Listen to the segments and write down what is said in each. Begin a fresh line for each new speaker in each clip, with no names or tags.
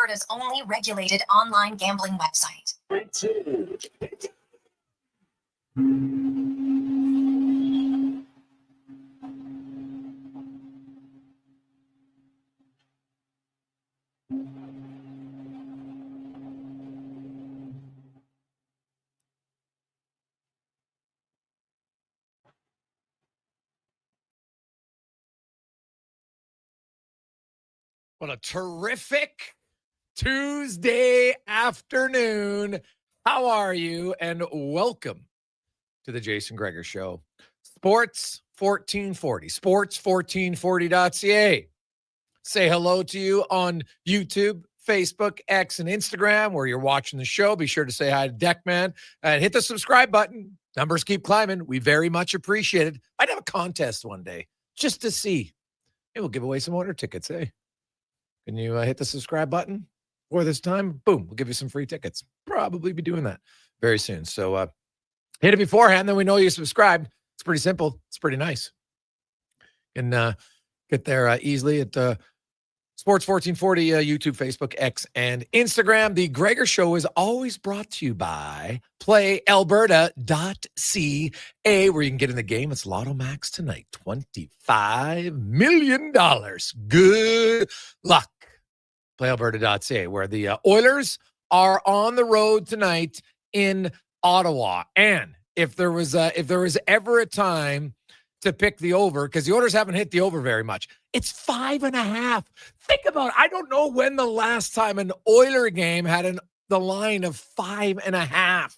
Alberta's only regulated online gambling website.
What a terrific Tuesday afternoon. How are you? And welcome to the Jason Gregor Show. Sports 1440, sports1440.ca. Say hello to you on YouTube, Facebook, X, and Instagram, where you're watching the show. Be sure to say hi to Deckman and hit the subscribe button. Numbers keep climbing. We very much appreciate it. I'd have a contest one day just to see. Maybe we'll give away some order tickets, eh? Can you hit the subscribe button for this time? Boom, we'll give you some free tickets. Probably be doing that very soon. So hit it beforehand, then we know you subscribed. It's pretty simple. It's pretty nice. And get there easily at Sports 1440, YouTube, Facebook, X, and Instagram. The Gregor Show is always brought to you by PlayAlberta.ca, where you can get in the game. It's Lotto Max tonight. $25 million. Good luck. PlayAlberta.ca, where the Oilers are on the road tonight in Ottawa. And if there was ever a time to pick the over, because the Oilers haven't hit the over very much, it's 5.5. Think about it. I don't know when the last time an Oiler game had the line of 5.5.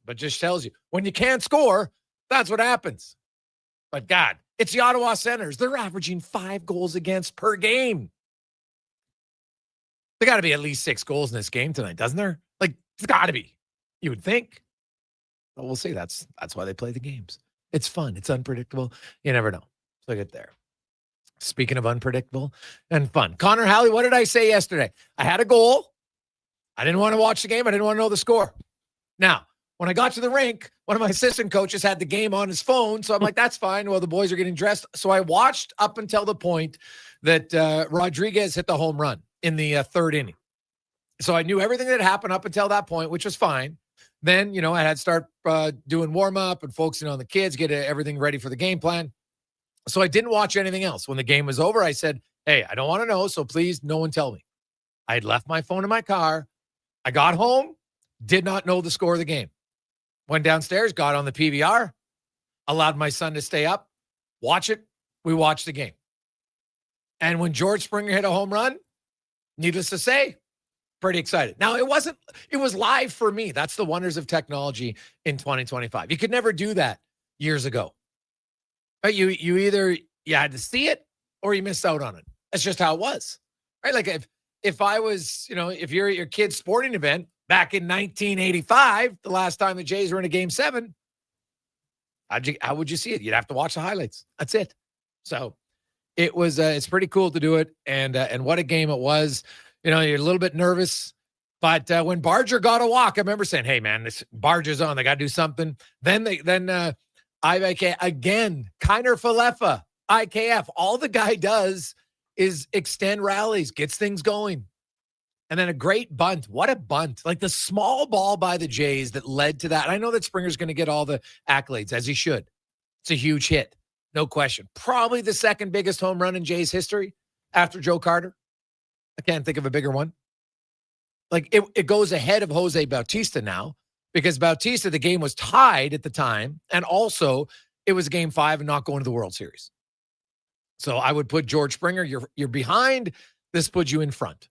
But just tells you, when you can't score, that's what happens. But God, it's the Ottawa Senators. They're averaging 5 goals against per game. There got to be at least 6 goals in this game tonight, doesn't there? Like, it's got to be. You would think. But we'll see. That's why they play the games. It's fun. It's unpredictable. You never know. So get there. Speaking of unpredictable and fun. Connor Halley, what did I say yesterday? I had a goal. I didn't want to watch the game. I didn't want to know the score. Now, when I got to the rink, one of my assistant coaches had the game on his phone. So I'm like, that's fine. Well, the boys are getting dressed. So I watched up until the point that Rodriguez hit the home run in the third inning. So I knew everything that happened up until that point, which was fine. Then, I had to start doing warm-up and focusing on the kids, get everything ready for the game plan. So I didn't watch anything else. When the game was over, I said, hey, I don't want to know, so please, no one tell me. I had left my phone in my car. I got home, did not know the score of the game. Went downstairs, got on the PVR, allowed my son to stay up, watch it. We watched the game. And when George Springer hit a home run, needless to say, pretty excited. Now, it was live for me. That's the wonders of technology in 2025. You could never do that years ago. Right? You either had to see it or you missed out on it. That's just how it was. Right? Like if I was, if you're at your kid's sporting event back in 1985, the last time the Jays were in a game 7, how would you see it? You'd have to watch the highlights. That's it. So it's pretty cool to do it. And what a game it was. You're a little bit nervous, but when Barger got a walk, I remember saying, hey man, this Barger's on, they got to do something. Then IKF again, Kiner Falefa, IKF, all the guy does is extend rallies, gets things going. And then a great bunt. What a bunt. Like the small ball by the Jays that led to that. I know that Springer's going to get all the accolades, as he should. It's a huge hit. No question. Probably the second biggest home run in Jays history after Joe Carter. I can't think of a bigger one. Like it goes ahead of Jose Bautista now, because Bautista, the game was tied at the time. And also it was game 5 and not going to the World Series. So I would put George Springer, you're behind. This puts you in front.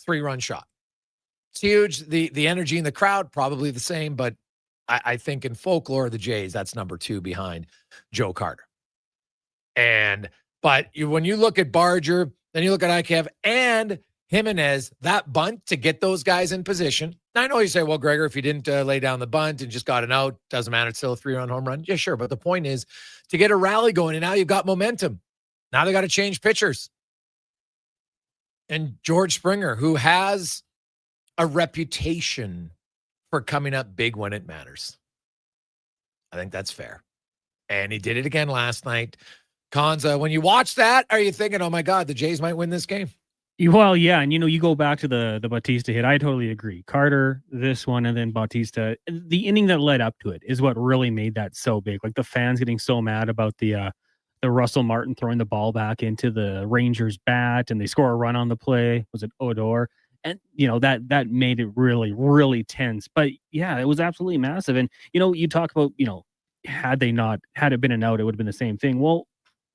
3-run shot. It's huge. The energy in the crowd, probably the same, but I think in folklore of the Jays, that's number 2 behind Joe Carter. But when you look at Barger, then you look at IKF and Jimenez, that bunt to get those guys in position. Now, I know you say, well, Gregor, if you didn't lay down the bunt and just got an out, doesn't matter. It's still a 3-run home run. Yeah, sure. But the point is to get a rally going, and now you've got momentum. Now they got to change pitchers. And George Springer, who has a reputation for coming up big when it matters. I think that's fair. And he did it again last night. Konza, when you watch that, are you thinking, oh my God, the Jays might win this game?
Well, yeah, and you go back to the Bautista hit. I totally agree. Carter, this one, and then Bautista. The inning that led up to it is what really made that so big. Like the fans getting so mad about the Russell Martin throwing the ball back into the Rangers bat, and they score a run on the play. Was it Odor? And that made it really, really tense. But yeah, it was absolutely massive. And you talk about had it been an out, it would have been the same thing. Well,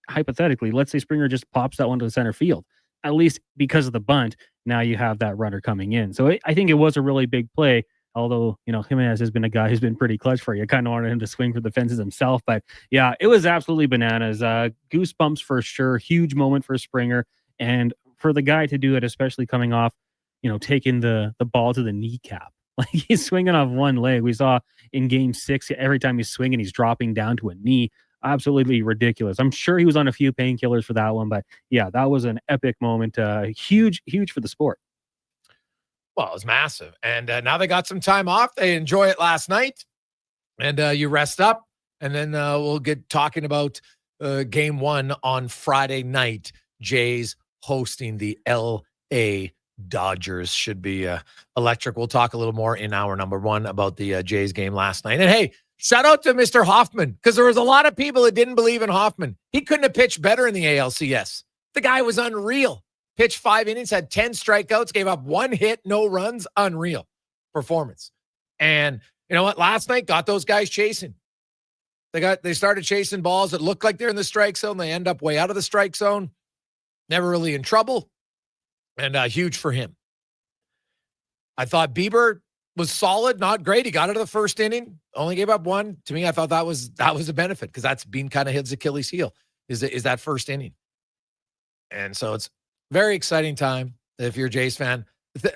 hypothetically, let's say Springer just pops that one to the center field. At least because of the bunt, now you have that runner coming in. So I think it was a really big play. Although, Jimenez has been a guy who's been pretty clutch for you. I kind of wanted him to swing for the fences himself. But yeah, it was absolutely bananas. Goosebumps for sure. Huge moment for Springer. And for the guy to do it, especially coming off, taking the ball to the kneecap. Like he's swinging off one leg. We saw in game 6, every time he's swinging, he's dropping down to a knee. Absolutely ridiculous. I'm sure he was on a few painkillers for that one, but yeah, that was an epic moment. Huge for the sport.
Well, it was massive. And now they got some time off. They enjoy it last night. And you rest up. And then we'll get talking about game 1 on Friday night. Jays hosting the L.A. Dodgers. Should be electric. We'll talk a little more in hour number 1 about the Jays game last night. And hey, shout out to Mr. Hoffman, because there was a lot of people that didn't believe in Hoffman. He couldn't have pitched better in the ALCS. The guy was unreal. Pitched 5 innings, had 10 strikeouts, gave up 1 hit, no runs. Unreal performance. And you know what? Last night got those guys chasing. They started chasing balls that looked like they're in the strike zone. They end up way out of the strike zone. Never really in trouble. And huge for him. I thought Bieber was solid, not great. He got out of the first inning, only gave up 1. To me, I thought that was a benefit, because that's been kind of his Achilles heel, is that first inning. And so it's very exciting time if you're a Jays fan.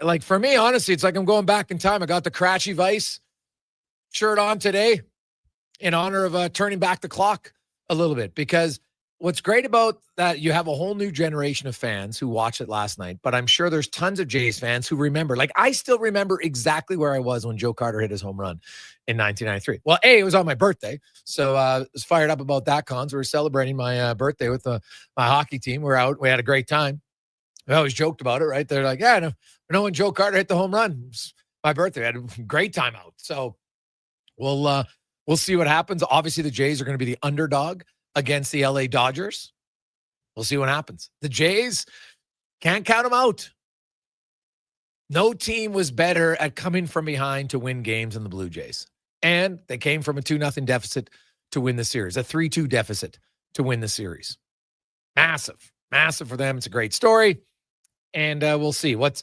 Like for me, honestly, it's like I'm going back in time. I got the Crashy Vice shirt on today in honor of turning back the clock a little bit, because what's great about that, you have a whole new generation of fans who watched it last night, but I'm sure there's tons of Jays fans who remember. Like I still remember exactly where I was when Joe Carter hit his home run in 1993. Well, it was on my birthday, so I was fired up about that, Cons. We were celebrating my birthday with my hockey team. We're out. We had a great time. We always joked about it, right? They're like, yeah, no, when Joe Carter hit the home run, it was my birthday. I had a great time out. So we'll see what happens. Obviously, the Jays are going to be the underdog against the LA Dodgers. We'll see what happens. The Jays, can't count them out. No team was better at coming from behind to win games than the Blue Jays. And they came from a 2-0 deficit to win the series, a 3-2 deficit to win the series. Massive for them. It's a great story. And we'll see. What's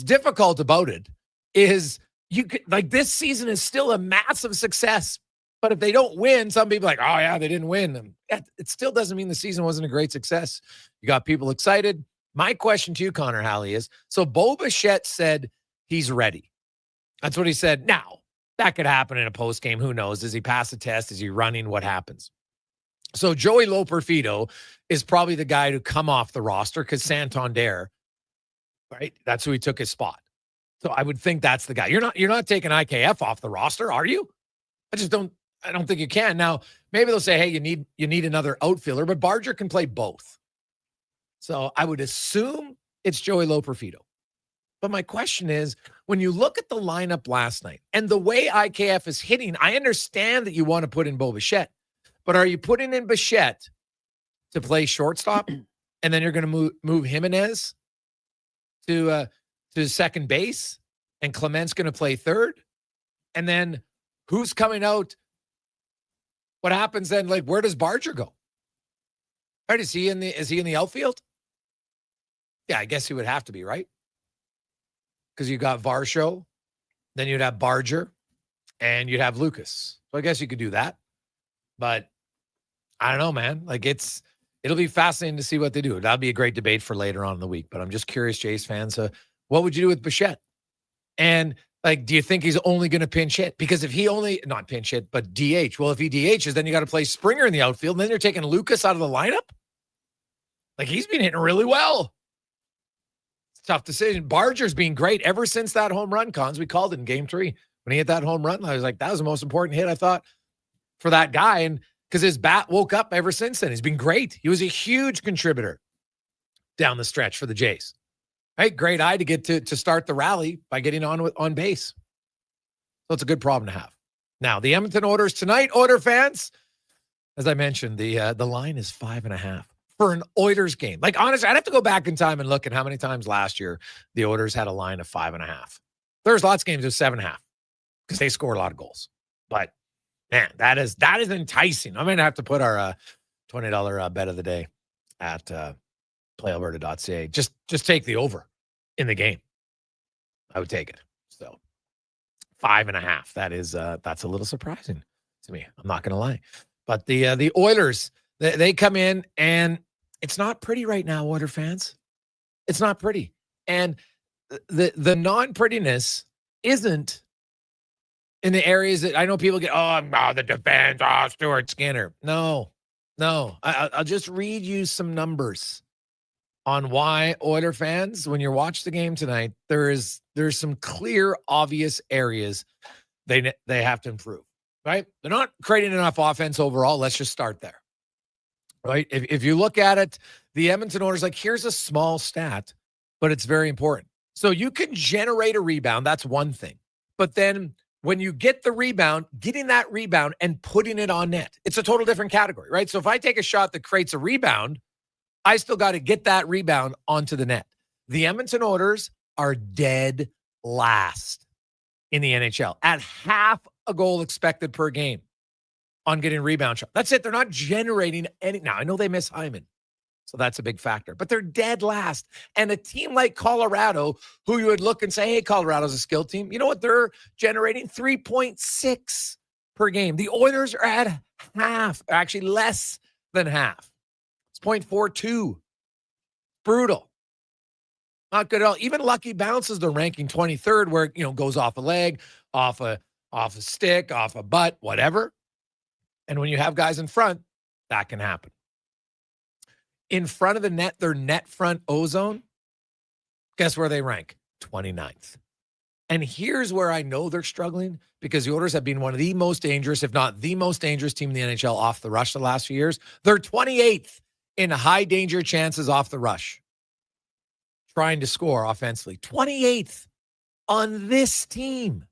difficult about it is this season is still a massive success. But if they don't win, some people are like, oh yeah, they didn't win. It still doesn't mean the season wasn't a great success. You got people excited. My question to you, Connor Halley, is, so Bo Bichette said he's ready. That's what he said. Now, that could happen in a post game. Who knows? Does he pass the test? Is he running? What happens? So Joey Loperfido is probably the guy to come off the roster, because Santander, right? That's who he took his spot. So I would think that's the guy. You're not taking IKF off the roster, are you? I don't think you can. Now, maybe they'll say, hey, you need another outfielder, but Barger can play both. So I would assume it's Joey Loperfido. But my question is, when you look at the lineup last night and the way IKF is hitting, I understand that you want to put in Bo Bichette, but are you putting in Bichette to play shortstop, and then you're going to move Jimenez to second base, and Clement's going to play third? And then who's coming out? What happens then? Like, where does Barger go? Right? Is he in the outfield? Yeah, I guess he would have to be, right? Because you got Varsho, then you'd have Barger, and you'd have Lucas. So I guess you could do that. But I don't know, man. Like, it'll be fascinating to see what they do. That'll be a great debate for later on in the week. But I'm just curious, Jays fans, what would you do with Bichette? And like, do you think he's only going to pinch hit? Because if he not pinch hit, but DH. Well, if he DHs, then you got to play Springer in the outfield. And then you're taking Lucas out of the lineup. Like, he's been hitting really well. It's a tough decision. Barger's been great ever since that home run, Cons. We called it in game 3. When he hit that home run, I was like, that was the most important hit, I thought, for that guy. And because his bat woke up ever since then. He's been great. He was a huge contributor down the stretch for the Jays. Right? Great eye to get to start the rally by getting on base. So it's a good problem to have. Now, the Edmonton Oilers tonight, Oilers fans, as I mentioned, the line is 5.5 for an Oilers game. Like, honestly, I'd have to go back in time and look at how many times last year the Oilers had a line of 5.5. There's lots of games with 7.5 because they scored a lot of goals. But, man, that is enticing. I'm going to have to put our $20 bet of the day at playalberta.ca. Just take the over in the game. I would take it. So 5.5. That's a little surprising to me. I'm not going to lie. But the Oilers, they come in and it's not pretty right now, Oilers fans. It's not pretty. And the non-prettiness isn't in the areas that I know people get, the defense, Stuart Skinner. No. I'll just read you some numbers on why Oilers fans, when you watch the game tonight, there's some clear, obvious areas they have to improve, right? They're not creating enough offense overall. Let's just start there, right? If you look at it, the Edmonton Oilers, like, here's a small stat, but it's very important. So you can generate a rebound. That's one thing. But then when you get the rebound, getting that rebound and putting it on net, it's a total different category, right? So if I take a shot that creates a rebound, I still got to get that rebound onto the net. The Edmonton Oilers are dead last in the NHL at half a goal expected per game on getting rebound shot. That's it. They're not generating any. Now, I know they miss Hyman, so that's a big factor, but they're dead last. And a team like Colorado, who you would look and say, hey, Colorado's a skilled team. You know what? They're generating 3.6 per game. The Oilers are at half, actually less than half. It's 0.42. Brutal. Not good at all. Even lucky bounces, they're ranking 23rd, where, goes off a leg, off a stick, off a butt, whatever. And when you have guys in front, that can happen. In front of the net, their net front ozone, guess where they rank? 29th. And here's where I know they're struggling, because the Oilers have been one of the most dangerous, if not the most dangerous team in the NHL off the rush the last few years. They're 28th in high danger chances off the rush, trying to score offensively. 28th on this team.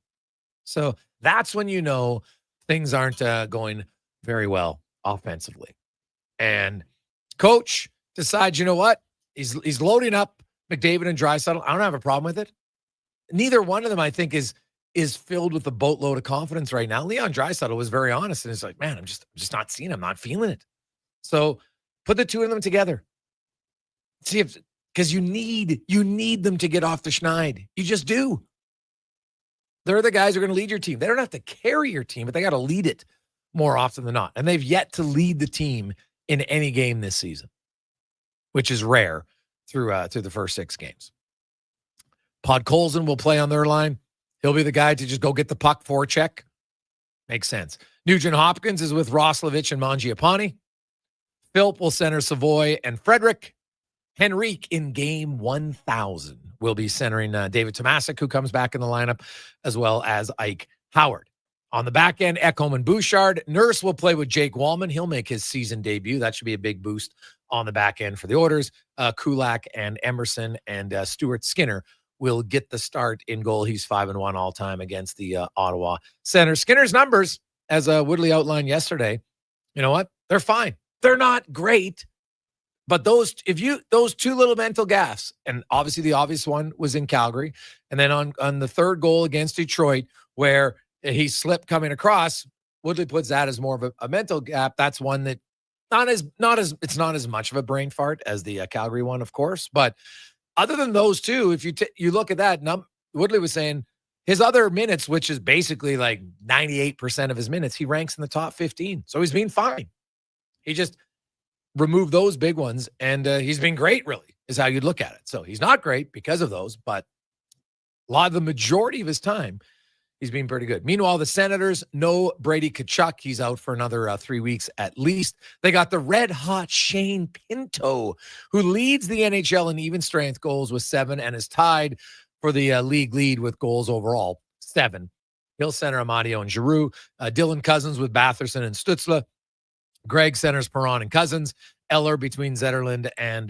So that's when you know things aren't going very well offensively. And coach decides, you know what? He's loading up McDavid and Draisaitl. I don't have a problem with it. Neither one of them, I think, is filled with a boatload of confidence right now. Leon Draisaitl was very honest, and it's like, man, I'm just not seeing him, not feeling it. So put the two of them together. See if, because you need them to get off the schneid. You just do. They're the guys who are going to lead your team. They don't have to carry your team, but they got to lead it more often than not. And they've yet to lead the team in any game this season, which is rare through the first 6 games. Podkolzin will play on their line. He'll be the guy to just go get the puck forecheck. Makes sense. Nugent Hopkins is with Roslovic and Mangiapane. Philp will center Savoy and Frederick. Henrique in game 1,000 will be centering David Tomasic, who comes back in the lineup, as well as Ike Howard. On the back end, Ekholm and Bouchard. Nurse will play with Jake Wallman. He'll make his season debut. That should be a big boost on the back end for the Oilers. Kulak and Emerson and Stuart Skinner will get the start in goal. He's 5-1 all time against the Ottawa Senators. Skinner's numbers, as Woodley outlined yesterday, you know what? They're fine. They're not great, but those two little mental gaffes, and obviously the obvious one was in Calgary, and then on the third goal against Detroit, where he slipped coming across, Woodley puts that as more of a mental gap. That's one that it's not as much of a brain fart as the Calgary one, of course. But other than those two, if you look at that, Woodley was saying his other minutes, which is basically like 98% of his minutes, he ranks in the top 15. So he's been fine. He just removed those big ones, and he's been great, really, is how you'd look at it. So he's not great because of those, but the majority of his time, he's been pretty good. Meanwhile, the Senators, no Brady Tkachuk. He's out for another 3 weeks at least. They got the red-hot Shane Pinto, who leads the NHL in even-strength goals with 7 and is tied for the league lead with goals overall, 7. He'll center Amadio and Giroux. Dylan Cousins with Batherson and Stützle. Greg centers Perron and Cousins. Eller between Zetterlund and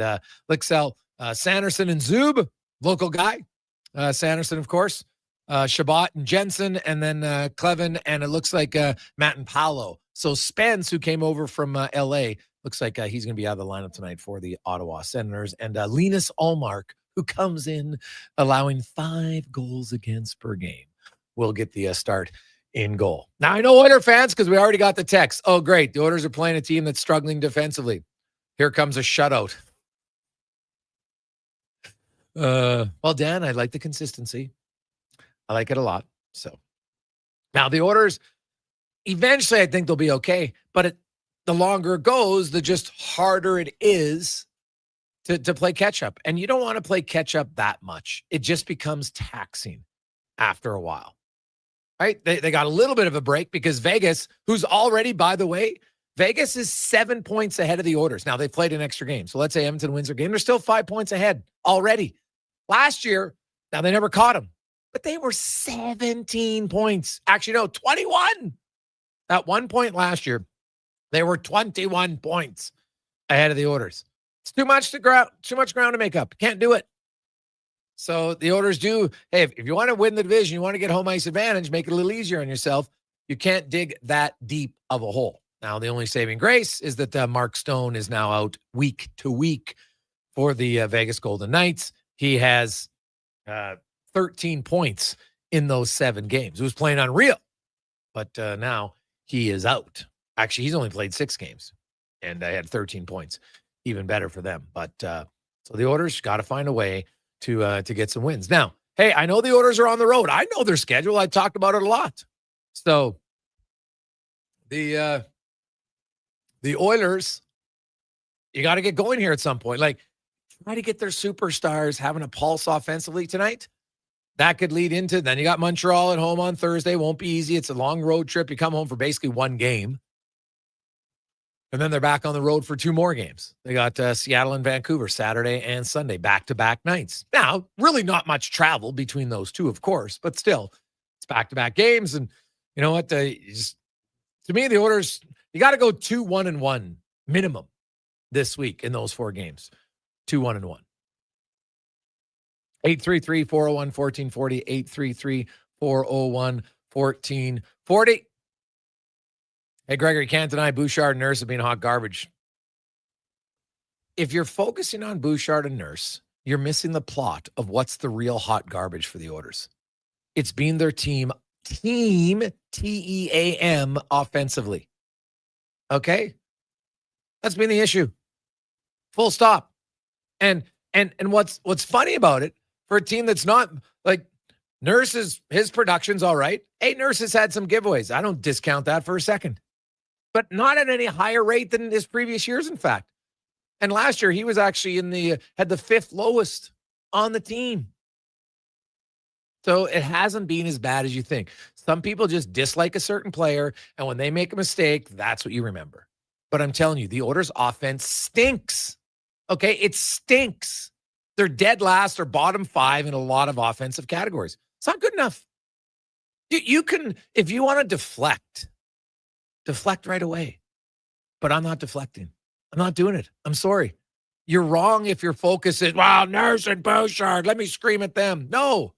Lixell. Sanderson and Zub, local guy. Sanderson, of course. Shabbat and Jensen, and then Clevin, and it looks like Matt and Paolo. So Spence, who came over from L.A., looks like he's going to be out of the lineup tonight for the Ottawa Senators. And Linus Allmark, who comes in allowing 5 goals against per game, will get the start in goal. Now, I know Oiler fans, because we already got the text. Oh, great. The Oilers are playing a team that's struggling defensively. Here comes a shutout. Well, Dan, I like the consistency. I like it a lot. So now the Oilers, eventually I think they'll be okay. But the longer it goes, the just harder it is to play catch up. And you don't want to play catch up that much. It just becomes taxing after a while. Right? They got a little bit of a break because Vegas, who's already, by the way, Vegas is 7 points ahead of the Oilers. Now, they played an extra game. So let's say Edmonton wins their game. They're still 5 points ahead already. Last year, now they never caught them, but they were 17 points. Actually, no, 21. At 1 point last year, they were 21 points ahead of the Oilers. It's too much ground to make up. Can't do it. So the Oilers do, hey, if you want to win the division, you want to get home ice advantage, make it a little easier on yourself. You can't dig that deep of a hole. Now, the only saving grace is that Mark Stone is now out week to week for the Vegas Golden Knights. He has 13 points in those 7 games. It was playing unreal, but now he is out. Actually, he's only played 6 games, and I had 13 points. Even better for them. But so the Oilers got to find a way to get some wins. Now, hey, I know the Oilers are on the road. I know their schedule. I talked about it a lot. So the Oilers, you got to get going here at some point. Like, try to get their superstars having a pulse offensively tonight. That could lead into, then you got Montreal at home on Thursday. Won't be easy. It's a long road trip. You come home for basically 1 game. And then they're back on the road for 2 more games. They got Seattle and Vancouver Saturday and Sunday, back-to-back nights. Now, really not much travel between those 2, of course, but still, it's back-to-back games. And you know what? To me, the Oilers, you got to go 2-1-1 minimum this week in those 4 games. 2-1-1. 833-401-1440, 833-401-1440. Hey, Gregory, can't deny Bouchard and Nurse have been hot garbage. If you're focusing on Bouchard and Nurse, you're missing the plot of what's the real hot garbage for the Oilers. It's been their team, T-E-A-M, offensively. Okay? That's been the issue. Full stop. And what's funny about it, for a team that's not, like, Nurse's, his production's all right. Hey, Nurse has had some giveaways. I don't discount that for a second. But not at any higher rate than his previous years, in fact. And last year, he was actually had the 5th lowest on the team. So it hasn't been as bad as you think. Some people just dislike a certain player, and when they make a mistake, that's what you remember. But I'm telling you, the Oilers' offense stinks. Okay? It stinks. They're dead last or bottom 5 in a lot of offensive categories. It's not good enough. You can, if you want to deflect right away. But I'm not deflecting. I'm not doing it. I'm sorry. You're wrong if your focus is, wow, Nurse and Bouchard, let me scream at them. No,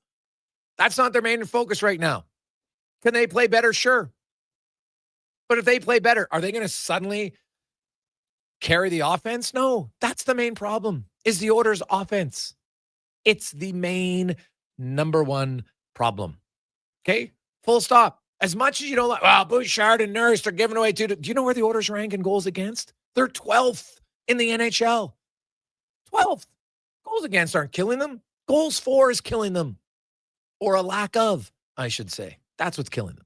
that's not their main focus right now. Can they play better? Sure. But if they play better, are they going to suddenly carry the offense? No, that's the main problem, is the Oilers' offense. It's the main number 1 problem. Okay? Full stop. As much as you don't like, well, Bouchard and Nurse are giving away 2. Do you know where the Oilers rank in goals against? They're 12th in the NHL. 12th. Goals against aren't killing them. Goals for is killing them. Or a lack of, I should say. That's what's killing them.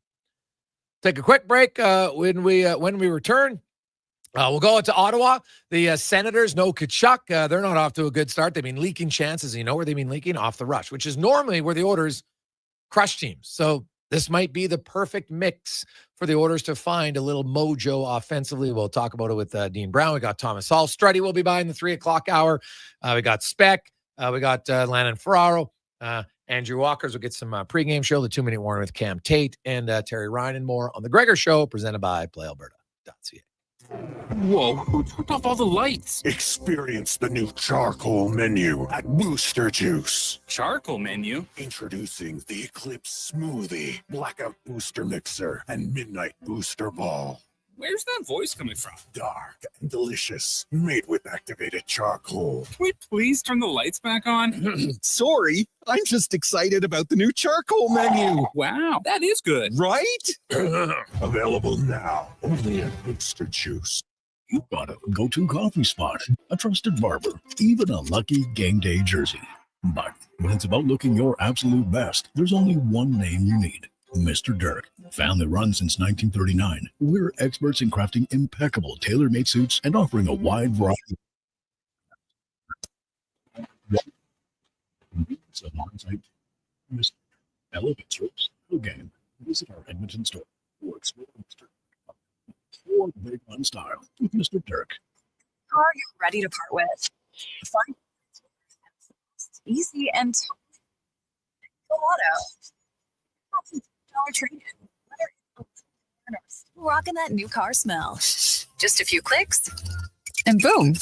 Take a quick break. When we return, we'll go into Ottawa. The Senators, no Kachuk. They're not off to a good start. They've been leaking chances. You know where they've been leaking? Off the rush, which is normally where the Oilers crush teams. So this might be the perfect mix for the Oilers to find a little mojo offensively. We'll talk about it with Dean Brown. We got Thomas Hall. Struddy will be by in the 3 o'clock hour. We got Speck. We got Landon Ferraro. Andrew Walkers will get some pregame show, the 2-minute warning with Cam Tate and Terry Ryan and more on the Gregor Show, presented by PlayAlberta.ca.
Whoa, who turned off all the lights?
Experience the new charcoal menu at Booster Juice.
Charcoal menu?
Introducing the Eclipse Smoothie, Blackout Booster Mixer, and Midnight Booster Ball.
Where's that voice coming from?
Dark and delicious, made with activated charcoal.
Can we please turn the lights back on?
Sorry, I'm just excited about the new charcoal menu.
Wow, that is good.
Right?
Available now, only at Booster Juice.
You've got a go-to coffee spot, a trusted barber, even a lucky game day jersey. But when it's about looking your absolute best, there's only one name you need. Mr. Dirk. Family run since 1939. We're experts in crafting impeccable tailor-made suits and offering a wide variety of on-site elevates ropes, no game. Visit our Edmonton store. Works with Mr. For big fun style with Mr. Dirk.
Car you're ready to part with. Find easy and Go Auto. $1,000 trade-in. Rocking that new car smell. Just a few clicks, and boom,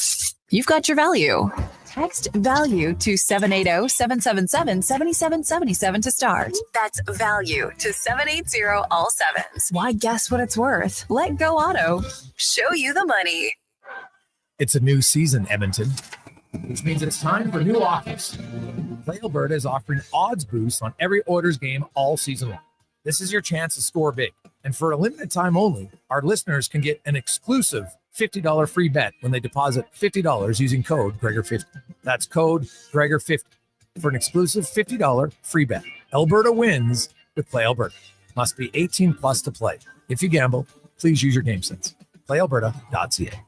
you've got your value. Text value to 780-777-7777 to start. That's value to 780 all sevens. Why guess what it's worth? Let Go Auto show you the money.
It's a new season, Edmonton, which means it's time for new offers. Play Alberta is offering odds boosts on every Oilers game all season long. This is your chance to score big. And for a limited time only, our listeners can get an exclusive $50 free bet when they deposit $50 using code Gregor50. That's code Gregor50 for an exclusive $50 free bet. Alberta wins with Play Alberta. Must be 18 plus to play. If you gamble, please use your game sense. PlayAlberta.ca.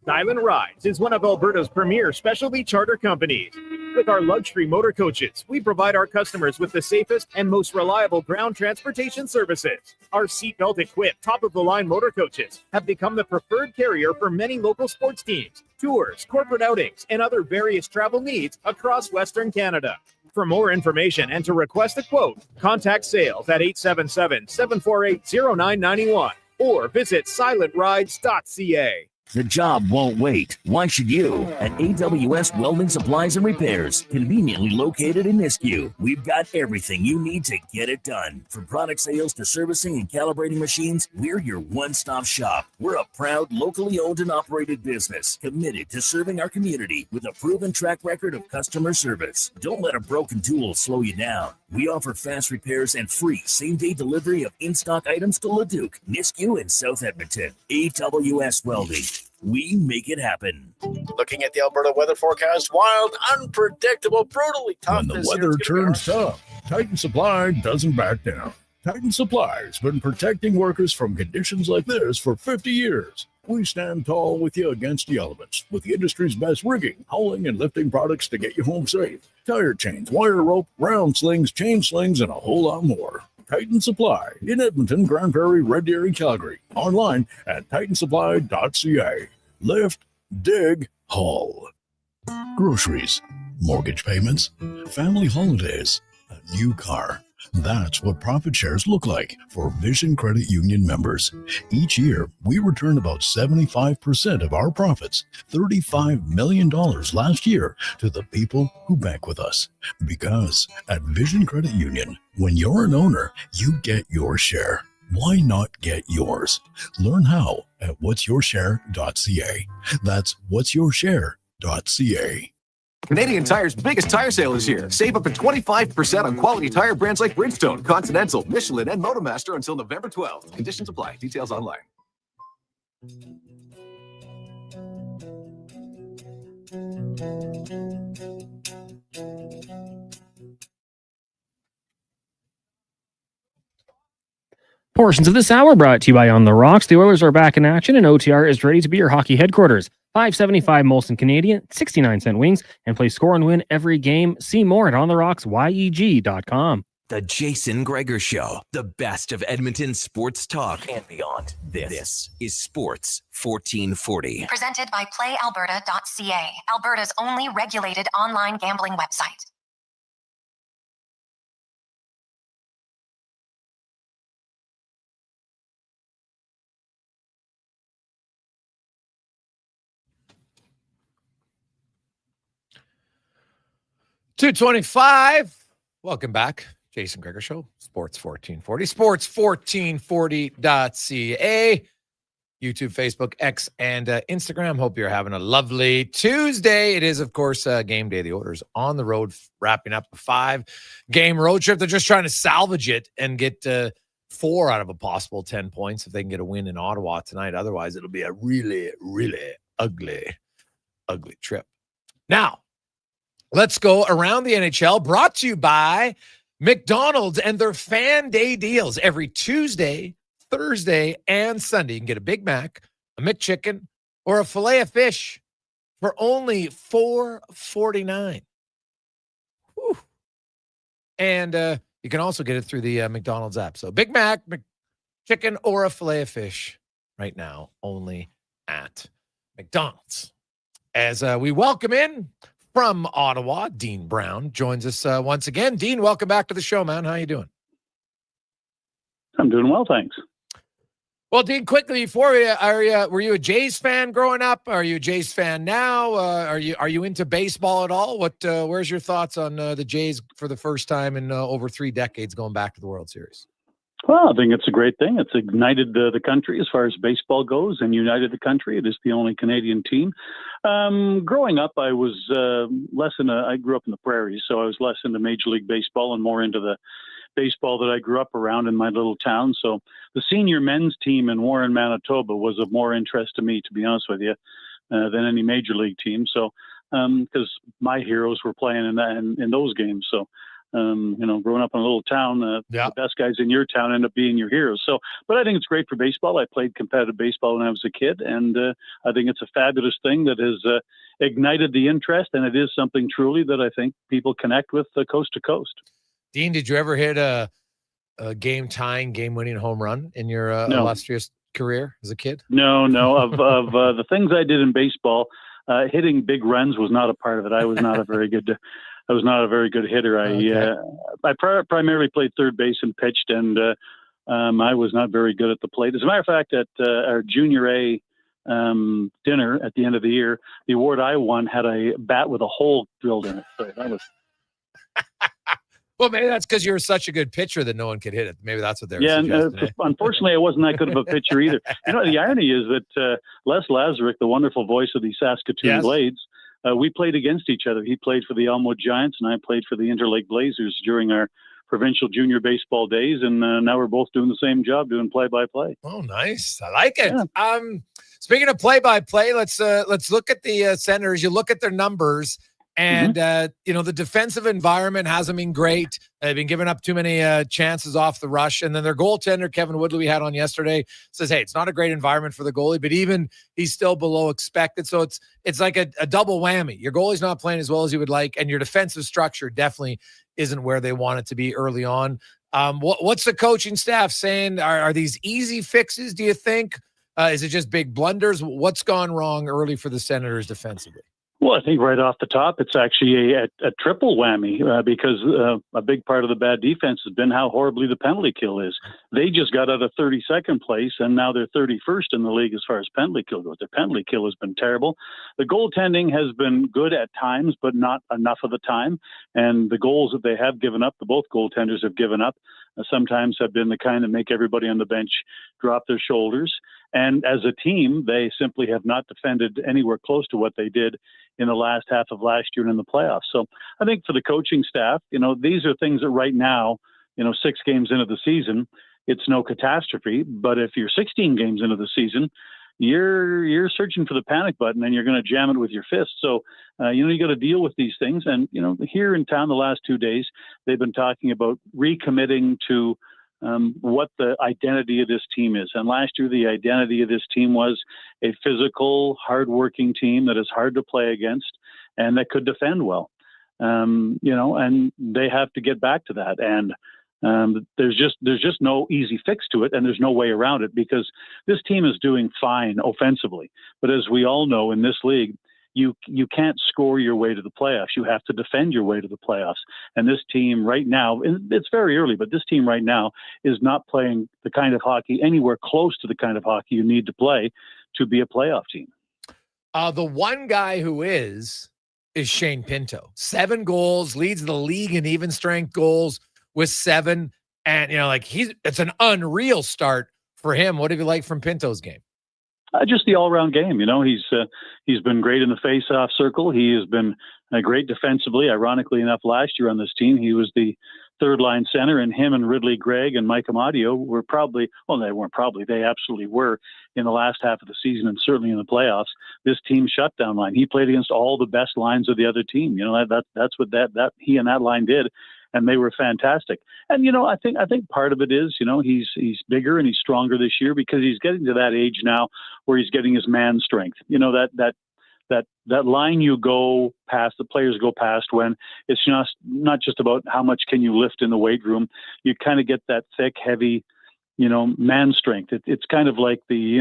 Island Rides is one of Alberta's premier specialty charter companies. With our luxury motor coaches, we provide our customers with the safest and most reliable ground transportation services. Our seatbelt equipped, top-of-the-line motor coaches have become the preferred carrier for many local sports teams, tours, corporate outings, and other various travel needs across Western Canada. For more information and to request a quote, contact sales at 877-748-0991 or visit silentrides.ca.
The job won't wait. Why should you? At AWS Welding Supplies and Repairs, conveniently located in Nisku, we've got everything you need to get it done. From product sales to servicing and calibrating machines, we're your one-stop shop. We're a proud, locally owned and operated business, committed to serving our community with a proven track record of customer service. Don't let a broken tool slow you down. We offer fast repairs and free same-day delivery of in-stock items to Leduc, Nisku, and South Edmonton. AWS Welding. We make it happen.
Looking at the Alberta weather forecast, wild, unpredictable, brutally tough.
When the weather turns tough, Titan Supply doesn't back down. Titan Supply has been protecting workers from conditions like this for 50 years. We stand tall with you against the elements with the industry's best rigging, hauling, and lifting products to get you home safe. Tire chains, wire rope, round slings, chain slings, and a whole lot more. Titan Supply in Edmonton, Grand Prairie, Red Deer, and Calgary. Online at titansupply.ca. Lift, dig, haul. Groceries, mortgage payments, family holidays, a new car. That's what profit shares look like for Vision Credit Union members. Each year, we return about 75% of our profits, $35 million last year, to the people who bank with us. Because at Vision Credit Union, when you're an owner, you get your share. Why not get yours? Learn how at whatsyourshare.ca. That's whatsyourshare.ca.
Canadian Tire's biggest tire sale is here. Save up to 25% on quality tire brands like Bridgestone, Continental, Michelin, and Motomaster until November 12th. Conditions apply. Details online.
Portions of this hour brought to you by On the Rocks. The Oilers are back in action, and OTR is ready to be your hockey headquarters. $5.75 Molson Canadian, 69-cent wings, and play score and win every game. See more at ontherocksyeg.com.
The Jason Gregor Show, the best of Edmonton sports talk and beyond. This is Sports 1440.
Presented by PlayAlberta.ca, Alberta's only regulated online gambling website.
225. Welcome back. Jason Gregor Show, Sports 1440, sports1440.ca, YouTube, Facebook, X, and Instagram. Hope you're having a lovely Tuesday. It is, of course, game day. The Oilers on the road, wrapping up a 5-game road trip. They're just trying to salvage it and get 4 out of a possible 10 points if they can get a win in Ottawa tonight. Otherwise, it'll be a really, really ugly trip. Now, let's go around the NHL, brought to you by McDonald's and their Fan Day deals. Every Tuesday, Thursday, and Sunday, you can get a Big Mac, a McChicken, or a filet of fish for only $4.49. Whew. And you can also get it through the McDonald's app. So Big Mac, McChicken, or a filet of fish right now, only at McDonald's. As we welcome in from Ottawa, Dean Brown joins us once again. Dean, welcome back to the show, man. How you doing?
I'm doing well, thanks.
Well, Dean, quickly before were you a Jays fan growing up? Are you a Jays fan now? Are you into baseball at all? Where's your thoughts on the Jays for the first time in over 3 decades going back to the World Series?
Well, I think it's a great thing. It's ignited the country as far as baseball goes and united the country. It is the only Canadian team. Growing up, I was I grew up in the prairies, so I was less into Major League Baseball and more into the baseball that I grew up around in my little town. So the senior men's team in Warren, Manitoba was of more interest to me, to be honest with you, than any Major League team. So because my heroes were playing in those games. So growing up in a little town, the best guys in your town end up being your heroes. So, but I think it's great for baseball. I played competitive baseball when I was a kid, and I think it's a fabulous thing that has ignited the interest, and it is something truly that I think people connect with coast to coast.
Dean, did you ever hit a game-tying, game-winning home run in your illustrious career as a kid? No.
Of the things I did in baseball, hitting big runs was not a part of it. I was not a very good hitter. I primarily played third base and pitched, and I was not very good at the plate. As a matter of fact, at our Junior A dinner at the end of the year, the award I won had a bat with a hole drilled in it. So that was.
Well, maybe that's because you were such a good pitcher that no one could hit it. Maybe that's what they were
suggesting. Unfortunately, I wasn't that good of a pitcher either. The irony is that Les Lazaruk, the wonderful voice of the Saskatoon Blades, we played against each other. He played for the Elmwood Giants, and I played for the Interlake Blazers during our provincial junior baseball days. And now we're both doing the same job, doing play-by-play.
Oh, nice! I like it. Yeah. Speaking of play-by-play, let's look at the Senators. You look at their numbers. And, the defensive environment hasn't been great. They've been giving up too many chances off the rush. And then their goaltender, Kevin Woodley, we had on yesterday, says, hey, it's not a great environment for the goalie, but even he's still below expected. So it's like a double whammy. Your goalie's not playing as well as you would like, and your defensive structure definitely isn't where they want it to be early on. What's the coaching staff saying? Are these easy fixes, do you think? Is it just big blunders? What's gone wrong early for the Senators defensively?
Well, I think right off the top, it's actually a triple whammy because a big part of the bad defense has been how horribly the penalty kill is. They just got out of 32nd place, and now they're 31st in the league as far as penalty kill goes. Their penalty kill has been terrible. The goaltending has been good at times, but not enough of the time. And the goals that they have given up, both goaltenders have given up, sometimes have been the kind that make everybody on the bench drop their shoulders. And as a team, they simply have not defended anywhere close to what they did in the last half of last year and in the playoffs. So I think for the coaching staff, these are things that right now, 6 games into the season, it's no catastrophe. But if you're 16 games into the season, you're searching for the panic button and you're going to jam it with your fist. So, you got to deal with these things. And, here in town the last 2 days, they've been talking about recommitting to what the identity of this team is. And last year, the identity of this team was a physical, hardworking team that is hard to play against and that could defend well. And they have to get back to that. And there's just no easy fix to it, and there's no way around it because this team is doing fine offensively. But as we all know in this league, you can't score your way to the playoffs. You have to defend your way to the playoffs. And this team right now, it's very early, but this team right now is not playing the kind of hockey anywhere close to the kind of hockey you need to play to be a playoff team.
The one guy who is is Shane Pinto. 7 goals, leads the league in even strength goals with 7. And, it's an unreal start for him. What have you liked from Pinto's game?
Just the all-around game. He's been great in the face-off circle. He has been great defensively. Ironically enough, last year on this team, he was the third-line center, and him and Ridley Gregg and Mike Amadio were they absolutely were in the last half of the season and certainly in the playoffs. This team shutdown line. He played against all the best lines of the other team. That's what that he and that line did. And they were fantastic. And, I think part of it is, he's bigger and he's stronger this year because he's getting to that age now where he's getting his man strength. That line you go past, the players go past when it's not just about how much can you lift in the weight room. You kind of get that thick, heavy, man strength. It's kind of like the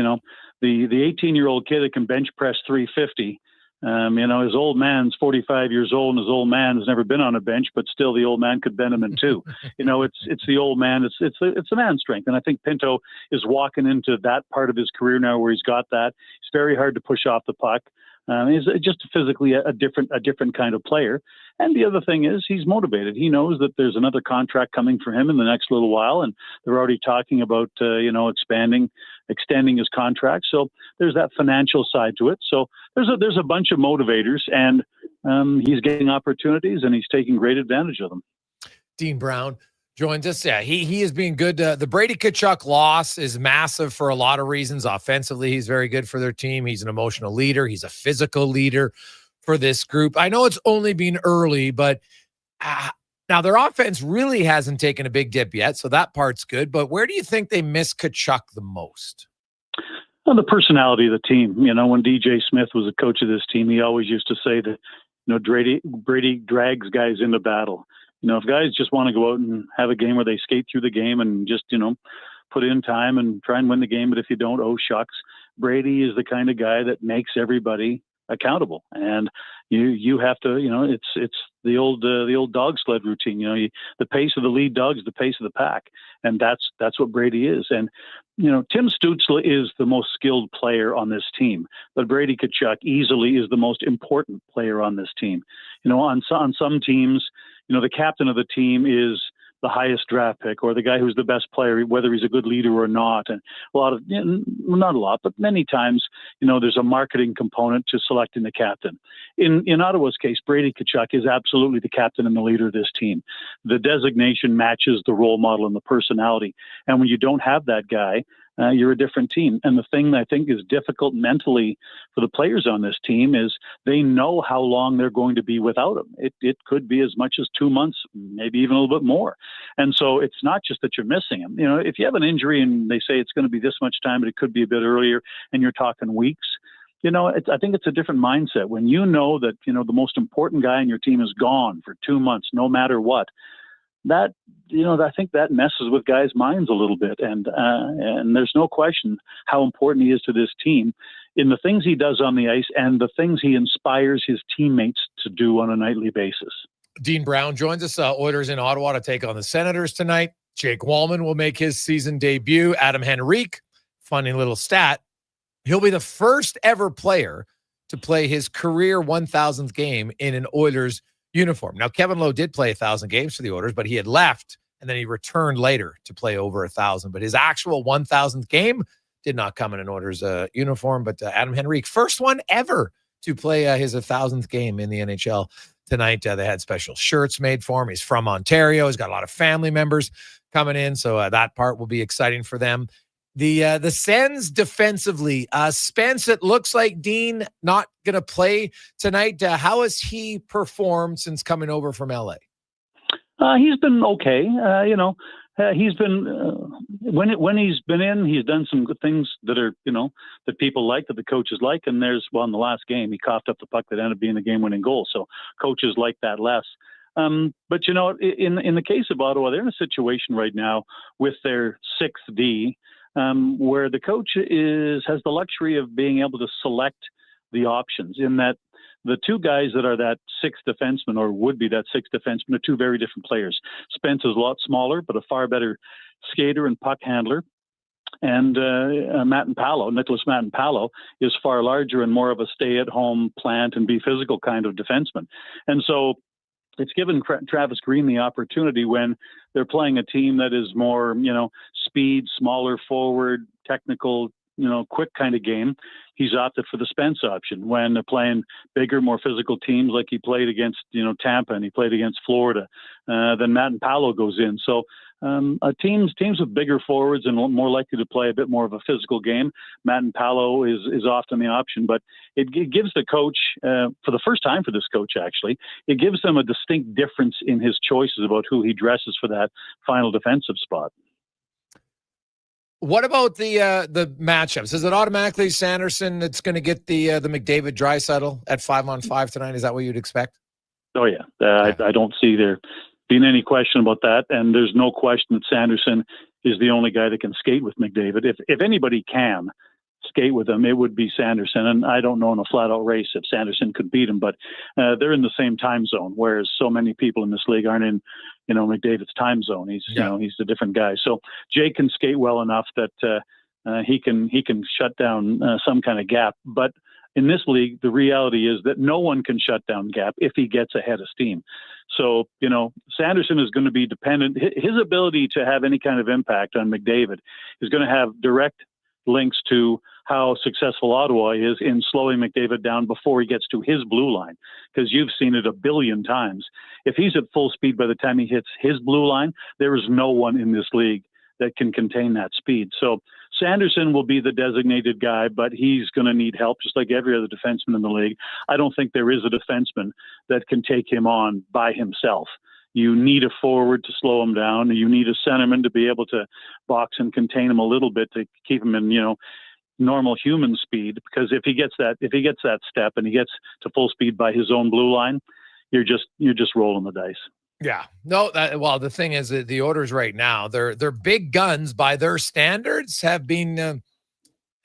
18-year-old kid that can bench press 350. His old man's 45 years old, and his old man has never been on a bench, but still the old man could bend him in two. It's the old man. It's the man strength. And I think Pinto is walking into that part of his career now where he's got that. It's very hard to push off the puck. He's just physically a different kind of player. And the other thing is he's motivated. He knows that there's another contract coming for him in the next little while, and they're already talking about extending his contract. So there's that financial side to it. So there's a bunch of motivators, and he's getting opportunities, and he's taking great advantage of them.
Dean Brown joins us. Yeah, he is being good. The Brady Tkachuk loss is massive for a lot of reasons. Offensively, he's very good for their team. He's an emotional leader. He's a physical leader for this group. I know it's only been early, but now their offense really hasn't taken a big dip yet, so that part's good. But where do you think they miss Tkachuk the most?
Well, the personality of the team. When DJ Smith was a coach of this team, he always used to say that Brady drags guys into battle. If guys just want to go out and have a game where they skate through the game and just, put in time and try and win the game, but if you don't, oh shucks. Brady is the kind of guy that makes everybody accountable, and you have to, it's the old dog sled routine. The pace of the lead dog is the pace of the pack, and that's what Brady is. And Tim Stützle is the most skilled player on this team, but Brady Tkachuk easily is the most important player on this team. On some teams, the captain of the team is the highest draft pick or the guy who's the best player, whether he's a good leader or not. And not a lot, but many times, there's a marketing component to selecting the captain. In Ottawa's case, Brady Tkachuk is absolutely the captain and the leader of this team. The designation matches the role model and the personality. And when you don't have that guy, you're a different team. And the thing that I think is difficult mentally for the players on this team is they know how long they're going to be without him. It could be as much as 2 months, maybe even a little bit more. And so it's not just that you're missing him. If you have an injury and they say it's going to be this much time, but it could be a bit earlier, and you're talking weeks, I think it's a different mindset. When you know that, the most important guy in your team is gone for 2 months, no matter what, I think that messes with guys' minds a little bit. And there's no question how important he is to this team in the things he does on the ice and the things he inspires his teammates to do on a nightly basis.
Dean Brown joins us. Oilers in Ottawa to take on the Senators tonight. Jake Wallman will make his season debut. Adam Henrique, funny little stat, he'll be the first ever player to play his career 1,000th game in an Oilers uniform. Now, Kevin Lowe did play 1,000 games for the Oilers, but he had left and then he returned later to play over 1,000. But his actual 1,000th game did not come in an Oilers uniform. But Adam Henrique, first one ever to play his 1,000th game in the NHL tonight. They had special shirts made for him. He's from Ontario. He's got a lot of family members coming in, so that part will be exciting for them. The Sens defensively, Spence, it looks like Dean not going to play tonight. How has he performed since coming over from LA?
He's been okay. He's been when he's been in, he's done some good things that are that people like, that the coaches like. And in the last game, he coughed up the puck that ended up being the game-winning goal. So coaches like that less. But in the case of Ottawa, they're in a situation right now with their 6th D. Where the coach has the luxury of being able to select the options, in that the two guys that are that 6th defenseman or would be that 6th defenseman are two very different players. Spence is a lot smaller, but a far better skater and puck handler. And Nicholas Matenpalo is far larger and more of a stay-at-home, plant and be physical kind of defenseman. And so it's given Travis Green the opportunity when they're playing a team that is more, speed, smaller forward, technical, quick kind of game. He's opted for the Spence option. When they're playing bigger, more physical teams like he played against, Tampa and he played against Florida, then Matenpalo goes in. So teams with bigger forwards and more likely to play a bit more of a physical game, Matenpalo is often the option. But it gives the coach, for the first time for this coach actually, it gives them a distinct difference in his choices about who he dresses for that final defensive spot.
What about the matchups? Is it automatically Sanderson that's going to get the McDavid Draisaitl at 5-on-5 tonight? Is that what you'd expect?
Oh yeah, I don't see there being any question about that, and there's no question that Sanderson is the only guy that can skate with McDavid. If anybody can skate with him, it would be Sanderson, and I don't know in a flat-out race if Sanderson could beat him, but they're in the same time zone, whereas so many people in this league aren't in McDavid's time zone. He's he's a different guy. So Jay can skate well enough that he can shut down some kind of gap. But in this league, the reality is that no one can shut down gap if he gets ahead of steam. So Sanderson is going to be dependent. His ability to have any kind of impact on McDavid is going to have direct links to how successful Ottawa is in slowing McDavid down before he gets to his blue line, because you've seen it a billion times. If he's at full speed by the time he hits his blue line, there is no one in this league that can contain that speed. So Sanderson will be the designated guy, but he's going to need help just like every other defenseman in the league. I don't think there is a defenseman that can take him on by himself. You need a forward to slow him down. You need a centerman to be able to box and contain him a little bit to keep him in, normal human speed. Because if he gets that step and he gets to full speed by his own blue line, you're just rolling the dice.
Yeah. No, the thing is that the Oilers right now, they're big guns by their standards have been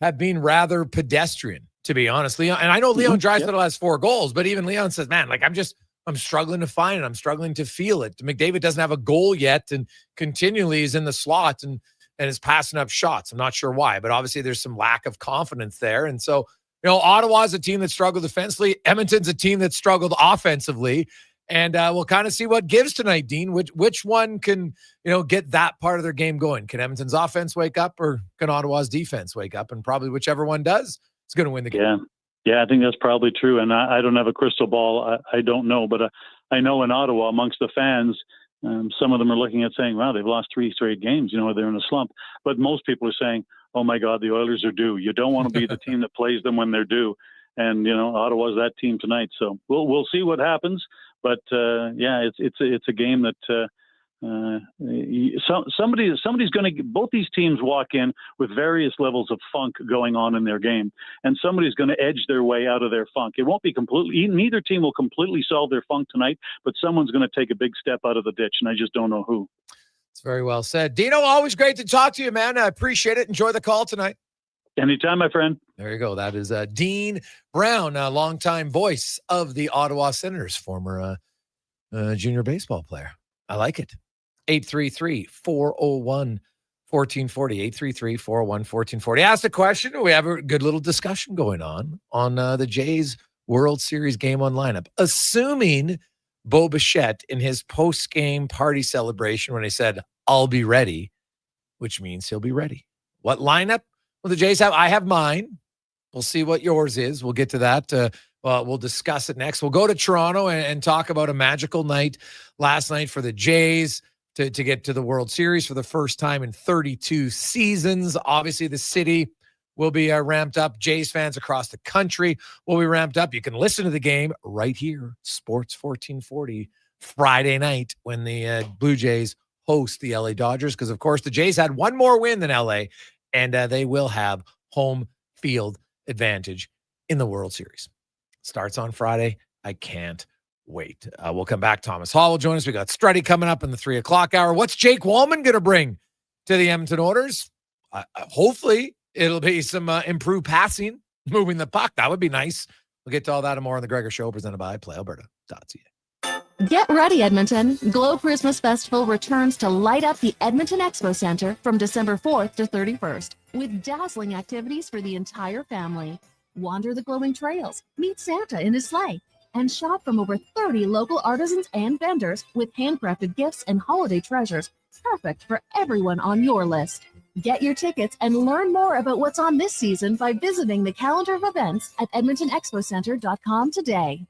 rather pedestrian, to be honest. Leon, and I know Leon Draisaitl has 4 goals, but even Leon says, man, like I'm struggling to find it. I'm struggling to feel it. McDavid doesn't have a goal yet and continually is in the slot and is passing up shots. I'm not sure why, but obviously there's some lack of confidence there. And so, Ottawa's a team that struggled defensively. Edmonton's a team that struggled offensively. And we'll kind of see what gives tonight, Dean. Which one can, get that part of their game going? Can Edmonton's offense wake up, or can Ottawa's defense wake up? And probably whichever one does is going to win the game.
Yeah, I think that's probably true. And I don't have a crystal ball. I don't know. But I know in Ottawa, amongst the fans, some of them are looking at saying, wow, they've lost 3 straight games. They're in a slump. But most people are saying, oh, my God, the Oilers are due. You don't want to be the team that plays them when they're due. And, Ottawa's that team tonight. So we'll see what happens. But, it's a game that somebody's going to – both these teams walk in with various levels of funk going on in their game, and somebody's going to edge their way out of their funk. It won't be completely – neither team will completely solve their funk tonight, but someone's going to take a big step out of the ditch, and I just don't know who.
It's very well said. Dino, always great to talk to you, man. I appreciate it. Enjoy the call tonight.
Anytime, my friend.
There you go. That is Dean Brown, a longtime voice of the Ottawa Senators, former junior baseball player. I like it. 833-401-1440. 833-401-1440. Ask the question. We have a good little discussion going on the Jays World Series game on lineup. Assuming Bo Bichette in his post-game party celebration when he said, I'll be ready, which means he'll be ready. What lineup will the Jays have? I have mine. We'll see what yours is. We'll get to that. We'll discuss it next. We'll go to Toronto and talk about a magical night last night for the Jays to get to the World Series for the first time in 32 seasons. Obviously, the city will be ramped up. Jays fans across the country will be ramped up. You can listen to the game right here, Sports 1440, Friday night when the Blue Jays host the LA Dodgers, because, of course, the Jays had one more win than LA, and they will have home field advantage in the World Series. Starts on Friday. I can't wait. We'll come back. Thomas Hall will join us. We got Struddy coming up in the 3 o'clock hour. What's Jake Wallman going to bring to the Edmonton Oilers? Hopefully, it'll be some improved passing, moving the puck. That would be nice. We'll get to all that and more on the Gregor Show, presented by PlayAlberta.ca.
Get ready, Edmonton. Glow Christmas Festival returns to light up the Edmonton Expo Center from December 4th to 31st with dazzling activities for the entire family. Wander the glowing trails, meet Santa in his sleigh, and shop from over 30 local artisans and vendors with handcrafted gifts and holiday treasures, perfect for everyone on your list. Get your tickets and learn more about what's on this season by visiting the calendar of events at edmontonexpocenter.com today.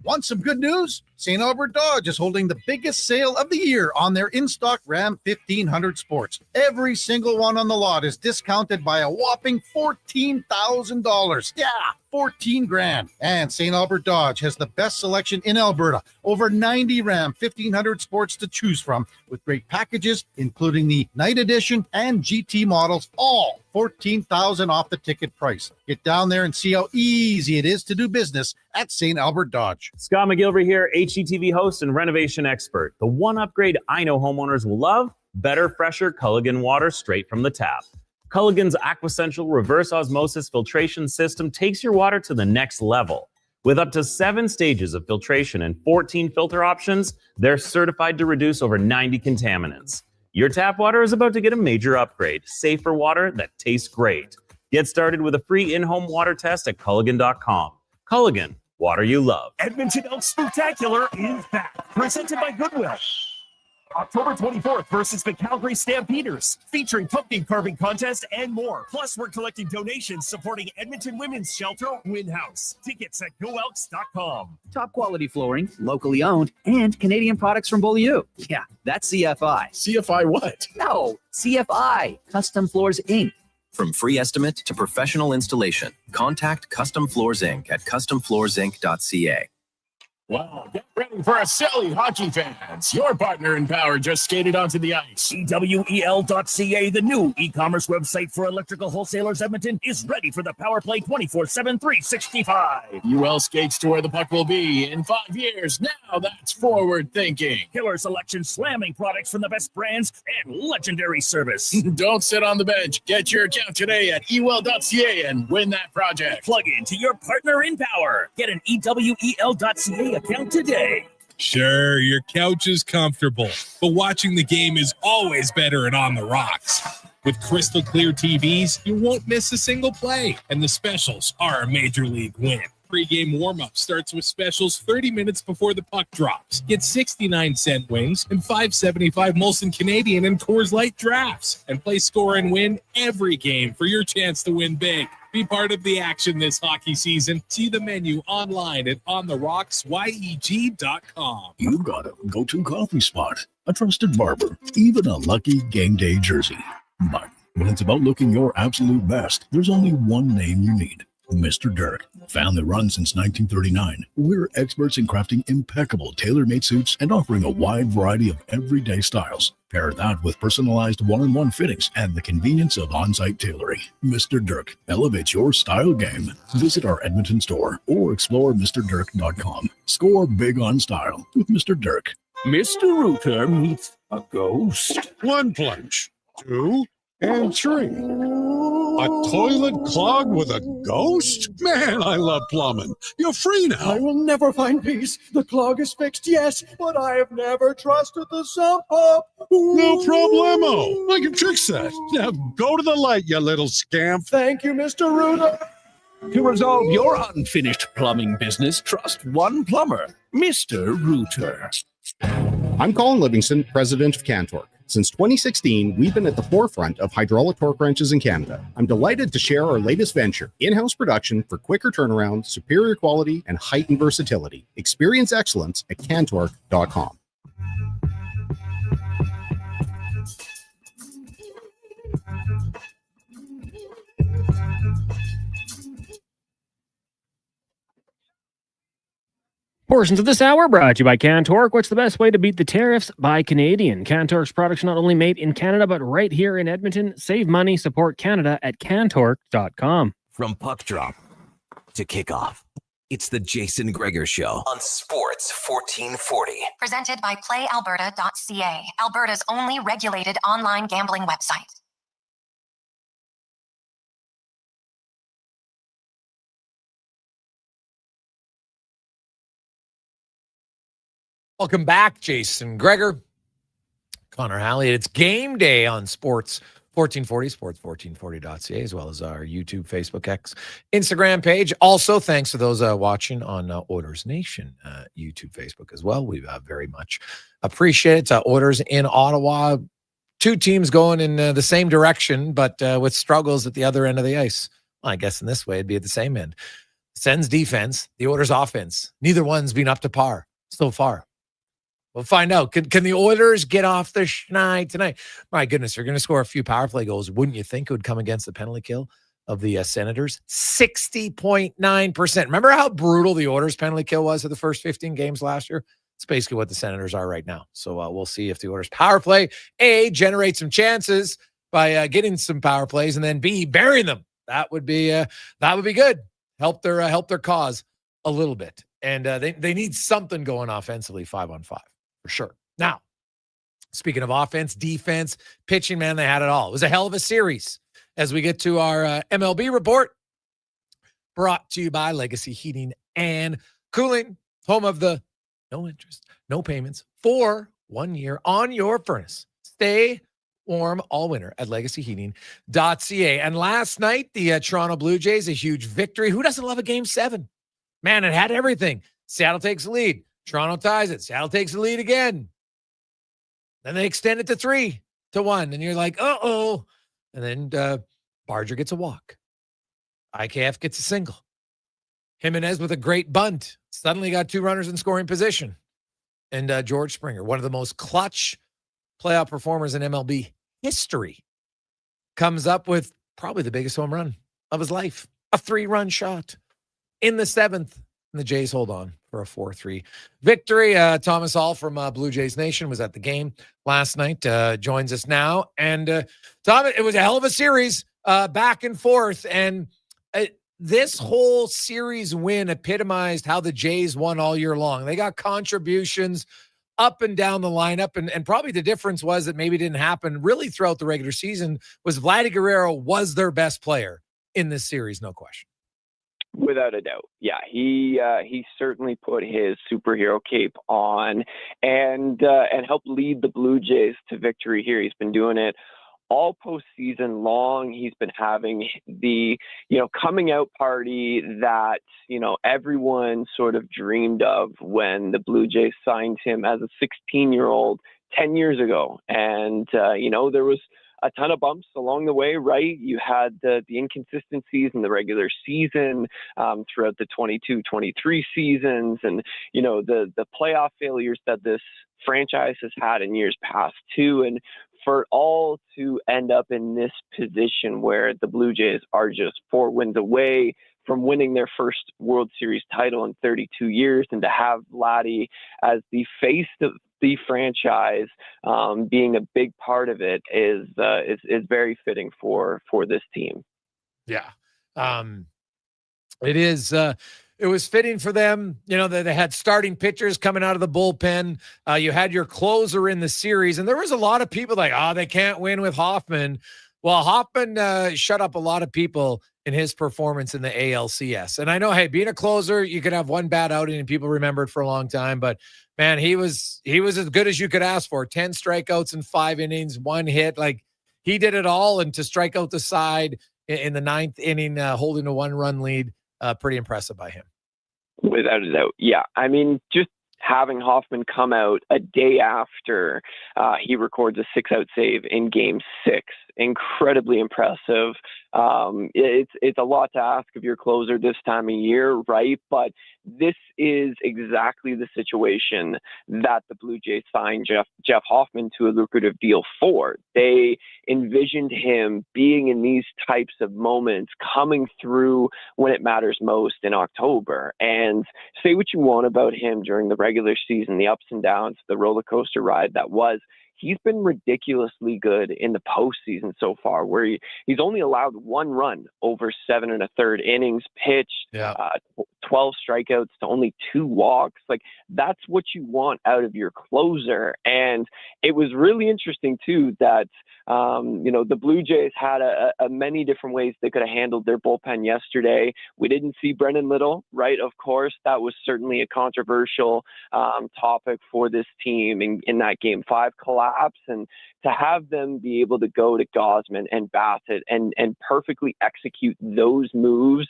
Want some good news? St. Albert Dodge is holding the biggest sale of the year on their in-stock Ram 1500 Sports. Every single one on the lot is discounted by a whopping $14,000. Yeah, 14 grand. And St. Albert Dodge has the best selection in Alberta. Over 90 Ram 1500 Sports to choose from with great packages, including the Night Edition and GT models, all $14,000 off the ticket price. Get down there and see how easy it is to do business at St. Albert Dodge.
Scott McGilvery here, HGTV host and renovation expert. The one upgrade I know homeowners will love: better, fresher Culligan water straight from the tap. Culligan's Aquasential reverse osmosis filtration system takes your water to the next level. With up to 7 stages of filtration and 14 filter options, they're certified to reduce over 90 contaminants. Your tap water is about to get a major upgrade. Safer water that tastes great. Get started with a free in-home water test at Culligan.com. Culligan, water you love.
Edmonton Elks Spectacular is back, presented by Goodwill. October 24th versus the Calgary Stampeders, featuring pumpkin carving contest and more. Plus, we're collecting donations supporting Edmonton Women's Shelter Win House. Tickets at goelks.com.
Top quality flooring, locally owned, and Canadian products from Beaulieu. Yeah, that's CFI.
CFI what?
No, CFI, Custom Floors Inc.
From free estimate to professional installation, contact Custom Floors Inc. at customfloorsinc.ca.
Wow, get ready for a silly hockey fans. Your partner in power just skated onto the ice.
EWEL.ca, the new e-commerce website for electrical wholesalers Edmonton, is ready for the power play 24/7, 365.
UL skates to where the puck will be in 5 years. Now that's forward thinking.
Killer selection, slamming products from the best brands, and legendary service.
Don't sit on the bench. Get your account today at ewell.ca and win that project.
Plug into your partner in power. Get an EWEL.ca account today.
Sure, your couch is comfortable, but watching the game is always better and on the rocks. With crystal clear TVs, you won't miss a single play, and the specials are a major league win. Pre-game warm-up starts with specials 30 minutes before the puck drops. Get 69-cent wings and $5.75 Molson Canadian and Coors Light drafts, and play score and win every game for your chance to win big. Be part of the action this hockey season. See the menu online at ontherocksyeg.com.
You've got a go-to coffee spot, a trusted barber, even a lucky game day jersey. But when it's about looking your absolute best, there's only one name you need: Mr. Dirk. Family run since 1939, we're experts in crafting impeccable tailor-made suits and offering a wide variety of everyday styles. Pair that with personalized one-on-one fittings and the convenience of on-site tailoring. Mr. Dirk elevates your style game. Visit our Edmonton store or explore MrDirk.com. Score big on style with Mr. Dirk.
Mr. Rooter meets a ghost. 1 plunge, 2, and 3. A toilet clogged with a ghost? Man, I love plumbing. You're free now.
I will never find peace. The clog is fixed, yes, but I have never trusted the sump pump.
No problemo. I can fix that. Now go to the light, you little scamp.
Thank you, Mr. Rooter.
To resolve your unfinished plumbing business, trust one plumber, Mr. Rooter.
I'm Colin Livingston, president of Cantork. Since 2016, we've been at the forefront of hydraulic torque wrenches in Canada. I'm delighted to share our latest venture, in-house production for quicker turnaround, superior quality, and heightened versatility. Experience excellence at Cantork.com.
Portions of this hour brought to you by Cantork. What's the best way to beat the tariffs? Buy Canadian. Cantork's products are not only made in Canada, but right here in Edmonton. Save money, support Canada at Cantork.com.
From puck drop to kickoff, it's the Jason Gregor Show on Sports 1440.
Presented by PlayAlberta.ca, Alberta's only regulated online gambling website.
Welcome back, Jason Gregor, Connor Halley. It's game day on Sports 1440, sports1440.ca, as well as our YouTube, Facebook, X, Instagram page. Also, thanks to those watching on Oilers Nation YouTube, Facebook as well. We very much appreciate it. Oilers in Ottawa, two teams going in the same direction, but with struggles at the other end of the ice. Well, I guess in this way, it'd be at the same end. Sens defense, the Oilers offense. Neither one's been up to par so far. We'll find out. Can the Oilers get off the schneid tonight? My goodness, they're going to score a few power play goals. Wouldn't you think it would come against the penalty kill of the Senators? 60.9%. Remember how brutal the Oilers penalty kill was of the first 15 games last year? It's basically what the Senators are right now. So we'll see if the Oilers power play, A, generate some chances by getting some power plays, and then B, burying them. That would be good. Help their cause a little bit. And they need something going offensively 5-on-5. For sure. Now, speaking of offense, defense, pitching, man, they had it all. It was a hell of a series. As we get to our MLB report, brought to you by Legacy Heating and Cooling, home of the no interest, no payments for 1 year on your furnace. Stay warm all winter at legacyheating.ca. And last night, the Toronto Blue Jays, a huge victory. Who doesn't love a Game 7? Man, it had everything. Seattle takes the lead. Toronto ties it. Seattle takes the lead again. Then they extend it to 3-1. And you're like, uh-oh. And then Barger gets a walk. IKF gets a single. Jimenez with a great bunt. Suddenly got 2 runners in scoring position. And George Springer, one of the most clutch playoff performers in MLB history, comes up with probably the biggest home run of his life. A 3-run shot in the 7th. And the Jays hold on for a 4-3 victory. Thomas Hall from Blue Jays Nation was at the game last night, joins us now. And Tom, it was a hell of a series, back and forth. And this whole series win epitomized how the Jays won all year long. They got contributions up and down the lineup. And probably the difference was that maybe didn't happen really throughout the regular season was Vladdy Guerrero was their best player in this series, no question.
Without a doubt. Yeah, he certainly put his superhero cape on and helped lead the Blue Jays to victory here. He's been doing it all postseason long. He's been having the, coming out party that, everyone sort of dreamed of when the Blue Jays signed him as a 16-year-old 10 years ago. And, there was a ton of bumps along the way, right? You had the inconsistencies in the regular season throughout the 22-23 seasons, and the playoff failures that this franchise has had in years past too. And for it all to end up in this position where the Blue Jays are just 4 wins away from winning their first World Series title in 32 years, and to have Vladdy as the face of the franchise, being a big part of it is very fitting for this team.
Yeah. It is. It was fitting for them. They had starting pitchers coming out of the bullpen. You had your closer in the series, and there was a lot of people like, they can't win with Hoffman. Well, Hoffman shut up a lot of people in his performance in the ALCS. And I know, hey, being a closer, you could have one bad outing and people remember it for a long time. But man, he was as good as you could ask for. 10 strikeouts in 5 innings, 1 hit. Like, he did it all. And to strike out the side in the 9th inning, holding a 1-run lead, pretty impressive by him.
Without a doubt. Yeah. I mean, just having Hoffman come out a day after he records a 6-out save in Game 6. Incredibly impressive. It's a lot to ask of your closer this time of year, right? But this is exactly the situation that the Blue Jays signed Jeff Hoffman to a lucrative deal for. They envisioned him being in these types of moments, coming through when it matters most in October. And say what you want about him during the regular season, the ups and downs, the roller coaster ride that was. He's been ridiculously good in the postseason so far, where he's only allowed 1 run over 7 1/3 innings pitched, 12 strikeouts to only 2 walks. Like, that's what you want out of your closer. And it was really interesting too that the Blue Jays had a many different ways they could have handled their bullpen yesterday. We didn't see Brendan Little, right? Of course, that was certainly a controversial topic for this team in that Game 5 collapse. And to have them be able to go to Gosman and Bassett and perfectly execute those moves,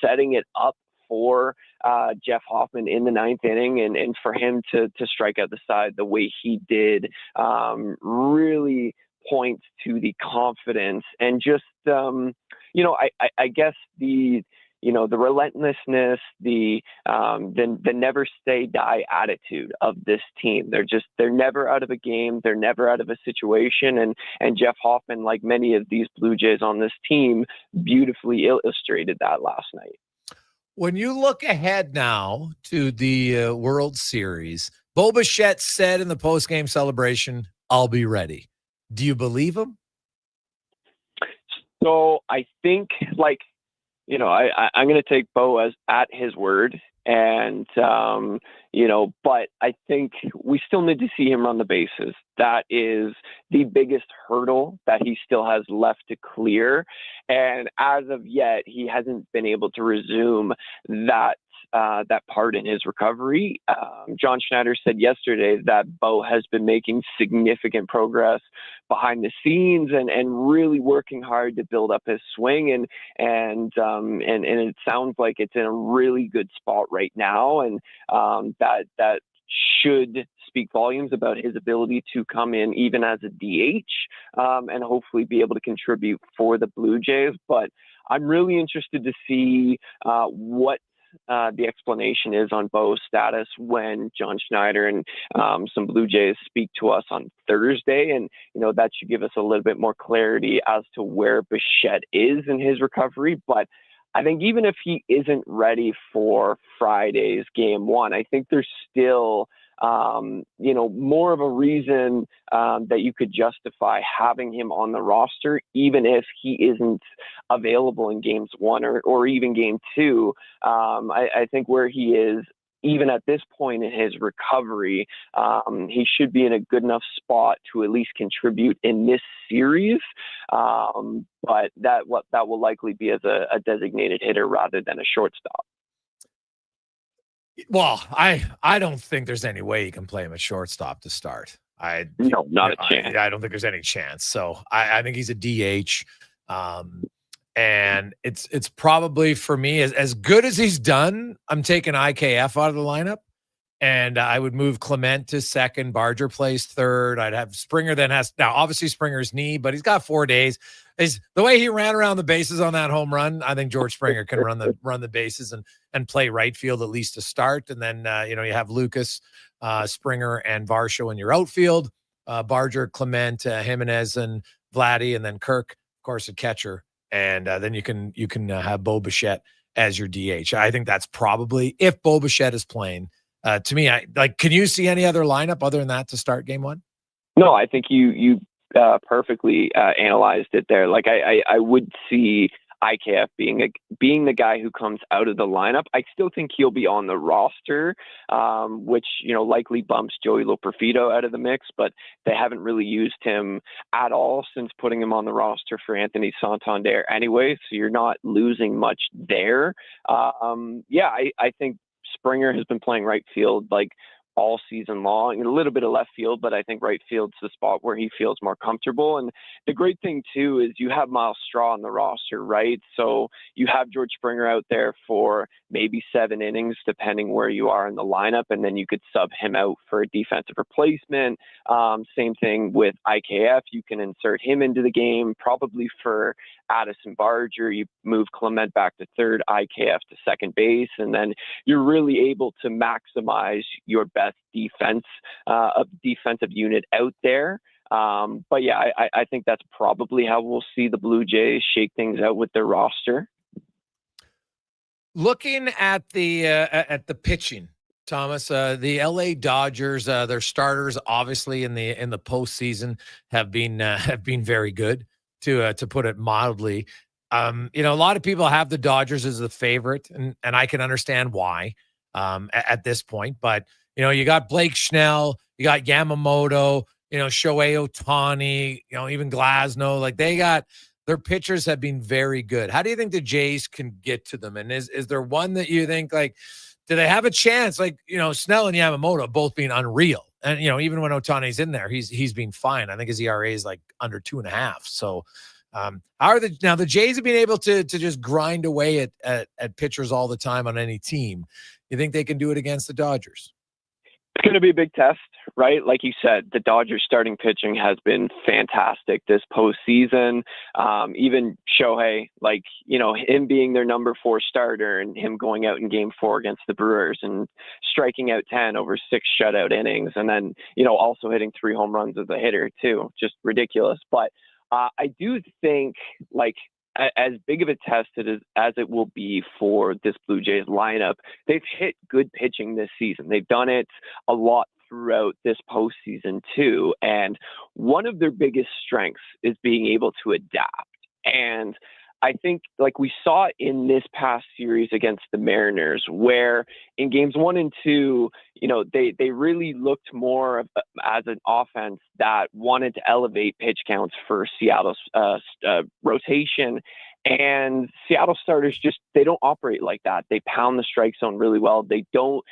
setting it up for Jeff Hoffman in the 9th inning, and for him to strike out the side the way he did, really points to the confidence and just I guess the relentlessness, the never say die attitude of this team. They're never out of a game, they're never out of a situation, and Jeff Hoffman, like many of these Blue Jays on this team, beautifully illustrated that last night.
When you look ahead now to the World Series, Bo Bichette said in the postgame celebration, "I'll be ready." Do you believe him?
So I think, I'm going to take Bo as at his word. And, but I think we still need to see him run the bases. That is the biggest hurdle that he still has left to clear. And as of yet, he hasn't been able to resume that part in his recovery. John Schneider said yesterday that Bo has been making significant progress behind the scenes and really working hard to build up his swing. And it sounds like it's in a really good spot right now. And that should speak volumes about his ability to come in even as a DH and hopefully be able to contribute for the Blue Jays. But I'm really interested to see what the explanation is on Bo's status when John Schneider and some Blue Jays speak to us on Thursday. And, that should give us a little bit more clarity as to where Bichette is in his recovery. But I think even if he isn't ready for Friday's Game 1, I think there's still more of a reason that you could justify having him on the roster, even if he isn't available in Games 1 or even Game 2. I think where he is, even at this point in his recovery, he should be in a good enough spot to at least contribute in this series. But that will likely be as a designated hitter rather than a shortstop.
Well, I don't think there's any way you can play him at shortstop to start.
No, not a chance.
I don't think there's any chance. So I think he's a DH. And it's probably, for me, as good as he's done, I'm taking IKF out of the lineup. And I would move Clement to second. Barger plays third. I'd have Springer now obviously Springer's knee, but he's got 4 days. The way he ran around the bases on that home run, I think George Springer can run the bases and play right field at least to start. And then you have Lucas, Springer, and Varsho in your outfield. Barger, Clement, Jimenez, and Vladdy, and then Kirk, of course, a catcher. And then you can have Bo Bichette as your DH. I think that's probably, if Bo Bichette is playing. To me, can you see any other lineup other than that to start Game 1?
No, I think you perfectly analyzed it there. Like I would see IKF being the guy who comes out of the lineup. I still think he'll be on the roster, which likely bumps Joey Loperfido out of the mix. But they haven't really used him at all since putting him on the roster for Anthony Santander anyway. So you're not losing much there. I think Springer has been playing right field all season long, and a little bit of left field, but I think right field's the spot where he feels more comfortable. And the great thing too is you have Miles Straw on the roster, right? So you have George Springer out there for maybe 7 innings, depending where you are in the lineup, and then you could sub him out for a defensive replacement. Same thing with IKF. You can insert him into the game, probably for Addison Barger. You move Clement back to third, IKF to second base, and then you're really able to maximize your best defensive unit out there. But yeah, I think that's probably how we'll see the Blue Jays shake things out with their roster.
Looking at the pitching, Thomas, the LA Dodgers, their starters obviously in the postseason have been very good, to put it mildly. A lot of people have the Dodgers as the favorite, and I can understand why at this point. But, you got Blake Snell, you got Yamamoto, Shohei Ohtani, even Glasnow. Like, their pitchers have been very good. How do you think the Jays can get to them? And is there one that you think, like, do they have a chance? Like, Snell and Yamamoto both being unreal. And, even when Ohtani's in there, he's been fine. I think his ERA is like under 2.5. So, how are the Jays have been able to just grind away at pitchers all the time on any team? You think they can do it against the Dodgers?
It's going to be a big test, right? Like you said, the Dodgers starting pitching has been fantastic this postseason. Even Shohei, him being their number 4 starter and him going out in game 4 against the Brewers and striking out 10 over 6 shutout innings. And then, also hitting 3 home runs as a hitter too. Just ridiculous. But I do think, as big of a test as it will be for this Blue Jays lineup, they've hit good pitching this season. They've done it a lot throughout this postseason too. And one of their biggest strengths is being able to adapt. And I think, like we saw in this past series against the Mariners, where in games 1 and 2, they really looked more as an offense that wanted to elevate pitch counts for Seattle's rotation. And Seattle starters they don't operate like that. They pound the strike zone really well. They don't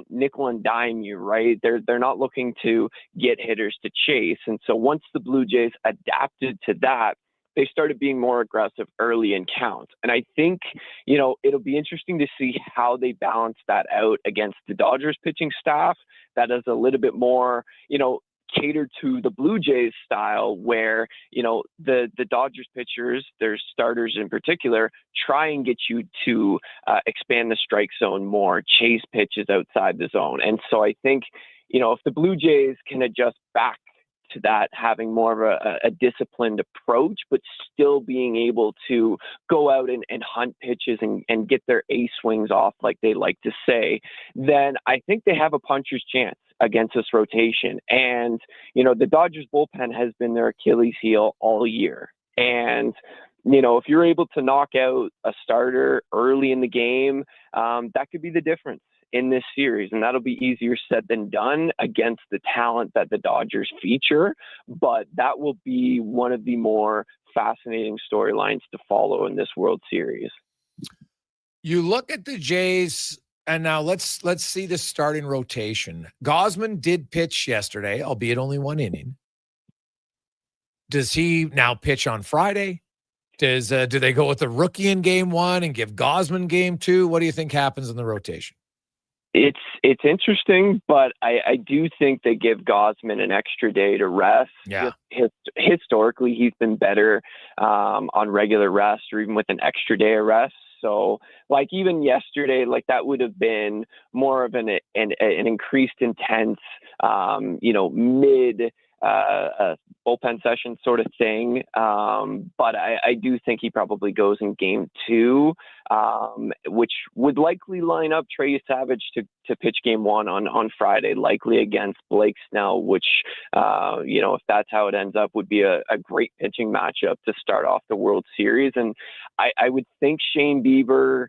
nickel and dime you, right? They're not looking to get hitters to chase. And so once the Blue Jays adapted to that, they started being more aggressive early in counts. And I think, it'll be interesting to see how they balance that out against the Dodgers pitching staff that is a little bit more, catered to the Blue Jays style, where, the Dodgers pitchers, their starters in particular, try and get you to expand the strike zone more, chase pitches outside the zone. And so I think, if the Blue Jays can adjust back to that, having more of a disciplined approach, but still being able to go out and hunt pitches and get their A swings off, like they like to say, then I think they have a puncher's chance against this rotation. And, the Dodgers bullpen has been their Achilles heel all year. And, if you're able to knock out a starter early in the game, that could be the difference in this series, and that'll be easier said than done against the talent that the Dodgers feature, but that will be one of the more fascinating storylines to follow in this World Series.
You look at the Jays, and now let's see the starting rotation. Gausman did pitch yesterday, albeit only 1 inning. Does he now pitch on Friday? Do they go with the rookie in game 1 and give Gausman game 2? What do you think happens in the rotation?
It's interesting, but I do think they give Gausman an extra day to rest.
Yeah.
Historically, he's been better on regular rest or even with an extra day of rest. So, even yesterday, that would have been more of an increased intense, mid bullpen session sort of thing. But I do think he probably goes in game 2, which would likely line up Trey Savage to pitch game 1 on Friday, likely against Blake Snell, which, if that's how it ends up, would be a great pitching matchup to start off the World Series. And I would think Shane Bieber,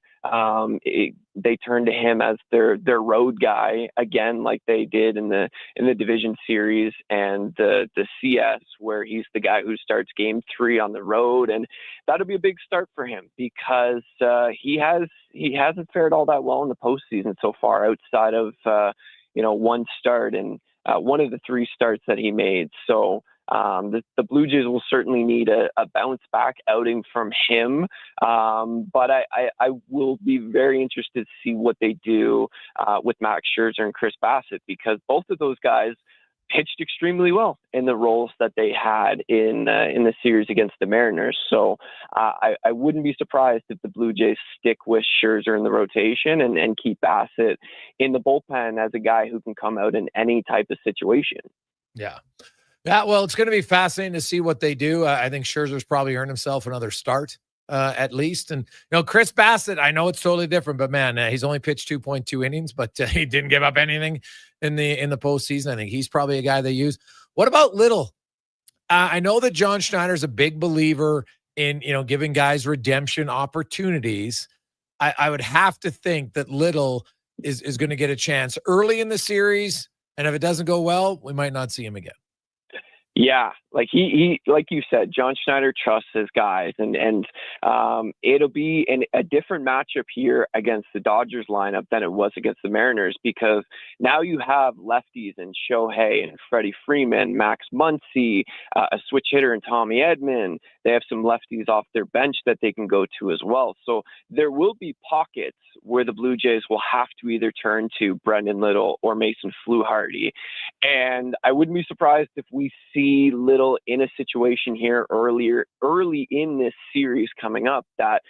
they turn to him as their road guy again, like they did in the division series and the CS, where he's the guy who starts game 3 on the road. And that'll be a big start for him because he hasn't fared all that well in the postseason so far, outside of one start and one of the 3 starts that he made. So the Blue Jays will certainly need a bounce back outing from him. But I will be very interested to see what they do with Max Scherzer and Chris Bassett, because both of those guys pitched extremely well in the roles that they had in the series against the Mariners. So I wouldn't be surprised if the Blue Jays stick with Scherzer in the rotation and keep Bassett in the bullpen as a guy who can come out in any type of situation.
Yeah. Yeah, well, it's going to be fascinating to see what they do. I think Scherzer's probably earned himself another start at least. And, Chris Bassett, I know it's totally different, but man, he's only pitched 2.2 innings, but he didn't give up anything in the postseason. I think he's probably a guy they use. What about Little? I know that John Schneider's a big believer in, giving guys redemption opportunities, I would have to think that Little is going to get a chance early in the series. And if it doesn't go well, we might not see him again.
Yeah, like he like you said, John Schneider trusts his guys, and it'll be a different matchup here against the Dodgers lineup than it was against the Mariners, because now you have lefties in Shohei and Freddie Freeman, Max Muncy, a switch hitter in Tommy Edman. They have some lefties off their bench that they can go to as well. So there will be pockets where the Blue Jays will have to either turn to Brendan Little or Mason Fluharty. And I wouldn't be surprised if we see Little in a situation here early in this series coming up that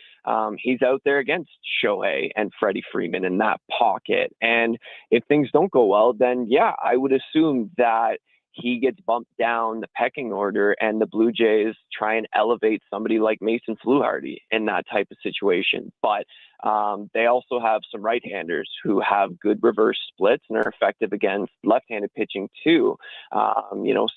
he's out there against Shohei and Freddie Freeman in that pocket. And if things don't go well, then yeah, I would assume that he gets bumped down the pecking order and the Blue Jays try and elevate somebody like Mason Fluharty in that type of situation. But they also have some right-handers who have good reverse splits and are effective against left-handed pitching too.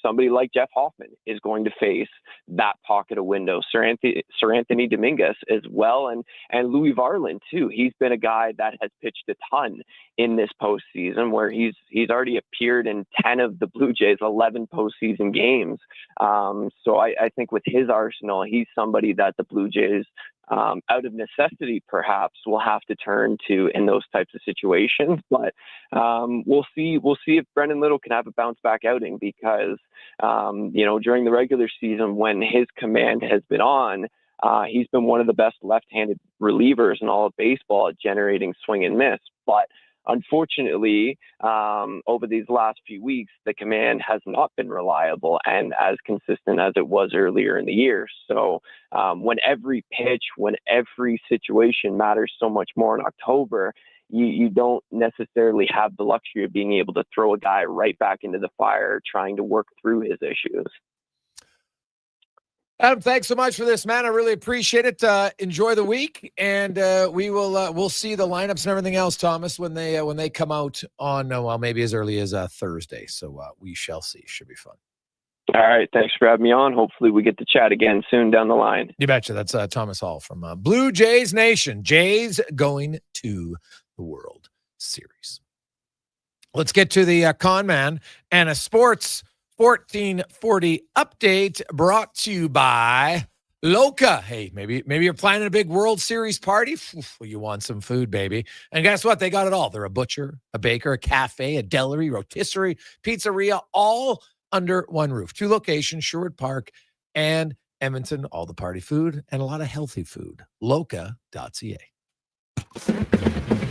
Somebody like Jeff Hoffman is going to face that pocket of window. Sir Anthony Dominguez as well, and Louis Varland too. He's been a guy that has pitched a ton in this postseason, where he's already appeared in 10 of the Blue Jays' 11 postseason games. So I think with his arsenal, he's somebody that the Blue Jays, out of necessity, perhaps, will have to turn to in those types of situations. But we'll see if Brendan Little can have a bounce back outing, because during the regular season, when his command has been on, he's been one of the best left-handed relievers in all of baseball at generating swing and miss. But unfortunately, over these last few weeks, the command has not been reliable and as consistent as it was earlier in the year. So when every pitch, when every situation matters so much more in October, you don't necessarily have the luxury of being able to throw a guy right back into the fire trying to work through his issues.
Adam, thanks so much for this, man. I really appreciate it. Enjoy the week, and we'll see the lineups and everything else, Thomas, when they come out on maybe as early as Thursday. So we shall see. Should be fun.
All right, thanks for having me on. Hopefully, we get to chat again soon down the line.
You betcha. That's Thomas Hall from Blue Jays Nation. Jays going to the World Series. Let's get to the con man and a sports 1440 update brought to you by Loca. Hey, maybe you're planning a big World Series party. You want some food, baby. And guess what? They got it all. They're a butcher, a baker, a cafe, a deli, rotisserie, pizzeria, all under one roof. 2 locations, Sherwood Park and Edmonton. All the party food and a lot of healthy food. Loca.ca.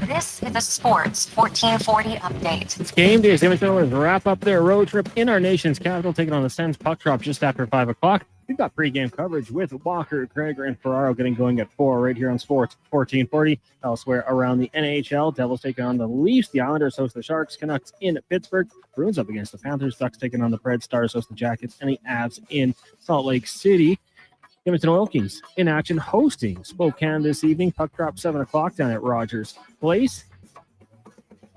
This is a Sports 1440 update.
It's game day. Edmonton Oilers wrap up their road trip in our nation's capital, taking on the Sens. Puck drop just after 5 o'clock. We've got pregame coverage with Walker, Gregor, and Ferraro getting going at 4 right here on Sports 1440. Elsewhere around the NHL, Devils taking on the Leafs. The Islanders host the Sharks. Canucks in Pittsburgh. Bruins up against the Panthers. Ducks taking on the Preds. Stars host the Jackets. And the Avs in Salt Lake City. Edmonton Oil Kings in action hosting Spokane this evening. Puck drop 7 o'clock down at Rogers Place.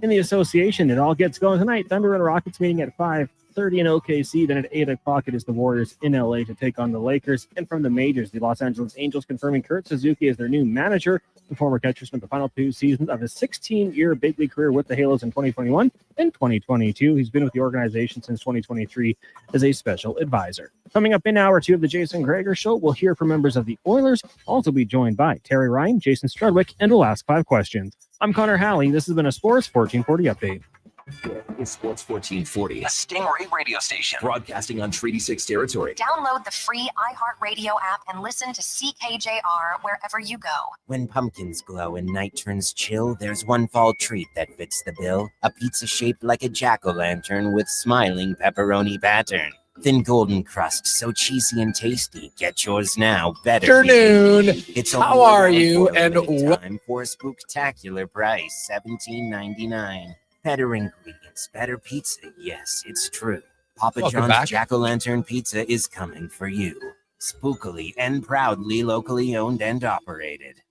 In the association, it all gets going tonight. Thunder and Rockets meeting at 5:30 in OKC. Then at 8 o'clock, it is the Warriors in LA to take on the Lakers. And from the majors, the Los Angeles Angels confirming Kurt Suzuki as their new manager. The former catcher spent the final 2 seasons of his 16-year big league career with the Halos in 2021 and 2022. He's been with the organization since 2023 as a special advisor. Coming up in hour 2 of the Jason Gregor Show, we'll hear from members of the Oilers. Also be joined by Terry Ryan, Jason Strudwick, and we'll ask 5 questions. I'm Connor Halley. This has been a Sports 1440 update.
It's Sports 1440, a Stingray radio station broadcasting on Treaty 6 territory.
Download the free iHeartRadio app and listen to CKJR wherever you go.
When pumpkins glow and night turns chill, there's one fall treat that fits the bill. A pizza shaped like a jack-o'-lantern with smiling pepperoni pattern. Thin golden crust, so cheesy and tasty. Get yours now. Better.
Afternoon.
It's
how are you? And
time for a spooktacular price, $17.99. Better ingredients, better pizza. Yes, it's true. Papa
Welcome
John's
back.
Jack-o'-lantern Pizza is coming for you. Spookily and proudly locally owned and operated.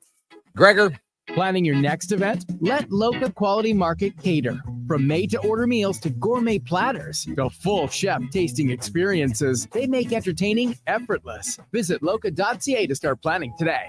Gregor.
Planning your next event? Let Loca Quality Market cater. From made-to-order meals to gourmet platters to full chef tasting experiences, they make entertaining effortless. Visit loca.ca to start planning today.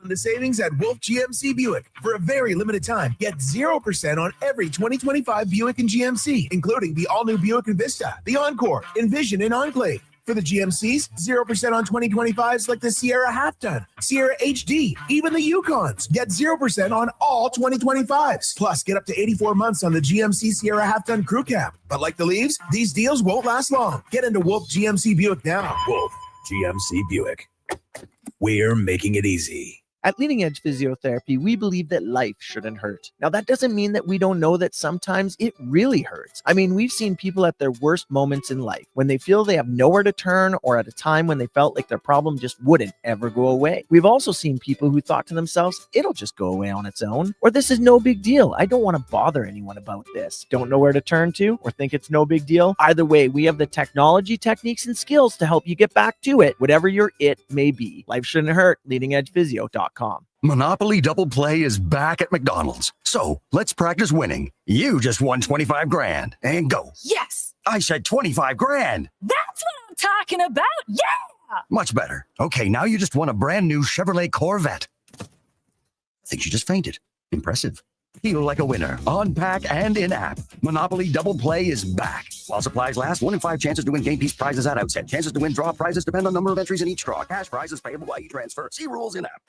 The savings at Wolf GMC Buick. For a very limited time, get 0% on every 2025 Buick and GMC, including the all-new Buick Envista, the Encore, Envision, and Enclave. For the GMCs, 0% on 2025s like the Sierra Half-Ton, Sierra HD, even the Yukons. Get 0% on all 2025s. Plus, get up to 84 months on the GMC Sierra Half-Ton Crew Cab. But like the leaves, these deals won't last long. Get into Wolf GMC Buick now. Wolf GMC Buick. We're making it easy.
At Leading Edge Physiotherapy, we believe that life shouldn't hurt. Now, that doesn't mean that we don't know that sometimes it really hurts. I mean, we've seen people at their worst moments in life, when they feel they have nowhere to turn, or at a time when they felt like their problem just wouldn't ever go away. We've also seen people who thought to themselves, it'll just go away on its own, or this is no big deal. I don't want to bother anyone about this. Don't know where to turn to, or think it's no big deal. Either way, we have the technology, techniques, and skills to help you get back to it, whatever your it may be. Life shouldn't hurt. LeadingEdgePhysio.com.
Monopoly Double Play is back at McDonald's. So let's practice winning. You just won 25 grand. And go.
Yes.
I said 25 grand.
That's what I'm talking about. Yeah.
Much better. Okay, now you just won a brand new Chevrolet Corvette. I think you just fainted. Impressive. Feel like a winner on pack and in-app. Monopoly Double Play is back. While supplies last, 1 in 5 chances to win game piece prizes at outset. Chances to win draw prizes depend on number of entries in each draw. Cash prizes payable by e-transfer. See rules in-app.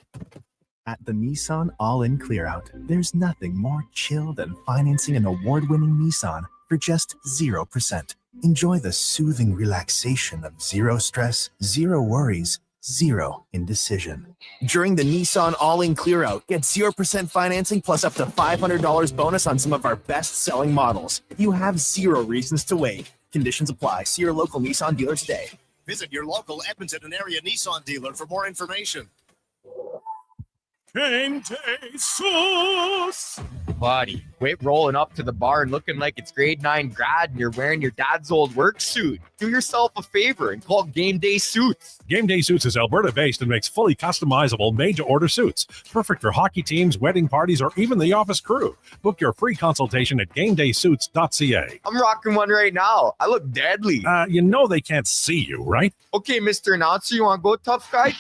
At the Nissan All-In Clearout, there's nothing more chill than financing an award-winning Nissan for just 0%. Enjoy the soothing relaxation of zero stress, zero worries, zero indecision. During the Nissan All-In Clearout, get 0% financing plus up to $500 bonus on some of our best-selling models. You have zero reasons to wait. Conditions apply. See your local Nissan dealer today.
Visit your local Edmonton and area Nissan dealer for more information.
Game day sauce.
Buddy, quit rolling up to the bar and looking like it's grade 9 grad and you're wearing your dad's old work suit. Do yourself a favor and call Game Day Suits.
Game Day Suits is Alberta-based and makes fully customizable, made-to-order suits. Perfect for hockey teams, wedding parties, or even the office crew. Book your free consultation at GameDaySuits.ca.
I'm rocking one right now. I look deadly.
You know they can't see you, right?
Okay, Mr. Announcer, you want to go, tough guy?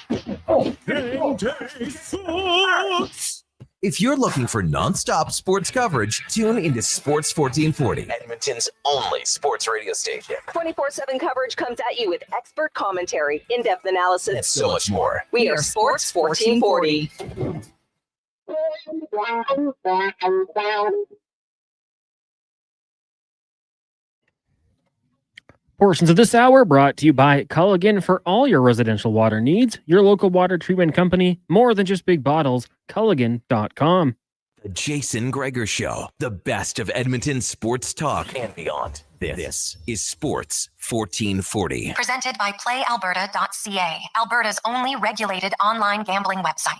Game Day Suits!
If you're looking for non-stop sports coverage, tune into Sports 1440, Edmonton's only sports radio station.
24/7 coverage comes at you with expert commentary, in-depth analysis,
and so much more.
We are Sports 1440.
Portions of this hour brought to you by Culligan for all your residential water needs. Your local water treatment company, more than just big bottles, Culligan.com.
The Jason Gregor Show, the best of Edmonton sports talk and beyond. This is Sports 1440.
Presented by PlayAlberta.ca, Alberta's only regulated online gambling website.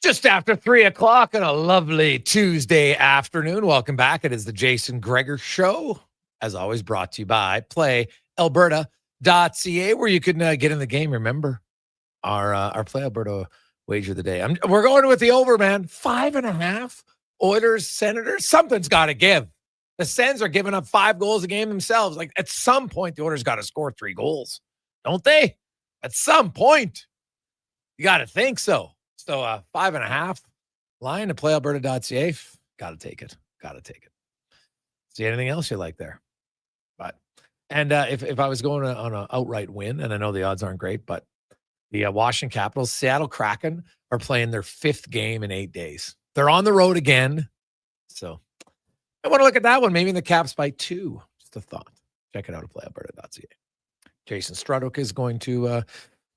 Just after 3 o'clock on a lovely Tuesday afternoon. Welcome back. It is the Jason Gregor Show, as always, brought to you by PlayAlberta.ca, where you can get in the game. Remember our Play Alberta wager of the day. We're going with the over, man. 5.5. Oilers, Senators. Something's got to give. The Sens are giving up 5 goals a game themselves. Like, at some point, the Oilers got to score 3 goals, don't they? At some point, you got to think so. So 5.5 line to PlayAlberta.ca. Got to take it. See anything else you like there? But if I was going on an outright win, and I know the odds aren't great, but the Washington Capitals, Seattle Kraken are playing their 5th game in 8 days. They're on the road again. So I want to look at that one. Maybe in the Caps by 2. Just a thought. Check it out at PlayAlberta.ca. Jason Strudwick is going to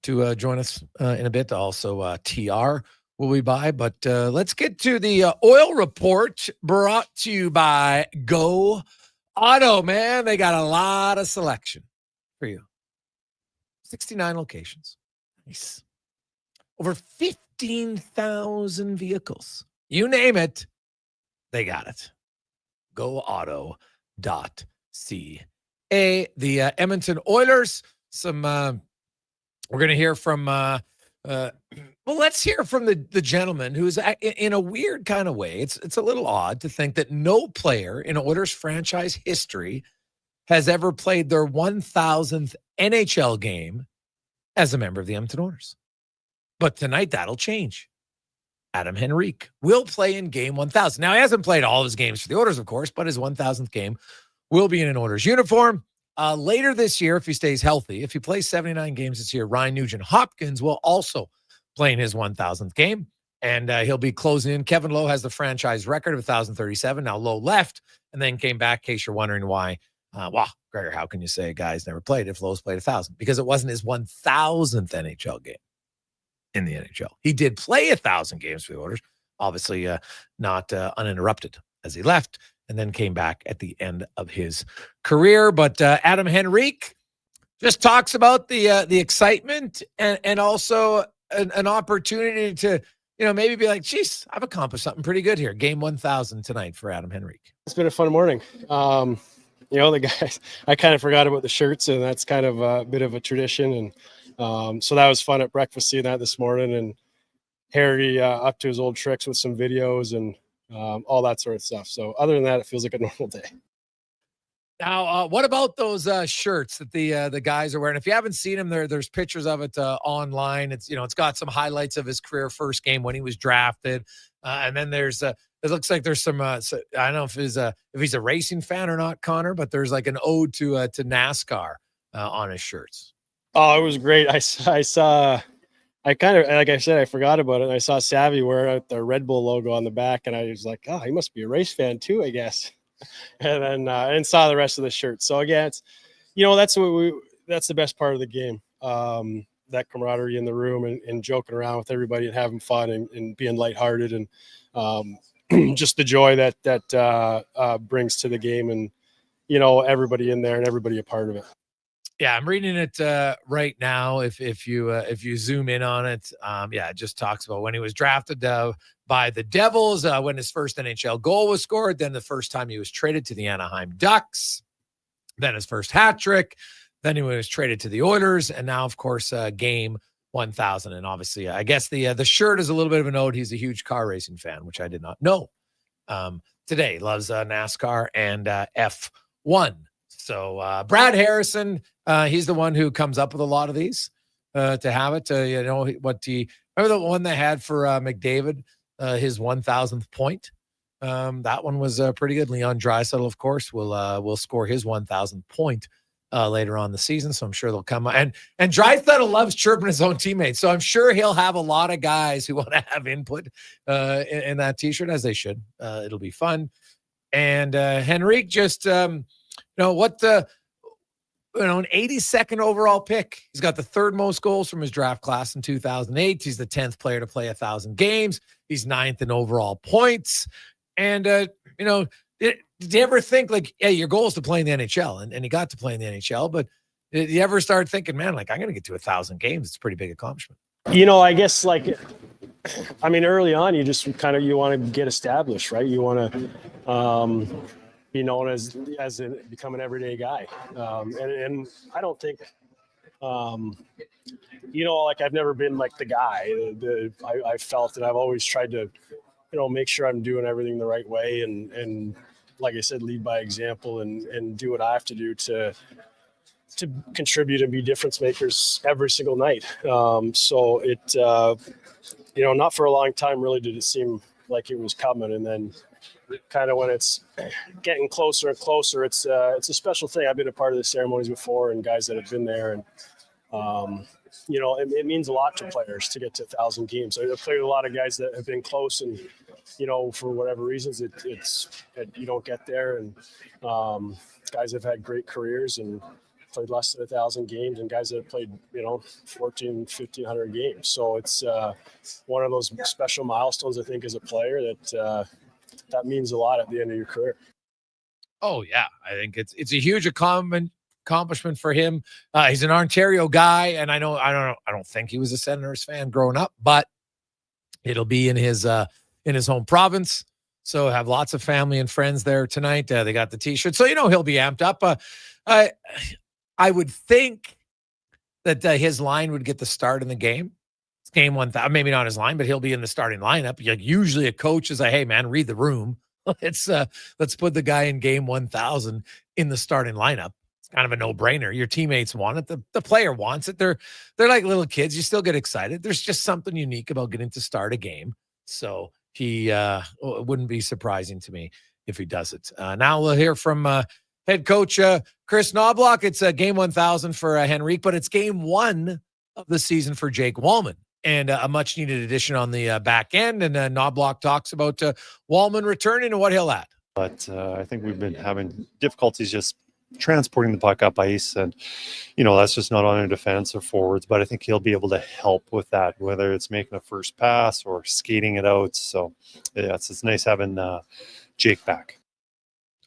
join us in a bit. Also, TR will be by. But let's get to the oil report brought to you by Go Auto, man. They got a lot of selection for you. 69 locations. Nice. Over 15,000 vehicles. You name it, they got it. GoAuto.ca. The Edmonton Oilers. We're going to hear from, let's hear from the gentleman who's in a weird kind of way. It's a little odd to think that no player in Oilers franchise history has ever played their 1,000th NHL game as a member of the Edmonton Oilers. But tonight, that'll change. Adam Henrique will play in game 1,000. Now, he hasn't played all of his games for the Oilers, of course, but his 1,000th game will be in an Oilers uniform. Later this year, if he stays healthy, if he plays 79 games this year, Ryan Nugent-Hopkins will also play in his 1,000th game, and he'll be closing in. Kevin Lowe has the franchise record of 1,037. Now, Lowe left and then came back, in case you're wondering why. Gregor, how can you say a guy's never played if Lowe's played 1,000? Because it wasn't his 1,000th NHL game in the NHL. He did play 1,000 games for the Oilers, obviously not uninterrupted as he left, and then came back at the end of his career. But Adam Henrique just talks about the excitement and also an opportunity to, maybe be like, geez, I've accomplished something pretty good here. Game 1,000 tonight for Adam Henrique.
It's been a fun morning. The guys, I kind of forgot about the shirts, and that's kind of a bit of a tradition. And so that was fun at breakfast, seeing that this morning. And Harry up to his old tricks with some videos and all that sort of stuff. So other than that, it feels like a normal day.
Now, what about those shirts that the guys are wearing? If you haven't seen them, there's pictures of it online. It's it's got some highlights of his career first game when he was drafted, and then there's it looks like there's some. I don't know if he's a racing fan or not, Connor, but there's like an ode to NASCAR on his shirts.
Oh, it was great. I saw. I kind of, like I said, I forgot about it. And I saw Savvy wear out the Red Bull logo on the back, and I was like, oh, he must be a race fan too, I guess. And then and saw the rest of the shirt. So again, it's that's the best part of the game. That camaraderie in the room and joking around with everybody and having fun and being lighthearted and just the joy that brings to the game, and everybody in there and everybody a part of it.
Yeah, I'm reading it right now. If you zoom in on it, it just talks about when he was drafted by the Devils, when his first NHL goal was scored, then the first time he was traded to the Anaheim Ducks, then his first hat trick, then he was traded to the Oilers, and now, of course, game 1,000. And obviously, I guess the shirt is a little bit of a note. He's a huge car racing fan, which I did not know. Today, loves NASCAR and F1. So Brad Harrison, he's the one who comes up with a lot of these to have it. Remember the one they had for McDavid, his 1,000th point? That one was pretty good. Leon Draisaitl, of course, will score his 1,000th point later on the season. So I'm sure they'll come. And Draisaitl loves chirping his own teammates. So I'm sure he'll have a lot of guys who want to have input in that T-shirt, as they should. It'll be fun. And Henrique just... an 82nd overall pick. He's got the third most goals from his draft class in 2008. He's the 10th player to play 1,000 games. He's 9th in overall points. And, did you ever think your goal is to play in the NHL? And he got to play in the NHL, but did you ever start thinking, man, I'm going to get to 1,000 games. It's a pretty big accomplishment.
I guess early on, you just you want to get established, right? You want to, be known as become an everyday guy. And I don't think, I've never been like the guy. I felt, and I've always tried to, make sure I'm doing everything the right way. And like I said, lead by example and do what I have to do to contribute and be difference makers every single night. So it, not for a long time really did it seem like it was coming. And then kind of when it's getting closer and closer, it's a special thing. I've been a part of the ceremonies before, and guys that have been there, and it means a lot to players to get to 1,000 games. I've played with a lot of guys that have been close, and for whatever reasons, you don't get there, and guys have had great careers and played less than 1,000 games, and guys that have played 1,500 games. So it's one of those special milestones, I think, as a player that means a lot at the end of your career.
Oh yeah, I think it's a huge accomplishment accomplishment for him. He's an Ontario guy, and I don't think he was a Senators fan growing up, but it'll be in his home province. So have lots of family and friends there tonight. They got the T-shirt, so he'll be amped up. I would think that his line would get the start in the game. It's game 1,000, maybe not his line, but he'll be in the starting lineup. Like usually, a coach is like, "Hey, man, read the room. Let's put the guy in game 1,000 in the starting lineup." It's kind of a no-brainer. Your teammates want it. The player wants it. They're like little kids. You still get excited. There's just something unique about getting to start a game. So he it wouldn't be surprising to me if he does it. Now we'll hear from head coach Chris Knobloch. It's game 1,000 for Henrique, but it's game 1 of the season for Jake Wallman, and a much-needed addition on the back end. And Knobloch talks about Wallman returning and what he'll add.
But I think we've been having difficulties just transporting the puck up ice, and that's just not on our defense or forwards, but I think he'll be able to help with that, whether it's making a first pass or skating it out. So yeah, it's nice having Jake back.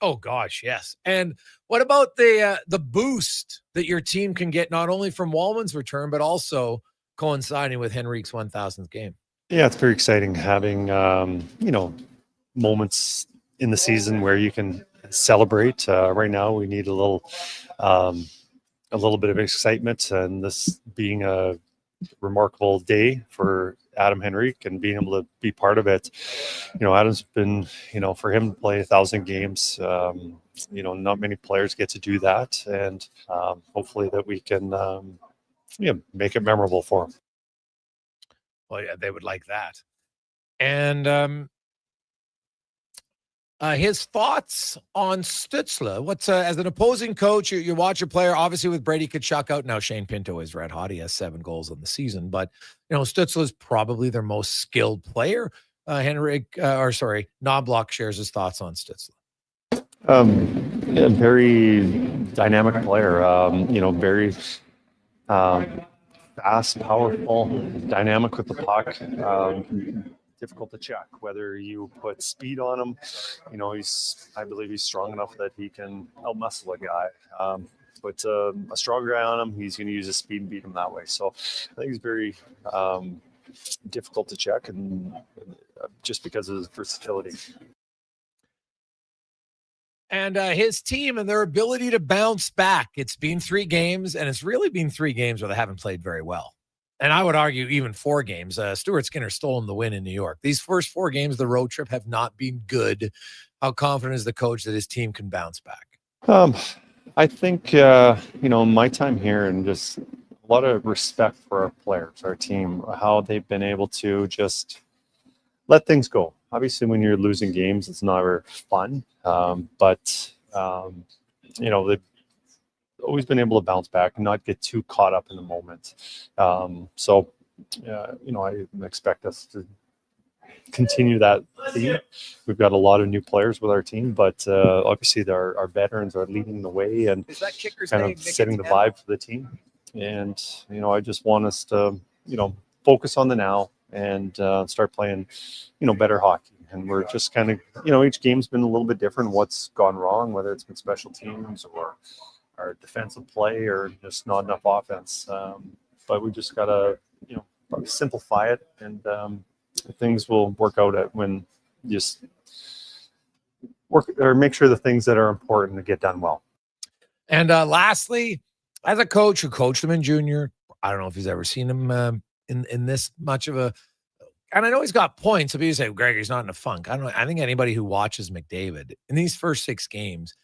Oh gosh, yes. And what about the boost that your team can get not only from Wallman's return, but also coinciding with Henrique's 1,000th game?
Yeah, it's very exciting having moments in the season where you can celebrate. Right now, we need a little bit of excitement, and this being a remarkable day for Adam Henrique and being able to be part of it. Adam's been, for him to play 1,000 games, not many players get to do that, and hopefully that we can, make it memorable for him.
Well, yeah, they would like that. And his thoughts on Stützle. What's as an opposing coach, you watch a player, obviously with Brady Tkachuk out now, Shane Pinto is red hot. He has 7 goals on the season, but Stützle is probably their most skilled player. Knobloch shares his thoughts on Stützle.
Very dynamic player. Very fast, powerful, dynamic with the puck. Difficult to check whether you put speed on him. I believe he's strong enough that he can outmuscle a guy. Put a stronger guy on him, he's going to use his speed and beat him that way. So I think he's very difficult to check, and just because of his versatility.
And his team and their ability to bounce back. It's been 3 games, and it's really been 3 games where they haven't played very well. And I would argue even 4 games. Stuart Skinner stole him the win in New York. These first 4 games of the road trip have not been good. How confident is the coach that his team can bounce back?
I think, my time here, and just a lot of respect for our players, our team, how they've been able to just let things go. Obviously, when you're losing games, it's never fun. But they've always been able to bounce back and not get too caught up in the moment. I expect us to continue that theme. We've got a lot of new players with our team, but obviously our veterans are leading the way and kind of setting the vibe for the team. And, I just want us to, focus on the now and start playing, better hockey. And we're just kind of, each game's been a little bit different. What's gone wrong, whether it's been special teams or our defensive play or just not enough offense. But we just got to, simplify it, and things will work out when you just work or make sure the things that are important to get done well.
And lastly, as a coach who coached him in junior, I don't know if he's ever seen him in this much of a, and I know he's got points. So people say, Greg, he's not in a funk. I don't know. I think anybody who watches McDavid in these first 6 games,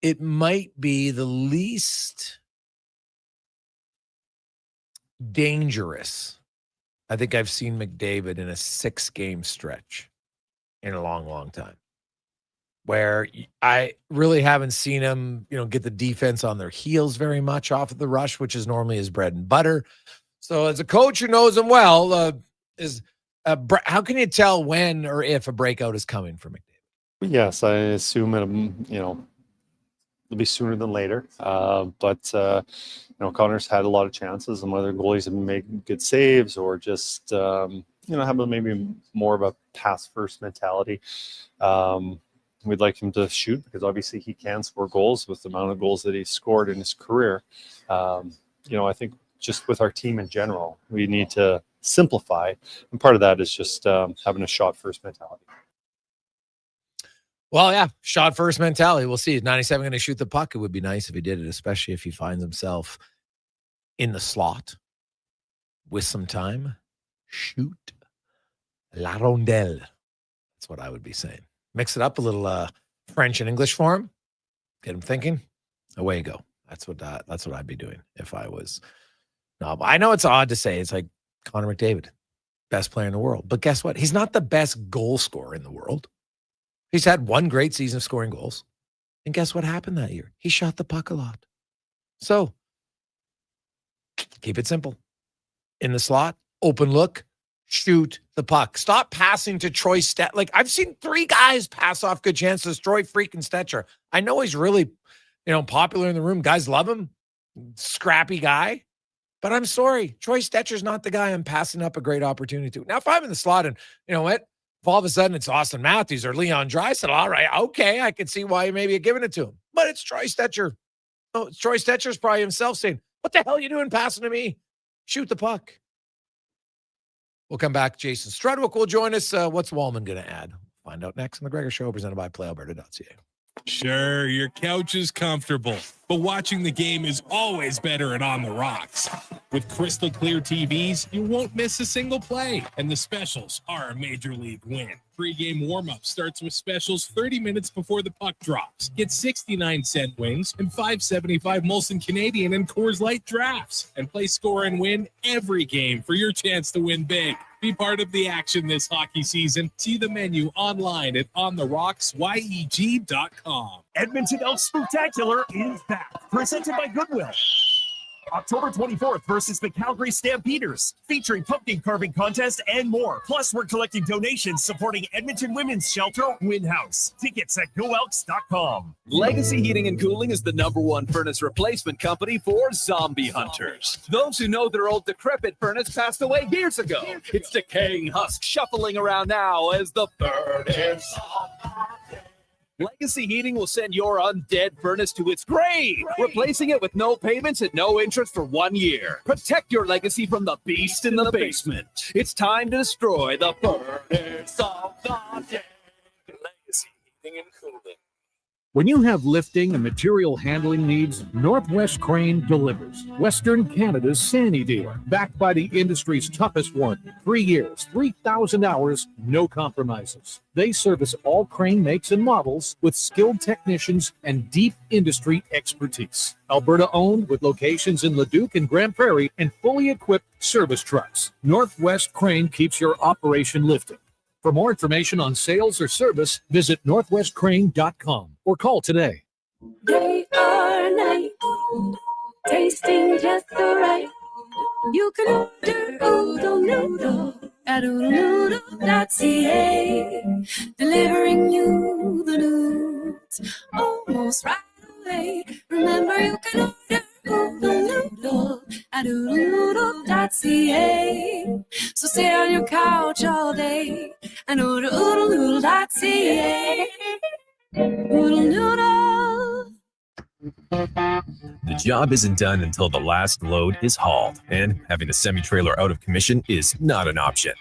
it might be the least dangerous I think I've seen McDavid in a 6-game stretch in a long, long time, where I really haven't seen him, get the defense on their heels very much off of the rush, which is normally his bread and butter. So as a coach who knows him well, how can you tell when or if a breakout is coming for McDavid?
Yes, I assume it'll be sooner than later. But Connor's had a lot of chances, and whether goalies have made good saves or just, have maybe more of a pass first mentality. We'd like him to shoot because obviously he can score goals with the amount of goals that he's scored in his career. I think just with our team in general, we need to simplify. And part of that is just having a shot first mentality.
Well, yeah, shot first mentality. We'll see. Is 97 going to shoot the puck? It would be nice if he did it, especially if he finds himself in the slot with some time. Shoot la rondelle. That's what I would be saying. Mix it up a little French and English for him. Get him thinking. Away you go. That's what I'd be doing if I was. No, I know it's odd to say. It's like Connor McDavid, best player in the world. But guess what? He's not the best goal scorer in the world. He's had one great season of scoring goals. And guess what happened that year? He shot the puck a lot. So, keep it simple. In the slot, open look, shoot the puck. Stop passing to Troy Stetcher. Like, I've seen 3 guys pass off good chances. Troy freaking Stetcher. I know he's really, popular in the room. Guys love him. Scrappy guy. But I'm sorry. Troy Stetcher's not the guy I'm passing up a great opportunity to. Now, if I'm in the slot and, you know what? If all of a sudden it's Austin Matthews or Leon Draisaitl, all right, okay, I can see why you maybe are giving it to him. But it's Troy Stetcher. Oh, Troy Stetcher's probably himself saying, what the hell are you doing passing to me? Shoot the puck. We'll come back. Jason Strudwick will join us. What's Wallman going to add? Find out next on the Gregor Show, presented by PlayAlberta.ca.
Sure, your couch is comfortable, but watching the game is always better at On the Rocks. With crystal clear TVs, you won't miss a single play, and the specials are a major league win. Pre-game warm-up starts with specials 30 minutes before the puck drops. Get 69-cent wings and $5.75 Molson Canadian and Coors Light drafts, and play score and win every game for your chance to win big. Be part of the action this hockey season. See the menu online at ontherocksyeg.com.
Edmonton Elks Spectacular is back, presented by Goodwill. October 24th versus the Calgary Stampeders, featuring pumpkin carving contest and more. Plus, we're collecting donations supporting Edmonton Women's Shelter Win House. Tickets at goelks.com.
Legacy Heating and Cooling is the #1 furnace replacement company for zombie hunters. Those who know their old decrepit furnace passed away years ago. Its decaying husk shuffling around now as the furnace. Legacy Heating will send your undead furnace to its grave, replacing it with no payments and no interest for 1 year. Protect your legacy from the beast in the basement. It's time to destroy the furnace of the dead. Legacy Heating and Cooling.
When you have lifting and material handling needs, Northwest Crane delivers. Western Canada's Sani dealer, backed by the industry's toughest one. 3 years, 3,000 hours, no compromises. They service all crane makes and models with skilled technicians and deep industry expertise. Alberta owned with locations in Leduc and Grand Prairie and fully equipped service trucks. Northwest Crane keeps your operation lifting. For more information on sales or service, visit northwestcrane.com or call today.
Day or night, tasting just the right. You can order oodle noodle at oodlenoodle.ca, delivering you the news almost right away. Remember, you can order oodle noodle at oodlenoodle.ca. So stay on your couch all day and order oodlenoodle.ca. Oodle noodle.
The job isn't done until the last load is hauled, and having a semi-trailer out of commission is not an option.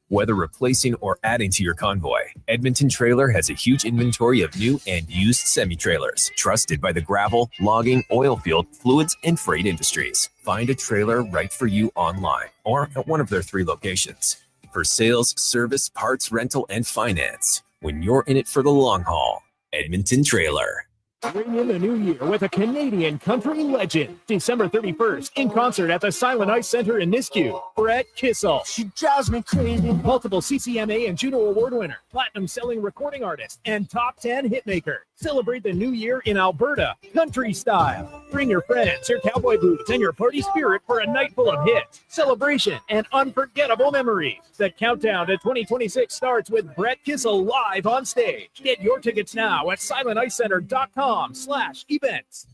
Whether replacing or adding to your convoy, Edmonton Trailer has a huge inventory of new and used semi-trailers, trusted by the gravel, logging, oil field, fluids, and freight industries. Find a trailer right for you online or at one of their 3 locations. For sales, service, parts, rental, and finance, when you're in it for the long haul, Edmonton Trailer.
Bring in the new year with a Canadian country legend. December 31st, in concert at the Silent Ice Center in Nisku. Brett Kissel. She drives me crazy. Multiple CCMA and Juno Award winner, platinum-selling recording artist, and top 10 hitmaker. Celebrate the new year in Alberta, country style. Bring your friends, your cowboy boots, and your party spirit for a night full of hits, celebration, and unforgettable memories. The countdown to 2026 starts with Brett Kissel live on stage. Get your tickets now at silenticecenter.com/events.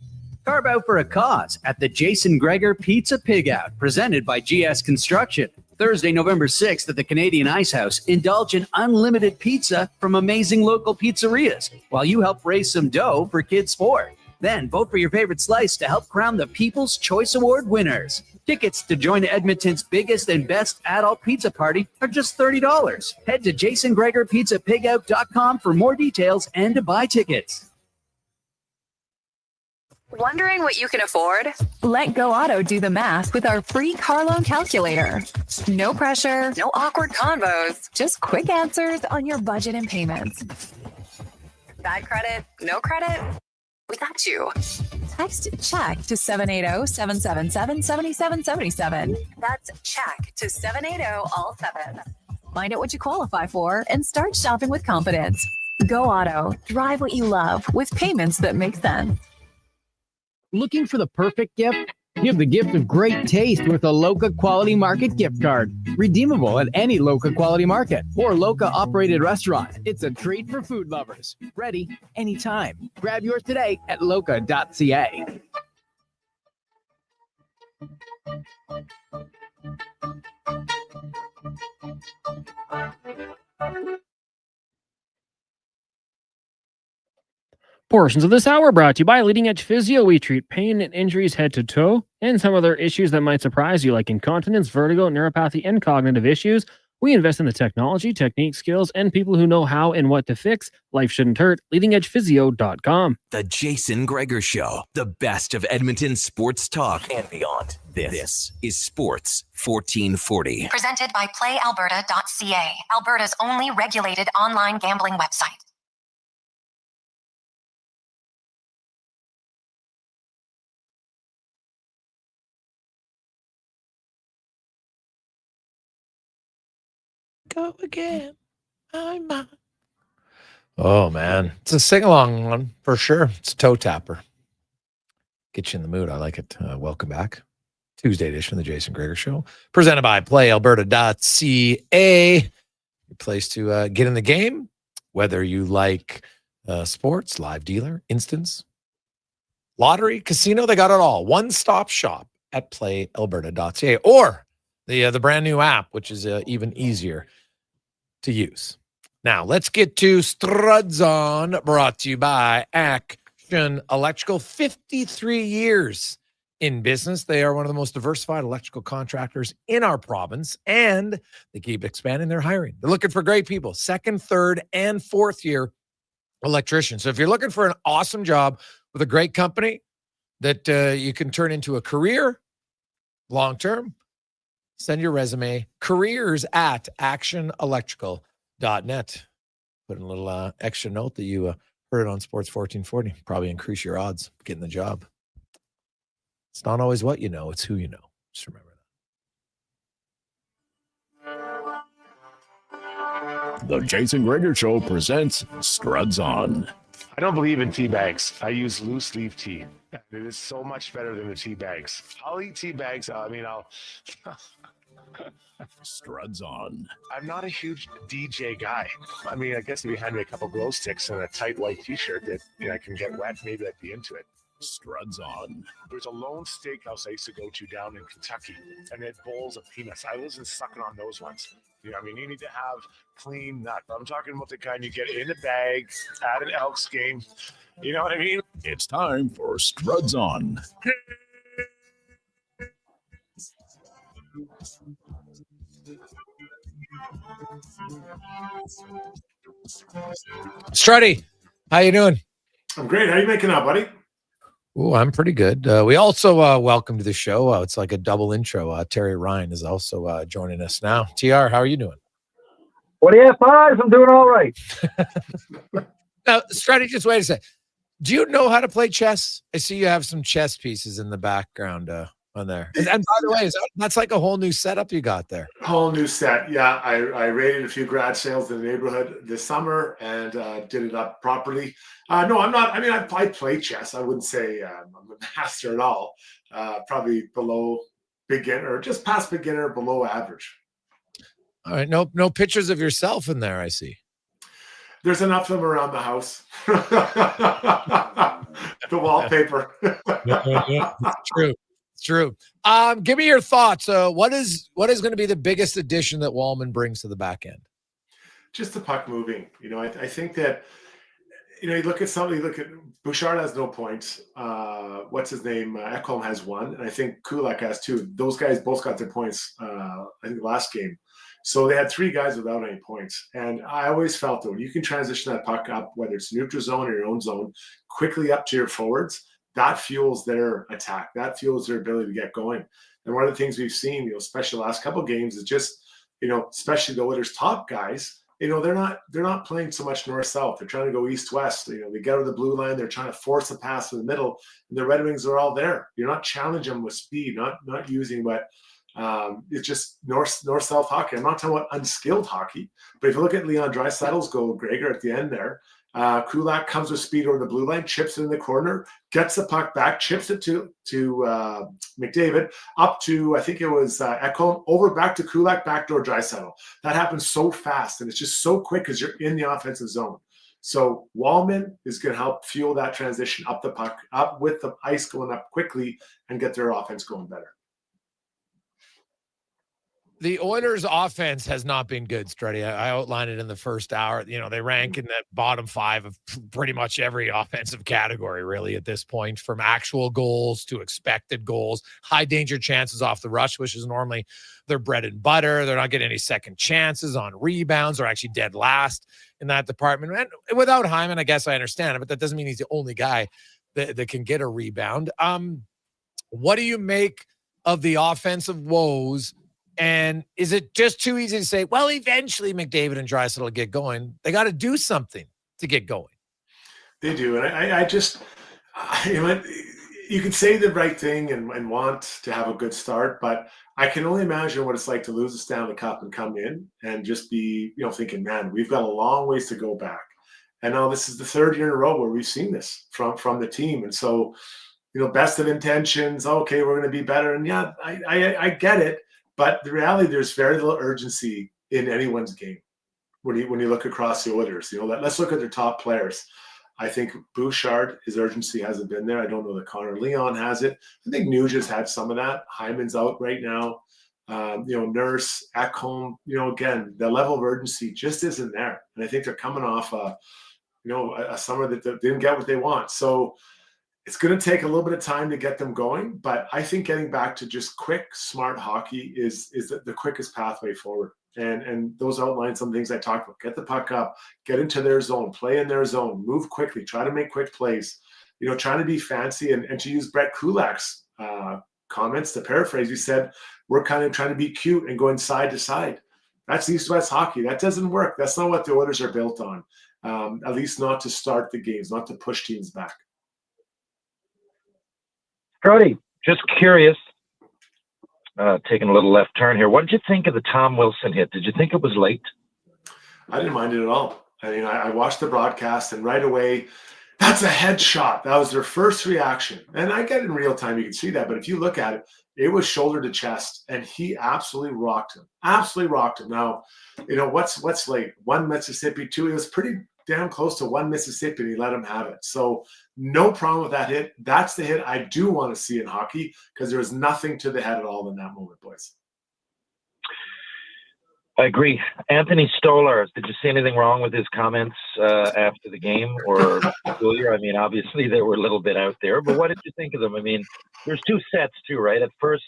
Carve out for a cause at the Jason Gregor Pizza Pig Out, presented by GS Construction.
Thursday, November 6th at the Canadian Ice House, indulge in unlimited pizza from amazing local pizzerias while you help raise some dough for Kids 4. Then vote for your favorite slice to help crown the People's Choice Award winners. Tickets to join Edmonton's biggest and best adult pizza party are just $30. Head to jasongregorpizzapigout.com for more details and to buy tickets.
Wondering what you can afford? Let Go Auto do the math with our free car loan calculator. No pressure, no awkward convos, just quick answers on your budget and payments. Bad credit? No credit? We got you. Text CHECK to 780-777-7777. That's CHECK to 780-all-7. Find out what you qualify for and start shopping with confidence. Go Auto. Drive what you love with payments that make sense.
Looking for the perfect gift? Give the gift of great taste with a Loca Quality Market gift card. Redeemable at any Loca Quality Market or Loca operated restaurant. It's a treat for food lovers. Ready anytime. Grab yours today at loca.ca.
Portions of this hour brought to you by Leading Edge Physio. We treat pain and injuries head to toe and some other issues that might surprise you, like incontinence, vertigo, neuropathy, and cognitive issues. We invest in the technology, technique, skills, and people who know how and what to fix. Life shouldn't hurt. LeadingEdgePhysio.com.
The Jason Gregor Show, the best of Edmonton sports talk and beyond. This is Sports 1440.
Presented by PlayAlberta.ca, Alberta's only regulated online gambling website.
Go again. I'm on. Oh, man. It's a sing-along one for sure. It's a toe tapper. Get you in the mood. I like it. Welcome back. Tuesday edition of the Jason Gregor Show. Presented by PlayAlberta.ca. Your place to get in the game, whether you like sports, live dealer, instance, lottery, casino, they got it all. One-stop shop at PlayAlberta.ca. Or the brand new app, which is even easier to use. Now, let's get to Struds On, brought to you by Action Electrical. 53 years in business. They are one of the most diversified electrical contractors in our province, and they keep expanding their hiring. They're looking for great people, second, third, and fourth year electricians. So if you're looking for an awesome job with a great company that you can turn into a career long-term, send your resume, careers at actionelectrical.net. Put in a little extra note that you heard it on Sports 1440. Probably increase your odds of getting the job. It's not always what you know, it's who you know. Just remember
that. The Jason Gregor Show presents Struds On.
I don't believe in tea bags. I use loose leaf tea. It is so much better than the tea bags. I'll eat tea bags. I'll
Struds On.
I'm not a huge DJ guy. I mean, I guess if you had me a couple glow sticks and a tight white t-shirt that I can get wet, maybe I'd be into it.
Struds On.
There's a lone steakhouse I used to go to down in Kentucky, and they had bowls of peanuts. I wasn't sucking on those ones. You know, I mean, you need to have clean nut. I'm talking about the kind you get in a bag at an Elks game. You know what I mean?
It's time for Struds On.
Struddy, how you doing?
I'm great. How you making out, buddy?
Oh, I'm pretty good. We also welcome to the show. It's like a double intro. Terry Ryan is also joining us now. TR, how are you doing?
What do you have, fives? I'm doing all right.
Now, Struddy, just wait a sec. Do you know how to play chess? I see you have some chess pieces in the background on there. And by the way, that's like a whole new setup you got there.
Whole new set. Yeah, I raided a few garage sales in the neighborhood this summer and did it up properly. No, I'm not. I mean, I play chess. I wouldn't say I'm a master at all. Probably below beginner, just past beginner, below average.
All right. No pictures of yourself in there, I see.
There's enough of them around the house. The wallpaper.
Yeah, true. It's true. Give me your thoughts. What is going to be the biggest addition that Wallman brings to the back end?
Just the puck moving. I think that, you look at Bouchard has no points. What's his name? Ekholm has 1. And I think Kulak has 2. Those guys both got their points, I think, last game. So they had 3 guys without any points. And I always felt that when you can transition that puck up, whether it's neutral zone or your own zone, quickly up to your forwards, that fuels their attack. That fuels their ability to get going. And one of the things we've seen, especially the last couple of games, is just, especially the Oilers' top guys, they're not playing so much north-south. They're trying to go east-west. They get over the blue line. They're trying to force a pass in the middle, and the Red Wings are all there. You're not challenging them with speed, not using what it's just north-south hockey. I'm not talking about unskilled hockey, but if you look at Leon Draisaitl's goal, Gregor, at the end there, Kulak comes with speed over the blue line, chips it in the corner, gets the puck back, chips it to McDavid, up to, I think it was Ekholm, over back to Kulak, backdoor Draisaitl. That happens so fast, and it's just so quick because you're in the offensive zone. So Wallman is going to help fuel that transition up the puck, up with the ice going up quickly, and get their offense going better.
The Oilers' offense has not been good, Struddy. I outlined it in the first hour. They rank in that bottom 5 of pretty much every offensive category, really, at this point, from actual goals to expected goals, high danger chances off the rush, which is normally their bread and butter. They're not getting any second chances on rebounds. They're actually dead last in that department. And without Hyman, I guess I understand it, but that doesn't mean he's the only guy that can get a rebound. What do you make of the offensive woes? And is it just too easy to say, well, eventually McDavid and Draisaitl will get going? They got to do something to get going.
They do. And I just, you can say the right thing and want to have a good start, but I can only imagine what it's like to lose the Stanley Cup and come in and just be, thinking, man, we've got a long ways to go back. And now this is the 3rd year in a row where we've seen this from the team. And so, best of intentions, okay, we're going to be better. And yeah, I get it. But the reality, there's very little urgency in anyone's game when you look across the Oilers. Let's look at their top players. I think Bouchard, his urgency hasn't been there. I don't know that Connor Leon has it. I think Nugent's had some of that. Hyman's out right now. Nurse, Ekholm, again, the level of urgency just isn't there. And I think they're coming off a summer that they didn't get what they want. So it's going to take a little bit of time to get them going, but I think getting back to just quick, smart hockey is the quickest pathway forward. And those outline some things I talked about. Get the puck up, get into their zone, play in their zone, move quickly, try to make quick plays, trying to be fancy. And to use Brett Kulak's comments, to paraphrase, he said, we're kind of trying to be cute and going side to side. That's East-West hockey. That doesn't work. That's not what the Oilers are built on, at least not to start the games, not to push teams back.
Brody, just curious, taking a little left turn here. What did you think of the Tom Wilson hit? Did you think it was late?
I didn't mind it at all. I watched the broadcast, and right away, that's a headshot. That was their first reaction. And I get in real time, you can see that. But if you look at it, it was shoulder to chest, and he absolutely rocked him. Absolutely rocked him. Now, what's late? 1 Mississippi, 2. It was pretty damn close to 1 Mississippi, and he let him have it. So no problem with that hit. That's the hit I do want to see in hockey, because there was nothing to the head at all in that moment, boys.
I agree. Anthony Stolar, did you see anything wrong with his comments after the game? Or Julia? I mean, obviously they were a little bit out there, but what did you think of them? I mean, there's 2 sets too, right? At first,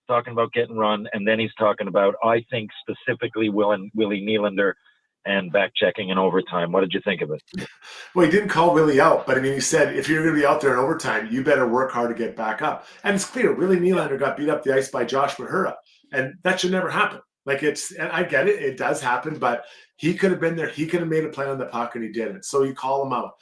talking about getting run, and then he's talking about, I think, specifically Willie Nylander and back checking in overtime. What did you think of it?
Well, he didn't call Willie out, but he said, if you're going to be out there in overtime, you better work hard to get back up. And it's clear, Willie Nylander got beat up the ice by Josh Mahura, and that should never happen. And I get it, it does happen, but he could have been there. He could have made a play on the puck, and he didn't. So you call him out.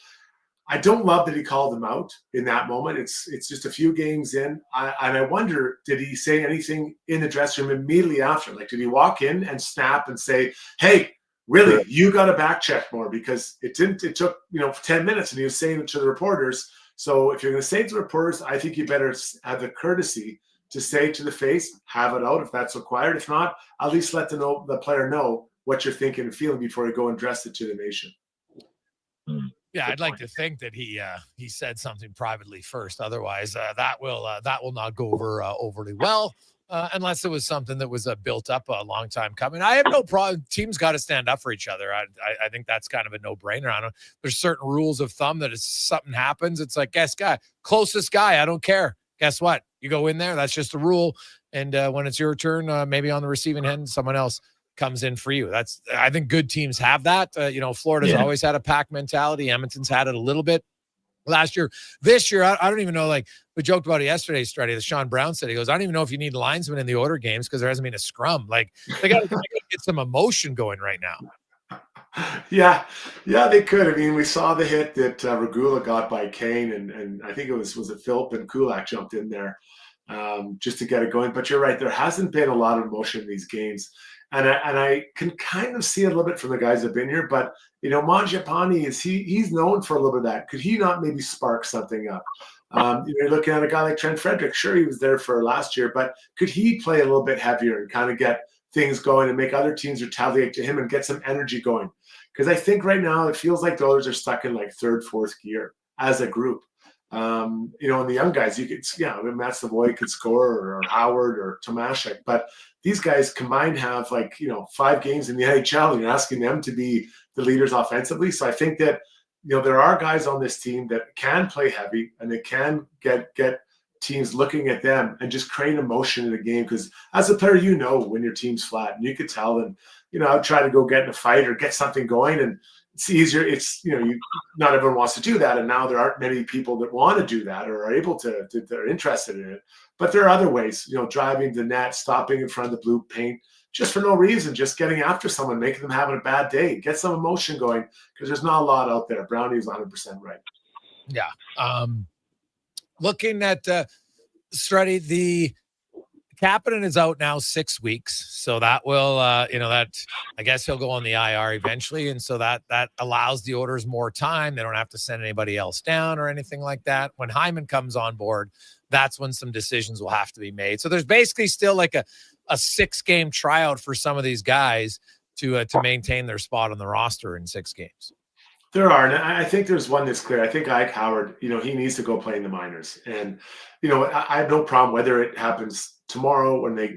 I don't love that he called him out in that moment. It's just a few games in. And I wonder, did he say anything in the dressing room immediately after? Did he walk in and snap and say, hey, really, you got to back check more? Because it took 10 minutes, and he was saying it to the reporters. So if you're going to say it to the reporters, I think you better have the courtesy to say to the face, have it out if that's required. If not, at least let the player know what you're thinking and feeling before you go and dress it to the nation.
Yeah, I'd like to think that he said something privately first. Otherwise, that will not go over overly well, unless it was something that was built up a long time coming. I have no problem. Teams got to stand up for each other. I think that's kind of a no-brainer. I don't. There's certain rules of thumb that if something happens, it's like closest guy. I don't care. Guess what? You go in there. That's just a rule. And when it's your turn, maybe on the receiving end, someone else comes in for you. I think good teams have that. Florida's always had a pack mentality. Edmonton's had it a little bit last year. This year, I don't even know, like we joked about it yesterday, Struddy. Sean Brown said, he goes, I don't even know if you need linesmen in the order games because there hasn't been a scrum. Like they got to get some emotion going right now.
Yeah, they could. I mean, we saw the hit that Regula got by Kane, and I think it was it Philip and Kulak jumped in there just to get it going. But you're right, there hasn't been a lot of emotion in these games. And I can kind of see it a little bit from the guys that have been here, but Mangiapane he's known for a little bit of that. Could he not maybe spark something up? You're looking at a guy like Trent Frederick. Sure, he was there for last year, but could he play a little bit heavier and kind of get things going and make other teams retaliate to him and get some energy going? Because I think right now it feels like the Oilers are stuck in like third, fourth gear as a group. And the young guys, Matt Savoy could score or Howard or Tomashek, but these guys combined have 5 games in the NHL, and you're asking them to be the leaders offensively. So I think that, there are guys on this team that can play heavy and they can get teams looking at them and just create emotion in the game. Because as a player, when your team's flat, and you could tell, and, I'll try to go get in a fight or get something going, and it's easier. It's, not everyone wants to do that. And now there aren't many people that want to do that or are able to they're interested in it. But there are other ways, driving the net, stopping in front of the blue paint, just for no reason, just getting after someone, making them having a bad day, get some emotion going, because there's not a lot out there. Brownie is 100% right.
Yeah. Looking at Struddy, the Kapanen is out now 6 weeks. So that will, that I guess he'll go on the IR eventually. And so that allows the Oilers more time. They don't have to send anybody else down or anything like that. When Hyman comes on board, that's when some decisions will have to be made. So there's basically still like a 6-game tryout for some of these guys to maintain their spot on the roster in 6 games.
There are, and I think there's one that's clear. I think Ike Howard, he needs to go play in the minors, and I have no problem whether it happens tomorrow when they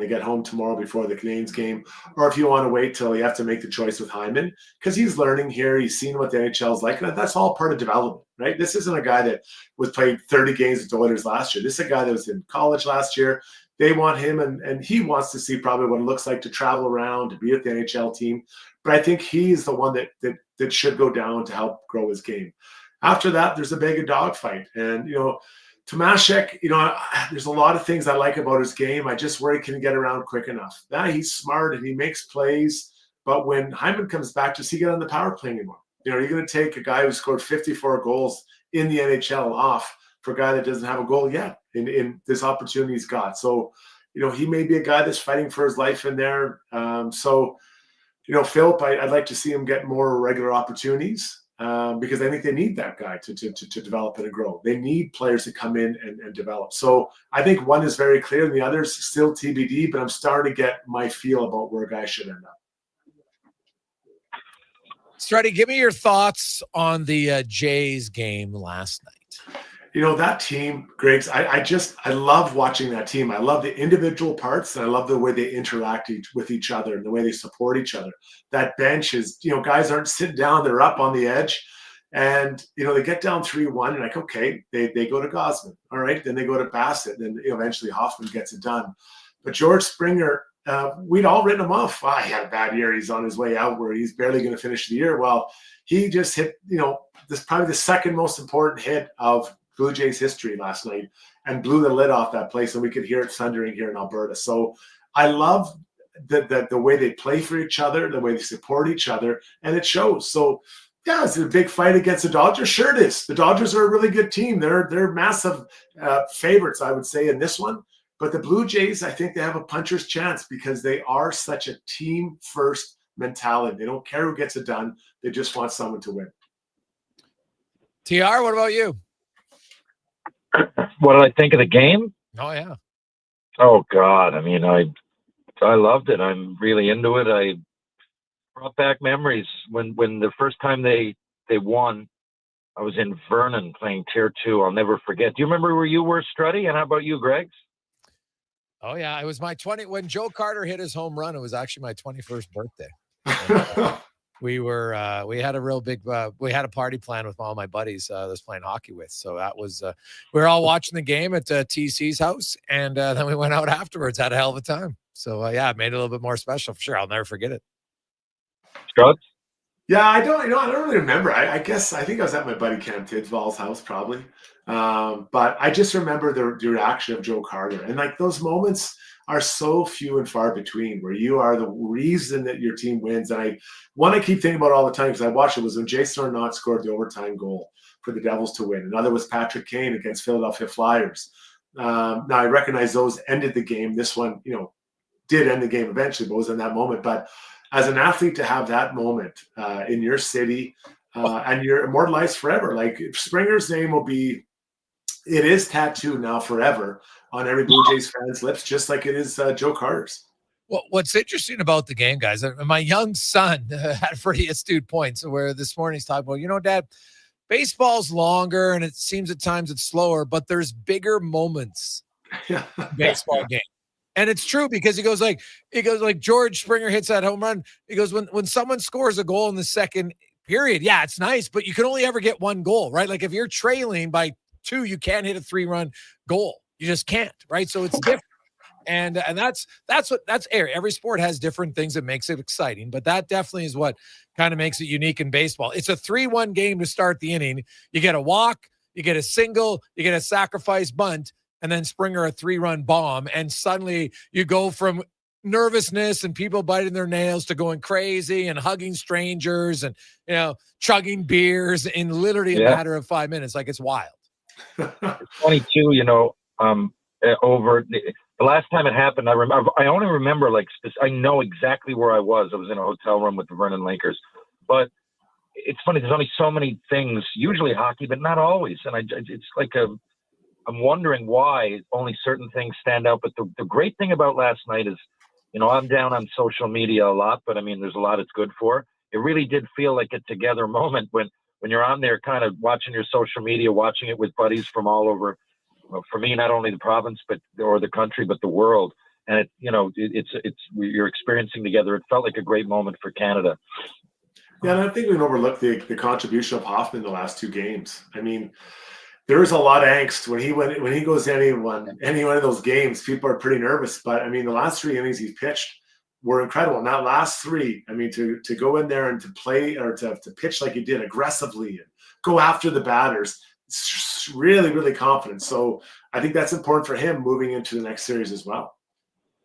get home tomorrow before the Canadiens game, or if you want to wait till you have to make the choice with Hyman, because he's learning here, he's seen what the NHL is like, and that's all part of development, right? This isn't a guy that was played 30 games with the Oilers last year. This is a guy that was in college last year. They want him, and he wants to see probably what it looks like to travel around, to be with the NHL team. But I think he's the one that should go down to help grow his game. After that, there's a big dogfight. And, Tomashek, there's a lot of things I like about his game. I just worry, can he get around quick enough? He's smart and he makes plays. But when Hyman comes back, does he get on the power play anymore? Are you going to take a guy who scored 54 goals in the NHL off for a guy that doesn't have a goal yet in this opportunity he's got? So, he may be a guy that's fighting for his life in there. Philip, I'd like to see him get more regular opportunities because I think they need that guy to develop and grow. They need players to come in and develop. So I think one is very clear and the other is still TBD, but I'm starting to get my feel about where guys should end up.
Struddy, give me your thoughts on the Jays game last night.
That team, Griggs, I love watching that team. I love the individual parts, and I love the way they interact with each other and the way they support each other. That bench is, guys aren't sitting down, they're up on the edge. And, they get down 3-1, and okay, they go to Gosman. All right, then they go to Bassett, and then eventually Hoffman gets it done. But George Springer, we'd all written him off. He had a bad year. He's on his way out where he's barely going to finish the year. Well, he just hit, this probably the second most important hit of Blue Jays history last night and blew the lid off that place, and we could hear it thundering here in Alberta. So I love the way they play for each other, the way they support each other, and it shows. So yeah, is it a big fight against the Dodgers? Sure it is. The Dodgers are a really good team. They're massive favorites, I would say, in this one. But the Blue Jays, I think they have a puncher's chance because they are such a team-first mentality. They don't care who gets it done. They just want someone to win.
TR, what about you?
What did I think of the game?
Oh, yeah.
Oh, God. I mean, I loved it. I'm really into it. I brought back memories when the first time they they won. I was in Vernon playing Tier 2. I'll never forget. Do you remember where you were, Strutty? And how about you, Greg?
Oh yeah, it was my 20 when Joe Carter hit his home run. It was actually my 21st birthday. And, we had a real big we had a party plan with all my buddies I was playing hockey with. So that was we were all watching the game at TC's house, and then we went out afterwards, had a hell of a time. So yeah, it made it a little bit more special for sure. I'll never forget it.
Struts?
Yeah, I don't really remember. I think I was at my buddy Cam Tidsvall's house probably. But I just remember the reaction of Joe Carter. And like those moments are so few and far between where you are the reason that your team wins. And one I keep thinking about all the time because I watched it was when Jason Arnott scored the overtime goal for the Devils to win. Another was Patrick Kane against Philadelphia Flyers. Now I recognize those ended the game. This one, did end the game eventually, but was in that moment. But as an athlete to have that moment in your city and you're immortalized forever, like Springer's name it is tattooed now forever on every Blue Jays fan's lips, just like it is Joe Carter's.
Well, what's interesting about the game, guys, my young son had a pretty astute point. So where this morning he's talking about, Dad, baseball's longer and it seems at times it's slower, but there's bigger moments in baseball game. And it's true because he goes like George Springer hits that home run. He goes, when someone scores a goal in the second period, yeah, it's nice, but you can only ever get one goal, right? Like if you're trailing by 2, you can't hit a 3-run goal. You just can't, right? So it's different. And that's every sport has different things that makes it exciting, but that definitely is what kind of makes it unique in baseball. It's a 3-1 game to start the inning. You get a walk, you get a single, you get a sacrifice bunt, and then Springer a 3-run bomb, and suddenly you go from nervousness and people biting their nails to going crazy and hugging strangers and chugging beers in literally a matter of 5 minutes. Like it's wild.
It's funny too, over the last time it happened, I only remember I know exactly where I was. I was in a hotel room with the Vernon Lakers, but it's funny. There's only so many things, usually hockey, but not always. And it's like I'm wondering why only certain things stand out. But the great thing about last night is, I'm down on social media a lot, but I mean, there's a lot it's good for. It really did feel like a together moment when you're on there kind of watching your social media, watching it with buddies from all over, for me, not only the province, or the country, but the world. And you're experiencing together. It felt like a great moment for Canada.
Yeah. And I think we can overlook the contribution of Hoffman the last 2 games. I mean, there is a lot of angst when he goes to any one of those games. People are pretty nervous, but I mean, the last 3 innings he's pitched were incredible. And that last 3, I mean, to go in there and to play or to pitch like he did aggressively and go after the batters, it's really, really confident. So I think that's important for him moving into the next series as well.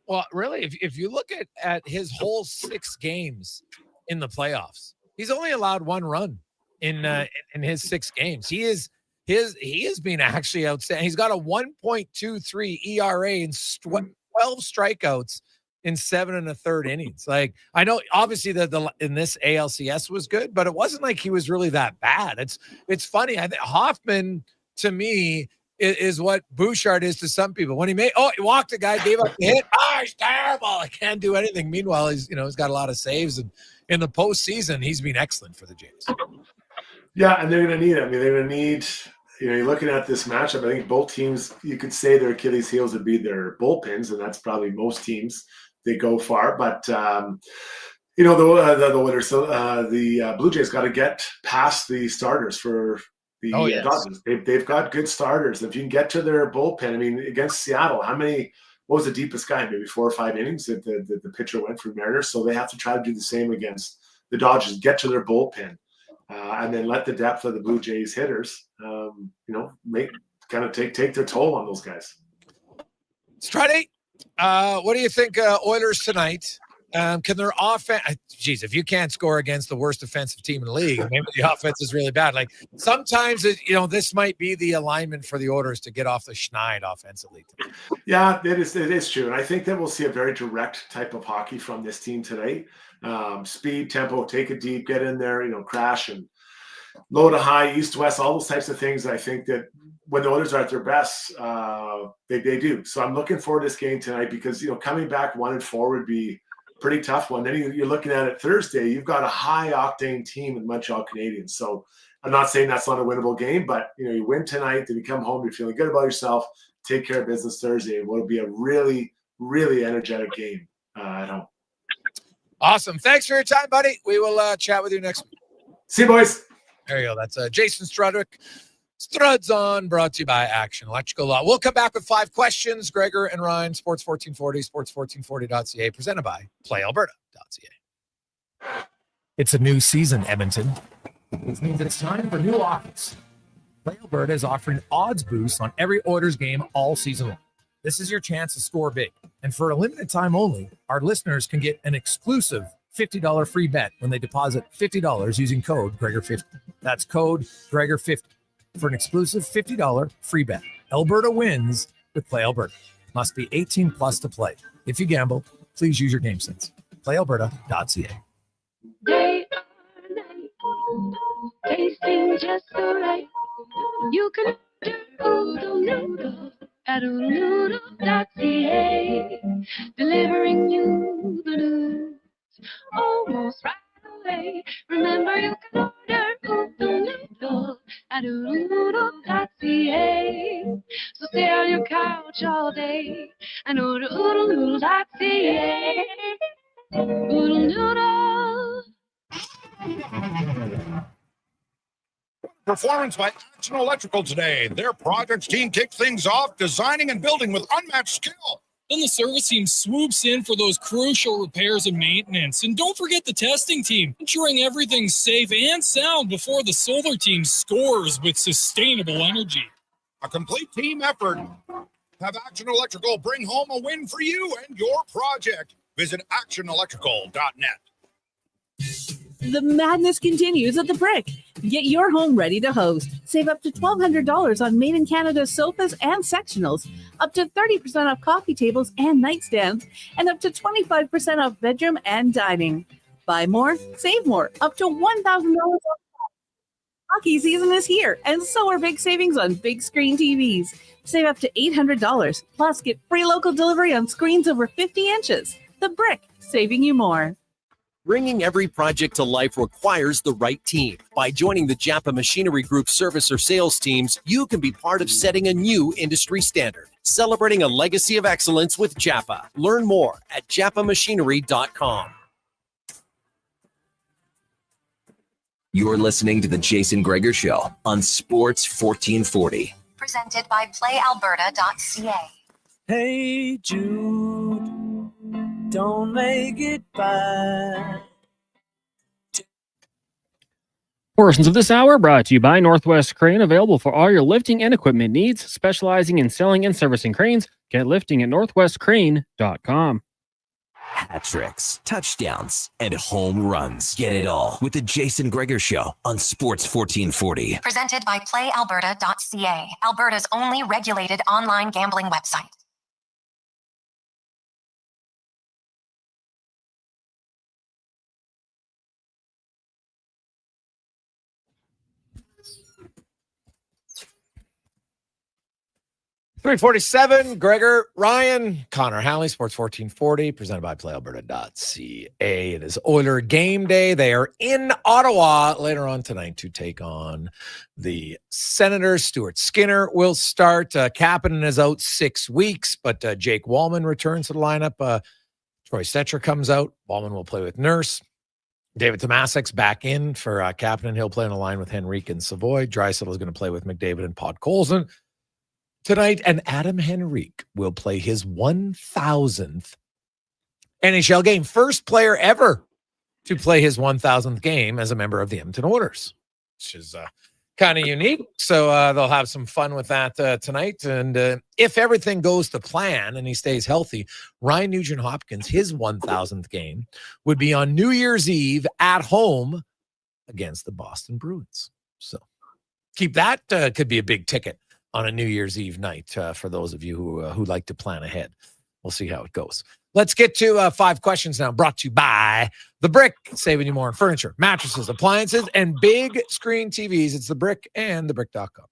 Well, really, if you look at his whole 6 games in the playoffs, he's only allowed 1 run in his 6 games. He has been actually outstanding. He's got a 1.23 ERA and 12 strikeouts in 7 1/3 innings. Like, I know obviously the in this ALCS was good, but it wasn't like he was really that bad. It's funny. I think Hoffman to me is what Bouchard is to some people. When he walked a guy, gave up the hit. Oh, he's terrible. I can't do anything. Meanwhile, he's got a lot of saves, and in the postseason, he's been excellent for the Jays.
Yeah, and they're going to need it. I mean, they're going to need. You're looking at this matchup. I think both teams, you could say their Achilles heels would be their bullpens, and that's probably most teams. They go far, but the Blue Jays got to get past the starters for the Dodgers. They've got good starters. If you can get to their bullpen, I mean, against Seattle, what was the deepest guy? Maybe 4 or 5 innings that the pitcher went for Mariners. So they have to try to do the same against the Dodgers. Get to their bullpen, and then let the depth of the Blue Jays hitters, take their toll on those guys.
Strutty, what do you think, Oilers tonight? Can their offense? Geez, if you can't score against the worst defensive team in the league, maybe the offense is really bad. Like sometimes, this might be the alignment for the Oilers to get off the schneid offensively.
Yeah, it is true, and I think that we'll see a very direct type of hockey from this team today. Speed, tempo, take it deep, get in there, crash and low to high, east to west, all those types of things. I think that when the Oilers are at their best, they do. So I'm looking forward to this game tonight because coming back 1-4 would be pretty tough one. Then you're looking at it Thursday. You've got a high-octane team in Montreal Canadiens. So I'm not saying that's not a winnable game, but you win tonight, then you come home, you're feeling good about yourself, take care of business Thursday. It will be a really, really energetic game at home.
Awesome. Thanks for your time, buddy. We will chat with you next week.
See you, boys.
There you go. That's Jason Strudwick. Struds on, brought to you by Action Electrical Law. We'll come back with 5 questions. Gregor and Ryan, Sports 1440, sports1440.ca, presented by playalberta.ca. It's a new season, Edmonton, which means it's time for new offers. Play Alberta is offering odds boosts on every Oilers game all season long. This is your chance to score big. And for a limited time only, our listeners can get an exclusive $50 free bet when they deposit $50 using code Gregor50. That's code Gregor50 for an exclusive $50 free bet. Alberta wins with Play Alberta. Must be 18 plus to play. If you gamble, please use your game sense. PlayAlberta.ca.
Day or night, tasting just so right. You can order noodle at oodlenoodle.ca, delivering you the news almost right away. Remember, you can order oodle at oodlenoodle.ca. So stay on your couch all day and order oodlenoodle.ca. Oodle noodle.
Performance by Action Electrical today. Their projects team kicks things off, designing and building with unmatched skill.
Then the service team swoops in for those crucial repairs and maintenance. And don't forget the testing team, ensuring everything's safe and sound before the solar team scores with sustainable energy.
A complete team effort. Have Action Electrical bring home a win for you and your project. Visit actionelectrical.net.
The madness continues at the Brick. Get your home ready to host. Save up to $1,200 on made in Canada sofas and sectionals, up to 30% off coffee tables and nightstands, and up to 25% off bedroom and dining. Buy more, save more, up to $1,000 off. Hockey season is here, and so are big savings on big screen TVs. Save up to $800, plus get free local delivery on screens over 50 inches. The Brick, saving you more.
Bringing every project to life requires the right team. By joining the Japa Machinery Group service or sales teams, you can be part of setting a new industry standard. Celebrating a legacy of excellence with Japa. Learn more at japamachinery.com.
You're listening to the Jason Gregor Show on Sports 1440.
Presented by playalberta.ca.
Hey Jude, don't make it bad.
Portions of this hour brought to you by Northwest Crane, available for all your lifting and equipment needs, specializing in selling and servicing cranes. Get lifting at northwestcrane.com.
Hat tricks, touchdowns, and home runs. Get it all with the Jason Gregor Show on Sports 1440.
Presented by playalberta.ca, Alberta's only regulated online gambling website.
.347, Gregor, Ryan, Connor Halley, Sports 1440, presented by playalberta.ca. It is Oiler game day. They are in Ottawa later on tonight to take on the Senators. Stuart Skinner will start. Kapanen is out 6 weeks, but Jake Wallman returns to the lineup. Troy Stetcher comes out. Wallman will play with Nurse. David Tomasek's back in for Kapanen. He'll play on a line with Henrique and Savoy. Draisaitl is going to play with McDavid and Podkolzin tonight, and Adam Henrique will play his 1,000th NHL game. First player ever to play his 1,000th game as a member of the Edmonton Oilers, which is kind of unique. So they'll have some fun with that tonight. And if everything goes to plan and he stays healthy, Ryan Nugent-Hopkins, his 1,000th game would be on New Year's Eve at home against the Boston Bruins. So keep that. Could be a big ticket on a New Year's Eve night for those of you who like to plan ahead. We'll see how it goes. Let's get to 5 questions now, brought to you by The Brick, saving you more on furniture, mattresses, appliances, and big screen TVs. It's The Brick and thebrick.com.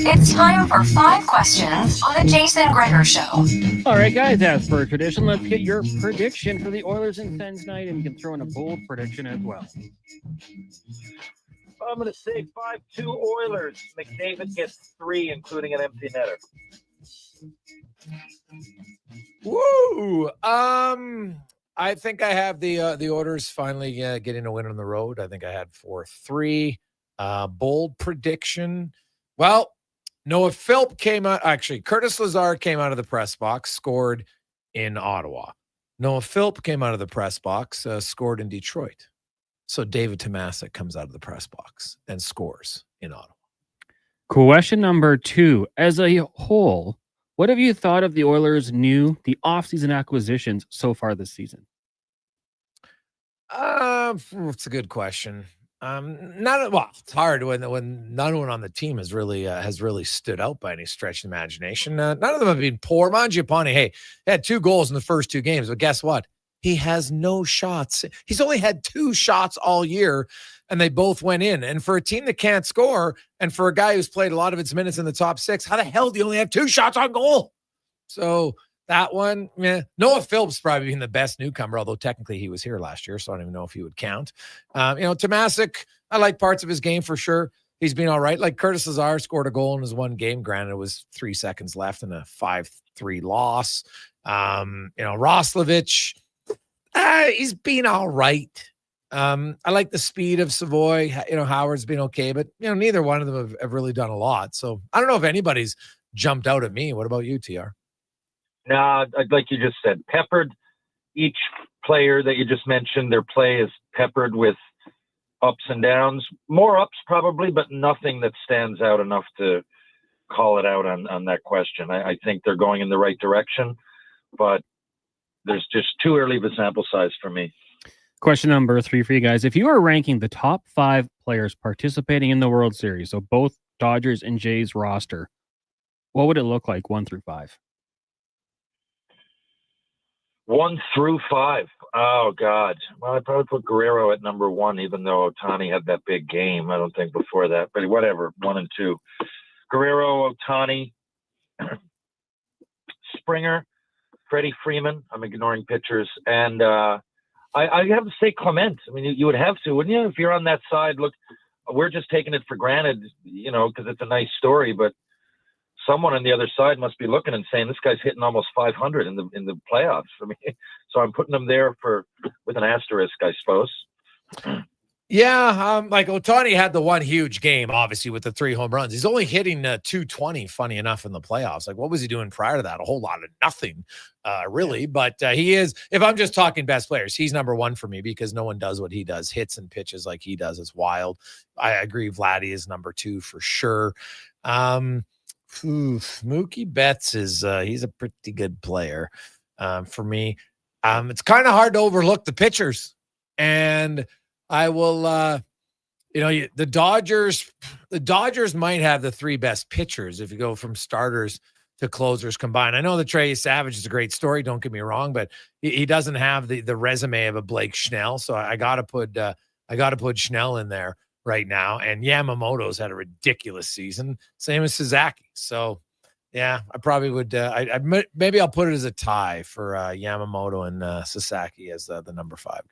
It's It's time for 5 questions on the Jason Gregor Show.
All right, guys, as per tradition, let's get your prediction for the Oilers and Sens night, and you can throw in a bold prediction as well.
I'm going to say 5-2 Oilers. McDavid gets 3, including an empty netter.
Woo! I think I have the Oilers finally getting a win on the road. I think I had 4-3. Bold prediction. Well, Noah Philp came out. Actually, Curtis Lazar came out of the press box, scored in Ottawa. Noah Philp came out of the press box, scored in Detroit. So David Tomasic comes out of the press box and scores in Ottawa.
Question number 2. As a whole, what have you thought of the Oilers' the offseason acquisitions so far this season?
It's a good question. It's hard when none one on the team has really stood out by any stretch of the imagination. None of them have been poor. Mangiapane, hey, had 2 goals in the first 2 games, but guess what? He has no shots. He's only had 2 shots all year, and they both went in. And for a team that can't score, and for a guy who's played a lot of its minutes in the top 6, how the hell do you only have 2 shots on goal? So that one, Noah Philp's probably been the best newcomer, although technically he was here last year, so I don't even know if he would count. Tomasic, I like parts of his game for sure. He's been all right. Like Curtis Lazar scored a goal in his 1 game. Granted, it was 3 seconds left in a 5-3 loss. Roslovic, he's been all right. I like the speed of Savoy. Howard's been okay, but neither one of them have really done a lot. So I don't know if anybody's jumped out at me. What about you, TR?
Nah, like you just said, peppered. Each player that you just mentioned, their play is peppered with ups and downs. More ups probably, but nothing that stands out enough to call it out on that question. I think they're going in the right direction, but there's just too early of a sample size for me.
Question number 3 for you guys. If you are ranking the top 5 players participating in the World Series, so both Dodgers and Jays roster, what would it look like 1 through 5?
1 through 5. Oh, God. Well, I'd probably put Guerrero at number 1, even though Ohtani had that big game. I don't think before that, but whatever, 1 and 2. Guerrero, Ohtani, Springer, Freddie Freeman. I'm ignoring pitchers. And I have to say Clement. I mean, you would have to, wouldn't you? If you're on that side, look, we're just taking it for granted, because it's a nice story, but someone on the other side must be looking and saying, this guy's hitting almost 500 in the playoffs for me. So I'm putting him there with an asterisk, I suppose.
Yeah, like Ohtani had the 1 huge game, obviously, with the 3 home runs. He's only hitting 220, funny enough, in the playoffs. Like, what was he doing prior to that? A whole lot of nothing, really. But he is, if I'm just talking best players, he's number 1 for me because no one does what he does, hits and pitches like he does. It's wild. I agree. Vladdy is number 2 for sure. Mookie Betts he's a pretty good player for me. It's kind of hard to overlook the pitchers, and I will, the Dodgers might have the 3 best pitchers if you go from starters to closers combined. I know that Trey Savage is a great story. Don't get me wrong, but he doesn't have the resume of a Blake Snell. So I got to put Snell in there right now. And Yamamoto's had a ridiculous season. Same as Suzuki. So yeah, I probably would, maybe I'll put it as a tie for Yamamoto and Suzuki as the number 5 guy.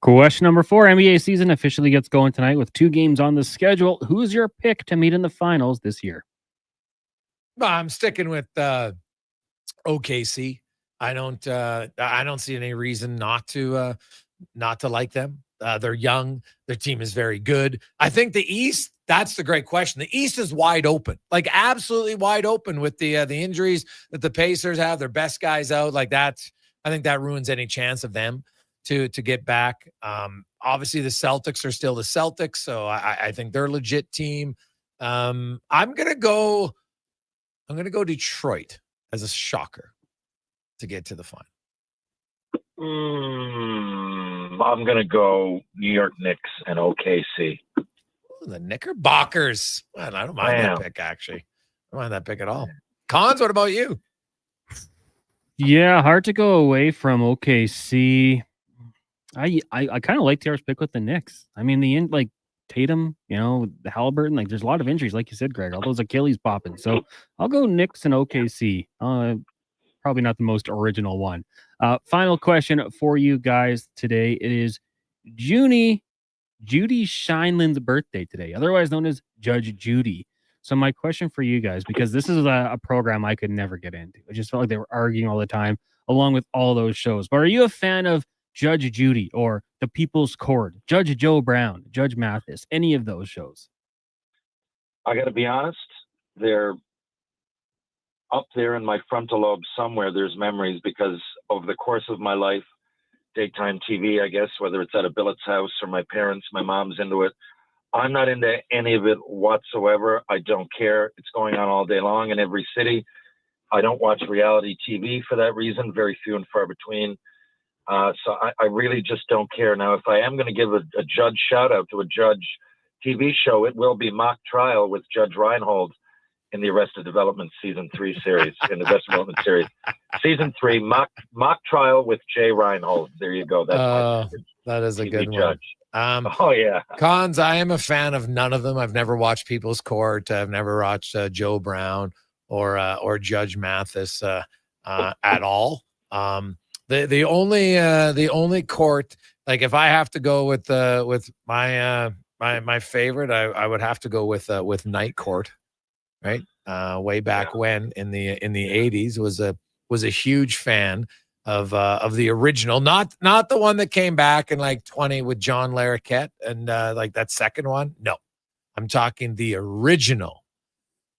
Question number 4. NBA season officially gets going tonight with 2 games on the schedule. Who's your pick to meet in the finals this year?
I'm sticking with OKC. I don't see any reason not to like them. They're young. Their team is very good. I think the East, that's the great question. The East is wide open, like absolutely wide open with the injuries that the Pacers have, their best guys out like that. I think that ruins any chance of them to get back. Obviously the Celtics are still the Celtics. So I think they're a legit team. I'm going to go Detroit as a shocker to get to the final.
I'm going to go New York Knicks and OKC.
The Knickerbockers. Man, I don't mind that pick, actually. I don't mind that pick at all. Cons, what about you?
Yeah, hard to go away from OKC. I kind of like TR's pick with the Knicks. I mean, Tatum, the Halliburton, like there's a lot of injuries, like you said, Greg, all those Achilles popping. So I'll go Knicks and OKC. Probably not the most original one. Final question for you guys today. It is Judy Shineland's birthday today, otherwise known as Judge Judy. So my question for you guys, because this is a program I could never get into. I just felt like they were arguing all the time, along with all those shows. But are you a fan of Judge Judy or The People's Court, Judge Joe Brown, Judge Mathis, any of those shows?
I got to be honest, they're up there in my frontal lobe somewhere. There's memories because over the course of my life, daytime TV, I guess, whether it's at a billet's house or my parents, my mom's into it. I'm not into any of it whatsoever. I don't care. It's going on all day long in every city. I don't watch reality TV for that reason, very few and far between. So I really just don't care. Now, if I am going to give a judge shout out to a judge TV show, it will be Mock Trial with Judge Reinhold in the Arrested Development Season 3 series, in the Arrested Development series. Season 3, Mock Trial with Jay Reinhold. There you go. That's
that is a good
judge.
one.
Oh, yeah.
Cons, I am a fan of none of them. I've never watched People's Court. I've never watched Joe Brown or Judge Mathis at all. The only court, like if I have to go with my favorite, I would have to go with Night Court, right? Way back when in the 80s was a huge fan of the original, not the one that came back in like 20 with John Larroquette and like that second one. No, I'm talking the original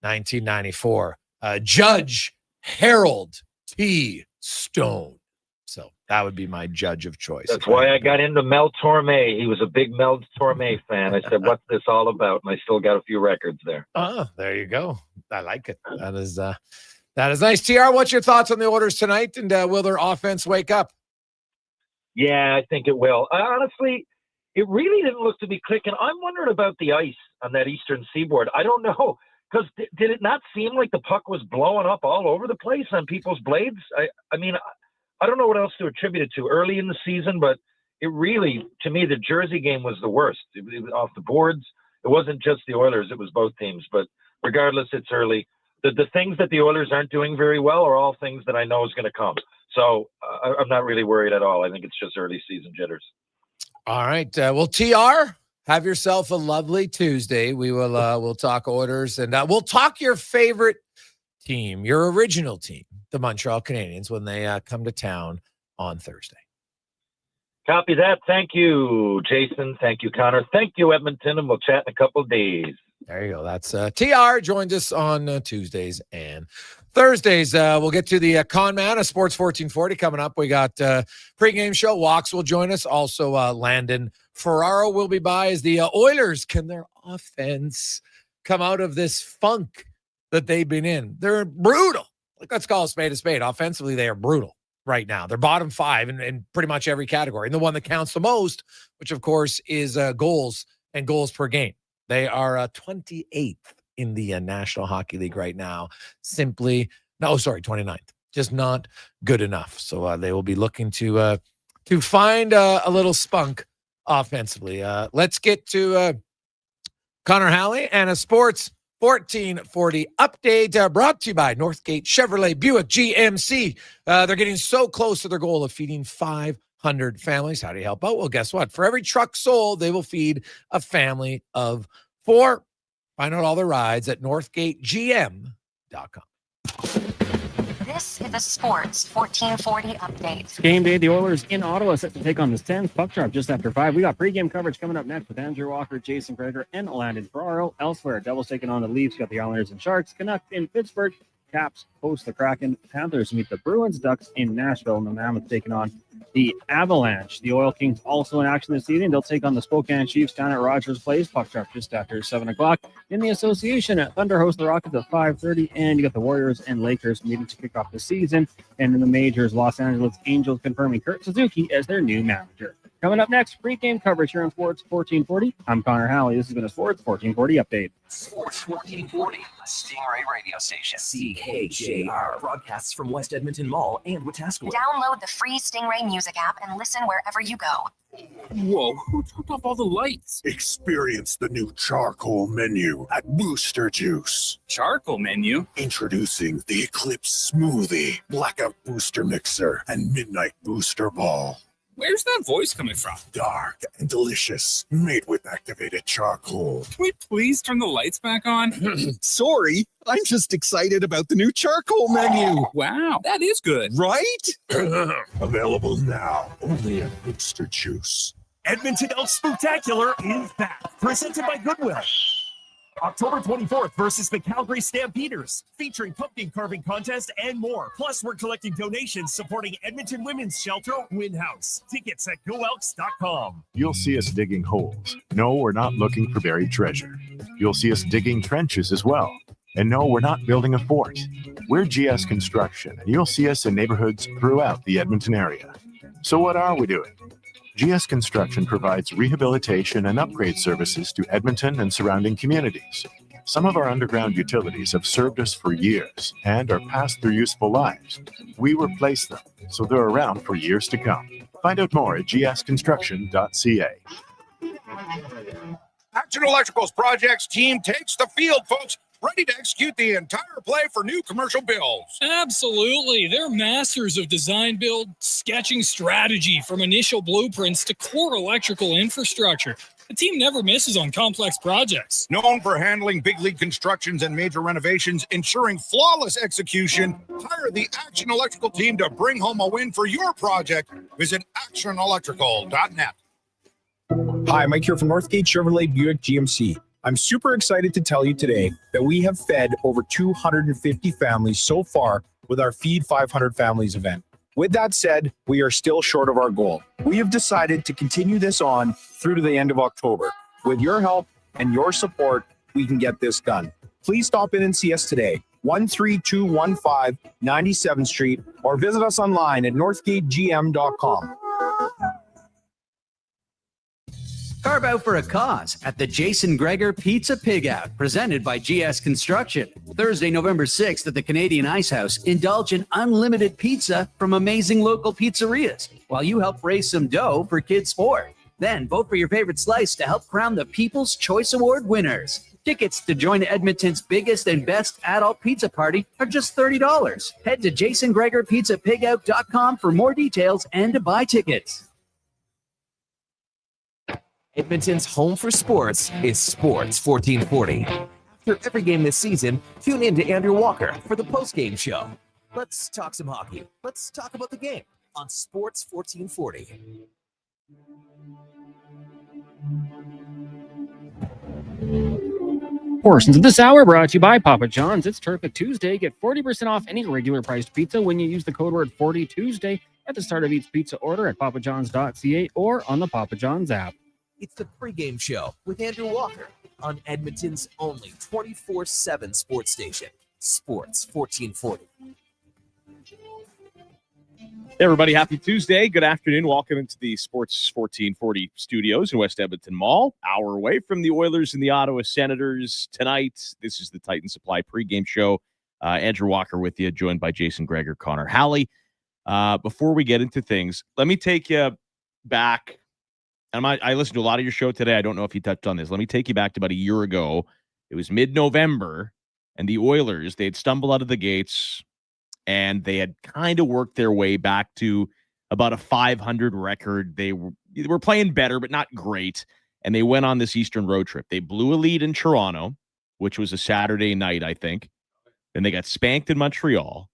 1994 Judge Harold T. Stone. So that would be my judge of choice.
That's why I got into Mel Torme. He was a big Mel Torme fan. I said, what's this all about? And I still got a few records there.
Oh, there you go. I like it. That is nice. TR, what's your thoughts on the Oilers tonight? And will their offense wake up?
Yeah, I think it will. Honestly, it really didn't look to be clicking. I'm wondering about the ice on that eastern seaboard. I don't know. Because did it not seem like the puck was blowing up all over the place on people's blades? I mean, I don't know what else to attribute it to early in the season, but it really, to me, the Jersey game was the worst. It was off the boards. It wasn't just the Oilers. It was both teams. But regardless, it's early. The things that the Oilers aren't doing very well are all things that I know is going to come. So I'm not really worried at all. I think it's just early season jitters.
All right. Well, TR, have yourself a lovely Tuesday. We will we'll talk Oilers and we'll talk your favorite team, your original team, the Montreal Canadiens, when they come to town on Thursday.
Copy that. Thank you, Jason. Thank you, Connor. Thank you, Edmonton, and we'll chat in a couple of days.
There you go. That's TR joined us on Tuesdays and Thursdays. We'll get to the Con Man of Sports 1440 coming up. We got pregame show. Walks will join us. Also, Landon Ferraro will be by as the Oilers. Can their offense come out of this funk that they've been in? They're brutal. Like, let's call a spade a spade. Offensively, they are brutal right now. They're bottom five in pretty much every category. And the one that counts the most, which of course is goals and goals per game. They are 28th in the National Hockey League right now. 29th. Just not good enough. So they will be looking to find a little spunk offensively. Let's get to Connor Halley and a Sports 1440 update brought to you by Northgate Chevrolet Buick GMC. They're getting so close to their goal of feeding 500 families. How do you help out? Well, guess what? For every truck sold, they will feed a family of 4. Find out all their rides at northgategm.com.
This is the Sports 1440 update.
Game day, the Oilers in Ottawa set to take on the Sens. Puck drop just after 5. We got pregame coverage coming up next with Andrew Walker, Jason Gregor, and Landon Ferraro. Elsewhere, Devils taking on the Leafs. You got the Islanders and Sharks. Canucks in Pittsburgh. Caps host the Kraken. Panthers meet the Bruins. Ducks in Nashville. And the Mammoth taking on the Avalanche. The Oil Kings also in action this evening. They'll take on the Spokane Chiefs down at Rogers Place. Puck drop just after 7 o'clock. In the association, Thunder host the Rockets at 5:30. And you got the Warriors and Lakers meeting to kick off the season. And in the majors, Los Angeles Angels confirming Kurt Suzuki as their new manager. Coming up next, pregame coverage here on Sports 1440. I'm Connor Halley. This has been a Sports 1440 update.
Sports 1440, a Stingray radio station. CKJR broadcasts from West Edmonton Mall and Wetaskiwin.
Download the free Stingray music app and listen wherever you go.
Whoa, who took off all the lights? Experience the new charcoal menu at Booster Juice.
Charcoal menu?
Introducing the Eclipse Smoothie, Blackout Booster Mixer, and Midnight Booster Ball.
Where's that voice coming from?
Dark and delicious, made with activated charcoal.
Can we please turn the lights back on?
Sorry, I'm just excited about the new charcoal menu.
Wow, that is good.
Right?
Available now, only at Booster Juice.
Edmonton Elks Spectacular is back, presented by Goodwill. October 24th versus the Calgary Stampeders, featuring pumpkin carving contest and more. Plus, we're collecting donations supporting Edmonton Women's Shelter, Win House. Tickets at goelks.com.
You'll see us digging holes. No, we're not looking for buried treasure. You'll see us digging trenches as well. And no, we're not building a fort. We're GS Construction, and you'll see us in neighborhoods throughout the Edmonton area. So what are we doing? GS Construction provides rehabilitation and upgrade services to Edmonton and surrounding communities. Some of our underground utilities have served us for years and are past their useful lives. We replace them, so they're around for years to come. Find out more at gsconstruction.ca.
Action Electrical's projects team takes the field, folks. Ready to execute the entire play for new commercial builds.
Absolutely. They're masters of design build, sketching strategy from initial blueprints to core electrical infrastructure. The team never misses on complex projects.
Known for handling big league constructions and major renovations, ensuring flawless execution, hire the Action Electrical team to bring home a win for your project. Visit actionelectrical.net.
Hi, Mike here from Northgate Chevrolet Buick GMC. I'm super excited to tell you today that we have fed over 250 families so far with our Feed 500 Families event. With that said, we are still short of our goal. We have decided to continue this on through to the end of October. With your help and your support, we can get this done. Please stop in and see us today, 13215 97th Street, or visit us online at northgategm.com.
Carve out for a cause at the Jason Gregor Pizza Pig Out, presented by GS Construction. Thursday, November 6th at the Canadian Ice House, indulge in unlimited pizza from amazing local pizzerias, while you help raise some dough for Kids Sport. Then vote for your favorite slice to help crown the People's Choice Award winners. Tickets to join Edmonton's biggest and best adult pizza party are just $30. Head to jasongregorpizzapigout.com for more details and to buy tickets.
Edmonton's home for sports is Sports 1440. After every game this season, tune in to Andrew Walker for the postgame show. Let's talk some hockey. Let's talk about the game on Sports 1440.
Portions of this hour brought to you by Papa John's. It's Turf Tuesday. Get 40% off any regular priced pizza when you use the code word 40Tuesday at the start of each pizza order at papajohns.ca or on the Papa John's app.
It's the pregame show with Andrew Walker on Edmonton's only 24/7 sports station, Sports 1440.
Hey everybody, happy Tuesday. Good afternoon. Welcome into the Sports 1440 studios in West Edmonton Mall. Hour away from the Oilers and the Ottawa Senators tonight. This is the Titan Supply pregame show. Andrew Walker with you, joined by Jason Gregor, Connor Halley. Before we get into things, let me take you back. I listened to a lot of your show today. I don't know if you touched on this. Let me take you back to about a year ago. It was mid-November, and the Oilers, they had stumbled out of the gates, and they had kind of worked their way back to about a 500 record. They were playing better, but not great, and they went on this Eastern road trip. They blew a lead in Toronto, which was a Saturday night, I think. Then they got spanked in Montreal.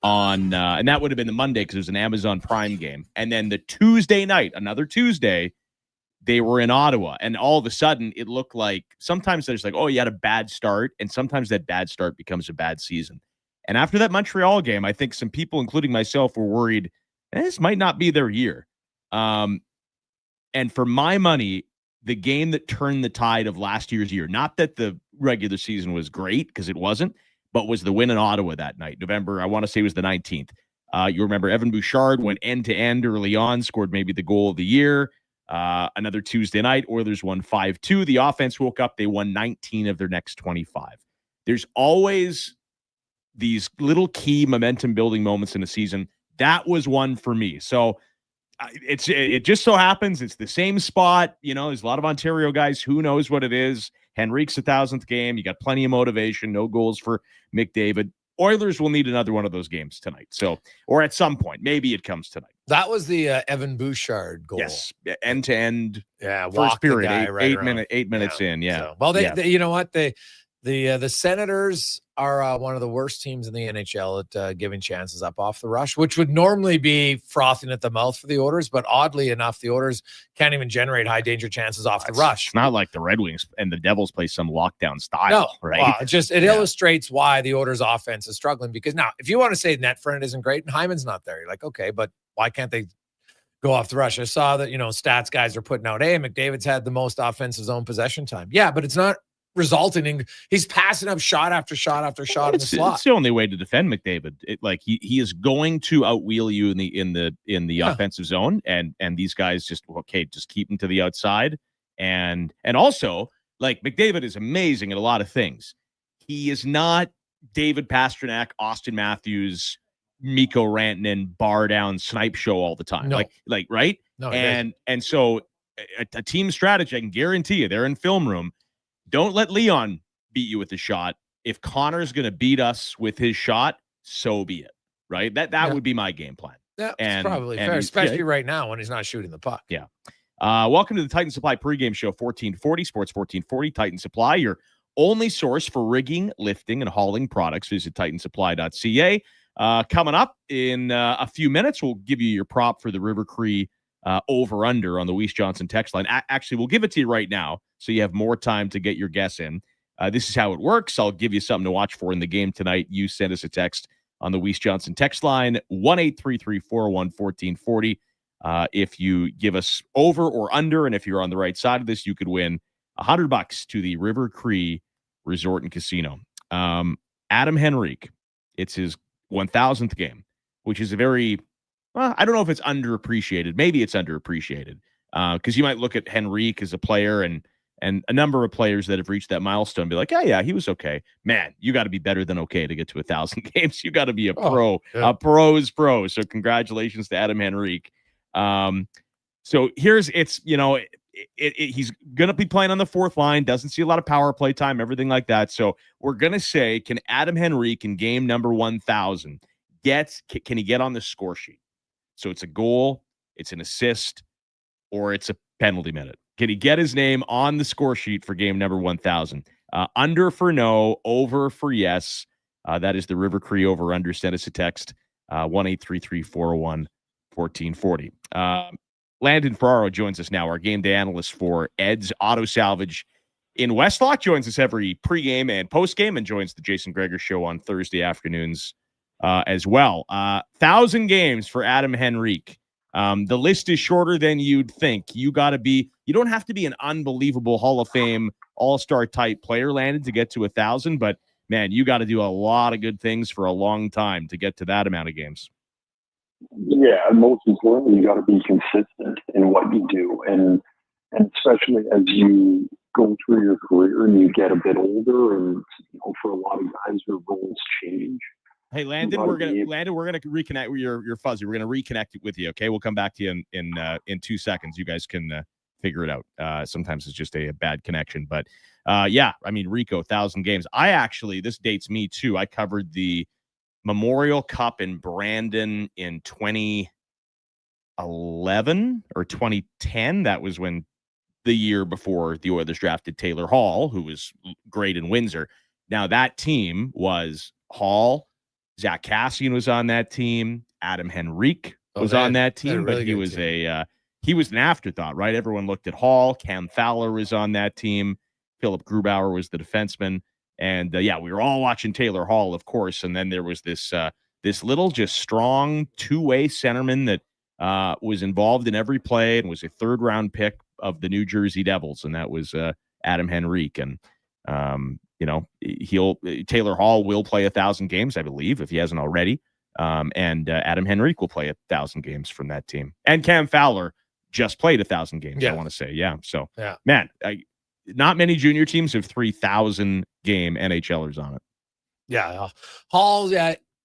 And that would have been the Monday because it was an Amazon Prime game. And then the Tuesday night, another Tuesday, they were in Ottawa. And all of a sudden, it looked like sometimes there's like, oh, you had a bad start. And sometimes that bad start becomes a bad season. And after that Montreal game, I think some people, including myself, were worried this might not be their year. And for my money, the game that turned the tide of last year's year, not that the regular season was great because it wasn't, but was the win in Ottawa that night. November, I want to say it was the 19th. You remember Evan Bouchard went end-to-end early on, scored maybe the goal of the year. Another Tuesday night, Oilers won 5-2. The offense woke up. They won 19 of their next 25. There's always these little key momentum-building moments in a season. That was one for me. So it just so happens it's the same spot. There's a lot of Ontario guys. Who knows what it is? Henrique's 1,000th game. You got plenty of motivation. No goals for McDavid. Oilers will need another one of those games tonight. So, or at some point, maybe it comes tonight.
That was the Evan Bouchard goal.
Yes, end to end.
Yeah,
first period,
right
eight minutes in. Yeah.
So, well, they you know what the Senators are one of the worst teams in the NHL at giving chances up off the rush, which would normally be frothing at the mouth for the Oilers. But oddly enough, the Oilers can't even generate high danger chances off the rush.
It's not like the Red Wings and the Devils play some lockdown style,
no,
right?
Well, it illustrates why the Oilers offense is struggling. Because now, if you want to say net front isn't great and Hyman's not there, you're like, okay, but why can't they go off the rush? I saw that, stats guys are putting out, hey, McDavid's had the most offensive zone possession time. Yeah, but it's not resulting in he's passing up shot after shot after shot in the slot.
It's the only way to defend McDavid. He is going to outwheel you in the offensive zone, and these guys just keep him to the outside, and also McDavid is amazing at a lot of things. He is not David Pastrnak, Austin Matthews, Mikko Rantanen bar down snipe show all the time.
No.
Right?
No,
and so a team strategy, I can guarantee you, they're in film room. Don't let Leon beat you with the shot. If Connor's going to beat us with his shot, so be it. Right? That would be my game plan.
Yeah, it's probably fair, especially right now when he's not shooting the puck.
Yeah. Welcome to the Titan Supply pregame show, 1440 Sports 1440. Titan Supply, your only source for rigging, lifting, and hauling products. Visit titansupply.ca. Coming up in a few minutes, we'll give you your prop for the River Cree over-under on the Weiss Johnson text line. Actually, we'll give it to you right now so you have more time to get your guess in. This is how it works. I'll give you something to watch for in the game tonight. You send us a text on the Weiss Johnson text line, 1-833-401-1440. If you give us over or under, and if you're on the right side of this, you could win $100 to the River Cree Resort and Casino. Adam Henrique, it's his 1,000th game, which is a very... Well, I don't know if it's underappreciated. Maybe it's underappreciated because you might look at Henrique as a player and a number of players that have reached that milestone and be like, yeah, he was okay. Man, you got to be better than okay to get to 1,000 games. You got to be a pro.
Yeah.
A pro's pro. So congratulations to Adam Henrique. So he's going to be playing on the fourth line. Doesn't see a lot of power play time, everything like that. So we're going to say, can Adam Henrique in game number 1,000 can he get on the score sheet? So it's a goal, it's an assist, or it's a penalty minute. Can he get his name on the score sheet for game number 1,000? Under for no, over for yes. That is the River Cree over-under. Send us a text, 1-833-401-1440. Landon Ferraro joins us now, our game day analyst for Ed's Auto Salvage in Westlock. Joins us every pregame and postgame and joins the Jason Gregor Show on Thursday afternoons as well. 1,000 games for Adam Henrique. The list is shorter than you'd think. You don't have to be an unbelievable Hall of Fame all-star type player, Landon, to get to 1,000, but man, you got to do a lot of good things for a long time to get to that amount of games.
Yeah, most importantly, you got to be consistent in what you do, and especially as you go through your career and you get a bit older, and for a lot of guys, your roles change.
Hey, Landon, we're gonna reconnect. You're fuzzy. We're gonna reconnect with you. Okay, we'll come back to you in 2 seconds. You guys can figure it out. Sometimes it's just a bad connection, but Rico, 1,000 games. This dates me too. I covered the Memorial Cup in Brandon in 2011 or 2010. That was when the year before the Oilers drafted Taylor Hall, who was great in Windsor. Now that team was Hall. Zach Cassian was on that team. Adam Henrique was on that team, but he was an afterthought, right? Everyone looked at Hall. Cam Fowler was on that team. Philip Grubauer was the defenseman. And we were all watching Taylor Hall, of course. And then there was this little, just strong two-way centerman that was involved in every play and was a third-round pick of the New Jersey Devils, and that was Adam Henrique. And Taylor Hall will play 1,000 games, I believe, if he hasn't already. And Adam Henrique will play 1,000 games from that team. And Cam Fowler just played 1,000 games, I want to say. Yeah. So, man, not many junior teams have 3,000 game NHLers on it.
Yeah. Hall's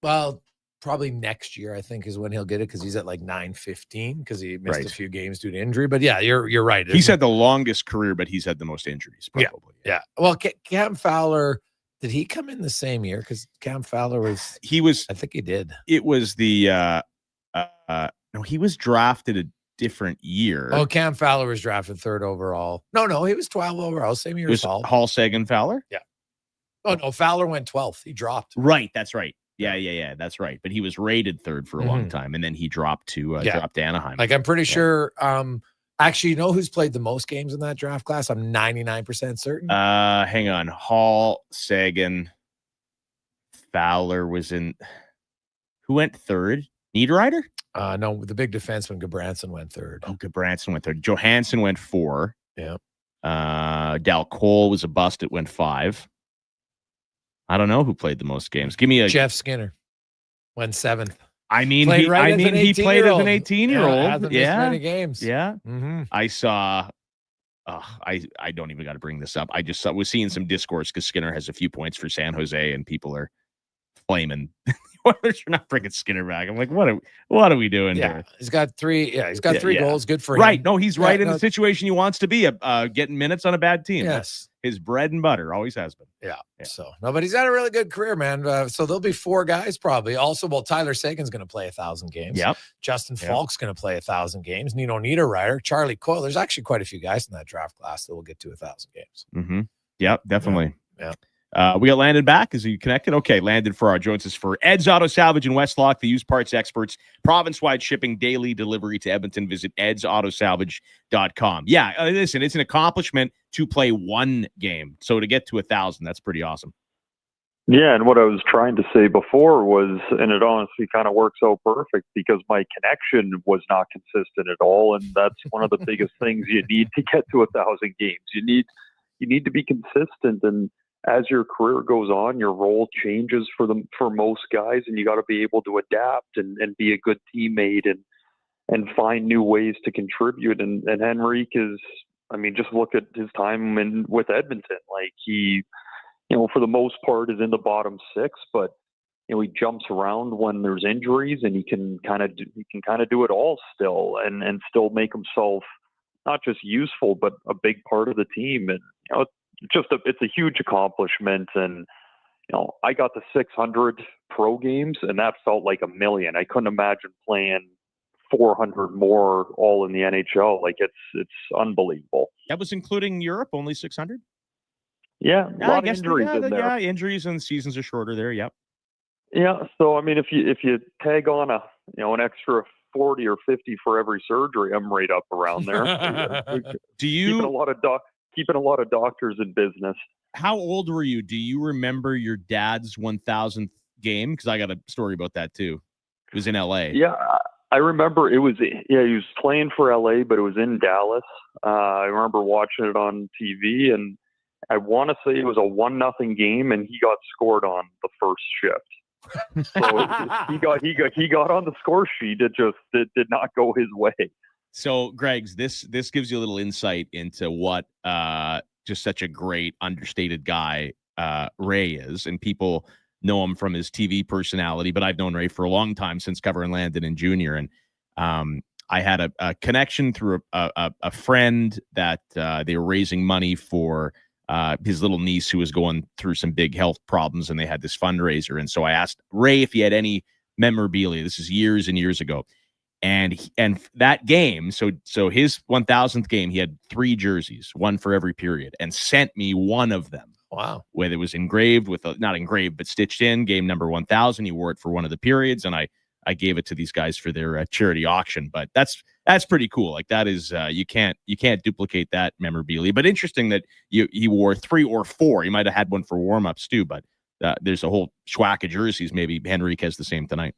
well, probably next year, I think, is when he'll get it because he's at like 915 because he missed a few games due to injury. But yeah, you're right.
He's had the longest career, but he's had the most injuries, probably.
Yeah. Well, Cam Fowler, did he come in the same year? Because Cam Fowler I think he did.
It was the no, he was drafted a different year.
Oh, Cam Fowler was drafted 3rd overall. No, he was 12 overall, same year as Hall.
Hall, Sagan, Fowler?
Yeah. Oh, no, Fowler went 12th. He dropped.
Right, that's right. Yeah, that's right. But he was rated 3rd for a long time, and then he dropped to Anaheim.
Like, I'm pretty sure. Actually, you know who's played the most games in that draft class? I'm 99% certain.
Hang on. Hall, Sagan, Fowler was in. Who went 3rd? Niederreiter?
No, the big defenseman Gabranson went 3rd.
Oh, Gabranson went 3rd. Johansson went 4.
Yeah.
Dal Cole was a bust. It went 5. I don't know who played the most games. Give me a
Jeff Skinner went 7th.
He played as an 18-year-old. Yeah,
many games.
Yeah. I saw. I don't even got to bring this up. I just was seeing some discourse because Skinner has a few points for San Jose, and people are flaming. You're not bringing Skinner back. I'm like, what are we doing here?
He's got 3. Yeah, he's got 3 goals. Good for him.
Right. No, he's right in the situation he wants to be. Getting minutes on a bad team.
Yes.
That's his bread and butter. Always has been.
Yeah. So no, but he's had a really good career, man. So there'll be 4 guys probably. Also, Tyler Sagan's going to play 1,000 games.
Yep.
Justin Falk's going to play 1,000 games. Nino Niederreiter, Charlie Coyle. There's actually quite a few guys in that draft class that will get to 1,000 games.
Mm-hmm. Yep, definitely.
Yeah.
We got Landon back. Is he connected? Okay, Landon Farrar joins us for Ed's Auto Salvage in Westlock, the used parts experts, province-wide shipping, daily delivery to Edmonton. Visit edsautosalvage.com. Yeah, listen, it's an accomplishment to play 1 game. So to get to 1,000, that's pretty awesome.
Yeah, and what I was trying to say before was, and it honestly kind of works out perfect because my connection was not consistent at all, and that's one of the biggest things you need to get to 1,000 games. You need to be consistent, and as your career goes on, your role changes for most guys, and you got to be able to adapt and be a good teammate and find new ways to contribute. And Henrique is, I mean, just look at his time with Edmonton. Like he, for the most part, is in the bottom 6, but he jumps around when there's injuries, and he can kind of do it all still, and still make himself not just useful but a big part of the team. And it's a huge accomplishment. And I got the 600 pro games, and that felt like 1 million. I couldn't imagine playing 400 more all in the NHL. Like it's unbelievable.
That was including Europe, only 600.
Yeah, a lot of injuries in there.
Yeah, injuries and seasons are shorter there. Yep.
Yeah, so I mean, if you tag on an extra 40 or 50 for every surgery, I'm right up around there.
Do you
keeping a lot of doctors in business?
How old were you? Do you remember your dad's 1,000th game? Because I got a story about that too. It was in LA.
Yeah, I remember it was. Yeah, he was playing for LA, but it was in Dallas. I remember watching it on TV, and I want to say it was a 1-0 game, and he got scored on the first shift. So he got on the score sheet. It did not go his way.
So, Greg's, this gives you a little insight into what just such a great, understated guy Ray is, and people know him from his TV personality. But I've known Ray for a long time, since covering Landon and Junior, and I had a connection through a friend that they were raising money for his little niece who was going through some big health problems, and they had this fundraiser. And so I asked Ray if he had any memorabilia. This is years and years ago. And that game, so his 1,000th game, he had 3 jerseys, 1 for every period, and sent me one of them.
Wow.
Where it was engraved with not engraved, but stitched in, game number 1,000. He wore it for one of the periods, and I gave it to these guys for their charity auction. But that's pretty cool. Like that is you can't duplicate that memorabilia. But interesting that he wore 3 or 4. He might have had one for warm-ups too, but there's a whole schwack of jerseys. Maybe Henrique has the same tonight.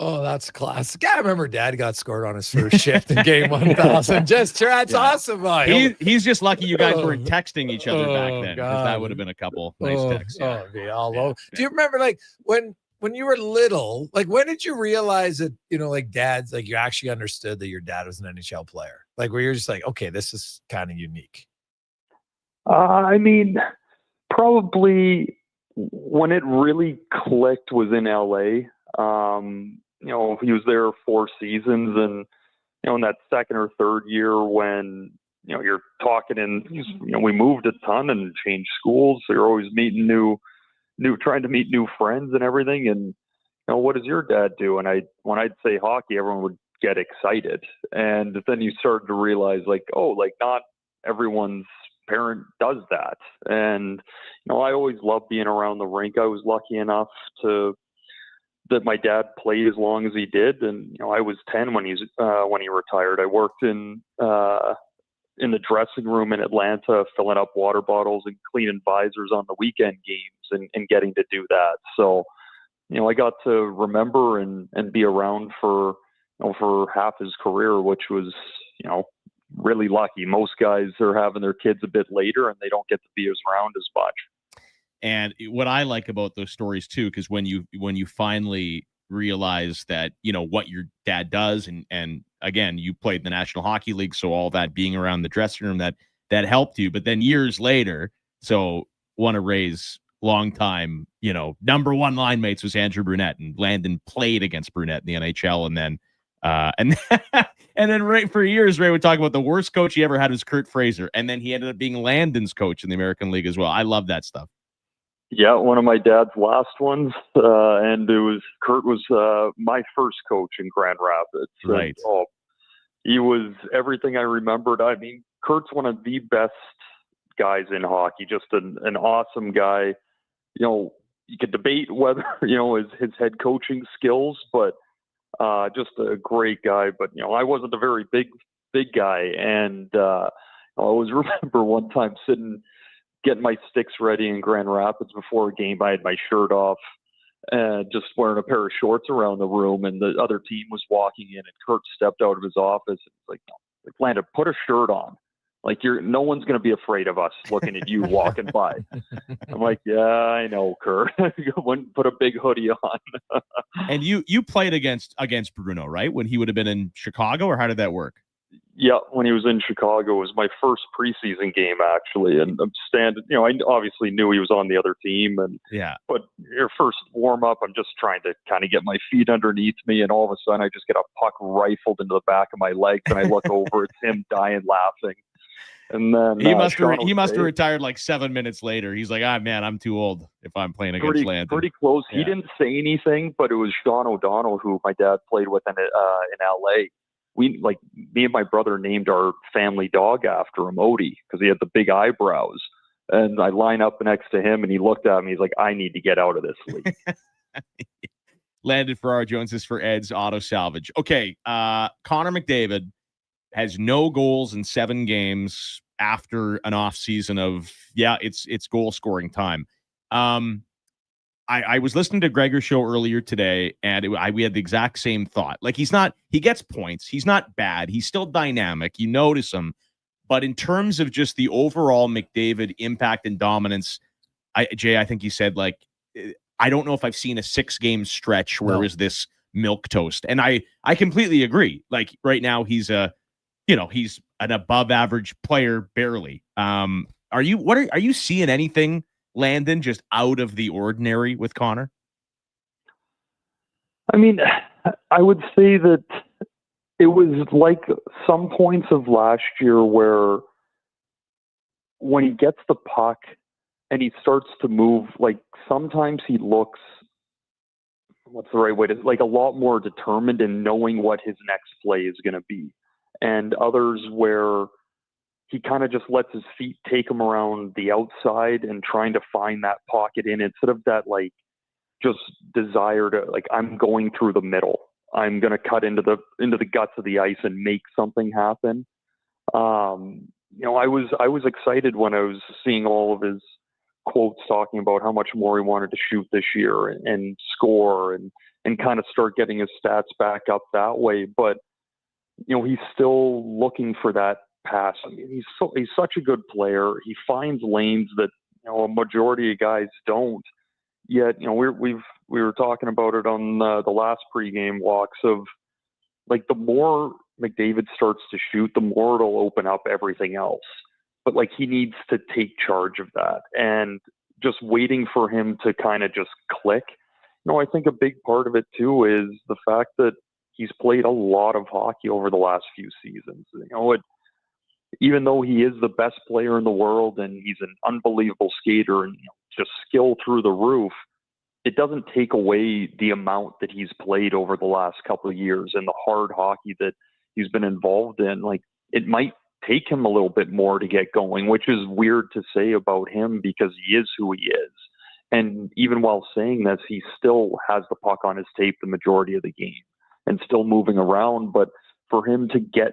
Oh, that's classic. I remember Dad got scored on his first shift in game 1,000. That's awesome.
He's just lucky you guys weren't texting each other back then, because that would have been a couple nice texts.
Yeah. Be all over. Do you remember when when you were little, like when did you realize that, like dads, like you actually understood that your dad was an NHL player? Like where you're just like, okay, this is kind of unique.
I mean, probably when it really clicked was in LA. He was there 4 seasons, and in that second or third year when you're talking, and we moved a ton and changed schools, so you're always meeting trying to meet new friends and everything. And what does your dad do? And when I'd say hockey, everyone would get excited, and then you started to realize not everyone's parent does that. And I always loved being around the rink. I was lucky enough that my dad played as long as he did, and I was 10 when he retired. I worked in the dressing room in Atlanta, filling up water bottles and cleaning visors on the weekend games, and getting to do that. So I got to remember and be around for half his career, which was really lucky. Most guys are having their kids a bit later, and they don't get to be around as much.
And what I like about those stories too, because when you finally realize that what your dad does, and again, you played in the National Hockey League, so all that being around the dressing room that helped you. But then years later, so one of Ray's longtime number one line mates was Andrew Brunette, and Landon played against Brunette in the NHL, and then and then Ray, for years, Ray would talk about the worst coach he ever had was Kurt Fraser, and then he ended up being Landon's coach in the American League as well. I love that stuff.
Yeah, one of my dad's last ones, and Kurt was my first coach in Grand Rapids.
Right.
And, he was everything I remembered. I mean, Kurt's one of the best guys in hockey, just an awesome guy. You could debate whether, his head coaching skills, but just a great guy. But, I wasn't a very big guy. And I always remember one time getting my sticks ready in Grand Rapids before a game. I had my shirt off and just wearing a pair of shorts around the room, and the other team was walking in, and Kurt stepped out of his office and was like, Landon, put a shirt on. Like, no one's going to be afraid of us looking at you walking by. I'm like, yeah, I know, Kurt. Put a big hoodie on.
And you played against Bruno, right? When he would have been in Chicago, or how did that work?
Yeah, when he was in Chicago, it was my first preseason game, actually. And I'm I obviously knew he was on the other team. But your first warm up, I'm just trying to kind of get my feet underneath me. And all of a sudden, I just get a puck rifled into the back of my legs. And I look over, it's him dying laughing. And then
he must have retired like 7 minutes later. He's like, man, I'm too old if I'm playing against Landon.
Pretty close.
Yeah.
He didn't say anything, but it was Sean O'Donnell, who my dad played with in LA. Me and my brother named our family dog after him, Odie, because he had the big eyebrows. And I line up next to him, and he looked at me. He's like, I need to get out of this league.
Landon Ferraro joins us for Ed's Auto Salvage. Okay, Connor McDavid has no goals in 7 games after an off season of, it's goal scoring time. I was listening to Gregor Show earlier today, and we had the exact same thought. Like, he gets points. He's not bad. He's still dynamic. You notice him. But in terms of just the overall McDavid impact and dominance, Jay, I think you said, I don't know if I've seen a 6-game stretch where it was this milquetoast. And I completely agree. Like, right now, he's he's an above average player, barely. Are you seeing anything, Landon, just out of the ordinary with Connor?
I mean, I would say that it was like some points of last year where when he gets the puck and he starts to move, sometimes he looks, what's the right way to, a lot more determined in knowing what his next play is going to be. And others where he kind of just lets his feet take him around the outside and trying to find that pocket in, instead of that, just desire to, I'm going through the middle. I'm going to cut into the guts of the ice and make something happen. I was excited when I was seeing all of his quotes talking about how much more he wanted to shoot this year and score and kind of start getting his stats back up that way. But, he's still looking for that pass. I mean, he's such a good player. He finds lanes that a majority of guys don't. Yet, we've we were talking about it on the last pregame walks of like the more McDavid starts to shoot, the more it'll open up everything else. But like he needs to take charge of that, and just waiting for him to kind of just click. I think a big part of it too is the fact that he's played a lot of hockey over the last few seasons. Even though he is the best player in the world and he's an unbelievable skater and just skill through the roof, it doesn't take away the amount that he's played over the last couple of years and the hard hockey that he's been involved in. Like, it might take him a little bit more to get going, which is weird to say about him because he is who he is. And even while saying this, he still has the puck on his tape the majority of the game and still moving around. But for him to get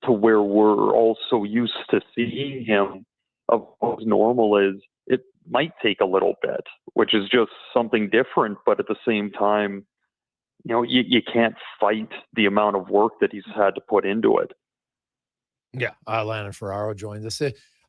to where we're all so used to seeing him of what normal is, it might take a little bit, which is just something different. But at the same time, you can't fight the amount of work that he's had to put into it.
Yeah, Landon Ferraro joins us.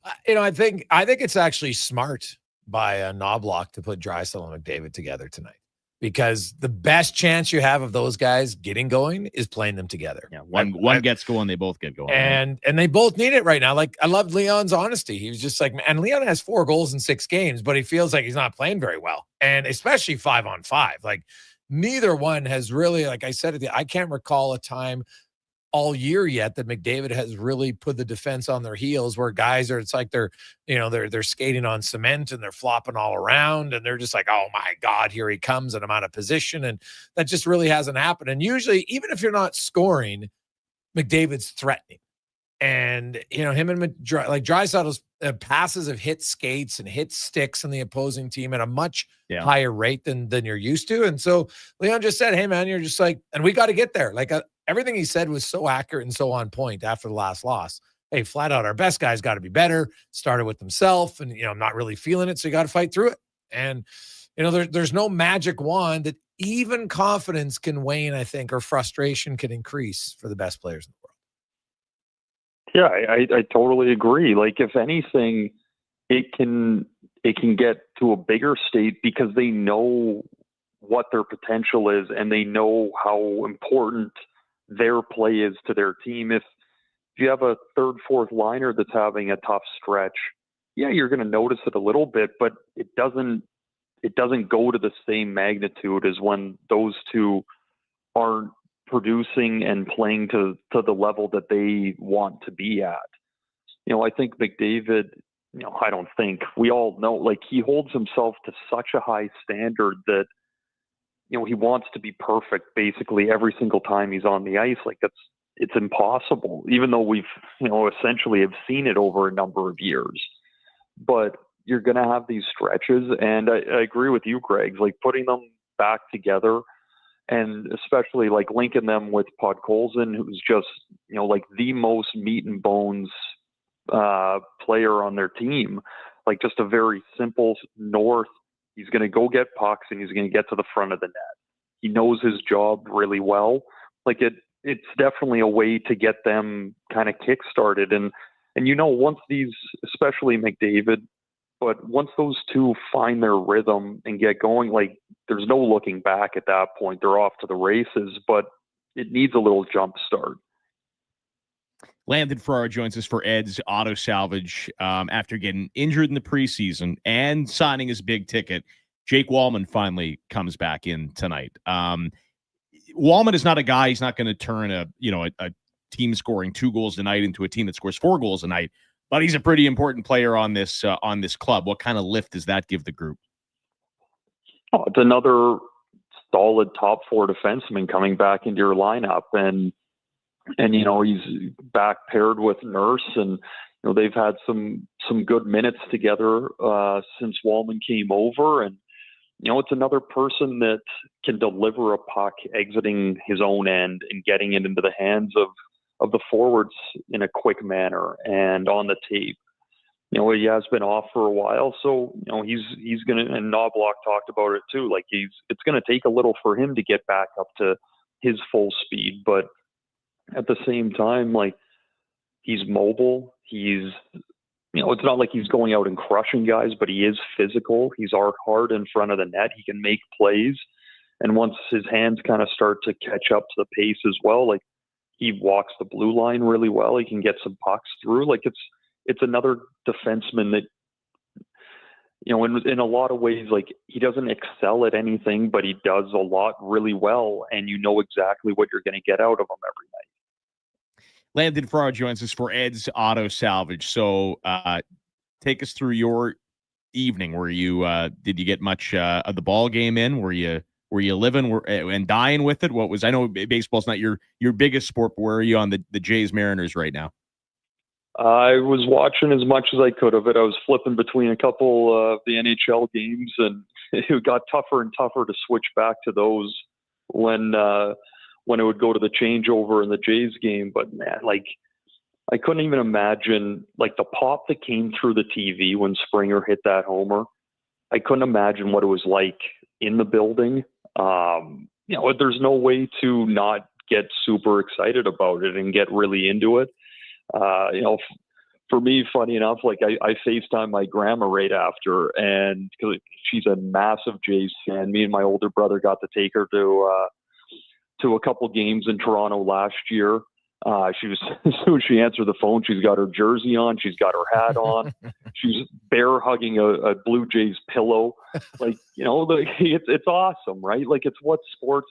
I think it's actually smart by Knobloch to put Draisaitl and McDavid together tonight, because the best chance you have of those guys getting going is playing them together.
Yeah, one gets going, they both get going,
and they both need it right now. Like, I loved Leon's honesty. He was just like, and Leon has 4 goals in 6 games, but he feels like he's not playing very well, and especially 5-on-5. Like, neither one has really, like I said, I can't recall a time all year yet that McDavid has really put the defense on their heels, where guys are, it's like they're skating on cement and they're flopping all around and they're just like, oh my God, here he comes and I'm out of position. And that just really hasn't happened. And usually, even if you're not scoring, McDavid's threatening. And, him and Draisaitl's passes have hit skates and hit sticks in the opposing team at a much higher rate than you're used to. And so Leon just said, hey man, you're just like, and we got to get there. Like, everything he said was so accurate and so on point after the last loss. Hey, flat out, our best guy's got to be better. Started with himself, and I'm not really feeling it, so you got to fight through it. And there's no magic wand that even confidence can wane, I think, or frustration can increase for the best players in the world.
Yeah, I totally agree. Like, if anything, it can get to a bigger state because they know what their potential is and they know how important their play is to their team. If you have a 3rd, 4th liner that's having a tough stretch, you're going to notice it a little bit, but it doesn't go to the same magnitude as when those two aren't producing and playing to the level that they want to be at. I think McDavid, we all know, like, he holds himself to such a high standard that he wants to be perfect basically every single time he's on the ice. Like, it's impossible, even though we've, essentially have seen it over a number of years. But you're going to have these stretches, and I agree with you, Greg, like putting them back together, and especially like linking them with Podkolzin, who's just, like the most meat and bones player on their team. Like, just a very simple north. He's going to go get pucks and he's going to get to the front of the net. He knows his job really well. Like, it's definitely a way to get them kind of kick-started. And once these, especially McDavid, but once those two find their rhythm and get going, like, there's no looking back at that point. They're off to the races, but it needs a little jump start.
Landon Ferraro joins us for Ed's Auto Salvage after getting injured in the preseason and signing his big ticket. Jake Wallman finally comes back in tonight. Wallman is not a guy, he's not going to turn a team scoring 2 goals a night into a team that scores 4 goals a night, but he's a pretty important player on this club. What kind of lift does that give the group?
Oh, it's another solid top 4 defenseman coming back into your lineup, and he's back paired with Nurse, and they've had some good minutes together since Wallman came over, and it's another person that can deliver a puck exiting his own end and getting it into the hands of the forwards in a quick manner and on the tape. He has been off for a while, so he's gonna, and Knobloch talked about it too. Like, it's gonna take a little for him to get back up to his full speed, but at the same time, like, he's mobile. He's, it's not like he's going out and crushing guys, but he is physical. He's hard in front of the net. He can make plays. And once his hands kind of start to catch up to the pace as well, like he walks the blue line really well. He can get some pucks through. Like it's another defenseman that, you know, in a lot of ways, like he doesn't excel at anything, but he does a lot really well, and you know exactly what you're going to get out of him every night.
Landon Farrar joins us for Ed's Auto Salvage. So take us through your evening. Were you did you get much of the ball game in? Were you living and dying with it? What was, I know baseball's not your biggest sport, but where are you on the Jays Mariners right now?
I was watching as much as I could of it. I was flipping between a couple of the NHL games, and it got tougher and tougher to switch back to those when it would go to the changeover in the Jays game. But man, like I couldn't even imagine like the pop that came through the TV when Springer hit that homer. I couldn't imagine what it was like in the building. You know, there's no way to not get super excited about it and get really into it. You know, for me, funny enough, like I FaceTime my grandma right after, and because she's a massive Jays fan, me and my older brother got to take her to a couple games in Toronto last year. As soon as she answered the phone, she's got her jersey on, she's got her hat on, she's bear hugging a Blue Jays pillow. Like, you know, like it's awesome, right? Like it's what sports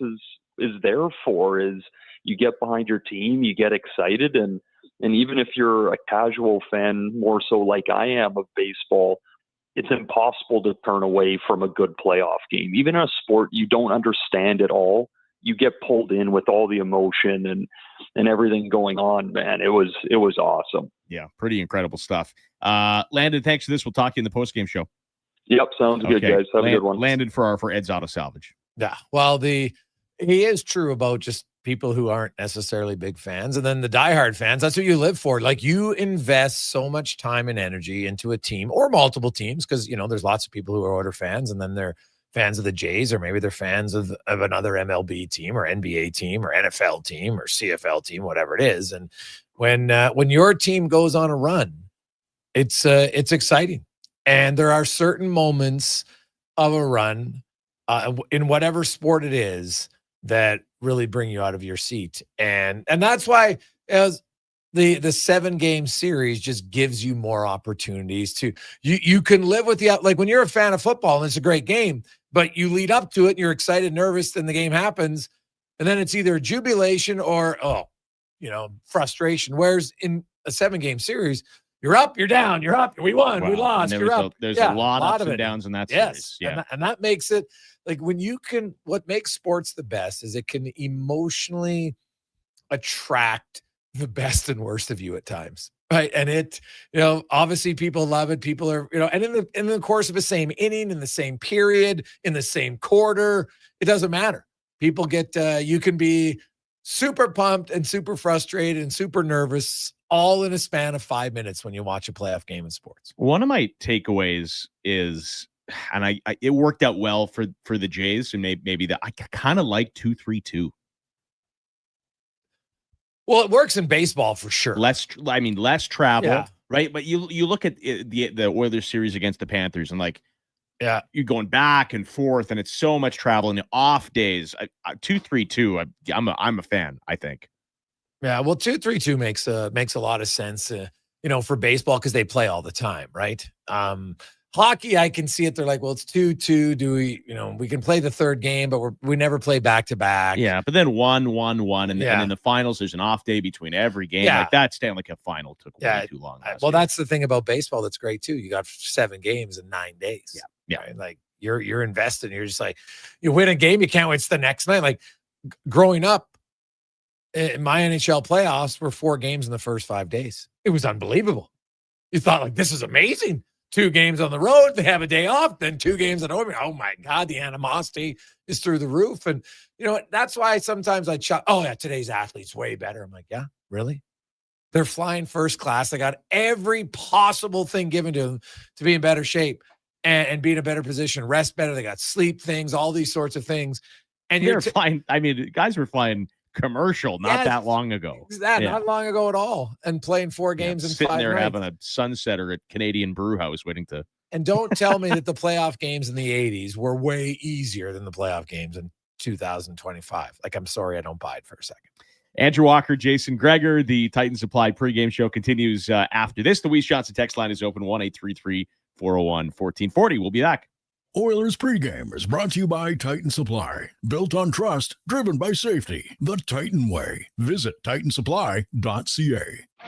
is there for, is you get behind your team, you get excited, and even if you're a casual fan, more so like I am of baseball, it's impossible to turn away from a good playoff game. Even in a sport you don't understand at all, you get pulled in with all the emotion and everything going on, man. It was awesome.
Yeah, pretty incredible stuff. Landon, thanks for this. We'll talk to you in the post-game show.
Yep, sounds good, guys. Have a good one.
Landon for Ed's Auto Salvage.
Yeah, well, he is true about just people who aren't necessarily big fans, and then the diehard fans. That's what you live for. Like you invest so much time and energy into a team or multiple teams, because you know there's lots of people who are Oilers fans, and then they're fans of the Jays, or maybe they're fans of another MLB team or NBA team or NFL team or CFL team, whatever it is. And when your team goes on a run, it's exciting, and there are certain moments of a run in whatever sport it is that really bring you out of your seat. And that's why as the 7-game series just gives you more opportunities to, you can live with like when you're a fan of football and it's a great game, but you lead up to it and you're excited, nervous, and the game happens. And then it's either jubilation or, frustration. Whereas in a 7-game series, you're up, you're down, you're up, we won, we lost, you're up.
There's a lot of ups and downs in that series.
Yeah. And that makes it, like what makes sports the best is it can emotionally attract the best and worst of you at times. Right. And it, obviously people love it. People are, and in the course of the same inning, in the same period, in the same quarter, it doesn't matter. People get, you can be super pumped and super frustrated and super nervous all in a span of 5 minutes when you watch a playoff game in sports.
One of my takeaways is, and it worked out well for the Jays, and maybe that I kind of like 2-3-2.
Well, it works in baseball for sure.
Less travel, right? But you look at the Oilers series against the Panthers, and you're going back and forth, and it's so much travel. And the off days, 2-3-2. I'm a fan, I think.
Yeah, well, 2-3-2 makes a lot of sense, for baseball, because they play all the time, right? Hockey, I can see it. They're like, well, it's 2-2. Do we, we can play the third game, but we never play back to back.
Yeah, but then 1-1-1, and in the finals, there's an off day between every game.
Yeah.
Like that Stanley Cup final took way too long.
Well, that's the thing about baseball that's great too. You got 7 games in 9 days.
Yeah.
Right? Like you're invested. And you're just like, you win a game, you can't wait till the next night. Like growing up, in my NHL playoffs were 4 games in the first 5 days. It was unbelievable. You thought like, this is amazing. 2 games on the road, they have a day off, then 2 games at home. Oh my God, the animosity is through the roof. And that's why sometimes I chuck, today's athlete's way better. I'm like, yeah, really? They're flying first class. They got every possible thing given to them to be in better shape and be in a better position, rest better. They got sleep things, all these sorts of things. And
you're flying. I mean, guys were flying commercial not that long ago.
Not long ago at all. And playing 4 games in 5
sitting there
nights.
having a sunsetter at Canadian Brew House waiting to.
And don't tell me that the playoff games in the 80s were way easier than the playoff games in 2025. Like, I'm sorry, I don't buy it for a second.
Andrew Walker, Jason Gregor, the Titan Supply pregame show continues after this. The Weiss Johnson text line is open, 1-833-401-1440. We'll be back.
Oilers pregame is brought to you by Titan Supply. Built on trust, driven by safety. The Titan way. Visit titansupply.ca.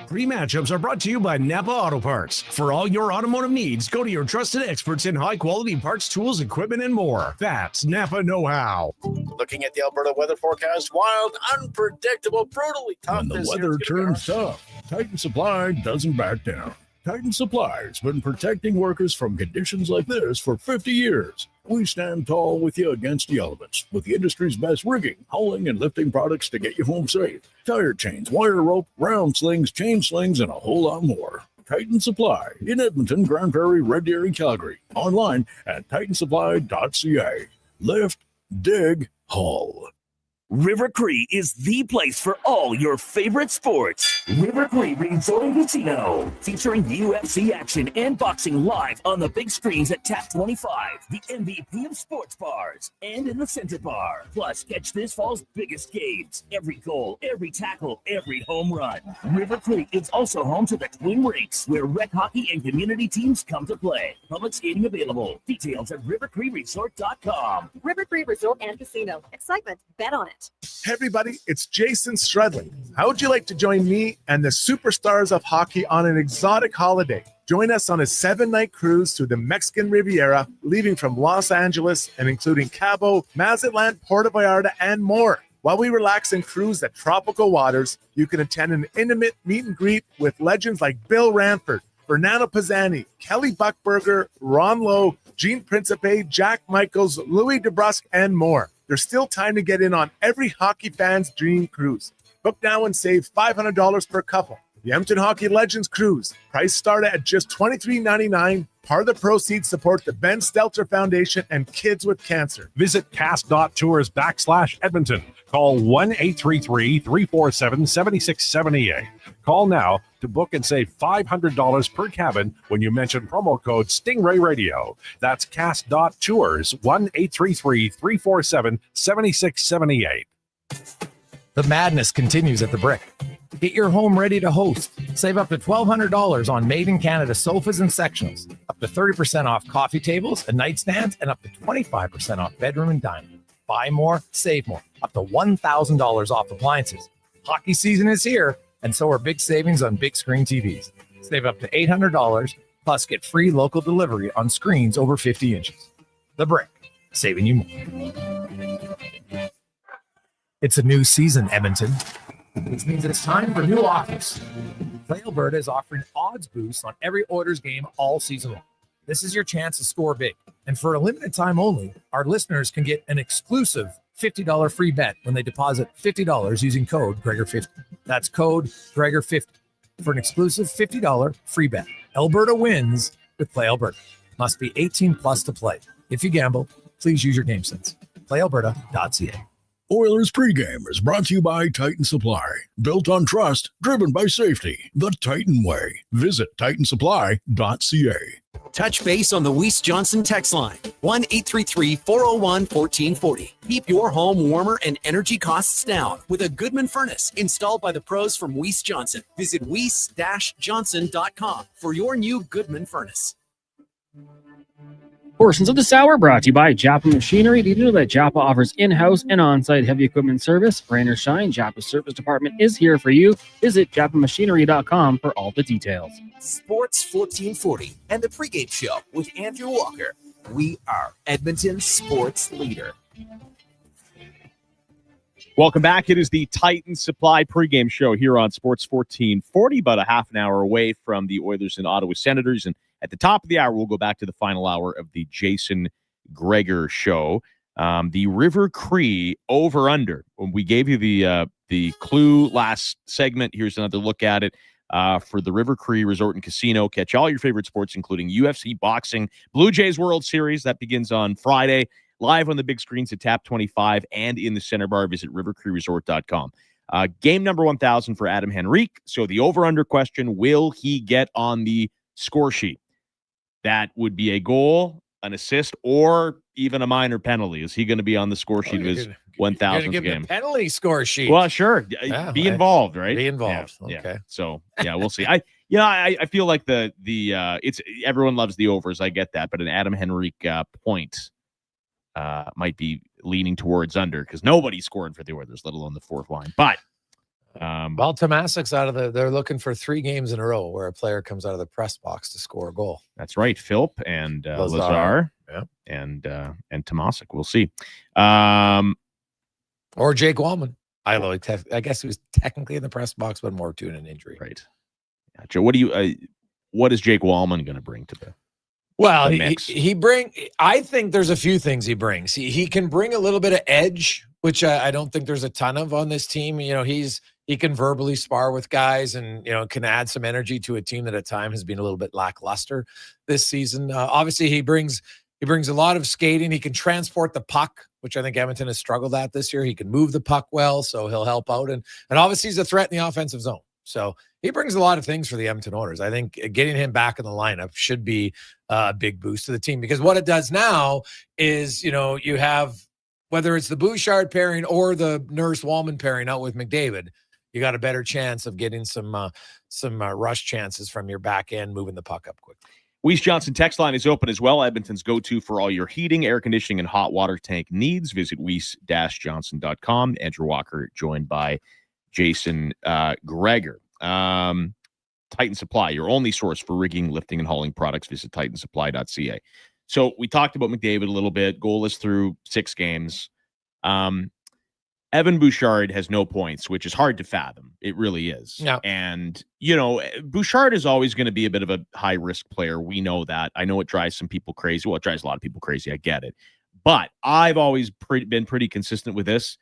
Pre-matchups are brought to you by Napa Auto Parts. For all your automotive needs, go to your trusted experts in high-quality parts, tools, equipment, and more. That's Napa know-how.
Looking at the Alberta weather forecast, wild, unpredictable, brutally tough.
When the
this
weather
year.
turns tough, Titan Supply doesn't back down. Titan Supply has been protecting workers from conditions like this for 50 years. We stand tall with you against the elements with the industry's best rigging, hauling, and lifting products to get you home safe. Tire chains, wire rope, round slings, chain slings, and a whole lot more. Titan Supply in Edmonton, Grand Prairie, Red Deer, and Calgary. Online at titansupply.ca. Lift, dig, haul.
River Cree is the place for all your favorite sports. River Cree Resort and Casino, featuring UFC action and boxing live on the big screens at Tap 25, the MVP of sports bars, and in the Center Bar. Plus, catch this fall's biggest games. Every goal, every tackle, every home run. River Cree is also home to the Twin Rinks, where rec hockey and community teams come to play. Public skating available. Details at rivercreeresort.com.
River Cree Resort and Casino. Excitement. Bet on it.
Hey everybody, it's Jason Stredley. How would you like to join me and the superstars of hockey on an exotic holiday? Join us on a 7-night cruise through the Mexican Riviera, leaving from Los Angeles and including Cabo, Mazatlan, Puerto Vallarta, and more. While we relax and cruise the tropical waters, you can attend an intimate meet and greet with legends like Bill Ranford, Fernando Pisani, Kelly Buckberger, Ron Lowe, Gene Principe, Jack Michaels, Louis DeBrusque, and more. There's still time to get in on every hockey fan's dream cruise. Book now and save $500 per couple. The Edmonton Hockey Legends Cruise. Price start at just $23.99. Part of the proceeds support the Ben Stelter Foundation and Kids with Cancer.
Visit cast.tours/Edmonton. Call 1-833-347-7678. Call now to book and save $500 per cabin when you mention promo code Stingray Radio. That's cast.tours, 1-833-347-7678.
The madness continues at the Brick. Get your home ready to host. Save up to $1,200 on made in Canada sofas and sectionals, up to 30% off coffee tables and nightstands, and up to 25% off bedroom and dining. Buy more, save more, up to $1,000 off appliances. Hockey season is here, and so are big savings on big screen TVs. Save up to $800, plus get free local delivery on screens over 50 inches. The Brick, saving you more. It's a new season, Edmonton, which means it's time for new offers. Play Alberta is offering odds boosts on every Oilers game all season long. This is your chance to score big. And for a limited time only, our listeners can get an exclusive $50 free bet when they deposit $50 using code Gregor50. That's code Gregor50 for an exclusive $50 free bet. Alberta wins with Play Alberta. Must be 18 plus to play. If you gamble, please use your game sense. PlayAlberta.ca.
Oilers pregame is brought to you by Titan Supply. Built on trust, driven by safety. The Titan way. Visit titansupply.ca.
Touch base on the Weiss Johnson text line, 1-833-401-1440. Keep your home warmer and energy costs down with a Goodman furnace installed by the pros from Weiss Johnson. Visit weiss-johnson.com for your new Goodman furnace.
Portions of this hour brought to you by Japa Machinery. Did you know that Japa offers in-house and on-site heavy equipment service? Rain or shine, Japa's service department is here for you. Visit japamachinery.com for all the details.
Sports 1440 and the pregame show with Andrew Walker. We are Edmonton's sports leader.
Welcome back. It is the Titan Supply pregame show here on Sports 1440, about a half an hour away from the Oilers and Ottawa Senators. And at the top of the hour, we'll go back to the final hour of the Jason Gregor Show. The River Cree over-under. When we gave you the clue last segment, here's another look at it. For the River Cree Resort and Casino, catch all your favorite sports, including UFC, boxing, Blue Jays World Series. That begins on Friday. Live on the big screens at Tap 25 and in the Center Bar. Visit rivercreeresort.com. Game number 1,000 for Adam Henrique. So the over-under question, will he get on the score sheet? That would be a goal, an assist, or even a minor penalty? Is he going to be on the score sheet of his 1,000th
give
game?
The penalty score sheet.
Well, sure.
Yeah,
be involved, right?
Be involved.
Yeah,
Okay.
Yeah. So we'll see. I feel like the it's everyone loves the overs. I get that, but an Adam Henrique point might be leaning towards under because nobody's scoring for the Oilers, let alone the fourth line. But
well, Tomasik's they're looking for 3 games in a row where a player comes out of the press box to score a goal.
That's right. Philp and Lazar.
Yeah.
And Tomasik. We'll see.
Or Jake Wallman. I guess he was technically in the press box, but more to an injury.
Right. Gotcha. What is Jake Wallman going to bring to the
Well,
mix?
I think there's a few things he brings. He can bring a little bit of edge, which I don't think there's a ton of on this team. He can verbally spar with guys and, can add some energy to a team that at time has been a little bit lackluster this season. Obviously he brings a lot of skating. He can transport the puck, which I think Edmonton has struggled at this year. He can move the puck well, so he'll help out. And obviously he's a threat in the offensive zone. So he brings a lot of things for the Edmonton Oilers. I think getting him back in the lineup should be a big boost to the team because what it does now is, you have, whether it's the Bouchard pairing or the Nurse-Wallman pairing out with McDavid, you got a better chance of getting some rush chances from your back end, moving the puck up quickly.
Weiss Johnson text line is open as well. Edmonton's go-to for all your heating, air conditioning, and hot water tank needs. Visit weiss-johnson.com. Andrew Walker joined by Jason Gregor. Titan Supply, your only source for rigging, lifting, and hauling products. Visit titansupply.ca. So we talked about McDavid a little bit. Goalless through 6 games. Evan Bouchard has no points, which is hard to fathom. It really is.
Yeah.
And, Bouchard is always going to be a bit of a high-risk player. We know that. I know it drives some people crazy. Well, it drives a lot of people crazy. I get it. But I've always been pretty consistent with this.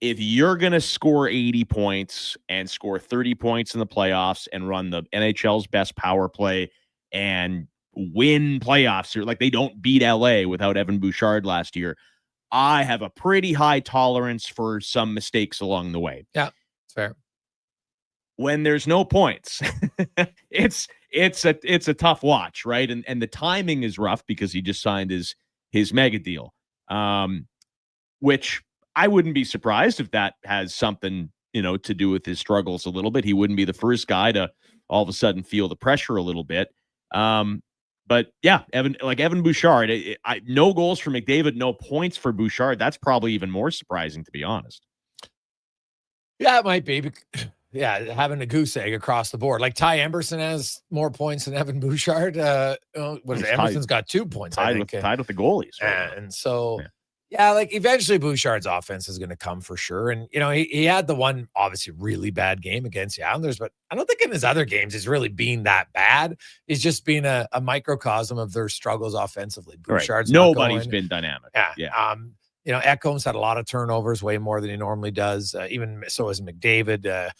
If you're going to score 80 points and score 30 points in the playoffs and run the NHL's best power play and win playoffs, like they don't beat LA without Evan Bouchard last year, I have a pretty high tolerance for some mistakes along the way.
Yeah, it's fair.
When there's no points, it's a tough watch, right? And the timing is rough because he just signed his mega deal, which I wouldn't be surprised if that has something, to do with his struggles a little bit. He wouldn't be the first guy to all of a sudden feel the pressure a little bit. But yeah, Evan Bouchard, no goals for McDavid, no points for Bouchard. That's probably even more surprising, to be honest.
Yeah, it might be. Yeah, having a goose egg across the board. Like Ty Emberson has more points than Evan Bouchard. Emerson's got 2 points,
tied with the goalies.
Right? And so, eventually Bouchard's offense is going to come for sure. And, he had the one obviously really bad game against the Islanders, but I don't think in his other games he's really been that bad. He's just been a microcosm of their struggles offensively. Bouchard's
Nobody's been dynamic.
Yeah. Ekholm's had a lot of turnovers, way more than he normally does. Even so has McDavid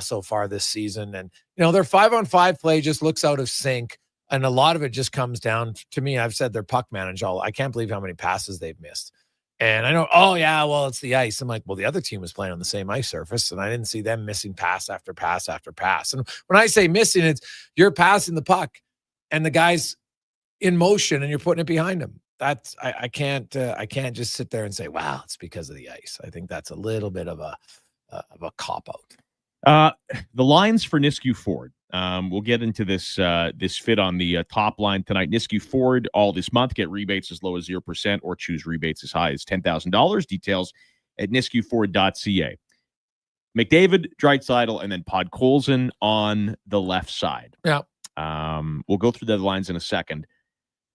so far this season. And, their 5-on-5 play just looks out of sync. And a lot of it just comes down to me. I've said they're puck managed. I can't believe how many passes they've missed. And I know, it's the ice. I'm like, well, the other team was playing on the same ice surface, and I didn't see them missing pass after pass after pass. And when I say missing, it's you're passing the puck, and the guy's in motion, and you're putting it behind him. That's I can't just sit there and say, wow, it's because of the ice. I think that's a little bit of a cop out.
The lines for Nisku Ford. We'll get into this fit on the top line tonight. Nisku Ford all this month. Get rebates as low as 0% or choose rebates as high as $10,000. Details at niskuford.ca. McDavid, Draisaitl, and then Podkolzin on the left side.
Yeah.
We'll go through the lines in a second.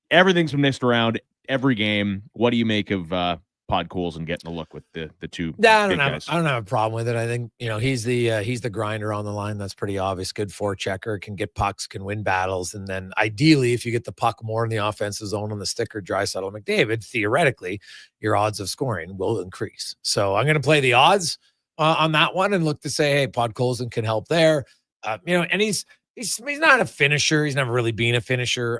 Everything's been missed around every game. What do you make of Podkolzin getting a look with the two?
Yeah, I don't have a problem with it. I think he's the grinder on the line. That's pretty obvious. Good forechecker, can get pucks, can win battles, and then ideally, if you get the puck more in the offensive zone on the sticker, Draisaitl, McDavid, theoretically, your odds of scoring will increase. So I'm going to play the odds on that one and look to say, hey, Podkolzin can help there. And he's not a finisher. He's never really been a finisher.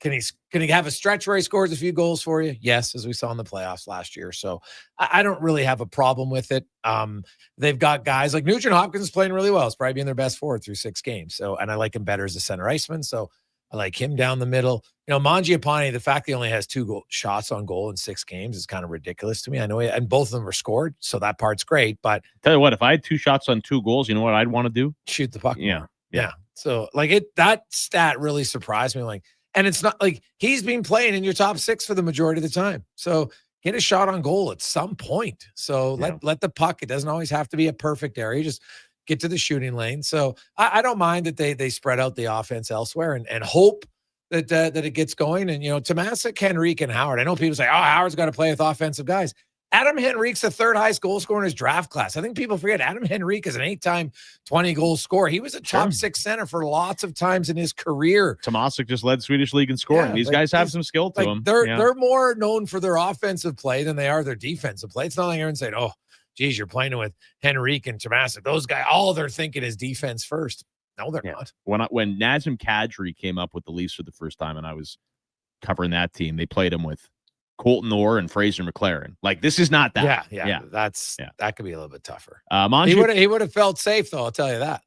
Can he have a stretch where he scores a few goals for you? Yes, as we saw in the playoffs last year. So I don't really have a problem with it. They've got guys like Nugent Hopkins playing really well. It's probably being their best forward through 6 games. So, and I like him better as a center iceman. So I like him down the middle. Mangiapane, the fact that he only has 2 shots on goal in 6 games is kind of ridiculous to me. I know, and both of them were scored, so that part's great. But
tell you what, if I had 2 shots on 2 goals, you know what I'd want to do?
Shoot the puck.
Yeah.
So that stat really surprised me. Like, and it's not like he's been playing in your top 6 for the majority of the time. So get a shot on goal at some point. So let the puck. It doesn't always have to be a perfect area. Just get to the shooting lane. So I don't mind that they spread out the offense elsewhere and hope that it gets going. And, Tomasic, Henrique, and Howard. I know people say, oh, Howard's got to play with offensive guys. Adam Henrique's the 3rd highest goal scorer in his draft class. I think people forget Adam Henrique is an 8-time 20-goal scorer. He was a top 6 center for lots of times in his career.
Tomasic just led Swedish league in scoring. These guys have some skill to them.
They're more known for their offensive play than they are their defensive play. It's not like everyone's saying, oh, geez, you're playing with Henrique and Tomasic. Those guys, all they're thinking is defense first. No, they're not.
When Nazem Kadri came up with the Leafs for the first time, and I was covering that team, they played him with Colton Orr and Fraser McLaren. Like, this is not that.
Yeah. That could be a little bit tougher.
He
would have felt safe, though. I'll tell you that.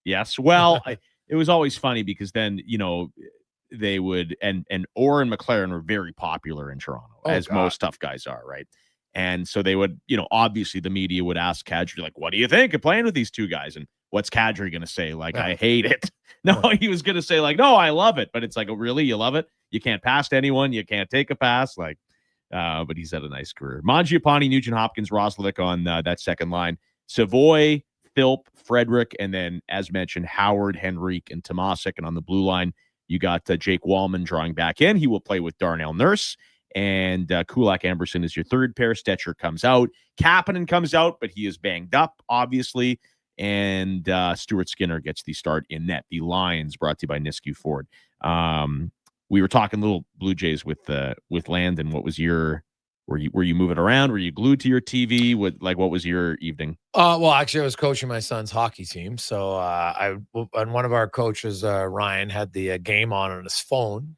Yes. Well, it was always funny because then, they would, and Orr and McLaren were very popular in Toronto, most tough guys are, right? And so they would, obviously the media would ask Kadri, like, what do you think of playing with these 2 guys? And what's Kadri going to say? Like, I hate it. No, he was going to say, like, no, I love it. But it's like, oh, really? You love it? You can't pass to anyone. You can't take a pass. Like, but he's had a nice career. Mangiapane, Nugent Hopkins, Roslovic on that second line. Savoy, Philp, Frederick, and then, as mentioned, Howard, Henrique, and Tomasic. And on the blue line, you got Jake Wallman drawing back in. He will play with Darnell Nurse. And Kulak Amberson is your 3rd pair. Stetcher comes out. Kapanen comes out, but he is banged up, obviously. And Stuart Skinner gets the start in net. The Lions, brought to you by Nisku Ford. We were talking little Blue Jays with Landon. What was your? Were you moving around? Were you glued to your TV? What was your evening?
Well, actually, I was coaching my son's hockey team. So and one of our coaches, Ryan, had the game on his phone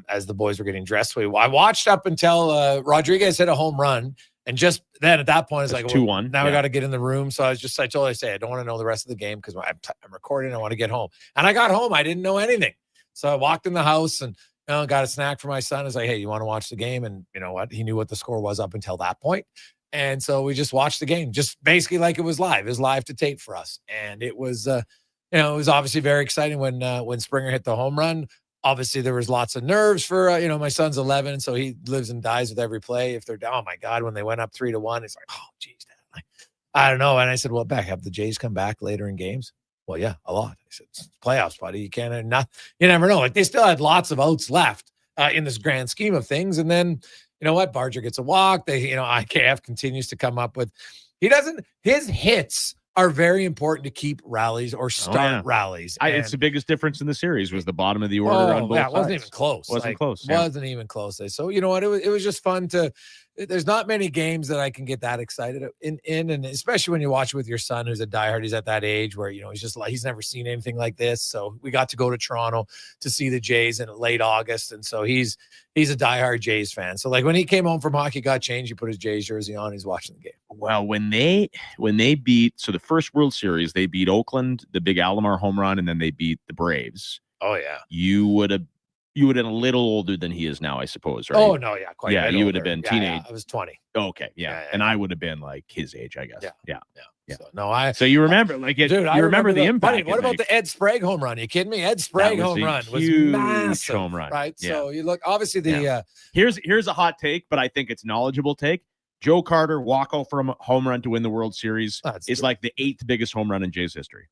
as the boys were getting dressed. I watched up until Rodriguez hit a home run. And just then at that point, it's like
2-1.
Now we got to get in the room. So I told her, I don't want to know the rest of the game because I'm recording. I want to get home. And I got home. I didn't know anything. So I walked in the house and got a snack for my son. I was like, hey, you want to watch the game? And you know what? He knew what the score was up until that point. And so we just watched the game, just basically like it was live. It was live to tape for us. And it was, it was obviously very exciting when Springer hit the home run. Obviously, there was lots of nerves for, my son's 11, so he lives and dies with every play. If they're down, oh my God, when they went up 3-1, it's like, oh, geez, Dad. I don't know. And I said, well, have the Jays come back later in games? Well, yeah, a lot. I said, it's playoffs, buddy. You never know. Like, they still had lots of outs left in this grand scheme of things. And then, you know what? Barger gets a walk. IKF continues to come up with, his hits are very important to keep rallies or start rallies.
It's the biggest difference in the series was the bottom of the order on both sides.
It wasn't even close. Wasn't even close. So, you know what? It was just fun there's not many games that I can get that excited in, and especially when you watch it with your son, who's a diehard. He's at that age where, he's just like, he's never seen anything like this. So we got to go to Toronto to see the Jays in late August. And so he's a diehard Jays fan. So like when he came home from hockey, got changed, he put his Jays jersey on, he's watching the game.
Well, when they beat, so the first World Series, they beat Oakland, the big Alomar home run, and then they beat the Braves.
Oh yeah.
You would have been a little older than he is now, I suppose, right?
Oh no, yeah, quite.
Yeah, you would have been teenage.
I was 20.
Okay, yeah. And I would have been like his age, I guess. Yeah.
So
you remember, dude, you remember the impact.
Buddy, what about the Ed Sprague home run? Are you kidding me? Ed Sprague home run was massive,
home run,
right?
Yeah.
So you look, obviously
here's a hot take, but I think it's knowledgeable take. Joe Carter walk-off from home run to win the World Series is like the 8th biggest home run in Jays history.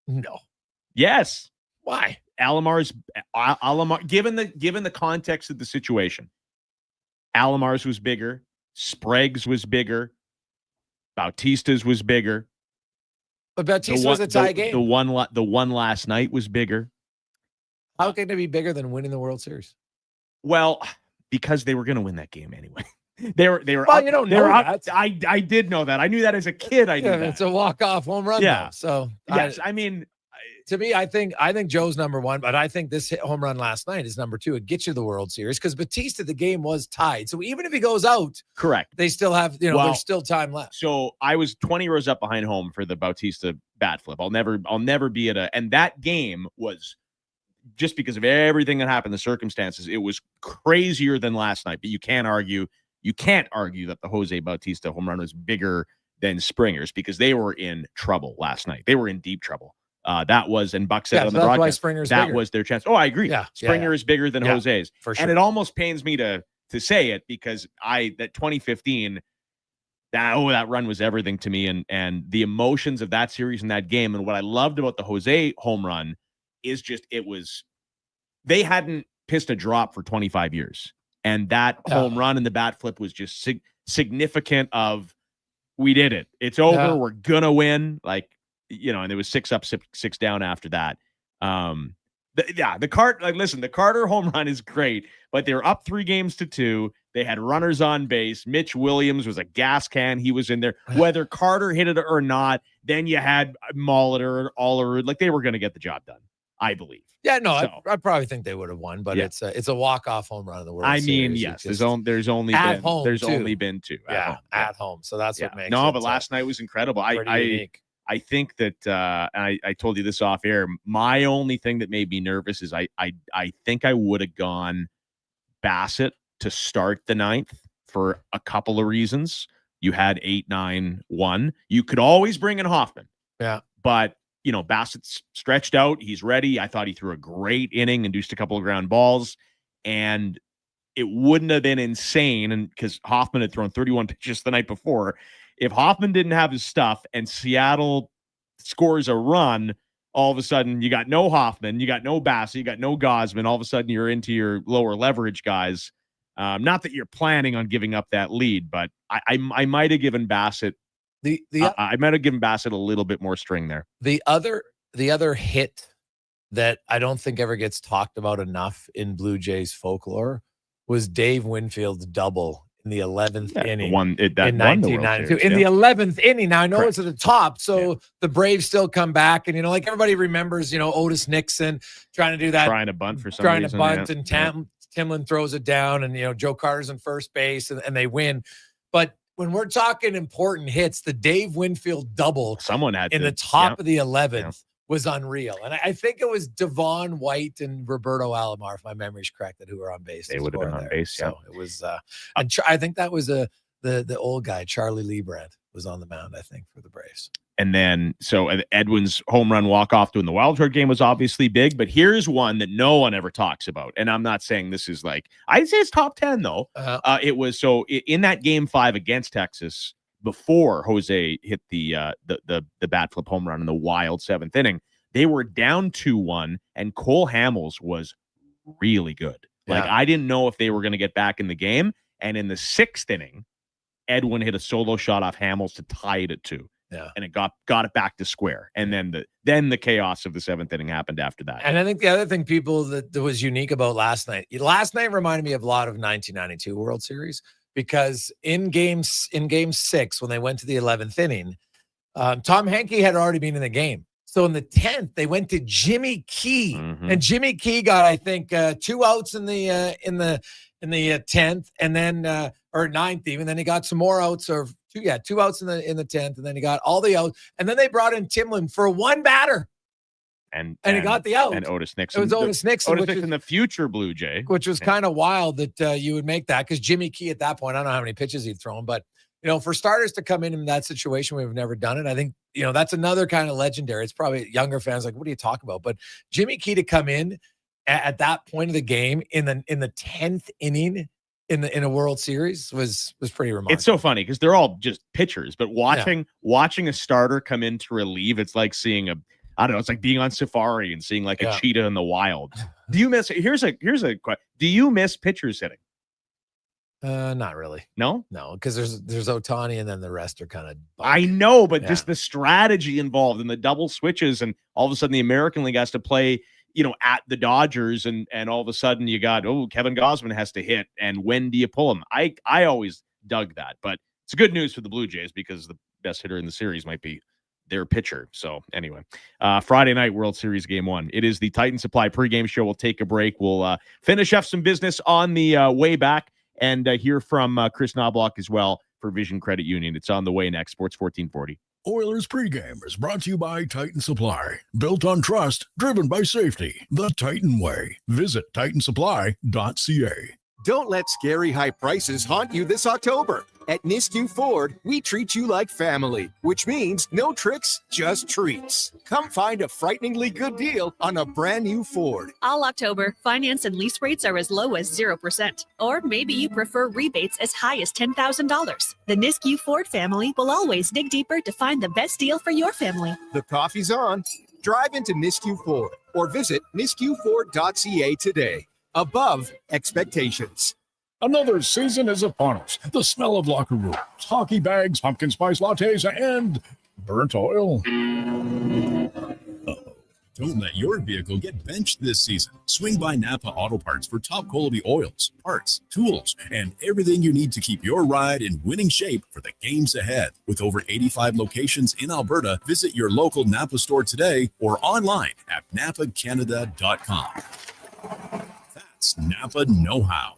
No.
Yes.
Why?
Alomar, given the context of the situation, Alomar's was bigger, Sprague's was bigger, Bautista's was bigger.
But Bautista was a tie game.
The one last night was bigger.
How can it be bigger than winning the World Series?
Well, because they were going to win that game anyway. They were.
Well, you don't know that.
I did know that. I knew that as a kid. I knew that.
It's a walk-off home run.
Yeah.
Though, so
yes,
to me, I think Joe's number one, but I think this home run last night is number two. It gets you the World Series because Bautista, the game was tied. So even if he goes out,
correct,
they still have, there's still time left.
So I was 20 rows up behind home for the Bautista bat flip. I'll never be and that game was just because of everything that happened, the circumstances, it was crazier than last night. But you can't argue that the Jose Bautista home run was bigger than Springer's, because they were in trouble last night. They were in deep trouble. That was, and Buck said on the
that's why
broadcast,
Springer's
that
bigger.
was their chance. Oh, I agree.
Yeah,
Springer is bigger than Jose's.
for sure.
And it almost pains me to say it, because that 2015, that run was everything to me, and the emotions of that series and that game. And what I loved about the Jose home run is just, they hadn't pissed a drop for 25 years. And that home run and the bat flip was just significant of, we did it. It's over.
Yeah.
We're going to win. Like, and it was 6 up, 6 down after that. The Carter home run is great, but they were up 3-2. They had runners on base. Mitch Williams was a gas can. He was in there. Whether Carter hit it or not, then you had Molitor, Allerud. Like, they were going to get the job done, I believe.
Yeah, no, I probably think they would have won, but it's a walk-off home run in the World Series.
I mean, yes, there's only been 2
at home. So that's what makes
but last night was incredible. I think that, and I told you this off air, my only thing that made me nervous is I think I would have gone Bassett to start the 9th for a couple of reasons. You had 8-9-1. You could always bring in Hoffman.
Yeah.
But, Bassett's stretched out. He's ready. I thought he threw a great inning, induced a couple of ground balls, and it wouldn't have been insane. And because Hoffman had thrown 31 pitches the night before, if Hoffman didn't have his stuff and Seattle scores a run, all of a sudden you got no Hoffman, you got no Bassett, you got no Gosman. All of a sudden you're into your lower leverage guys. Not that you're planning on giving up that lead, but I might have given Bassett I might have given Bassett a little bit more string there.
The other hit that I don't think ever gets talked about enough in Blue Jays folklore was Dave Winfield's double in the 11th inning in 1992. In the 11th inning. Now, I know it's at the top, so the Braves still come back. And, like everybody remembers, Otis Nixon trying to do that.
Trying to bunt for some reason.
And Timlin throws it down, and, Joe Carter's in first base, and they win. But when we're talking important hits, the Dave Winfield double in the top of the 11th was unreal. And I think it was Devon White and Roberto Alomar, if my memory's correct, who were on base.
They would have been on base,
So it was, and I think that was the old guy, Charlie Liebrandt, was on the mound, I think, for the Braves.
And then, Edwin's home run walk-off doing the wildcard game was obviously big, but here's one that no one ever talks about. And I'm not saying this is I'd say it's top 10, though. It was, in that game 5 against Texas, before Jose hit the bat flip home run in the wild 7th inning, they were down 2-1, and Cole Hamels was really good. I didn't know if they were going to get back in the game. And in the 6th inning, Edwin hit a solo shot off Hamels to tie it at 2.
Yeah.
And it got it back to square. And then the chaos of the 7th inning happened after that.
And I think the other thing that was unique about last night reminded me of a lot of 1992 World Series, because in game 6, when they went to the 11th inning, Tom Henke had already been in the game. So in the 10th, they went to Jimmy Key, and Jimmy Key got, I think, 2 outs in the 10th, and then or 9th even. Then he got some more outs, or 2 outs in the 10th, and then he got all the outs. And then they brought in Timlin for 1 batter, and he got the out.
And Otis Nixon.
It was Otis Nixon,
Otis Nixon, the future Blue Jay,
which was kind of wild that you would make that, because Jimmy Key at that point, I don't know how many pitches he'd thrown, but for starters to come in that situation, we've never done it. I think that's another kind of legendary. It's probably younger fans like, what are you talking about? But Jimmy Key to come in at that point of the game in the 10th inning in a World Series was pretty remarkable.
It's so funny because they're all just pitchers, but watching a starter come in to relieve, it's like seeing it's like being on safari and seeing a cheetah in the wild. Do you miss? Here's a question. Do you miss pitchers hitting?
Not really.
No,
because there's Ohtani, and then the rest are kind of.
I know, but just the strategy involved in the double switches, and all of a sudden the American League has to play, at the Dodgers, and all of a sudden you got Kevin Gosman has to hit, and when do you pull him? I always dug that, but it's good news for the Blue Jays because the best hitter in the series might be their pitcher. So anyway, Friday night World Series Game 1. It is the Titan Supply pregame show. We'll take a break. We'll finish up some business on the way back. And hear from Chris Knobloch as well for Vision Credit Union. It's on the way next. Sports 1440.
Oilers pregame is brought to you by Titan Supply. Built on trust, driven by safety. The Titan way. Visit titansupply.ca.
Don't let scary high prices haunt you this October. At Nisku Ford, we treat you like family, which means no tricks, just treats. Come find a frighteningly good deal on a brand new Ford.
All October, finance and lease rates are as low as 0%. Or maybe you prefer rebates as high as $10,000. The Nisku Ford family will always dig deeper to find the best deal for your family.
The coffee's on. Drive into Nisku Ford or visit niskuford.ca today. Above expectations.
Another season is upon us. The smell of locker rooms, hockey bags, pumpkin spice lattes, and burnt oil.
Don't let your vehicle get benched this season. Swing by Napa Auto Parts for top quality oils, parts, tools, and everything you need to keep your ride in winning shape for the games ahead. With over 85 locations in Alberta, visit your local Napa store today or online at napacanada.com. That's Napa know-how.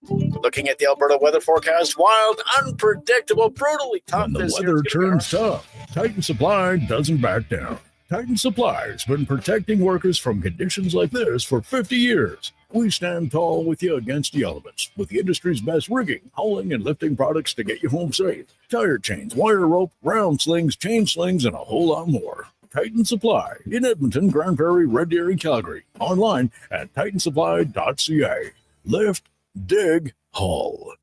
Looking at the Alberta weather forecast, wild, unpredictable, brutally tough.
When the
this
weather
year.
turns tough, Titan Supply doesn't back down. Titan Supply has been protecting workers from conditions like this for 50 years. We stand tall with you against the elements with the industry's best rigging, hauling, and lifting products to get you home safe. Tire chains, wire rope, round slings, chain slings, and a whole lot more. Titan Supply in Edmonton, Grand Prairie, Red Deer, and Calgary. Online at titansupply.ca. Lift, dig, haul.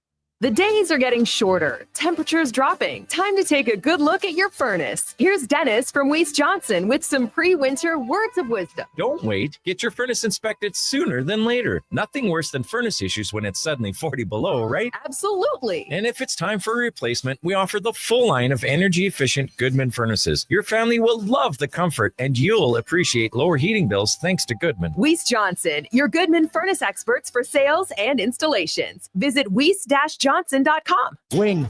The days are getting shorter, temperatures dropping. Time to take a good look at your furnace. Here's Dennis from Weiss Johnson with some pre-winter words of wisdom.
Don't wait. Get your furnace inspected sooner than later. Nothing worse than furnace issues when it's suddenly 40 below, right?
Absolutely.
And if it's time for a replacement, we offer the full line of energy-efficient Goodman furnaces. Your family will love the comfort, and you'll appreciate lower heating bills thanks to Goodman.
Weiss Johnson, your Goodman furnace experts for sales and installations. Visit Weiss-Johnson.com.
Wing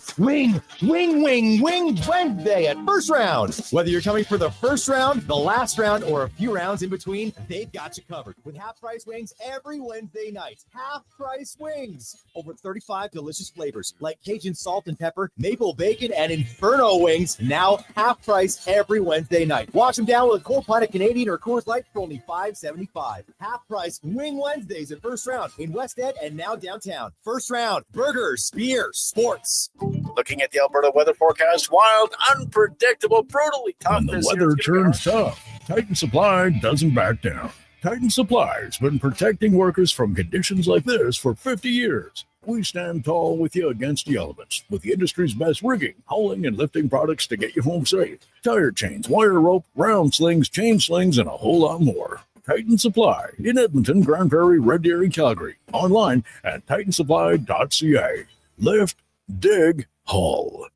Wednesday at First Round. Whether you're coming for the first round, the last round, or a few rounds in between, they've got you covered. With half-price wings every Wednesday night. Half-price wings. Over 35 delicious flavors like Cajun salt and pepper, maple bacon, and Inferno wings. Now half-price every Wednesday night. Wash them down with a Cold Planet Canadian or Coors Light for only $5.75. Half-price Wing Wednesdays at First Round in West Ed and now downtown. First Round. Burgers, beer, sports.
Looking at the Alberta weather forecast, wild, unpredictable, brutally tough.
When the
this
weather
year.
turns tough, Titan Supply doesn't back down. Titan Supply has been protecting workers from conditions like this for 50 years. We stand tall with you against the elements with the industry's best rigging, hauling, and lifting products to get you home safe. Tire chains, wire rope, round slings, chain slings, and a whole lot more. Titan Supply in Edmonton, Grand Prairie, Red Deer, and Calgary. Online at titansupply.ca. Lift, dig, haul.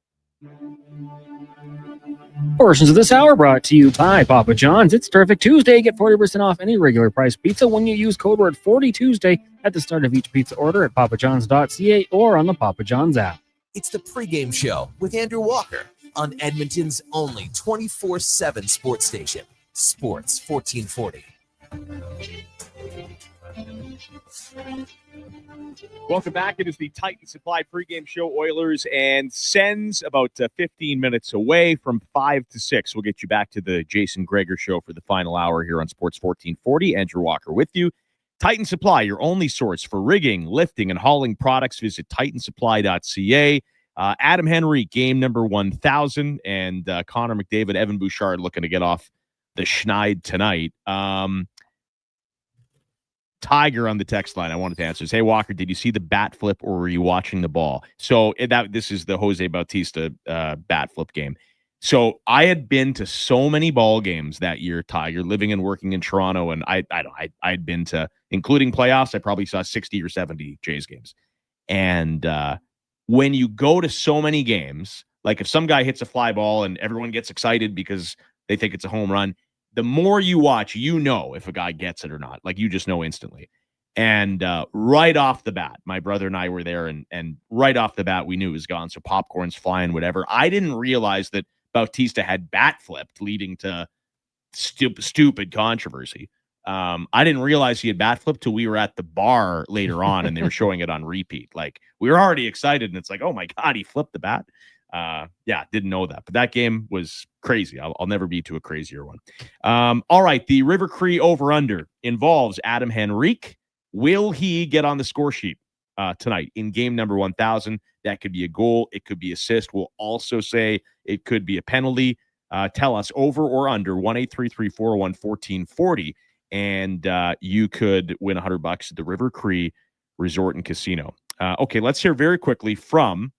Portions of this hour brought to you by Papa John's. It's Terrific Tuesday. Get 40% off any regular price pizza when you use code word 40Tuesday at the start of each pizza order at papajohns.ca or on the Papa John's app.
It's the pregame show with Andrew Walker on Edmonton's only 24/7 sports station, Sports 1440.
Welcome back. It is the Titan Supply pregame show. Oilers and Sens about 15 minutes away from 5 to 6. We'll get you back to the Jason Gregor Show for the final hour here on Sports 1440. Andrew Walker with you. Titan Supply, your only source for rigging, lifting, and hauling products. Visit titansupply.ca. Adam Henry, game number 1,000, and Connor McDavid, Evan Bouchard looking to get off the schneid tonight. Tiger on the text line, I wanted to answer. Hey, Walker, did you see the bat flip or were you watching the ball? So this is the Jose Bautista bat flip game. So I had been to so many ball games that year, Tiger, living and working in Toronto, and I'd been to, including playoffs, I probably saw 60 or 70 Jays games. And when you go to so many games, like if some guy hits a fly ball and everyone gets excited because they think it's a home run, the more you watch, you know if a guy gets it or not. Like, you just know instantly. And right off the bat, my brother and I were there, and right off the bat, we knew it was gone. So popcorn's flying, whatever. I didn't realize that Bautista had bat flipped, leading to stupid controversy. I didn't realize he had bat flipped till we were at the bar later on, and they were showing it on repeat. Like, we were already excited, and it's like, oh my God, he flipped the bat. Didn't know that. But that game was crazy. I'll never be to a crazier one. All right, the River Cree over-under involves Adam Henrique. Will he get on the score sheet tonight in game number 1,000? That could be a goal. It could be assist. We'll also say it could be a penalty. Tell us over or under 1-833-401-1440, and you could win $100 at the River Cree Resort and Casino. Okay, let's hear very quickly from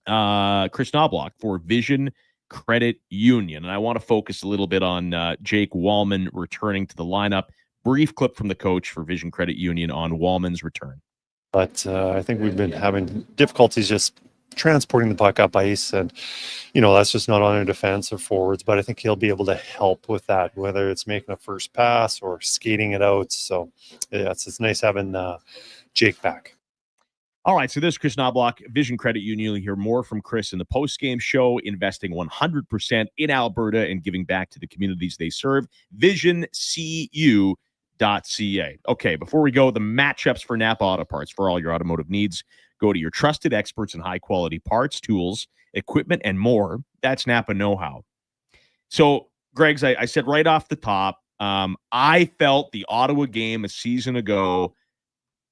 Chris Knobloch for Vision Credit Union. And I want to focus a little bit on Jake Wallman returning to the lineup. Brief clip from the coach for Vision Credit Union on Wallman's return.
But I think we've been having difficulties just transporting the puck up ice, and that's just not on our defense or forwards, but I think he'll be able to help with that, whether it's making a first pass or skating it out. So it's nice having Jake back.
All right, so this is Chris Knobloch, Vision Credit Union. You'll hear more from Chris in the post-game show, investing 100% in Alberta and giving back to the communities they serve. VisionCU.ca. Okay, before we go, the matchups for Napa Auto Parts for all your automotive needs. Go to your trusted experts in high-quality parts, tools, equipment, and more. That's Napa know-how. So, Greg's, I said right off the top, I felt the Ottawa game a season ago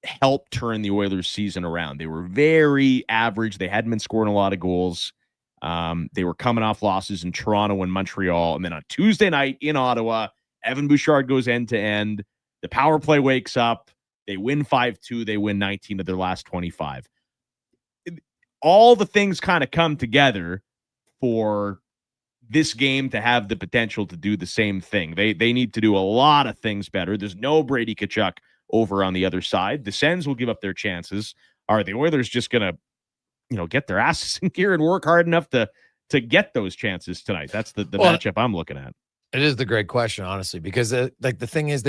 helped turn the Oilers' season around. They were very average. They hadn't been scoring a lot of goals. They were coming off losses in Toronto and Montreal. And then on Tuesday night in Ottawa, Evan Bouchard goes end-to-end. The power play wakes up. They win 5-2. They win 19 of their last 25. All the things kind of come together for this game to have the potential to do the same thing. They need to do a lot of things better. There's no Brady Tkachuk over on the other side. The Sens will give up their chances. Are the Oilers just going to, get their asses in gear and work hard enough to get those chances tonight? That's the matchup I'm looking at.
It is the great question, honestly, because the thing is,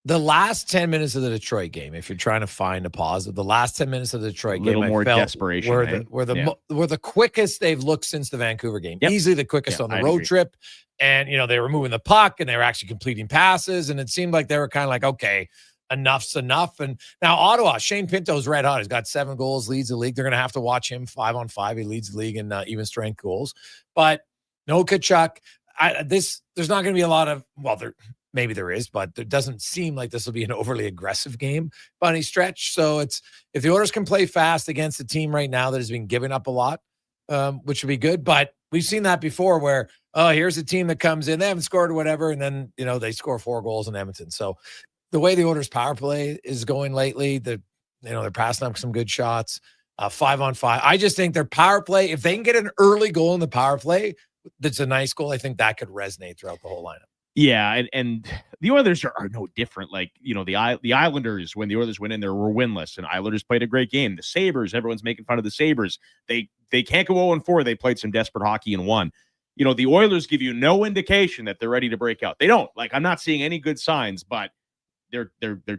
the last 10 minutes of the Detroit game, if you're trying to find a positive, the last 10 minutes of the Detroit game,
more desperation,
were the quickest they've looked since the Vancouver game. Yep. Easily the quickest on the road trip. And, they were moving the puck and they were actually completing passes. And it seemed like they were kind of like, okay, enough's enough. And now Ottawa, Shane Pinto's red hot. He's got 7 goals, leads the league. They're going to have to watch him 5-on-5. He leads the league in even strength goals. But no Tkachuk. There's not going to be a lot of, maybe there is, but it doesn't seem like this will be an overly aggressive game by any stretch. So if the Oilers can play fast against a team right now that has been giving up a lot, which would be good. But we've seen that before where, here's a team that comes in, they haven't scored or whatever, and then, they score 4 goals in Edmonton. So the way the Oilers power play is going lately, they're passing up some good shots, 5-on-5. I just think their power play, if they can get an early goal in the power play, that's a nice goal, I think that could resonate throughout the whole lineup.
Yeah, and the Oilers are no different. Like, the Islanders, when the Oilers went in there, were winless, and Islanders played a great game. The Sabres, everyone's making fun of the Sabres. They can't go 0-4. They played some desperate hockey and won. The Oilers give you no indication that they're ready to break out. They don't. I'm not seeing any good signs, but they're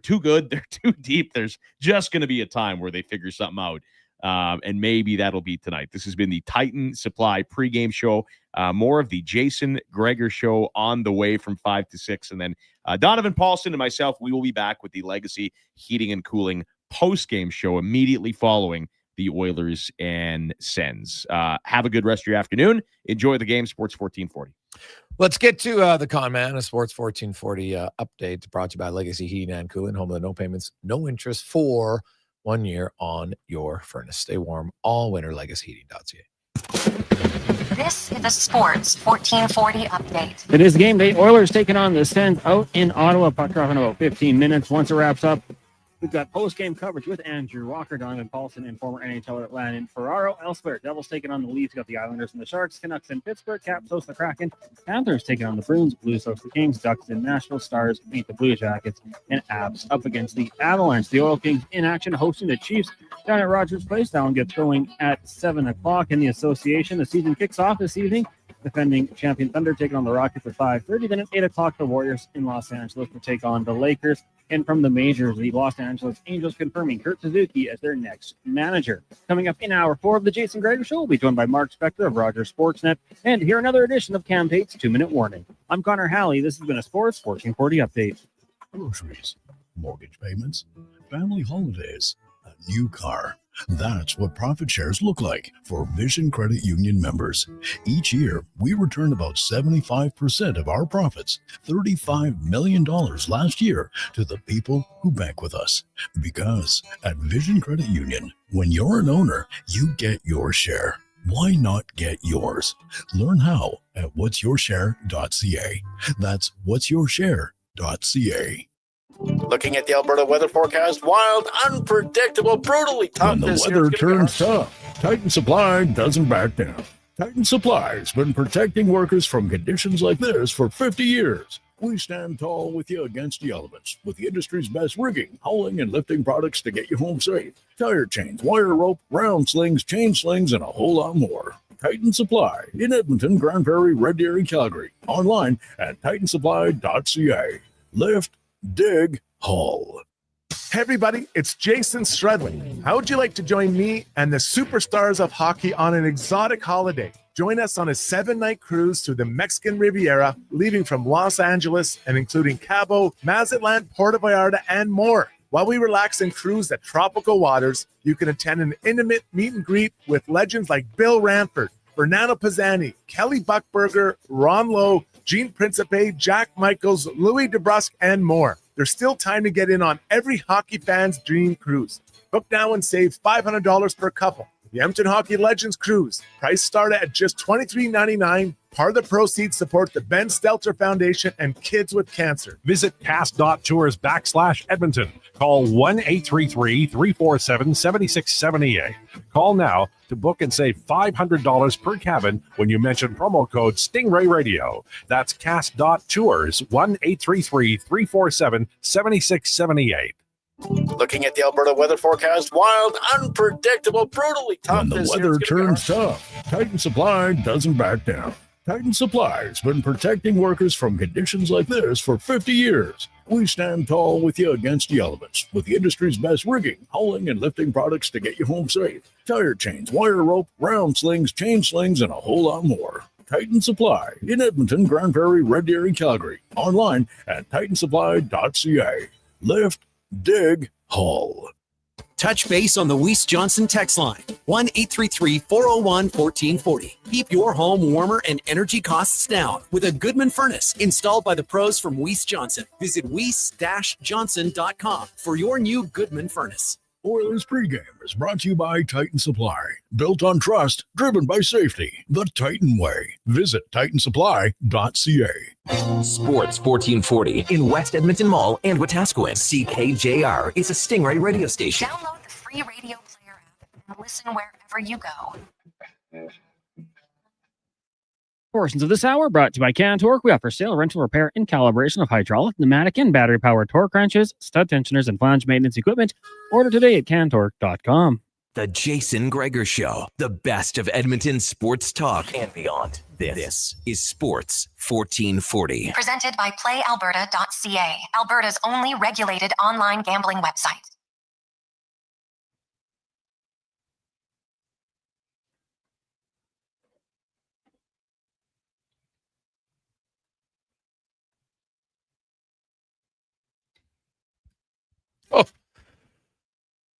too good. They're too deep. There's just going to be a time where they figure something out. And maybe that'll be tonight. This has been the Titan Supply pregame show. More of the Jason Gregor Show on the way from 5 to 6. And then Donovan Paulson and myself, we will be back with the Legacy Heating and Cooling postgame show immediately following the Oilers and Sens. Have a good rest of your afternoon. Enjoy the game. Sports 1440.
Let's get to the con man, a Sports 1440 update brought to you by Legacy Heating and Cooling, home of the no payments, no interest for 1 year on your furnace. Stay warm all winter. LegacyHeating.ca.
This is the Sports 1440 update.
It is game day. Oilers taking on the Sens out in Ottawa. Puck drop in about 15 minutes. Once it wraps up, we've got post-game coverage with Andrew Walker, Donovan Paulson, and former NHLer Landon Ferraro. Elsewhere, Devils taking on the Leafs. Got the Islanders and the Sharks. Canucks in Pittsburgh. Caps host the Kraken. Panthers taking on the Bruins. Blues host the Kings. Ducks in Nashville. Stars meet the Blue Jackets. And Abs up against the Avalanche. The Oil Kings in action hosting the Chiefs down at Rogers Place. That one gets going at 7 o'clock in the association. The season kicks off this evening. Defending champion Thunder taking on the Rockets at 5:30. Then at 8 o'clock, the Warriors in Los Angeles will take on the Lakers. And from the majors, the Los Angeles Angels confirming Kurt Suzuki as their next manager. Coming up in hour 4 of the Jason Gregor Show, we'll be joined by Mark Spector of Rogers Sportsnet. And here another edition of Cam Tate's 2-Minute Warning. I'm Connor Halley. This has been a Sports 1440 update.
Groceries, mortgage payments, family holidays, a new car. That's what profit shares look like for Vision Credit Union members. Each year, we return about 75% of our profits, $35 million last year, to the people who bank with us. Because at Vision Credit Union, when you're an owner, you get your share. Why not get yours? Learn how at whatsyourshare.ca. That's whatsyourshare.ca.
Looking at the Alberta weather forecast, wild, unpredictable, brutally tough
When the
this year.
weather
It's gonna be
turns tough, Titan Supply doesn't back down. Titan Supply has been protecting workers from conditions like this for 50 years. We stand tall with you against the elements with the industry's best rigging, hauling, and lifting products to get you home safe. Tire chains, wire rope, round slings, chain slings, and a whole lot more. Titan Supply in Edmonton, Grand Prairie, Red Deer, and Calgary. Online at titansupply.ca. Lift, dig, haul.
Hey everybody, it's Jason Stredley. How would you like to join me and the superstars of hockey on an exotic holiday? Join us on a 7-night cruise through the Mexican Riviera, leaving from Los Angeles and including Cabo, Mazatlan, Puerto Vallarta, and more. While we relax and cruise the tropical waters, you can attend an intimate meet and greet with legends like Bill Ranford, Fernando Pisani, Kelly Buckberger, Ron Lowe, Gene Principe, Jack Michaels, Louis DeBrusque, and more. There's still time to get in on every hockey fan's dream cruise. Book now and save $500 per couple. The Edmonton Hockey Legends Cruise. Price start at just $23.99. Part of the proceeds support the Ben Stelter Foundation and Kids with Cancer.
Visit cast.tours/Edmonton. Call 1-833-347-7678. Call now to book and save $500 per cabin when you mention promo code Stingray Radio. That's cast.tours, 1-833-347-7678.
Looking at the Alberta weather forecast, wild, unpredictable, brutally tough
When the
this year.
weather
It's gonna be
turns tough, Titan Supply doesn't back down. Titan Supply has been protecting workers from conditions like this for 50 years. We stand tall with you against the elements with the industry's best rigging, hauling, and lifting products to get you home safe. Tire chains, wire rope, round slings, chain slings, and a whole lot more. Titan Supply in Edmonton, Grand Prairie, Red Deer, and Calgary. Online at titansupply.ca. Lift, dig, haul.
Touch base on the Weiss Johnson text line, 1-833-401-1440. Keep your home warmer and energy costs down with a Goodman furnace installed by the pros from Weiss Johnson. Visit weiss-johnson.com for your new Goodman furnace.
Oilers pregame is brought to you by Titan Supply. Built on trust, driven by safety. The Titan way. Visit titansupply.ca.
Sports 1440 in West Edmonton Mall and Wetaskiwin. CKJR is a Stingray radio station.
Download the free radio player app and listen wherever you go.
Portions of this hour brought to you by Can Torque. We offer sale, rental, repair, and calibration of hydraulic, pneumatic, and battery-powered torque wrenches, stud tensioners, and flange maintenance equipment. Order today at cantorque.com.
The Jason Gregor Show, the best of Edmonton sports talk and beyond. This is Sports 1440.
Presented by PlayAlberta.ca, Alberta's only regulated online gambling website.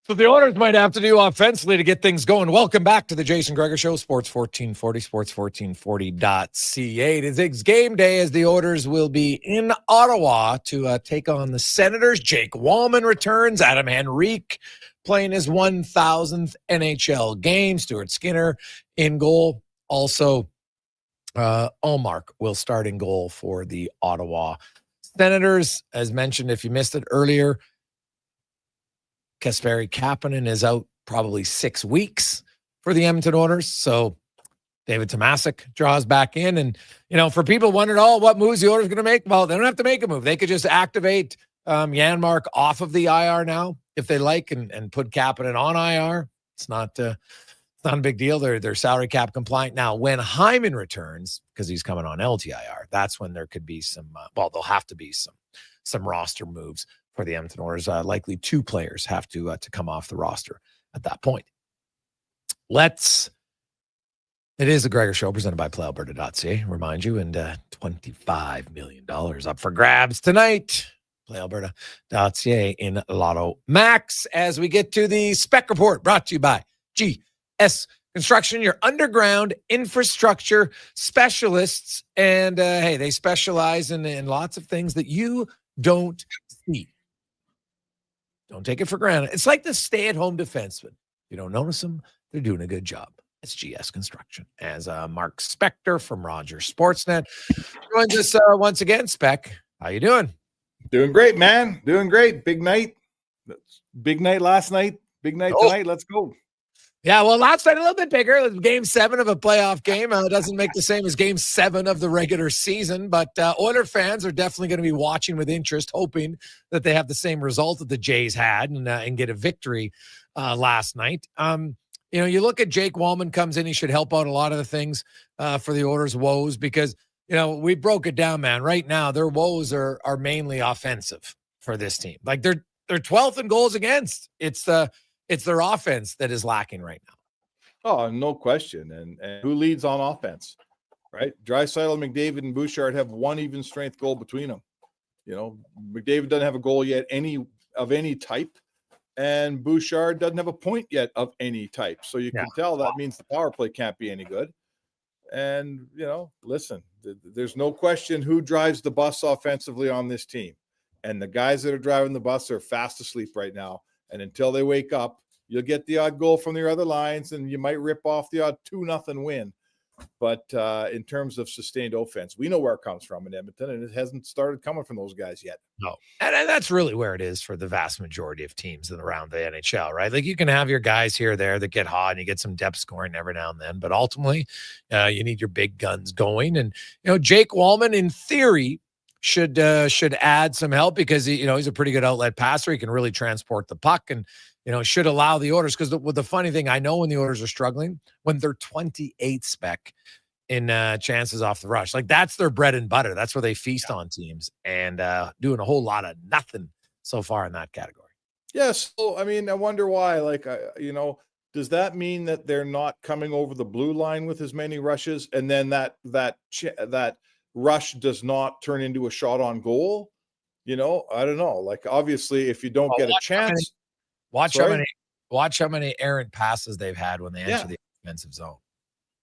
So the Oilers might have to do offensively to get things going. Welcome back to the Jason Gregor Show, Sports 1440, sports1440.ca. It is game day as the Oilers will be in Ottawa to take on the Senators. Jake Wallman returns. Adam Henrique playing his 1,000th NHL game. Stuart Skinner in goal. Also, Ullmark will start in goal for the Ottawa Senators. As mentioned, if you missed it earlier, Kasperi Kapanen is out probably 6 weeks for the Edmonton Oilers. So David Tomasic draws back in. And, you know, for people wondering, what moves the Oilers going to make? Well, they don't have to make a move. They could just activate Janmark off of the IR now if they like and put Kapanen on IR. It's not a big deal. They're salary cap compliant. Now, when Hyman returns, because he's coming on LTIR, that's when there could be some, there'll have to be some roster moves for the Edmonton Oilers. Likely 2 players have to come off the roster at that point. It is a Gregor Show presented by PlayAlberta.ca. Remind you, and $25 million up for grabs tonight playalberta.ca in Lotto Max. As we get to the Spec Report, brought to you by GS Construction, your underground infrastructure specialists. And hey, they specialize in lots of things that you don't see. Don't take it for granted. It's like the stay-at-home defenseman. You don't notice them, they're doing a good job. It's GS Construction. As Mark Spector from Rogers Sportsnet joins us once again. Spec, how you doing?
Doing great, man. Doing great. Big night. Big night last night. Big night tonight. Let's go.
Yeah, well, last night a little bit bigger. Game 7 of a playoff game. It doesn't make the same as Game 7 of the regular season, but Oiler fans are definitely going to be watching with interest, hoping that they have the same result that the Jays had and get a victory last night. You look at Jake Wallman comes in. He should help out a lot of the things for the Oilers' woes because, we broke it down, man. Right now, their woes are mainly offensive for this team. Like they're 12th in goals against. It's their offense that is lacking right now.
Oh, no question. And who leads on offense, right? Draisaitl, McDavid, and Bouchard have one even strength goal between them. McDavid doesn't have a goal yet of any type, and Bouchard doesn't have a point yet of any type. So you can tell that means the power play can't be any good. And, listen, there's no question who drives the bus offensively on this team. And the guys that are driving the bus are fast asleep right now. And until they wake up, you'll get the odd goal from your other lines, and you might rip off the odd 2-0 win. But in terms of sustained offense, we know where it comes from in Edmonton, and it hasn't started coming from those guys yet.
No. And that's really where it is for the vast majority of teams around the NHL, right? Like you can have your guys here or there that get hot and you get some depth scoring every now and then, but ultimately you need your big guns going. And, Jake Wallman, in theory, should add some help because he's a pretty good outlet passer. He can really transport the puck and should allow the Oilers, because the funny thing, I know when the Oilers are struggling, when they're 28 spec in chances off the rush, like that's their bread and butter. That's where they feast on teams, and doing a whole lot of nothing so far in that category.
Yes. So, I wonder why, does that mean that they're not coming over the blue line with as many rushes, and then that rush does not turn into a shot on goal? I don't know. Like, obviously, if you don't get a chance,
watch how many errant passes they've had when they enter the offensive zone.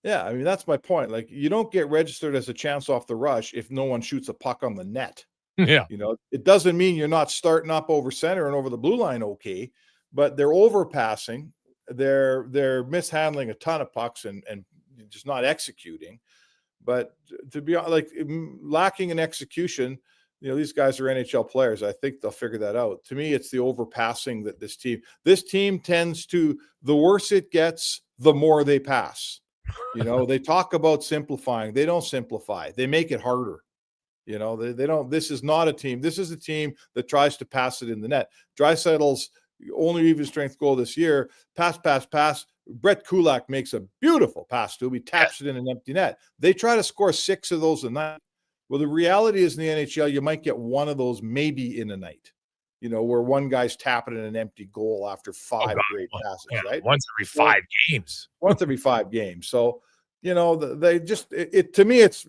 Yeah, that's my point. Like, you don't get registered as a chance off the rush if no one shoots a puck on the net.
Yeah.
It doesn't mean you're not starting up over center and over the blue line, okay, but they're overpassing. They're mishandling a ton of pucks and just not executing. But to be lacking in execution, these guys are NHL players. I think they'll figure that out. To me, it's the overpassing that this team tends to, the worse it gets, the more they pass. They talk about simplifying. They don't simplify. They make it harder. They don't, this is not a team. This is a team that tries to pass it in the net. Draisaitl's only even strength goal this year, pass. Brett Kulak makes a beautiful pass to him. He taps it in an empty net. They try to score 6 of those a night. Well, the reality is in the NHL, you might get one of those maybe in a night, where one guy's tapping in an empty goal after 5 great passes, right?
Once every 5 games.
Once every 5 games. So, they just, to me, it's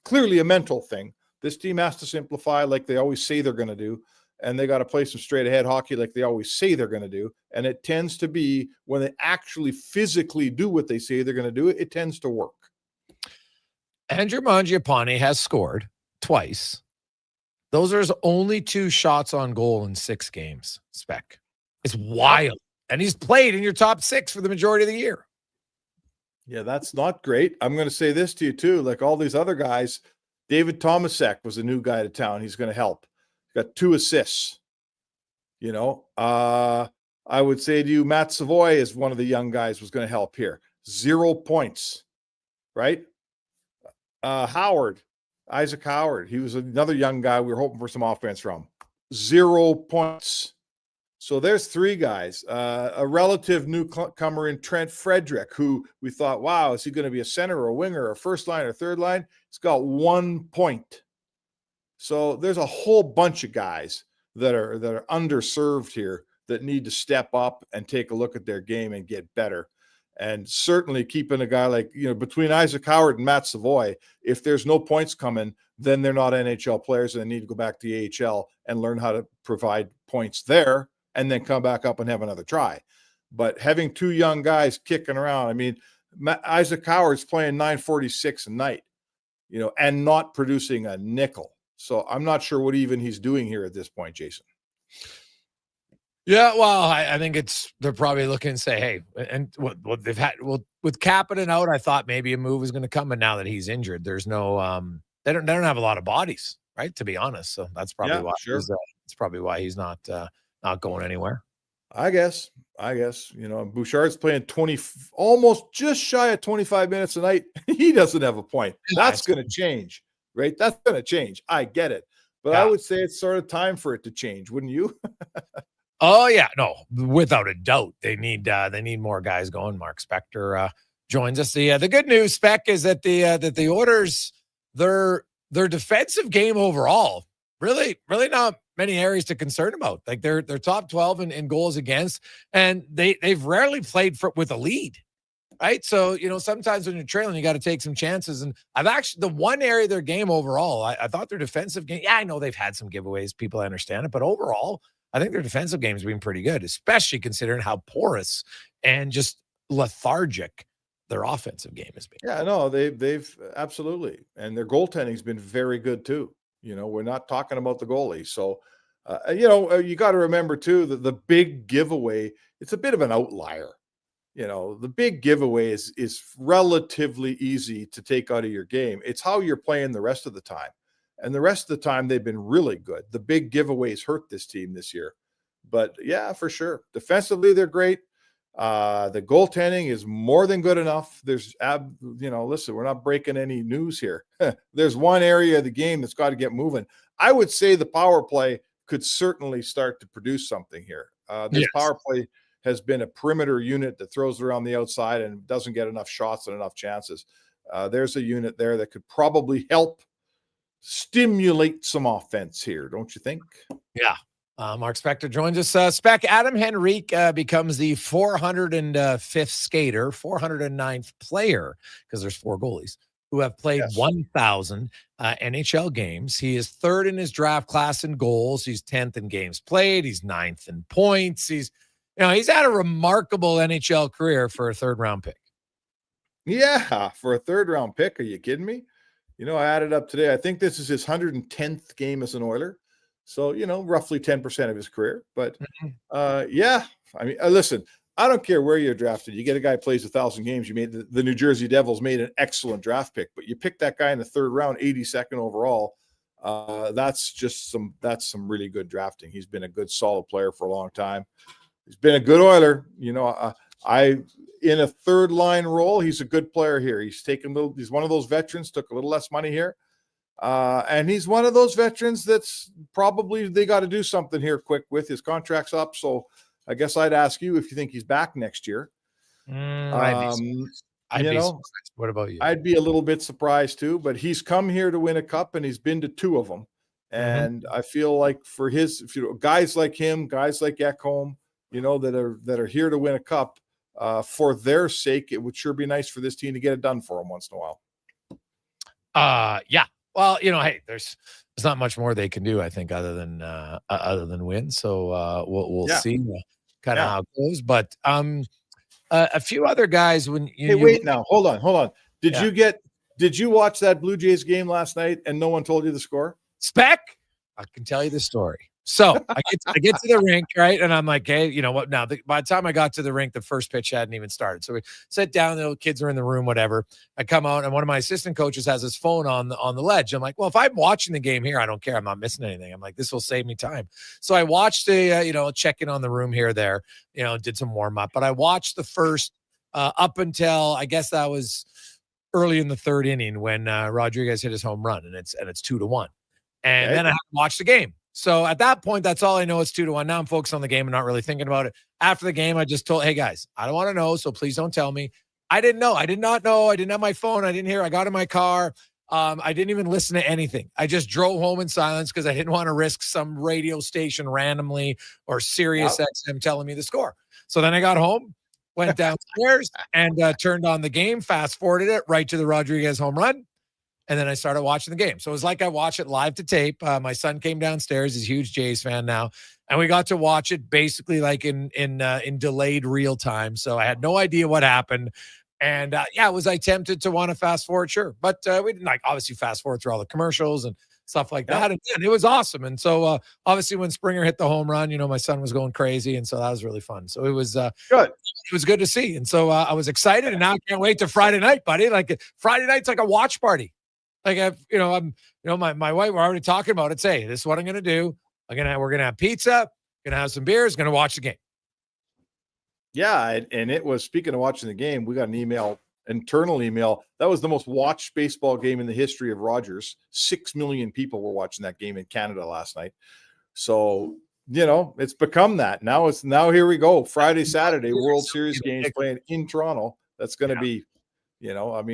clearly a mental thing. This team has to simplify like they always say they're going to do. And they got to play some straight ahead hockey like they always say they're going to do. And it tends to be when they actually physically do what they say they're going to do, it tends to work.
Andrew Mangiapane has scored twice. Those are his only 2 shots on goal in 6 games, Spec. It's wild. And he's played in your top 6 for the majority of the year.
Yeah, that's not great. I'm going to say this to you too. Like all these other guys, David Tomasek was a new guy to town. He's going to help. Got 2 assists. I would say to you, Matt Savoy is one of the young guys was going to help here. 0 points, right? Isaac Howard. He was another young guy we were hoping for some offense from. 0 points. So there's 3 guys. A relative newcomer in Trent Frederick, who we thought, wow, is he going to be a center or a winger or a first line or third line? He's got 1 point. So there's a whole bunch of guys that are underserved here that need to step up and take a look at their game and get better. And certainly keeping a guy like, between Isaac Howard and Matt Savoy, if there's no points coming, then they're not NHL players and they need to go back to the AHL and learn how to provide points there and then come back up and have another try. But having two young guys kicking around, I mean, Isaac Howard's playing $9.46 a night, and not producing a nickel. So I'm not sure what even he's doing here at this point, Jason.
Yeah, well, I think they're probably looking and say, hey, and what they've had, with Kapanen out, I thought maybe a move was going to come, but now that he's injured, there's no, they don't have a lot of bodies, right? To be honest, so that's probably why.
Sure.
It's probably why he's not going anywhere.
I guess, Bouchard's playing almost just shy of 25 minutes a night. He doesn't have a point. That's going to change, right? That's going to change. I get it. But I would say it's sort of time for it to change, wouldn't you?
Oh yeah, no, without a doubt, they need more guys going. Mark Spector joins us. The good news, Spec, is that the Oilers, their defensive game overall, really not many areas to concern about. Like they're top 12 in goals against, and they've rarely played with a lead, right? So sometimes when you're trailing, you got to take some chances. And the one area of their game overall, I thought their defensive game. Yeah, I know they've had some giveaways. People understand it, but overall, I think their defensive game has been pretty good, especially considering how porous and just lethargic their offensive game has been.
Yeah, no, they've absolutely, and their goaltending's been very good too. We're not talking about the goalie, so you got to remember too that the big giveaway, it's a bit of an outlier. The big giveaway is relatively easy to take out of your game. It's how you're playing the rest of the time. And the rest of the time, they've been really good. The big giveaways hurt this team this year. But, yeah, for sure. Defensively, they're great. The goaltending is more than good enough. There's, listen, we're not breaking any news here. There's one area of the game that's got to get moving. I would say the power play could certainly start to produce something here. This power play has been a perimeter unit that throws around the outside and doesn't get enough shots and enough chances. There's a unit there that could probably help stimulate some offense here, don't you think?
Yeah. Mark Spector joins us. Spec, Adam Henrique becomes the 405th skater, 409th player, because there's 4 goalies who have played 1,000 NHL games. He is 3rd in his draft class in goals. He's 10th in games played. He's 9th in points. He's had a remarkable NHL career for a 3rd-round pick.
Yeah, for a 3rd-round pick. Are you kidding me? I added up today. I think this is his 110th game as an Oiler. So, roughly 10% of his career. But, yeah, I mean, listen, I don't care where you're drafted. You get a guy who plays 1,000 games. You made the New Jersey Devils made an excellent draft pick. But you pick that guy in the 3rd round, 82nd overall. That's some really good drafting. He's been a good, solid player for a long time. He's been a good Oiler. In a 3rd line role, he's a good player here. He's one of those veterans, took a little less money here. And he's one of those veterans that's probably they got to do something here quick with. His contract's up. So I guess I'd ask you if you think he's back next year.
I'd be surprised. What about you?
I'd be a little bit surprised too, but he's come here to win a cup and he's been to 2 of them. And I feel like for guys like him, guys like Ekholm, that are here to win a cup, for their sake, it would sure be nice for this team to get it done for them once in a while.
Yeah. Well, hey, there's not much more they can do, I think, other than win. So we'll see kind of how it goes. But a few other guys when you
wait now, hold on. Did you watch that Blue Jays game last night and no one told you the score?
Spec, I can tell you the story. So I get to the rink, right? And I'm like, hey, you know what? Now, by the time I got to the rink, the first pitch hadn't even started. So we sit down, the kids are in the room, whatever. I come out, and one of my assistant coaches has his phone on the ledge. I'm like, well, if I'm watching the game here, I don't care. I'm not missing anything. I'm like, this will save me time. So I watched check in on the room here, there, did some warm up. But I watched the first up until, I guess that was early in the 3rd inning when Rodriguez hit his home run, and it's 2-1. And then I have to watch the game. So at that point, that's all I know. It's 2-1. Now I'm focused on the game and not really thinking about it. After the game, I just told, hey guys, I don't want to know. So please don't tell me. I didn't know. I did not know. I didn't have my phone. I didn't hear. I got in my car. I didn't even listen to anything. I just drove home in silence because I didn't want to risk some radio station randomly or Sirius XM telling me the score. So then I got home. went downstairs and turned on the game, fast forwarded it right to the Rodriguez home run. And then I started watching the game. So it was like I watched it live to tape. My son came downstairs. He's a huge Jays fan now. And we got to watch it basically like in delayed real time. So I had no idea what happened. And was I tempted to want to fast forward? Sure. But we didn't obviously fast forward through all the commercials and stuff like that. And it was awesome. And so obviously when Springer hit the home run, my son was going crazy. And so that was really fun. So it was
good.
It was good to see. And so I was excited. And now I can't wait to Friday night, buddy. Like Friday night's like a watch party. Like my wife, we're already talking about it. Say, this is what I'm going to do. We're going to have pizza, going to have some beers, going to watch the game.
Yeah. And it was, speaking of watching the game, we got an internal email. That was the most watched baseball game in the history of Rogers. 6 million people were watching that game in Canada last night. So, it's become that. Now here we go. Friday, Saturday, World Series games playing in Toronto. That's going to be,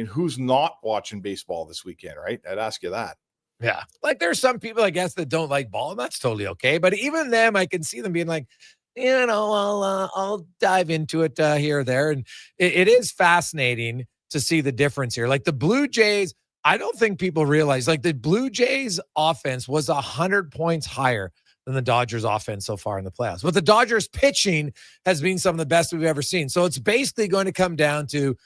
who's not watching baseball this weekend, right? I'd ask you that.
Yeah. Like there's some people, I guess, that don't like ball, and that's totally okay. But even them, I can see them being like, I'll dive into it here or there. And it is fascinating to see the difference here. Like the Blue Jays, I don't think people realize, like the Blue Jays offense was 100 points higher than the Dodgers offense so far in the playoffs. But the Dodgers pitching has been some of the best we've ever seen. So it's basically going to come down to,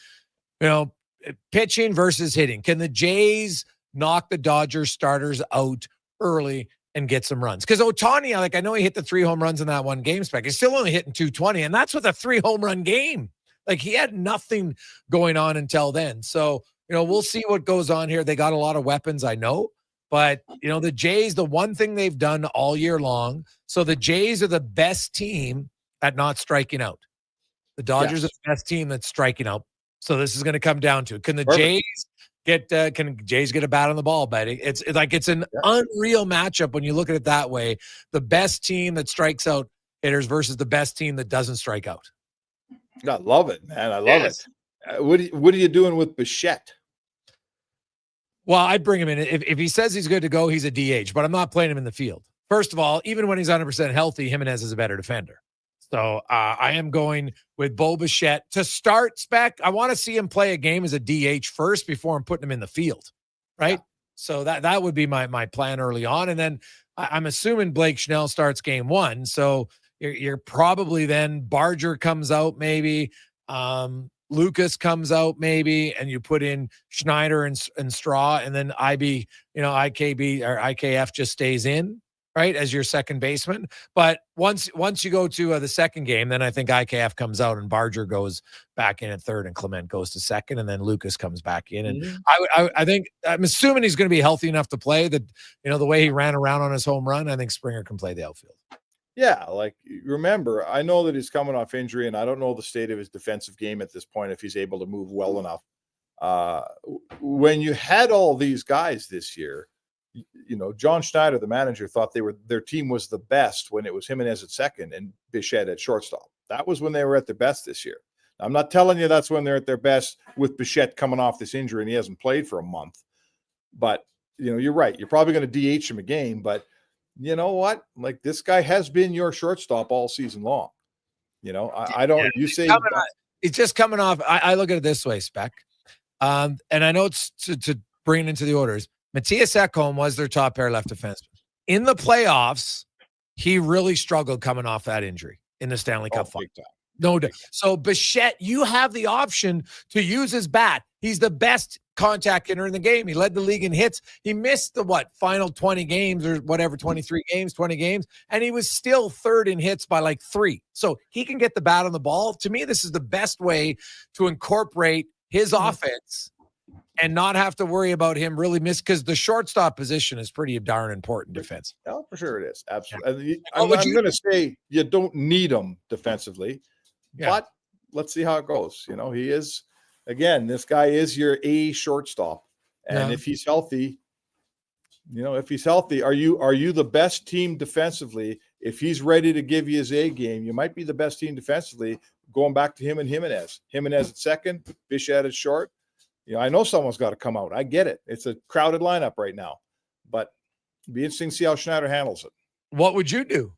pitching versus hitting. Can the Jays knock the Dodgers starters out early and get some runs? Because Ohtani, I know he hit the 3 home runs in that one game spec. He's still only hitting 220, and that's with a 3 home run game. Like he had nothing going on until then. So, we'll see what goes on here. They got a lot of weapons, I know. But, the Jays, the one thing they've done all year long, so the Jays are the best team at not striking out. The Dodgers are the best team that's striking out. So this is going to come down to, can the Jays get a bat on the ball, buddy? It's an unreal matchup when you look at it that way. The best team that strikes out hitters versus the best team that doesn't strike out.
I love it, man. I love it. What are you doing with Bichette?
Well, I'd bring him in. If he says he's good to go, he's a DH, but I'm not playing him in the field. First of all, even when he's 100% healthy, Jimenez is a better defender. So I am going with Bo Bichette to start. Spec, I want to see him play a game as a DH first before I'm putting him in the field, right? Yeah. So that would be my plan early on. And then I'm assuming Blake Snell starts game 1. So you're probably then Barger comes out maybe, Lucas comes out maybe, and you put in Schneider and Straw, and then IKB or IKF just stays in, right, as your second baseman. But once you go to the second game, then I think IKF comes out and Barger goes back in at third and Clement goes to second, and then Lucas comes back in. And I think I'm assuming he's going to be healthy enough to play. That the way he ran around on his home run, I think Springer can play the outfield.
Yeah, like remember, I know that he's coming off injury, and I don't know the state of his defensive game at this point if he's able to move well enough. When you had all these guys this year, John Schneider, the manager, thought their team was the best when it was Jimenez at second and Bichette at shortstop. That was when they were at their best this year. I'm not telling you that's when they're at their best with Bichette coming off this injury and he hasn't played for a month. But, you're right. You're probably going to DH him a game, but you know what? Like this guy has been your shortstop all season long. I don't. You say
it's just coming off. I look at it this way, Spec, and I know it's to bring it into the orders. Matthias Ekholm was their top pair left defenseman in the playoffs. He really struggled coming off that injury in the Stanley Cup final. No doubt. So Bichette, you have the option to use his bat. He's the best contact hitter in the game. He led the league in hits. He missed the final 20 games or whatever, 23 games, 20 games, and he was still third in hits by like 3. So he can get the bat on the ball. To me, this is the best way to incorporate his offense and not have to worry about him really because the shortstop position is pretty darn important defense.
Oh, for sure it is. Absolutely. I'm going to say you don't need him defensively, but let's see how it goes. He is, again, this guy is your A shortstop. And if he's healthy, are you the best team defensively? If he's ready to give you his A game, you might be the best team defensively going back to him and Jimenez. Jimenez at second, Bichette at short. I know someone's got to come out. I get it. It's a crowded lineup right now, but it'd be interesting to see how Schneider handles it.
What would you do?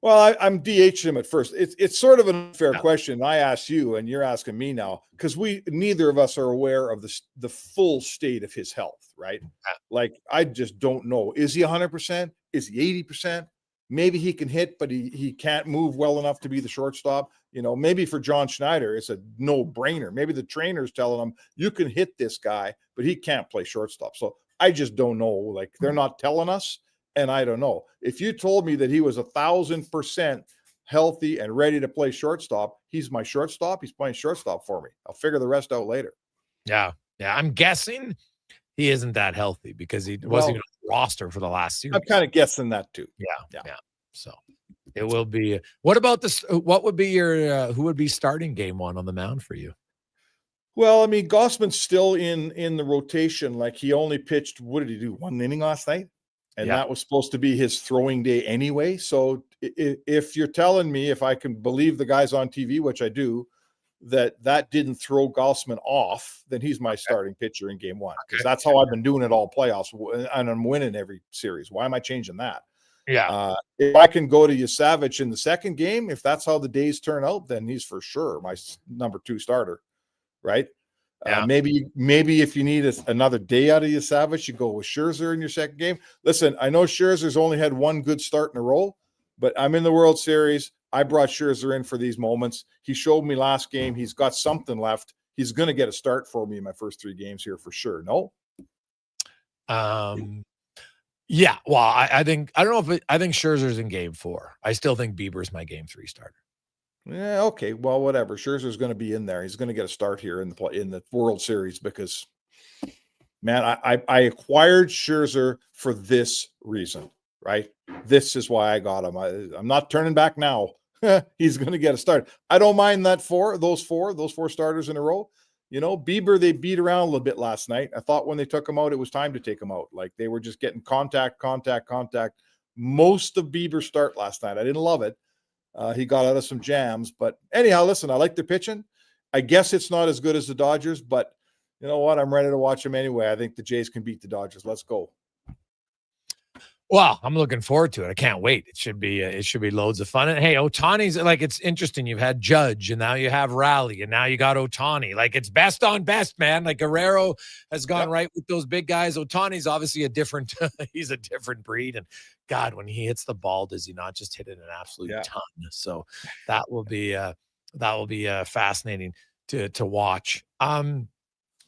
Well, I'm DH'd him at first. It's sort of an unfair question. I asked you, and you're asking me now because neither of us are aware of the full state of his health, right? Like I just don't know. Is he 100%? Is he 80%? Maybe he can hit, but he can't move well enough to be the shortstop. You know, maybe for John Schneider, it's a no-brainer. Maybe the trainer's telling him you can hit this guy, but he can't play shortstop. So I just don't know. Like they're not telling us. And I don't know. If you told me that he was 1,000% healthy and ready to play shortstop, he's my shortstop. He's playing shortstop for me. I'll figure the rest out later.
Yeah. I'm guessing he isn't that healthy because he wasn't even on the roster for the last series.
I'm kind of guessing that too.
Yeah. So it will be. What about this? What would be your? Who would be starting game one on the mound for you?
Well, I mean, Gossman's still in the rotation. Like he only pitched. What did he do? 1 inning last night. And that was supposed to be his throwing day anyway. So if you're telling me, if I can believe the guys on TV, which I do, that didn't throw Gaussman off, then he's my starting pitcher in game one. Because that's how I've been doing it all playoffs. And I'm winning every series. Why am I changing that?
Yeah.
If I can go to Yasavich in the second game, if that's how the days turn out, then he's for sure my number 2 starter. Right? Maybe if you need another day out of Yasavich, you go with Scherzer in your second game. Listen, I know Scherzer's only had 1 good start in a row, but I'm in the World Series. I brought Scherzer in for these moments. He showed me last game he's got something left. He's going to get a start for me in my first 3 games here for sure. No?
Yeah. Well, I think Scherzer's in game 4. I still think Bieber's my game 3 starter.
Yeah, okay. Well, whatever. Scherzer's going to be in there. He's going to get a start here in the World Series because, man, I acquired Scherzer for this reason, right? This is why I got him. I'm not turning back now. He's going to get a start. I don't mind those four starters in a row. You know, Bieber, they beat around a little bit last night. I thought when they took him out, it was time to take him out. Like they were just getting contact. Most of Bieber's start last night. I didn't love it. He got out of some jams, but anyhow, listen, I like their pitching. I guess it's not as good as the Dodgers, but you know what? I'm ready to watch them anyway. I think the Jays can beat the Dodgers. Let's go.
Well, I'm looking forward to it. I can't wait. It should be loads of fun. And hey, Ohtani's like, it's interesting. You've had Judge and now you have Raleigh and now you got Ohtani. Like it's best on best, man. Like Guerrero has gone right with those big guys. Ohtani's obviously he's a different breed. And God, when he hits the ball, does he not just hit it an absolute ton? So that will be fascinating to watch. One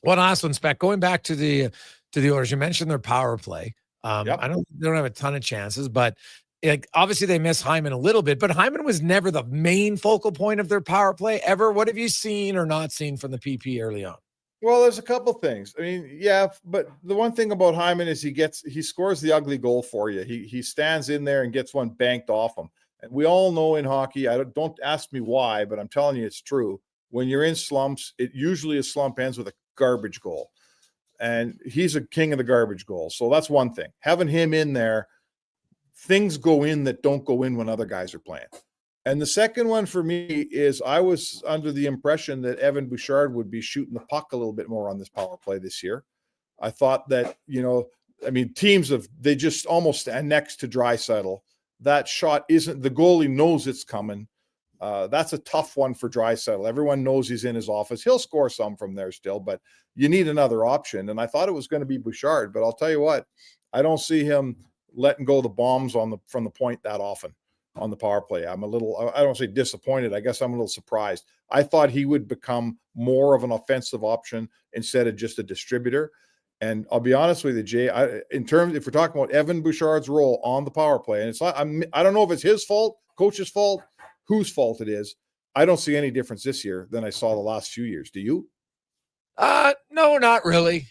last one, Spec. Going back to the Oilers, you mentioned their power play. They don't have a ton of chances, but like obviously they miss Hyman a little bit, but Hyman was never the main focal point of their power play ever. What have you seen or not seen from the PP early on?
Well, there's a couple things. I mean, yeah, but the one thing about Hyman is he scores the ugly goal for you. He stands in there and gets one banked off him. And we all know in hockey, don't ask me why, but I'm telling you it's true. When you're in slumps, it usually a slump ends with a garbage goal. And he's a king of the garbage goal. So that's one thing. Having him in there, things go in that don't go in when other guys are playing. And the second one for me is I was under the impression that Evan Bouchard would be shooting the puck a little bit more on this power play this year. I thought that, teams they just almost annexed to Draisaitl. That shot isn't, the goalie knows it's coming. That's a tough one for Draisaitl. Everyone knows he's in his office. He'll score some from there still, but you need another option. And I thought it was going to be Bouchard, but I'll tell you what, I don't see him letting go the bombs from the point that often on the power play. I'm a little, I don't say disappointed. I guess I'm a little surprised. I thought he would become more of an offensive option instead of just a distributor. And I'll be honest with you, Jay, if we're talking about Evan Bouchard's role on the power play, and it's not, I don't know if it's his fault, coach's fault, whose fault it is. I don't see any difference this year than I saw the last few years. Do you?
No, not really.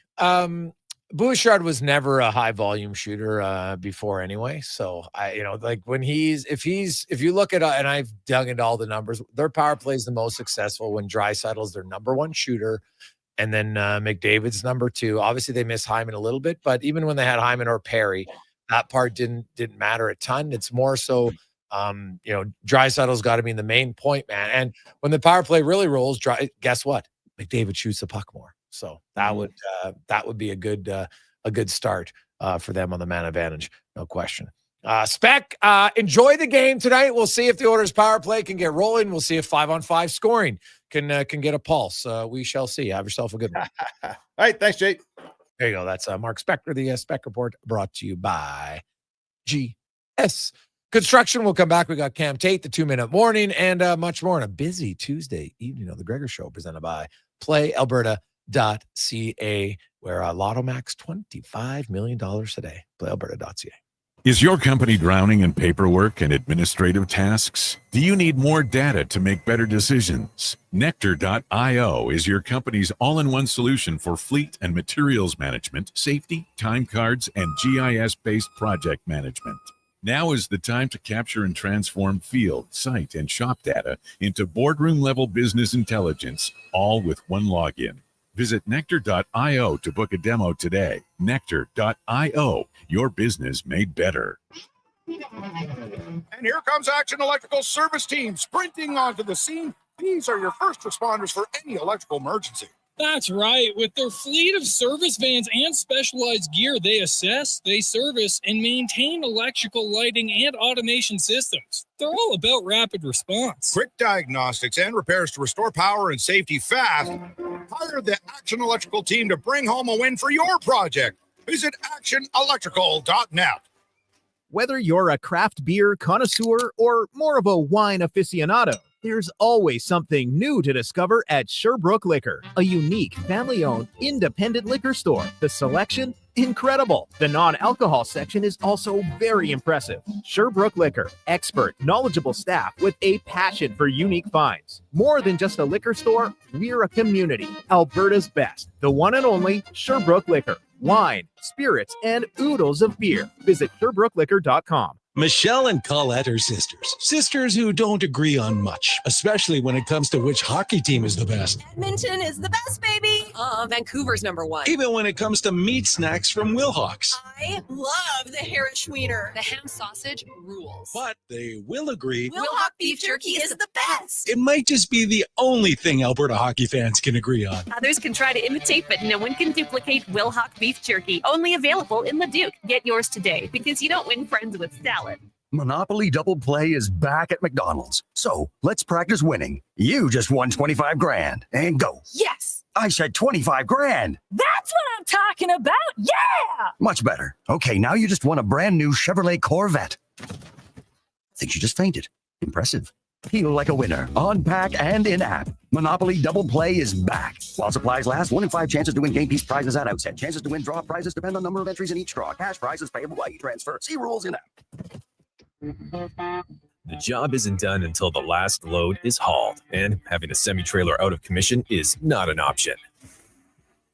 Bouchard was never a high volume shooter before anyway. So if you look at, and I've dug into all the numbers, their power play is the most successful when Draisaitl is their number 1 shooter. And then McDavid's number 2. Obviously they miss Hyman a little bit, but even when they had Hyman or Perry, that part didn't matter a ton. It's more so, Draisaitl's got to be the main point man. And when the power play really rolls, guess what? McDavid shoots the puck more. So that would be a good start for them on the man advantage. No question. Spec, enjoy the game tonight. We'll see if the Oilers power play can get rolling. We'll see if 5-on-5 scoring can get a pulse. We shall see. Have yourself a good one.
All right. Thanks, Jake.
There you go. That's Mark Spector, the Spec Report, brought to you by GS Construction. We'll come back. We got Cam Tate, the 2-minute warning, and much more on a busy Tuesday evening of the Gregor Show, presented by PlayAlberta.ca, where Lotto Max $25 million today. PlayAlberta.ca.
Is your company drowning in paperwork and administrative tasks? Do you need more data to make better decisions? Nectar.io is your company's all-in-one solution for fleet and materials management, safety, time cards, and GIS-based project management. Now is the time to capture and transform field, site, and shop data into boardroom-level business intelligence, all with one login. Visit Nectar.io to book a demo today. Nectar.io, your business made better.
And here comes Action Electrical Service Team sprinting onto the scene. These are your first responders for any electrical emergency.
That's right. With their fleet of service vans and specialized gear, they assess, they service, and maintain electrical lighting and automation systems. They're all about rapid response.
Quick diagnostics and repairs to restore power and safety fast. Hire the Action Electrical team to bring home a win for your project. Visit actionelectrical.net.
Whether you're a craft beer connoisseur or more of a wine aficionado, there's always something new to discover at Sherbrooke Liquor, a unique family-owned independent liquor store. The selection, incredible. The non-alcohol section is also very impressive. Sherbrooke Liquor, expert, knowledgeable staff with a passion for unique finds. More than just a liquor store, we're a community. Alberta's best, the one and only Sherbrooke Liquor. Wine, spirits, and oodles of beer. Visit SherbrookeLiquor.com.
Michelle and Colette are sisters. Sisters who don't agree on much, especially when it comes to which hockey team is the best.
Edmonton is the best, baby. Vancouver's #1.
Even when it comes to meat snacks from Wilhawks.
I love the Harris Schwiener. The ham sausage rules.
But they will agree.
Wilhawk beef jerky is the best.
It might just be the only thing Alberta hockey fans can agree on.
Others can try to imitate, but no one can duplicate Wilhawk beef jerky. Only available in the Duke. Get yours today, because you don't win friends with salad.
Monopoly Double Play is back at McDonald's. So let's practice winning. You just won 25 grand. And go.
Yes.
I said 25 grand.
That's what I'm talking about. Yeah.
Much better. Okay, now you just won a brand new Chevrolet Corvette. I think you just fainted. Impressive. Feel like a winner on pack and in-app. Monopoly Double Play is back. While supplies last, 1 in 5 chances to win game piece prizes at outset. Chances to win draw prizes depend on number of entries in each draw. Cash prizes payable by e-transfer. See rules in-app.
The job isn't done until the last load is hauled, and having a semi-trailer out of commission is not an option.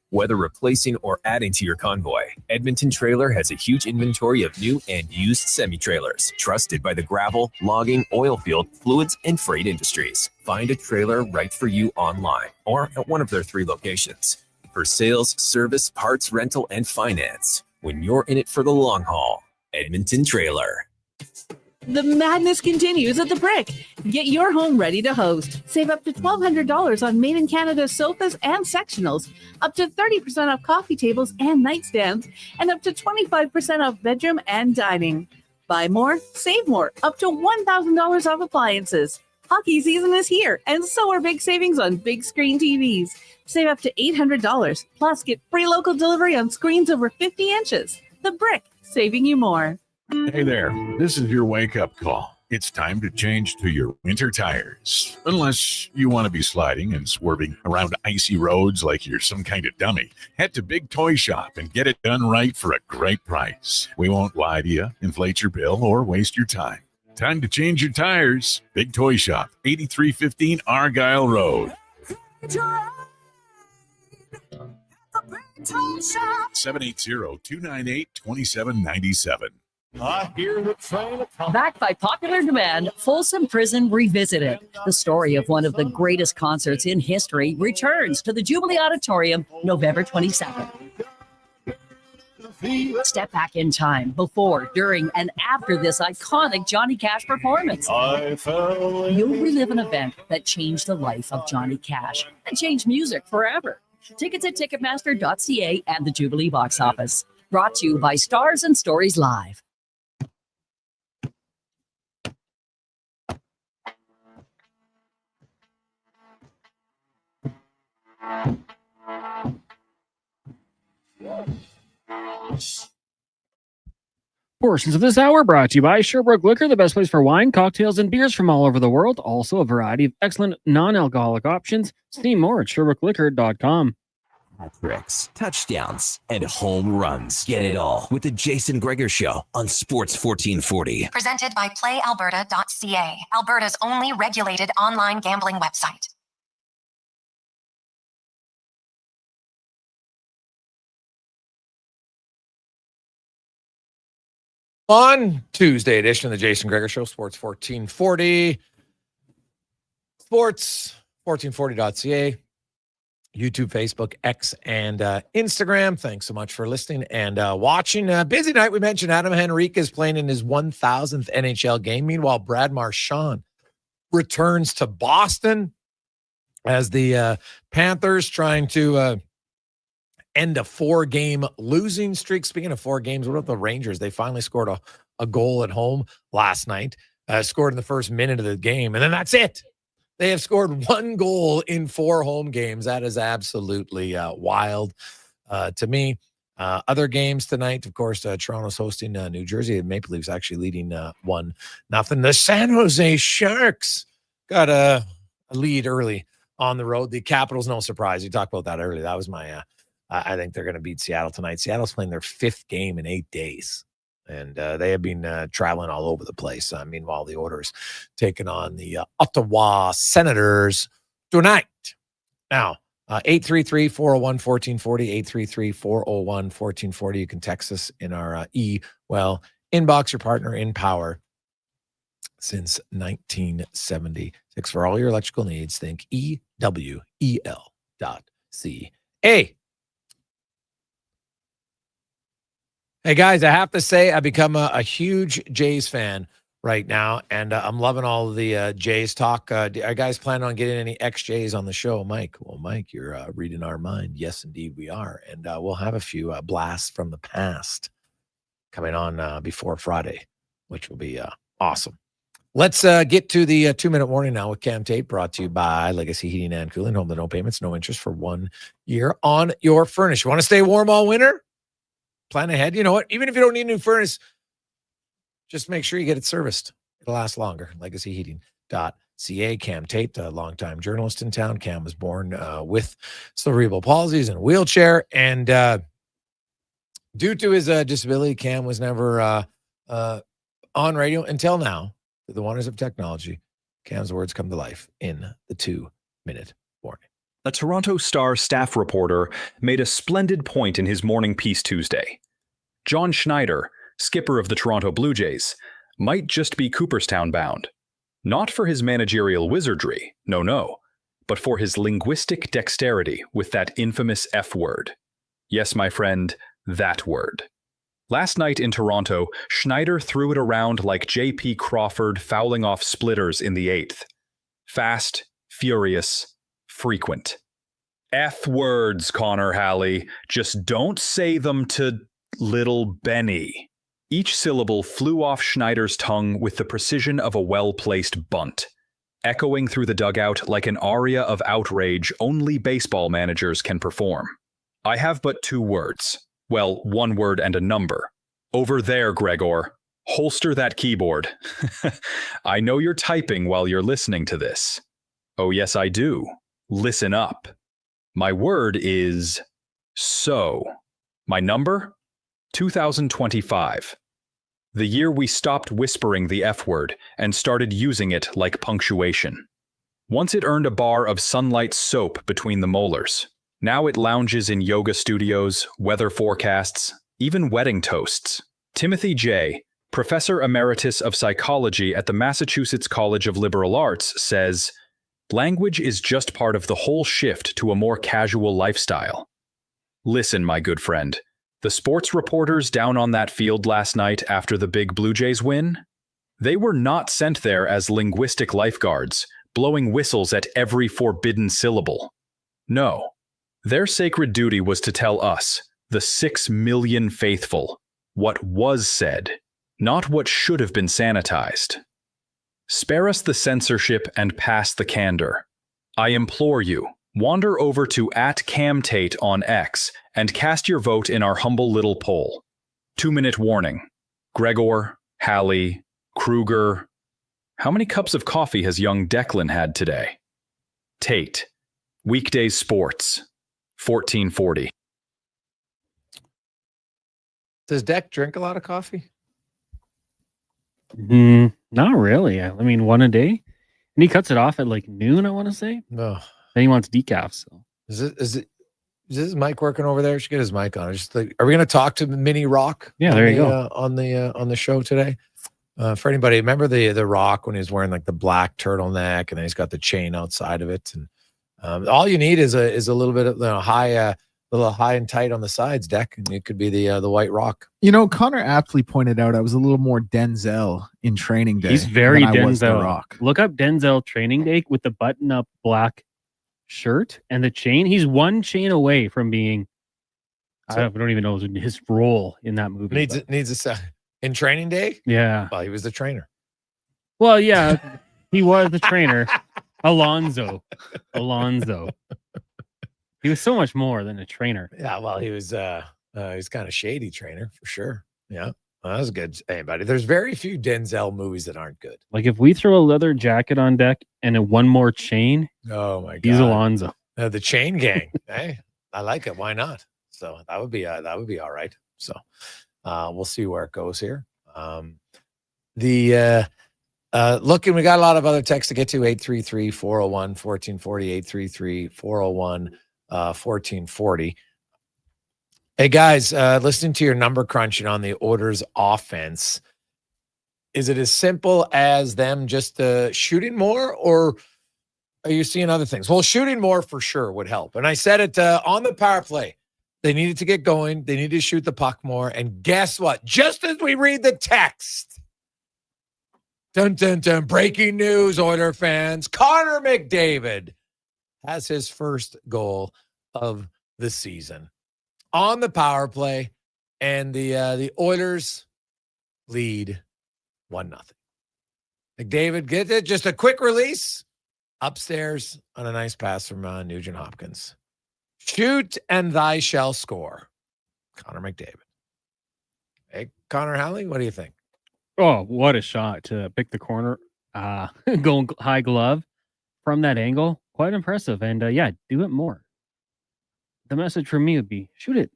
Whether replacing or adding to your convoy, Edmonton Trailer has a huge inventory of new and used semi-trailers, trusted by the gravel, logging, oil field, fluids, and freight industries. Find a trailer right for you online or at one of their 3 locations. For sales, service, parts, rental, and finance, when you're in it for the long haul, Edmonton Trailer.
The madness continues at the Brick. Get your home ready to host. Save up to $1,200 on made in Canada sofas and sectionals, up to 30% off coffee tables and nightstands, and up to 25% off bedroom and dining. Buy more, save more, up to $1,000 off appliances. Hockey season is here, and so are big savings on big screen TVs. Save up to $800, plus get free local delivery on screens over 50 inches. The Brick, saving you more.
Hey there, this is your wake-up call. It's time to change to your winter tires. Unless you want to be sliding and swerving around icy roads like you're some kind of dummy. Head to Big Toy Shop and get it done right for a great price. We won't lie to you, inflate your bill, or waste your time. Time to change your tires. Big Toy Shop, 8315 Argyle Road. 780-298-2797.
I hear the train. Backed by popular demand, Folsom Prison Revisited. The story of one of the greatest concerts in history returns to the Jubilee Auditorium November 22nd. Step back in time before, during, and after this iconic Johnny Cash performance. You'll relive an event that changed the life of Johnny Cash and changed music forever. Tickets at Ticketmaster.ca and the Jubilee box office. Brought to you by Stars and Stories Live.
Portions of this hour brought to you by Sherbrooke Liquor, the best place for wine, cocktails, and beers from all over the world. Also, a variety of excellent non-alcoholic options. See more at SherbrookeLiquor.com.
Tricks, touchdowns, and home runs. Get it all with the Jason Gregor Show on Sports 1440.
Presented by PlayAlberta.ca, Alberta's only regulated online gambling website.
On Tuesday edition of the Jason Gregor Show, Sports 1440, sports1440.ca, YouTube, Facebook, X, and Instagram. Thanks so much for listening and watching. Busy night. We mentioned Adam Henrique is playing in his 1,000th NHL game. Meanwhile, Brad Marchand returns to Boston as the Panthers trying to end a 4-game losing streak. Speaking of 4 games, what about the Rangers? They finally scored a goal at home last night, scored in the first minute of the game, and then that's it. They have scored 1 goal in 4 home games. That is absolutely wild to me. Other games tonight, of course, Toronto's hosting New Jersey. The Maple Leafs actually leading 1-0. The San Jose Sharks got a lead early on the road. The Capitals, no surprise. You talked about that earlier. That was my I think they're going to beat Seattle tonight. Seattle's playing their 5th game in 8 days, and they have been traveling all over the place. Meanwhile, the Oilers taking on the Ottawa Senators tonight. Now, 833-401-1440, 833-401-1440. You can text us in our inbox, your partner in power since 1976. For all your electrical needs, think EWEL.ca. Hey, guys, I have to say I've become a huge Jays fan right now, and I'm loving all of the Jays talk. Are guys planning on getting any ex-Jays on the show? Mike? Well, Mike, you're reading our mind. Yes, indeed, we are. And we'll have a few blasts from the past coming on before Friday, which will be awesome. Let's get to the 2-minute warning now with Cam Tate, brought to you by Legacy Heating and Cooling. Home to no payments, no interest for 1 year on your furnace. You want to stay warm all winter? Plan ahead. You know what? Even if you don't need a new furnace, just make sure you get it serviced. It'll last longer. LegacyHeating.ca. Cam Tate, a longtime journalist in town. Cam was born with cerebral palsy and a wheelchair. And due to his disability, Cam was never on radio until now. Through the wonders of technology, Cam's words come to life in the 2-minute warning.
A Toronto Star staff reporter made a splendid point in his morning piece Tuesday. John Schneider, skipper of the Toronto Blue Jays, might just be Cooperstown bound. Not for his managerial wizardry, no, but for his linguistic dexterity with that infamous F word. Yes, my friend, that word. Last night in Toronto, Schneider threw it around like J.P. Crawford fouling off splitters in the 8th. Fast, furious, frequent. F words, Connor Halley. Just don't say them to little Benny. Each syllable flew off Schneider's tongue with the precision of a well-placed bunt, echoing through the dugout like an aria of outrage only baseball managers can perform. I have but 2 words. Well, 1 word and a number. Over there, Gregor. Holster that keyboard. I know you're typing while you're listening to this. Oh, yes, I do. Listen up. My word is so. My number? 2025. The year we stopped whispering the F word and started using it like punctuation. Once it earned a bar of Sunlight soap between the molars. Now it lounges in yoga studios, weather forecasts, even wedding toasts. Timothy J., professor emeritus of psychology at the Massachusetts College of Liberal Arts, says, language is just part of the whole shift to a more casual lifestyle. Listen, my good friend, the sports reporters down on that field last night after the big Blue Jays win, they were not sent there as linguistic lifeguards, blowing whistles at every forbidden syllable. No, their sacred duty was to tell us, the 6 million faithful, what was said, not what should have been sanitized. Spare us the censorship and pass the candor. I implore you, Wander over to @CamTate on X and cast your vote in our humble little poll. 2-minute warning. Gregor, Halley, Kruger. How many cups of coffee has young Declan had today? Tate. Weekdays sports. 1440.
Does Deck drink a lot of coffee?
Not really. I mean, one a day. And he cuts it off at like noon, I want to say.
No.
Then he wants decaf. So
Is his mic working over there? Should get his mic on. Just like, are we going to talk to Mini Rock?
Yeah, there you go.
On the show today. For anybody, remember the Rock when he was wearing like the black turtleneck and then he's got the chain outside of it, and all you need is a little bit of high, little high and tight on the sides, Deck, and it could be the White Rock.
Connor aptly pointed out I was a little more Denzel in training day.
he's very
than I was The
Denzel.
Rock.
Look up Denzel training day with the button-up black shirt and the chain. He's one chain away from being. I don't even know his role in that movie.
Needs a in Training Day.
Yeah.
Well, he was the trainer.
Well, yeah, he was the trainer. Alonzo. He was so much more than a trainer.
Yeah, well, he's kind of shady trainer for sure. Yeah, well, that was good. Hey, buddy, there's very few Denzel movies that aren't good.
Like if we throw a leather jacket on deck and one more chain,
oh my god,
he's Alonzo.
The Chain Gang. Hey, I like it. Why not? So that would be all right. So we'll see where it goes here. Looking, we got a lot of other texts to get to. 833-401-1440, 833-401-1440. Hey guys, listening to your number crunching on the Oilers offense, is it as simple as them just shooting more, or are you seeing other things? Well, shooting more for sure would help. And I said it on the power play. They needed to get going. They needed to shoot the puck more. And guess what? Just as we read the text, dun, dun, dun, breaking news, Oiler fans, Connor McDavid has his first goal of the season on the power play, and the Oilers lead 1-0. McDavid gets it, just a quick release upstairs on a nice pass from Nugent Hopkins. Shoot and thy shall score. Connor McDavid. Hey, Connor Halley, what do you think?
Oh, what a shot to pick the corner, going high glove from that angle. Quite impressive. And yeah, do it more. The message from me would be shoot it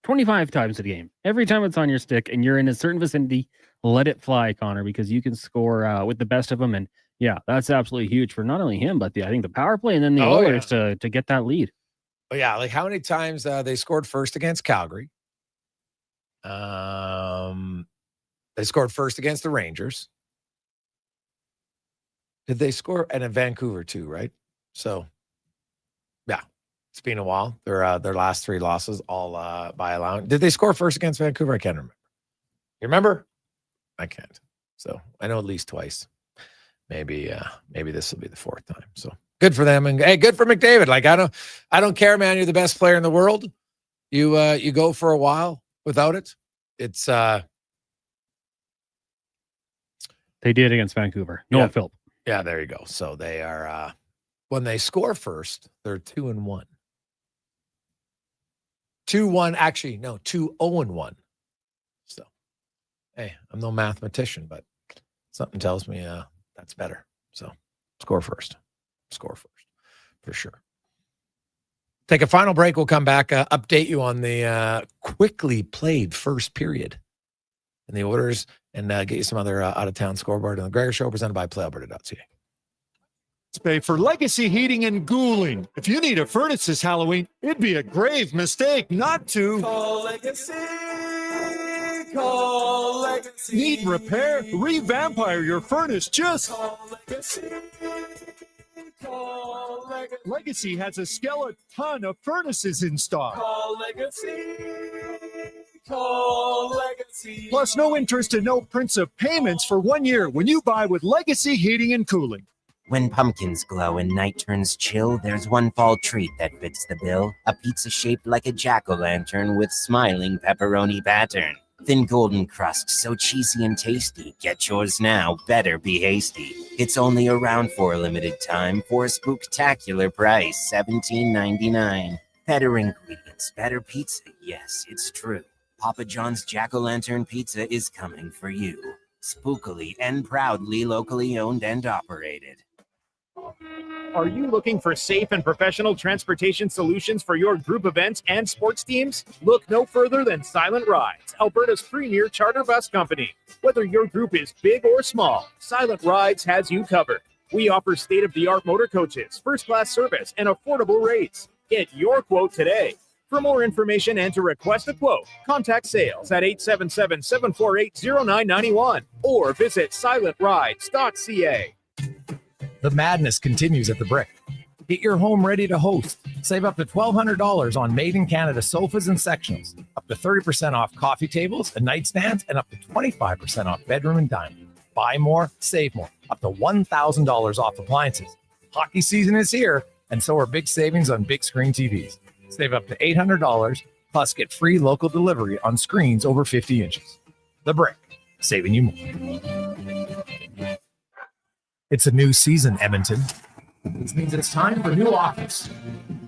25 times a game. Every time it's on your stick and you're in a certain vicinity, let it fly, Connor, because you can score with the best of them. And yeah, that's absolutely huge for not only him, but I think the power play and then the Oilers to get that lead.
Oh, yeah, like how many times they scored first against Calgary? They scored first against the Rangers. Did they score? And in Vancouver too, right? So, yeah, it's been a while. Their last 3 losses, all by allowing. Did they score first against Vancouver? I can't remember. You remember? I can't. So I know at least twice. Maybe this will be the 4th time. So good for them, and hey, good for McDavid. Like I don't care, man. You're the best player in the world. You go for a while without it. It's
they did against Vancouver. No, Phil.
Yeah, there you go. So they are when they score first, they're 2-1. 2-1, actually, no, 2-0-1. So hey, I'm no mathematician, but something tells me that's better. So score first for sure. Take a final break. We'll come back, update you on the quickly played first period in the Oilers, and get you some other out-of-town scoreboard on the Gregor Show, presented by PlayAlberta.ca.
Pay for Legacy Heating and Cooling. If you need a furnace this Halloween, it'd be a grave mistake not to call Legacy. Call Legacy. Need repair? Revampire your furnace. Just call Legacy. Call Legacy. Legacy has a skeleton of furnaces in stock. Call Legacy. Call Legacy. Plus, no interest and no prints of payments for 1 year when you buy with Legacy Heating and Cooling.
When pumpkins glow and night turns chill, there's one fall treat that fits the bill. A pizza shaped like a jack-o'-lantern with smiling pepperoni pattern. Thin golden crust, so cheesy and tasty. Get yours now, better be hasty. It's only around for a limited time for a spooktacular price, $17.99. Better ingredients, better pizza, yes, it's true. Papa John's Jack-O-Lantern Pizza is coming for you. Spookily and proudly locally owned and operated.
Are you looking for safe and professional transportation solutions for your group events and sports teams? Look no further than Silent Rides, Alberta's premier charter bus company. Whether your group is big or small, Silent Rides has you covered. We offer state-of-the-art motor coaches, first-class service, and affordable rates. Get your quote today. For more information and to request a quote, contact sales at 877-748-0991 or visit silentrides.ca.
The madness continues at the Brick. Get your home ready to host. Save up to $1,200 on made in Canada sofas and sectionals, up to 30% off coffee tables and nightstands, and up to 25% off bedroom and dining. Buy more, save more, up to $1,000 off appliances. Hockey season is here, and so are big savings on big screen TVs. Save up to $800, plus get free local delivery on screens over 50 inches. The Brick, saving you more. It's a new season, Edmonton. This means it's time for new offers.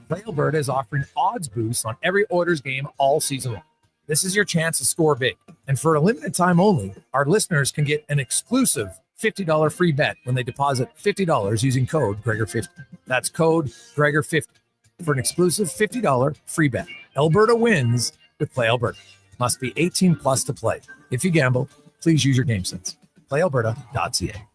Play Alberta is offering odds boosts on every Oilers game all season long. This is your chance to score big. And for a limited time only, our listeners can get an exclusive $50 free bet when they deposit $50 using code Gregor50. That's code Gregor50 for an exclusive $50 free bet. Alberta wins with Play Alberta. Must be 18 plus to play. If you gamble, please use your game sense. PlayAlberta.ca.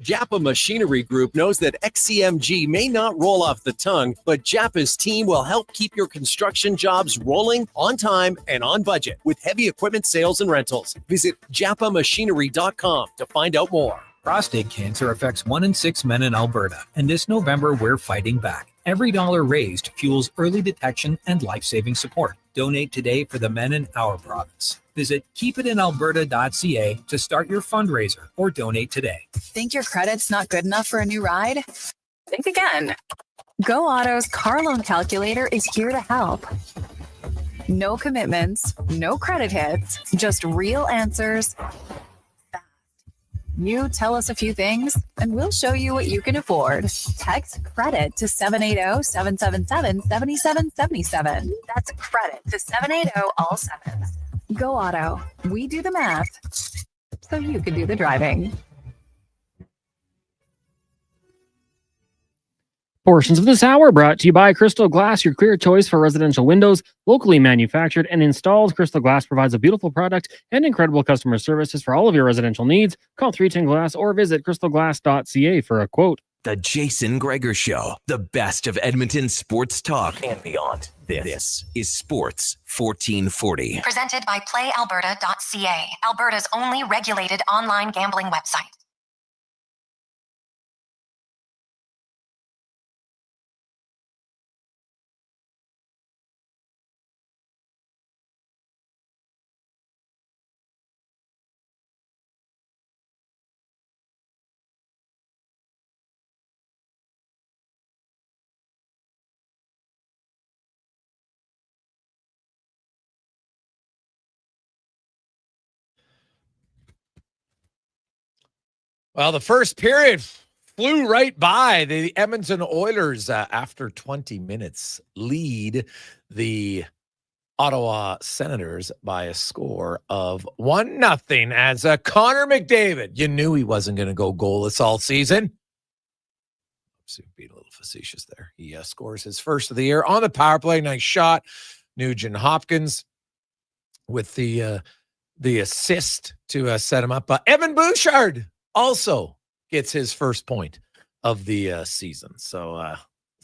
Japa Machinery Group knows that XCMG may not roll off the tongue, but Japa's team will help keep your construction jobs rolling on time and on budget with heavy equipment sales and rentals. Visit japamachinery.com to find out more.
Prostate cancer affects 1 in 6 men in Alberta, and this November we're fighting back. Every dollar raised fuels early detection and life-saving support. Donate today for the men in our province. Visit keepitinalberta.ca to start your fundraiser or donate today.
Think your credit's not good enough for a new ride? Think again. Go Auto's car loan calculator is here to help. No commitments, no credit hits, just real answers. You tell us a few things, and we'll show you what you can afford. Text credit to 780-777-7777. That's credit to 780 all sevens. Go Auto. We do the math, so you can do the driving.
Portions of this hour brought to you by Crystal Glass, your clear choice for residential windows, locally manufactured and installed. Crystal Glass provides a beautiful product and incredible customer services for all of your residential needs. Call 310 Glass or visit crystalglass.ca for a quote.
The Jason Gregor Show, the best of Edmonton sports talk and beyond. This is Sports 1440.
Presented by PlayAlberta.ca, Alberta's only regulated online gambling website.
Well, the first period flew right by. The Edmonton Oilers, after 20 minutes, lead the Ottawa Senators by a score of 1-0 as Connor McDavid. You knew he wasn't going to go goalless all season. Being a little facetious there. He scores his first of the year on the power play. Nice shot. Nugent Hopkins with the assist to set him up. Evan Bouchard also gets his first point of the season. So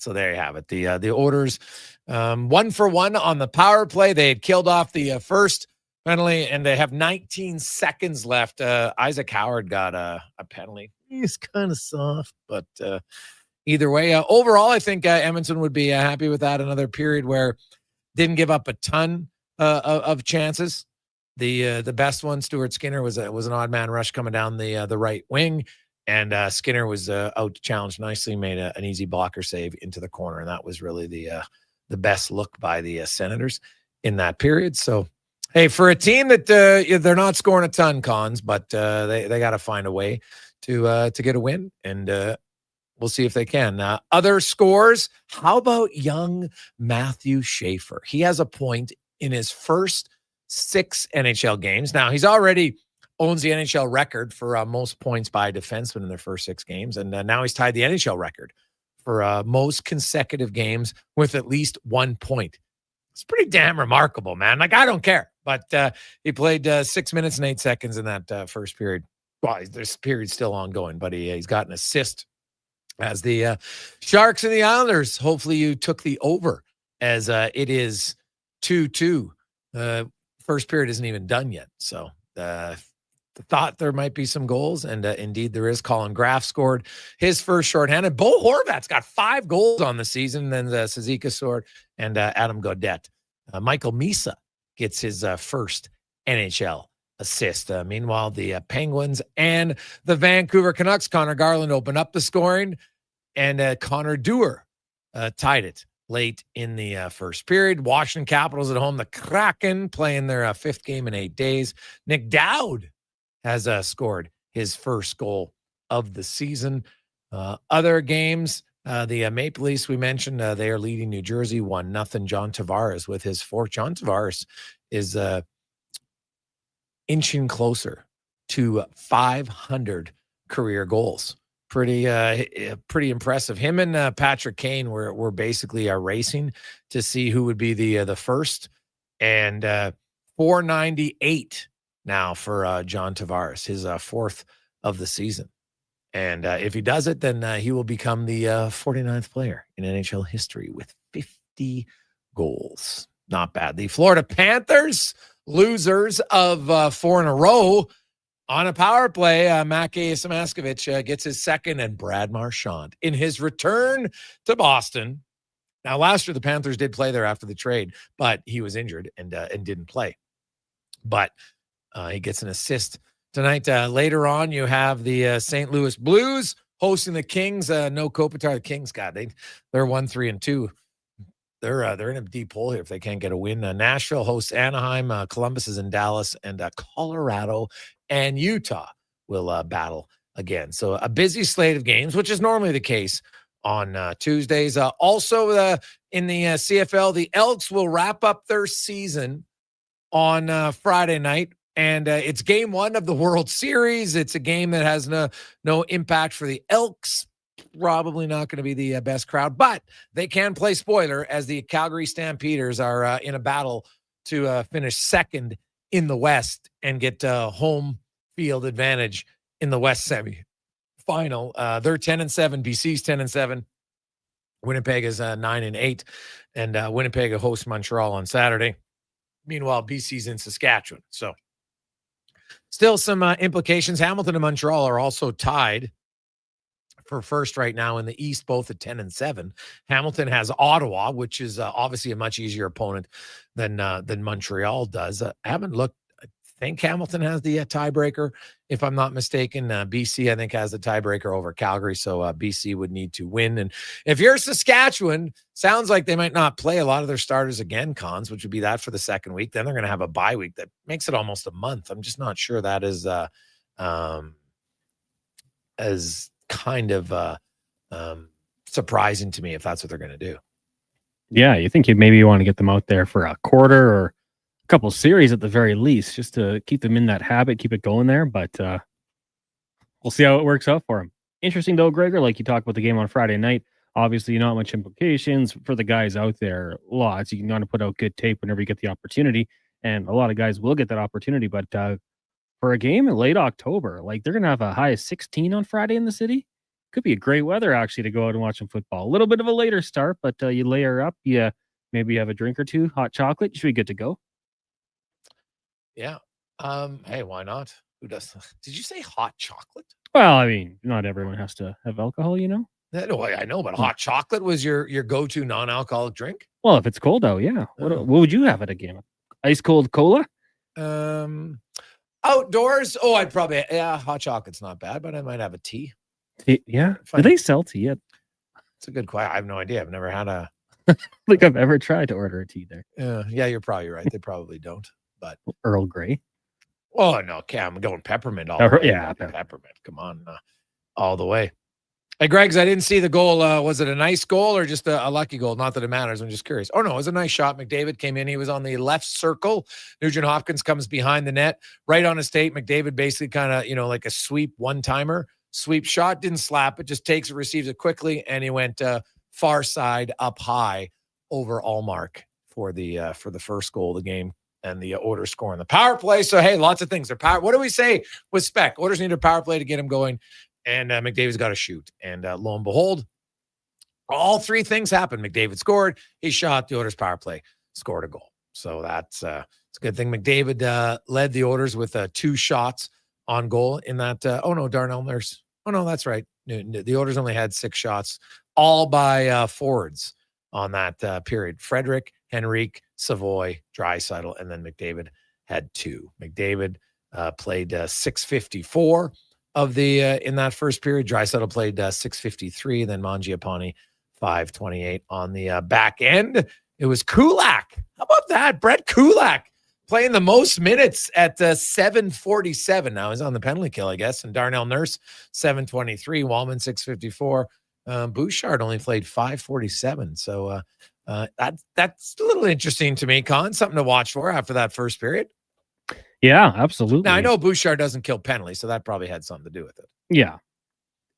there you have it. The Oilers 1 for 1 on the power play. They had killed off the first penalty, and they have 19 seconds left. Isaac Howard got a penalty. He's kind of soft, but either way, overall, I think Edmonton would be happy with that. Another period where didn't give up a ton of chances. The best one, Stuart Skinner, was an odd man rush coming down the right wing, and Skinner was out challenged nicely, made an easy blocker save into the corner, and that was really the best look by the Senators in that period. So Hey, for a team that they're not scoring a ton, Cons, but they got to find a way to get a win, and we'll see if they can. Other scores, how about young Matthew Schaefer? He has a point in his first 6 NHL games. Now, he's already owns the NHL record for most points by a defenseman in their first 6 games, and now he's tied the NHL record for most consecutive games with at least 1 point. It's pretty damn remarkable, man. Like, I don't care. But he played 6 minutes and 8 seconds in that first period. Well, this period's still ongoing, but he's got an assist as the Sharks and the Islanders. Hopefully you took the over, as it is 2-2. First period isn't even done yet. So thought there might be some goals, and indeed there is. Colin Graff scored his first shorthanded. Bo Horvat's got 5 goals on the season. Then Sazika scored, and Adam Gaudette. Michael Misa gets his first NHL assist. Meanwhile, the Penguins and the Vancouver Canucks, Connor Garland opened up the scoring, and Connor Dewar tied it late in the first period. Washington Capitals at home, the Kraken playing their 5th game in 8 days. Nick Dowd has scored his first goal of the season. Other games, the Maple Leafs, we mentioned, they are leading New Jersey 1-0. John Tavares with his 4th. John Tavares is inching closer to 500 career goals. Pretty impressive. Him and Patrick Kane were basically racing to see who would be the first, and 498 now for John Tavares, his 4th of the season. And if he does it, then he will become the 49th player in NHL history with 50 goals. Not bad. The Florida Panthers, losers of 4 in a row on a power play. Maciej Samaskovich gets his 2nd, and Brad Marchand in his return to Boston. Now, last year the Panthers did play there after the trade, but he was injured and didn't play. But he gets an assist tonight. Later on, you have the St. Louis Blues hosting the Kings. No Kopitar. The Kings, God, they're 1-3-2. They're in a deep hole here if they can't get a win. Nashville hosts Anaheim. Columbus is in Dallas, and Colorado and Utah will battle again. So a busy slate of games, which is normally the case on Tuesdays. Also, in the CFL, the Elks will wrap up their season on Friday night. And it's game 1 of the World Series. It's a game that has no impact for the Elks. Probably not going to be the best crowd, but they can play spoiler, as the Calgary Stampeders are in a battle to finish 2nd in the West and get home field advantage in the West semi-final. They're 10-7. BC's 10-7. Winnipeg is 9-8, and Winnipeg hosts Montreal on Saturday. Meanwhile, BC's in Saskatchewan. So still some implications. Hamilton and Montreal are also tied for first right now in the East, both at 10-7. Hamilton has Ottawa, which is obviously a much easier opponent than Montreal does. I haven't looked. I think Hamilton has the tiebreaker, if I'm not mistaken. BC, I think, has the tiebreaker over Calgary, so BC would need to win. And if you're Saskatchewan, sounds like they might not play a lot of their starters again, Cons, which would be that for the 2nd week. Then they're going to have a bye week that makes it almost a month. I'm just not sure that is as kind of surprising to me if that's what they're going to do.
Yeah, you think you maybe want to get them out there for a quarter or a couple series at the very least, just to keep them in that habit, keep it going there. But we'll see how it works out for them. Interesting though, Gregor, like you talked about the game on Friday night. Obviously, not much implications for the guys out there. Lots. You can want to put out good tape whenever you get the opportunity, and a lot of guys will get that opportunity. But for a game in late October, like they're going to have a high of 16 on Friday in the city. Could be a great weather actually to go out and watch some football. A little bit of a later start, but you layer up, maybe have a drink or two, hot chocolate, you should be good to go.
Yeah. Hey, why not? Who does? Did you say hot chocolate?
Well, I mean, not everyone has to have alcohol, you know?
No, I know, but hot chocolate was your go-to non-alcoholic drink?
Well, if it's cold out, yeah. What would you have at a game? Ice cold cola?
Outdoors? Oh, I'd probably, hot chocolate's not bad, but I might have a tea.
Yeah. Do they sell tea yet?
It's a good question. I have no idea. I've never had a.
Like I've ever tried to order a tea there.
Yeah, you're probably right. They probably don't. But
Earl Grey.
Oh no, Cam, I'm going peppermint all the way.
Yeah,
peppermint. Come on, all the way. Hey, Greg's, I didn't see the goal. Was it a nice goal or just a lucky goal? Not that it matters. I'm just curious. Oh no, it was a nice shot. McDavid came in. He was on the left circle. Nugent Hopkins comes behind the net, right on his tape. McDavid basically kind of, like a sweep one-timer. Sweep shot, didn't slap it, just takes it, receives it quickly, and he went far side up high over Allmark for the first goal of the game. And the Oilers scoring the power play. So, hey, lots of things. What do we say with Spec? Oilers need a power play to get him going, and McDavid's got to shoot. And lo and behold, all three things happened. McDavid scored, he shot, the Oilers power play scored a goal. So it's a good thing. McDavid led the Oilers with 2 shots on goal in that. Darnell Nurse. Oh, no, that's right. The Oilers only had 6 shots, all by forwards on that period. Frederick, Henrique, Savoy, Draisaitl, and then McDavid had 2. McDavid played 6:54 of the in that first period. Draisaitl played 6:53. Then Mangiapane 5:28 on the back end. It was Kulak. How about that? Brett Kulak playing the most minutes at 7:47. Now he's on the penalty kill, I guess. And Darnell Nurse 7:23. Wallman 6:54. Bouchard only played 5:47. So that's a little interesting to me, Con. Something to watch for after that first period.
Yeah, absolutely.
Now I know Bouchard doesn't kill penalties, so that probably had something to do with it.
Yeah.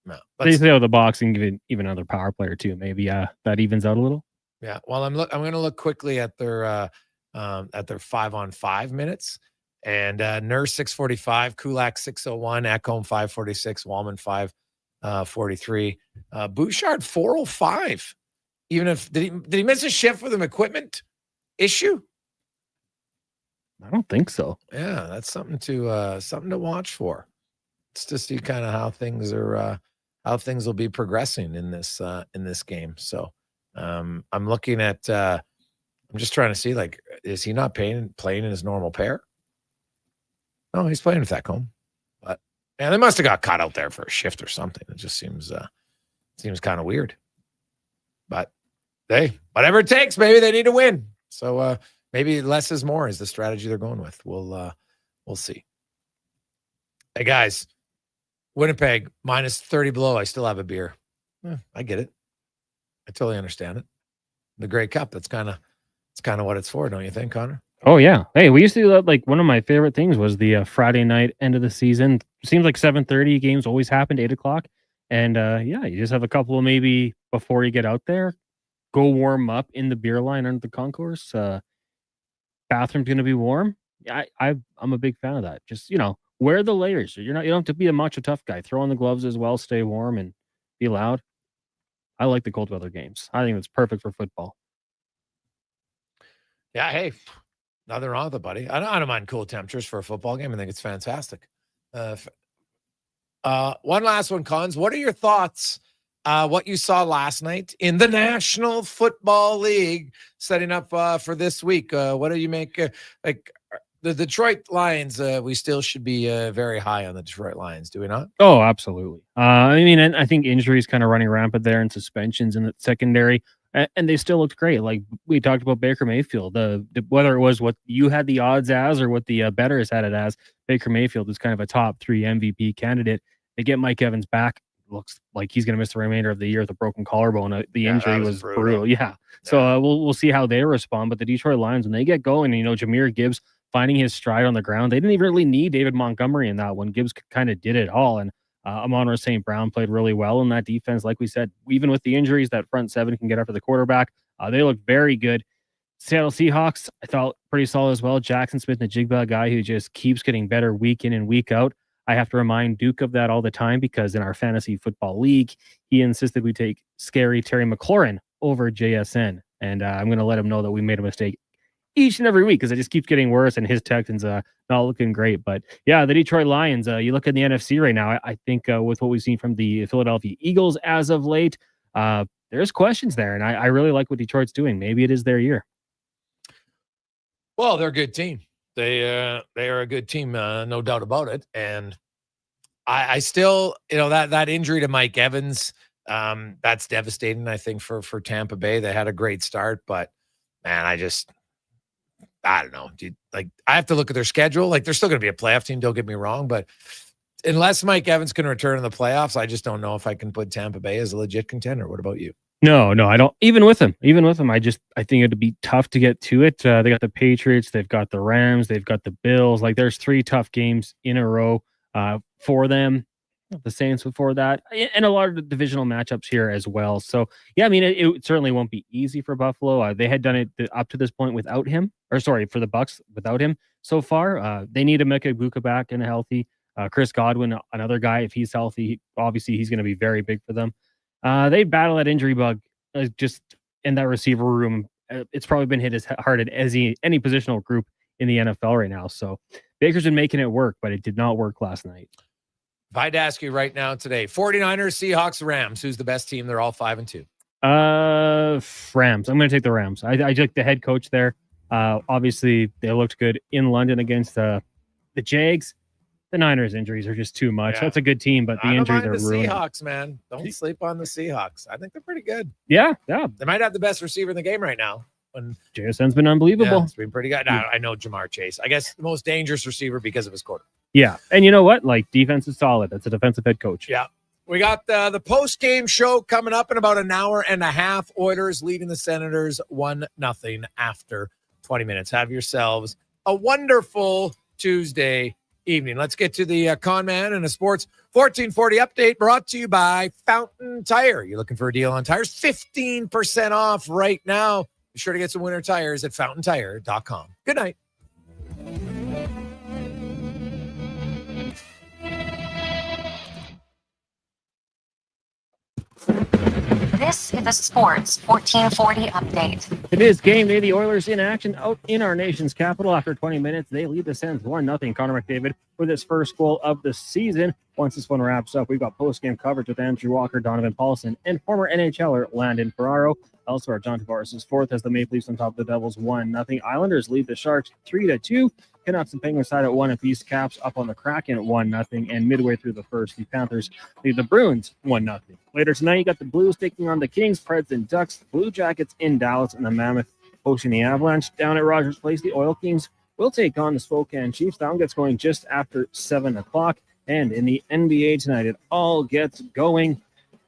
No,
they say with the boxing, even another power player too. Maybe that evens out a little.
Yeah. Well, I'm going to look quickly at their 5-on-5 minutes, and Nurse 6:45, Kulak 6:01, Ekholm 5:46, Wallman 5:43, Bouchard 4:05. Even if did he miss a shift with an equipment issue?
I don't think so.
Yeah, that's something to watch for. It's to see kind of how things will be progressing in this game. So I'm looking at I'm just trying to see, like, is he not playing in his normal pair? No, he's playing with Ekholm. But yeah, they must have got caught out there for a shift or something. It just seems kind of weird. But hey, whatever it takes, maybe they need to win. So maybe less is more is the strategy they're going with. We'll see. Hey guys, Winnipeg minus 30 below. I still have a beer. I get it. I totally understand it. The Grey Cup. That's kind of what it's for, don't you think, Connor?
Oh yeah. Hey, we used to do that. Like, one of my favorite things was the Friday night end of the season. Seems like 7:30 games always happened, 8:00. And you just have a couple of maybe before you get out there. Go warm up in the beer line under the concourse. Bathroom's going to be warm. I'm a big fan of that. Just, wear the layers. You don't have to be a macho tough guy. Throw on the gloves as well. Stay warm and be loud. I like the cold weather games. I think it's perfect for football.
Yeah. Hey, nothing wrong with it, buddy. I don't mind cool temperatures for a football game. I think it's fantastic. One last one, Cons. What are your thoughts? What you saw last night in the National Football League setting up for this week. What do you make? The Detroit Lions, we still should be very high on the Detroit Lions, do we not?
Oh, absolutely. And I think injuries kind of running rampant there and suspensions in the secondary, and they still looked great. Like we talked about Baker Mayfield, whether it was what you had the odds as or what the bettors had it as, Baker Mayfield is kind of a top 3 MVP candidate. They get Mike Evans back. Looks like he's going to miss the remainder of the year with a broken collarbone. The injury was brutal. Yeah. So we'll see how they respond. But the Detroit Lions, when they get going, Jahmyr Gibbs finding his stride on the ground, they didn't even really need David Montgomery in that one. Gibbs kind of did it all. And Amon-Ra St. Brown played really well in that defense. Like we said, even with the injuries, that front 7 can get after the quarterback. They look very good. Seattle Seahawks, I thought pretty solid as well. Jackson Smith-Njigba, a guy who just keeps getting better week in and week out. I have to remind Duke of that all the time because in our fantasy football league, he insisted we take scary Terry McLaurin over JSN. And I'm going to let him know that we made a mistake each and every week because it just keeps getting worse and his Texans not looking great. But yeah, the Detroit Lions, you look at the NFC right now, I think with what we've seen from the Philadelphia Eagles as of late, there's questions there. And I really like what Detroit's doing. Maybe it is their year.
Well, they're a good team. They are a good team, no doubt about it. And I still, that injury to Mike Evans, that's devastating, I think, for Tampa Bay. They had a great start, but man, I don't know. Dude, like, I have to look at their schedule. Like, they're still going to be a playoff team. Don't get me wrong, but unless Mike Evans can return in the playoffs, I just don't know if I can put Tampa Bay as a legit contender. What about you?
No, I don't. Even with him, I think it'd be tough to get to it. They got the Patriots, they've got the Rams, they've got the Bills. Like, there's 3 tough games in a row for them. The Saints before that, and a lot of the divisional matchups here as well. So, yeah, I mean, it certainly won't be easy for Buffalo. They had done it up to this point without him, for the Bucs without him so far. They need to make Ibuka back and healthy. Chris Godwin, another guy, if he's healthy, obviously he's going to be very big for them. They battle that injury bug just in that receiver room. It's probably been hit as hard as any positional group in the NFL right now. So Baker's been making it work, but it did not work last night.
If I'd ask you right now today, 49ers, Seahawks, Rams, who's the best team? They're all 5-2.
Rams. I'm going to take the Rams. I took the head coach there. Obviously, they looked good in London against the Jags. The Niners injuries are just too much. Yeah. That's a good team, but the injuries are ruining.
Seahawks, man. Don't sleep on the Seahawks. I think they're pretty good.
Yeah.
They might have the best receiver in the game right now.
JSN's been unbelievable.
Yeah, it's been pretty good. I know Jamar Chase. I guess the most dangerous receiver because of his quarterback.
Yeah. And you know what? Like, defense is solid. That's a defensive head coach.
Yeah. We got the post-game show coming up in about an hour and a half. Oilers leading the Senators 1-0 after 20 minutes. Have yourselves a wonderful Tuesday evening. Let's get to the Con Man and a Sports 1440 update brought to you by Fountain Tire. You're looking for a deal on tires? 15% off right now. Be sure to get some winter tires at fountaintire.com. Good night.
This is the Sports 1440 update.
It is game day. The Oilers in action out in our nation's capital. After 20 minutes, they lead the Sens 1-0. Connor McDavid with his first goal of the season. Once this one wraps up, we've got post-game coverage with Andrew Walker, Donovan Paulson, and former NHLer Landon Ferraro. Elsewhere, John Tavares' fourth as the Maple Leafs on top of the Devils 1-0. Islanders lead the Sharks 3-2. Canucks and Penguins side at 1 apiece. Caps up on the Kraken at 1-0. And midway through the first, the Panthers lead the Bruins 1-0. Later tonight, you got the Blues taking on the Kings, Preds, and Ducks. Blue Jackets in Dallas, and the Mammoth hosting the Avalanche. Down at Rogers Place, the Oil Kings will take on the Spokane Chiefs. That one gets going just after 7 o'clock. And in the NBA tonight, it all gets going.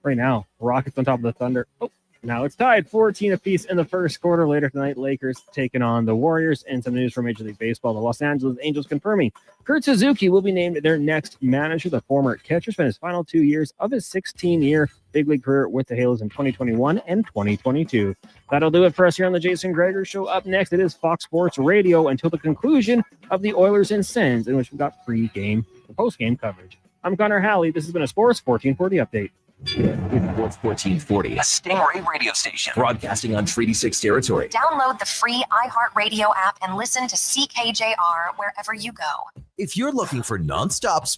Right now, Rockets on top of the Thunder. Now it's tied 14 apiece in the first quarter. Later tonight, Lakers taking on the Warriors. And some news from Major League Baseball. The Los Angeles Angels confirming Kurt Suzuki will be named their next manager. The former catcher spent his final 2 years of his 16-year big league career with the Halos in 2021 and 2022. That'll do it for us here on the Jason Gregor Show. Up next, it is Fox Sports Radio until the conclusion of the Oilers and Sens, in which we've got pre-game and post-game coverage. I'm Connor Halley. This has been a Sports 1440 update.
Sports 1440, a Stingray radio station broadcasting on Treaty 6 territory.
Download the free iHeartRadio app and listen to CKJR wherever you go.
If you're looking for nonstop sports